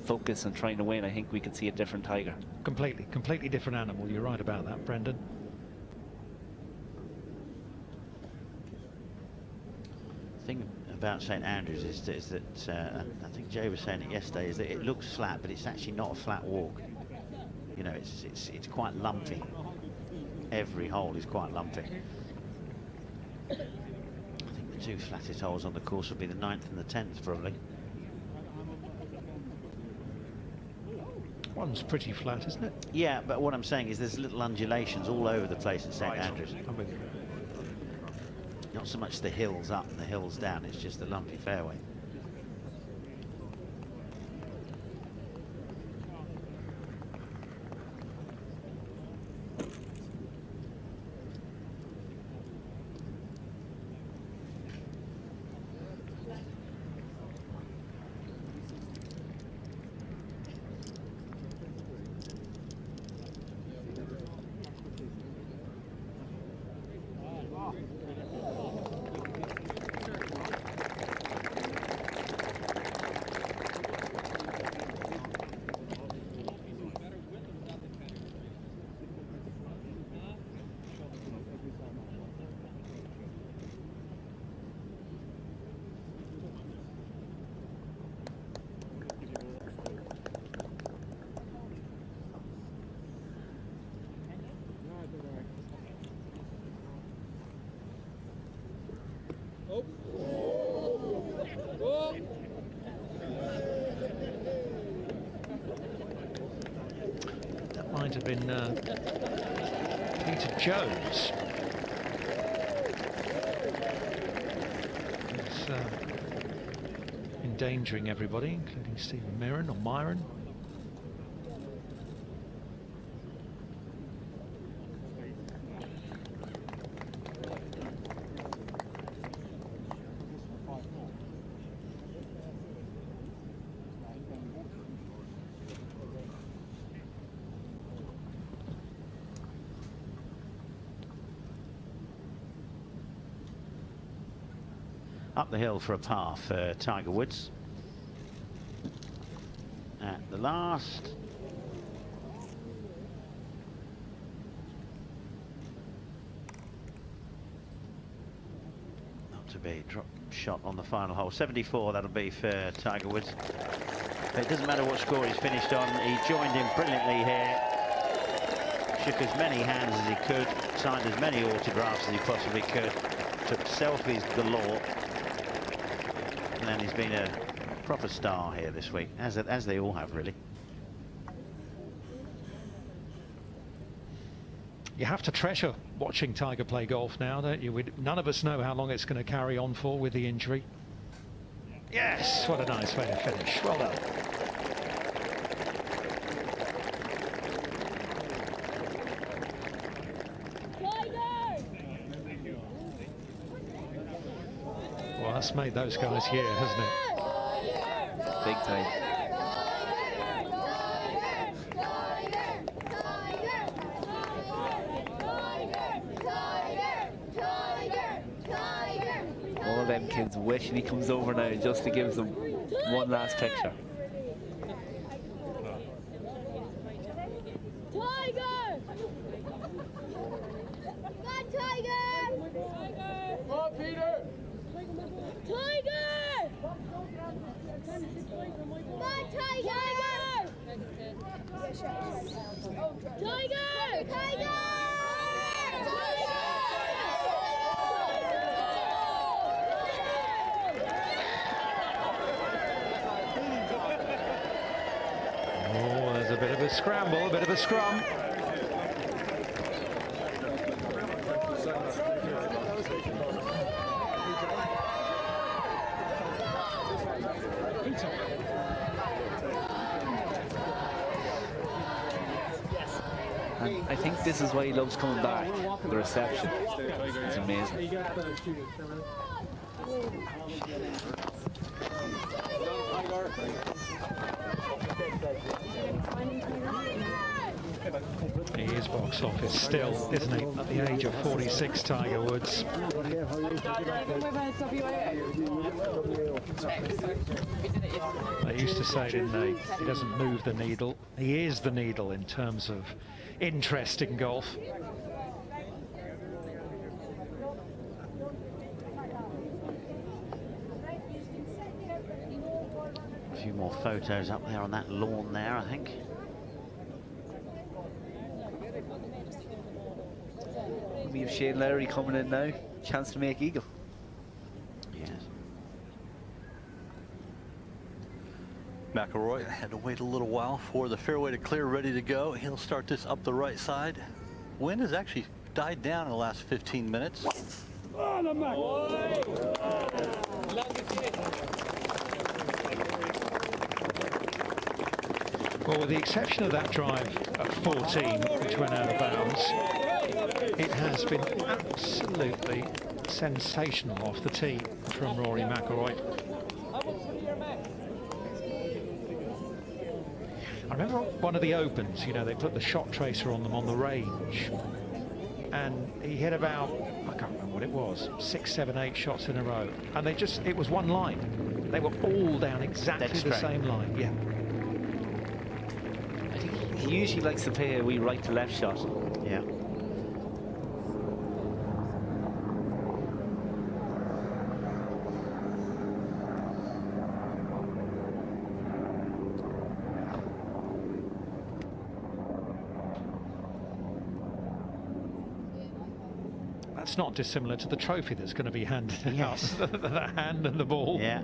focus and trying to win, I think we could see a different Tiger. Completely different animal. You're right about that, Brendan. The thing about St Andrews is that I think Jay was saying it yesterday, is that it looks flat, but it's actually not a flat walk. You know, it's quite lumpy. Every hole is quite lumpy. I think the 2 flattest holes on the course will be the 9th and the 10th, probably. One's pretty flat, isn't it? Yeah, but what I'm saying is there's little undulations all over the place at St Andrews. I'm with you. Not so much the hills up and the hills down, it's just the lumpy fairway. have been Peter Jones. It's endangering everybody, including Stephen Myron. Up the hill for a par for Tiger Woods. At the last. Not to be drop shot on the final hole. 74, that'll be for Tiger Woods. It doesn't matter what score he's finished on. He joined in brilliantly here. Shook as many hands as he could. Signed as many autographs as he possibly could. Took selfies galore. And he's been a proper star here this week, as they all have, really. You have to treasure watching Tiger play golf now, don't you? None of us know how long it's going to carry on for with the injury. Yes, what a nice way to finish. Well done. Well, that's made those guys here, hasn't it? Big time. All of them kids wishing he comes over now just to give them one last picture. Tiger! Come Tiger! Come on, Peter! Tiger! Come on, Tiger! Tiger! Tiger! Oh, there's a bit of a scramble, a bit of a scrum. And I think this is why he loves coming back. The reception is amazing. He is box office still, isn't he? At the age of 46, Tiger Woods. They used to say, didn't they? He doesn't move the needle. He is the needle in terms of interest in golf. A few more photos up there on that lawn there, I think. We have Shane Lowry coming in now. Chance to make eagle. Yes. McIlroy had to wait a little while for the fairway to clear, ready to go. He'll start this up the right side. Wind has actually died down in the last 15 minutes. Well, with the exception of that drive at 14, which went out of bounds, it has been absolutely sensational off the tee from Rory McIlroy. I remember one of the Opens, you know, they put the shot tracer on them on the range, and he hit about, I can't remember what it was, 6, 7, 8 shots in a row, and it was one line. They were all down exactly the same line. Yeah. I think he usually likes to play a wee right to left shot. Yeah. That's not dissimilar to the trophy that's going to be handed Yes. out. The hand and the ball. Yeah.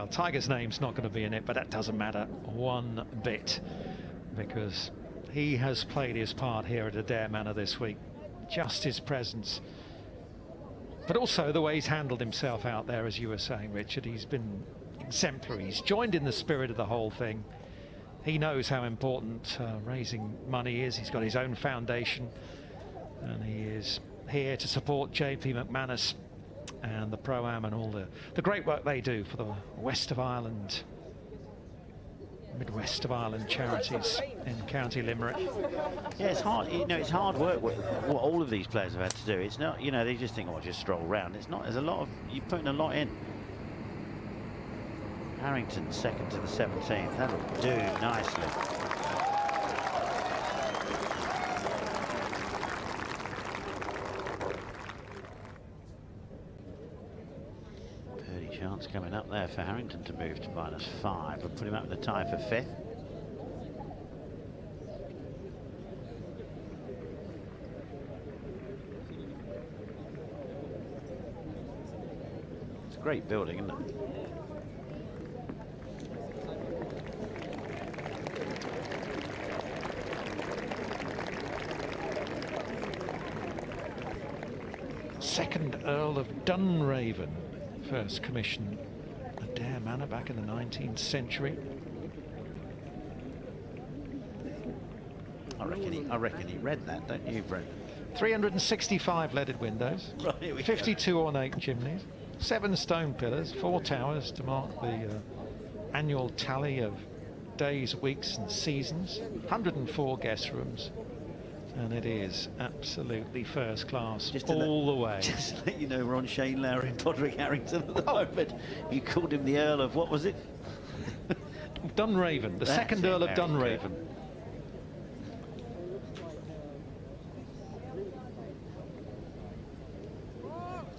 Well, Tiger's name's not going to be in it, but that doesn't matter one bit, because he has played his part here at Adair Manor this week. Just his presence, but also the way he's handled himself out there, as you were saying, Richard. He's been exemplary. He's joined in the spirit of the whole thing. He knows how important raising money is. He's got his own foundation, and he is here to support JP McManus and the Pro-Am and all the great work they do for the West of Ireland, Midwest of Ireland charities in County Limerick. Yeah, it's hard. You know, it's hard work. What all of these players have had to do. It's not. You know, they just think, oh, just stroll around. It's not. There's a lot of. You're putting a lot in. Harrington second to the 17th. That'll do nicely. Birdie chance coming up there for Harrington to move to -5 and put him up with a tie for 5th. It's a great building, isn't it? Second Earl of Dunraven, first commissioned Adair Manor back in the 19th century. I reckon he read that, don't you, Brent? 365 leaded windows, Right, here we 52 ornate chimneys, 7 stone pillars, 4 towers to mark the annual tally of days, weeks and seasons, 104 guest rooms. And it is absolutely first class all the way. Just to let you know, we're on Shane Lowry and Podrick Harrington at the moment. You called him the Earl of, what was it? Dunraven, the second Earl of Dunraven.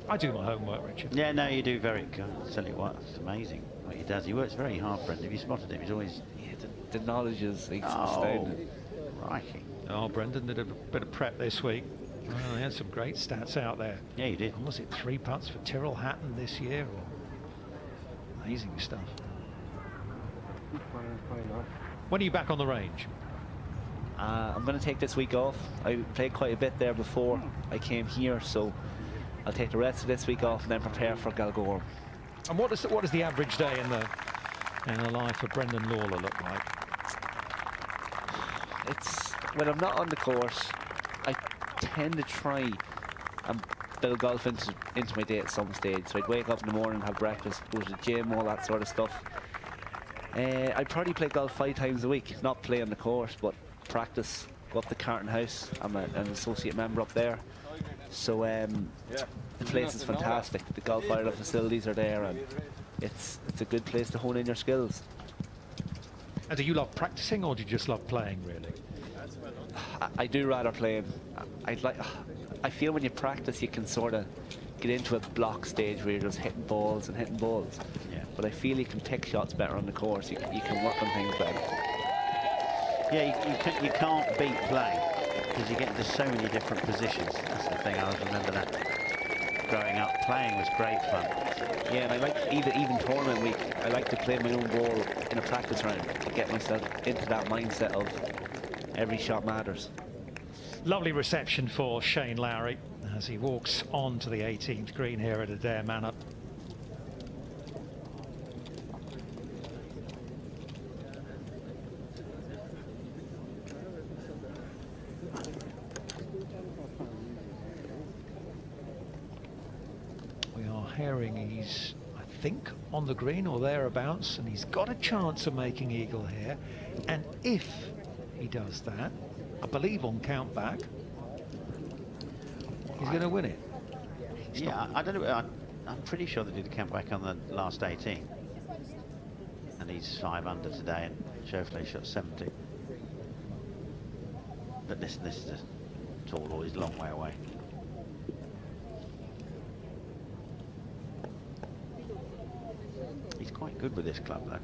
I do my homework, Richard. Yeah, no, you do very good. I'll tell you what, it's amazing what he does. He works very hard, Brendan. Have you spotted him? He's always... Yeah, the knowledge is Oh, astounding. crikey. Oh, Brendan did a bit of prep this week. Well, he had some great stats out there. Yeah, you did. And was it 3 putts for Tyrrell Hatton this year? Amazing stuff. When are you back on the range? I'm going to take this week off. I played quite a bit there before I came here, so I'll take the rest of this week off and then prepare for Galgorm. And what does the average day in the life of Brendan Lawler look like? It's when I'm not on the course, I tend to try and build golf into my day at some stage. So I'd wake up in the morning, have breakfast, go to the gym, all that sort of stuff. I probably play golf 5 times a week, not play on the course, but practice. Go up to Carton House. I'm an associate member up there. So the place is fantastic. The Golf Ireland facilities are there, and it's a good place to hone in your skills. And do you love practicing, or do you just love playing, really? I do rather playing. I feel when you practice, you can sort of get into a block stage where you're just hitting balls and hitting balls. Yeah. But I feel you can pick shots better on the course. You can work on things better. Yeah, you can't beat playing because you get into so many different positions. That's the thing. I always remember that. Growing up, playing was great fun. Yeah, and I like even tournament week. I like to play my own ball in a practice round to get myself into that mindset of every shot matters. Lovely reception for Shane Lowry as he walks on to the 18th green here at Adair Manor. We are hearing he's, I think, on the green or thereabouts, and he's got a chance of making eagle here. And if he does that, I believe on count back, he's going to win it. Yeah, I don't know. I'm pretty sure they did a count back on the last 18. And he's 5 under today, and Schauffele shot 70. But listen, this is a tall ball. He's a long way away. He's quite good with this club, though.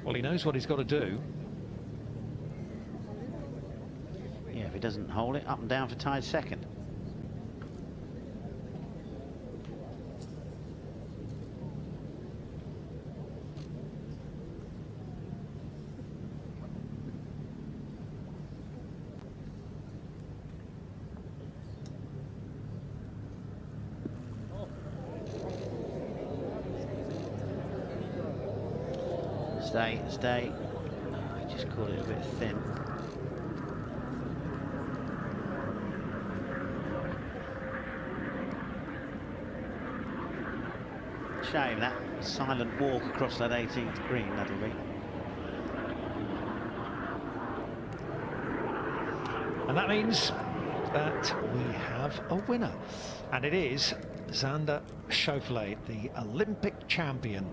Well, he knows what he's got to do. Yeah, if he doesn't hold it, up and down for tied second. Stay, stay. I just caught it a bit thin. Shame that silent walk across that 18th green, that'll be. And that means that we have a winner. And it is Xander Schauffele, the Olympic champion.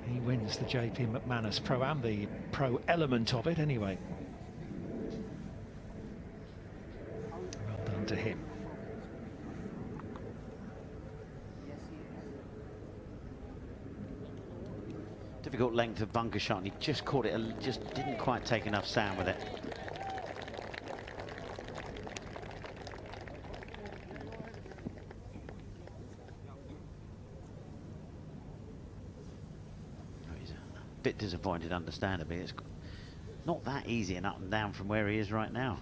He wins the JP McManus Pro-Am, the pro element of it anyway. Well done to him. Difficult length of bunker shot, and he just caught it, just didn't quite take enough sound with it. Oh, he's a bit disappointed, understandably. It's not that easy and up and down from where he is right now.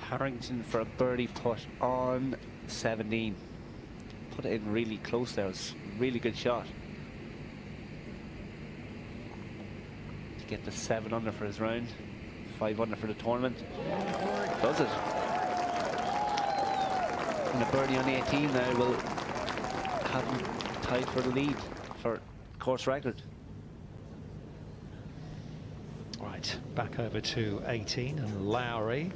Harrington for a birdie putt on 17. Put it in really close there. It was a really good shot. To get the 7 under for his round. 5 under for the tournament. Does it. And a birdie on the 18 now will have him tied for the lead for course record. Right, back over to 18 and Lowry.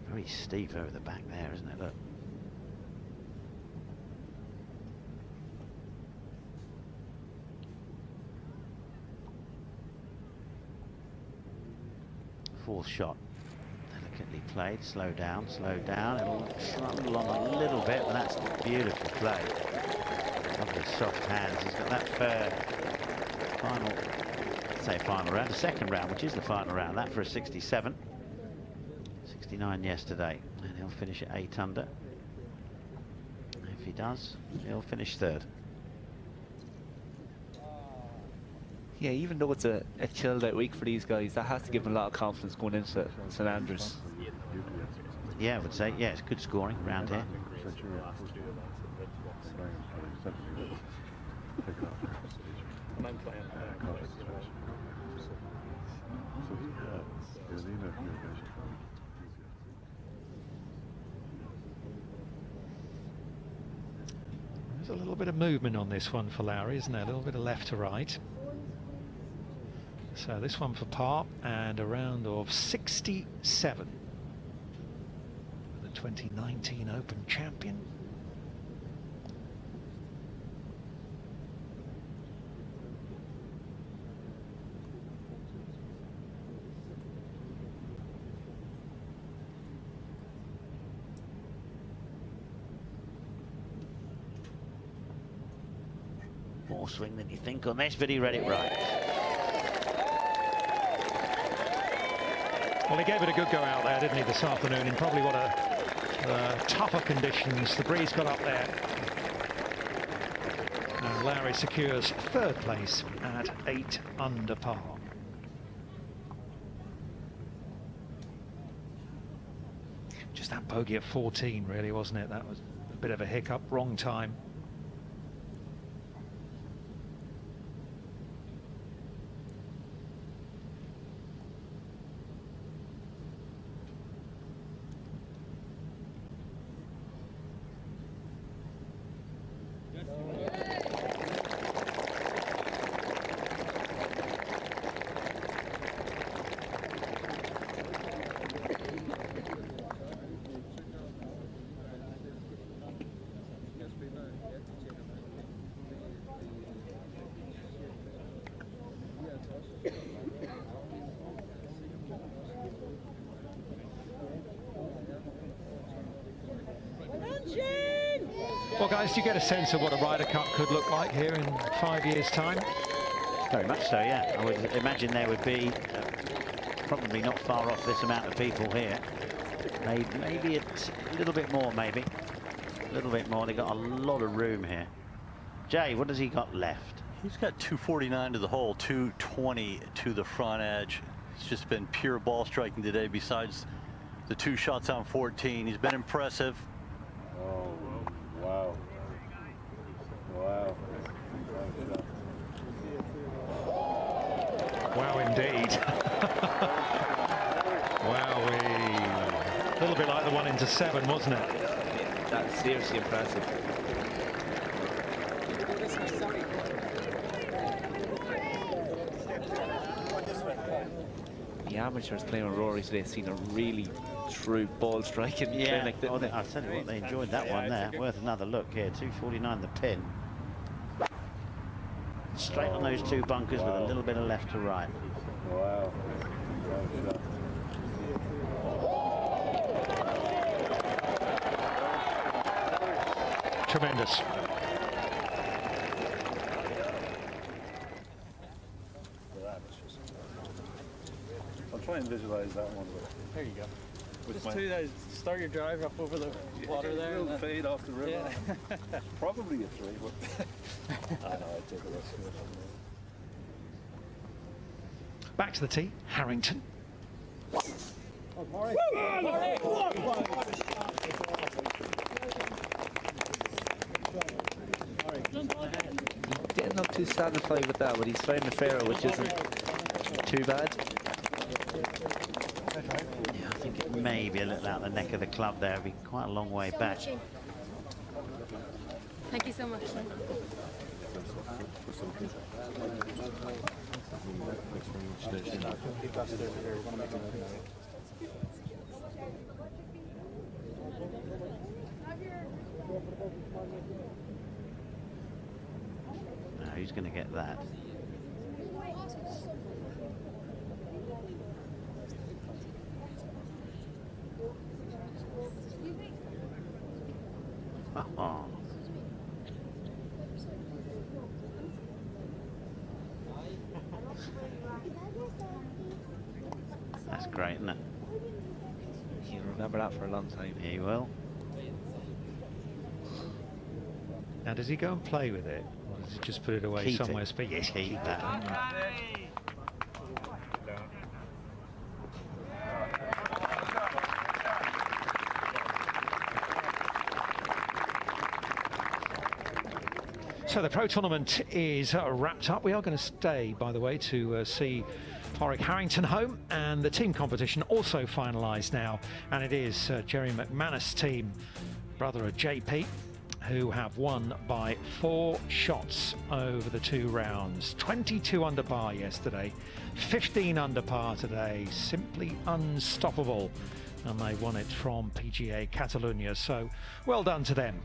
Very steep over the back there, isn't it? Look. Fourth shot. Delicately played. Slow down, slow down. It'll trundle along a little bit, but that's beautifully played. Lovely soft hands. He's got that fair final, say final round, the second round, which is the final round. That for a 67. 69 yesterday, and he'll finish at 8 under. If he does, he'll finish third. Yeah, even though it's a chilled out week for these guys, that has to give them a lot of confidence going into St Andrews. Yeah, I would say, yeah, it's good scoring around here. There's a little bit of movement on this one for Lowry, isn't there? A little bit of left to right. So this one for par and a round of 67. The 2019 Open champion. More swing than you think on this, but he read it right. Well, he gave it a good go out there, didn't he, this afternoon, in probably what a tougher conditions. The breeze got up there. And Lowry secures third place at 8 under par. Just that bogey at 14, really, wasn't it? That was a bit of a hiccup, wrong time. Guys, do you get a sense of what a Ryder Cup could look like here in 5 years' time? Very much so, yeah. I would imagine there would be probably not far off this amount of people here. Maybe it's a little bit more, maybe. A little bit more. They've got a lot of room here. Jay, what has he got left? He's got 249 to the hole, 220 to the front edge. It's just been pure ball striking today besides the 2 shots on 14. He's been impressive. Oh, wow. Wow. Wow, indeed. Wowee. A little bit like the one into 7, wasn't it? That's seriously impressive. The amateurs playing with Rory today have seen a really true ball striking clinic. I'll tell you what, they enjoyed that one there. Worth another look here. 249 the pin. Straight on those 2 bunkers with a little bit of left to right. Wow. Tremendous. I'll try and visualize that one. There you go. Just 2 days. Start your drive up over the water there. A little fade off the river. Yeah. Probably a 3, but I know I'd take a risk. Back to the tee, Harrington. He didn't look too satisfied with that, but he's found the fairway, which isn't too bad. Yeah, I think it may be a little out the neck of the club there. It'd be quite a long way back. Thank you so much. Now, who's going to get that? Oh. That's great, isn't it? He'll remember that for a long time. He will. Now, does he go and play with it, or does he just put it away Keep somewhere? it. Yes, Keep that. So the Pro Tournament is wrapped up. We are going to stay, by the way, to see Warwick Harrington home, and the team competition also finalised now, and it is Jerry McManus' team, brother of JP, who have won by 4 shots over the 2 rounds. 22 under par yesterday, 15 under par today, simply unstoppable, and they won it from PGA Catalunya, so well done to them.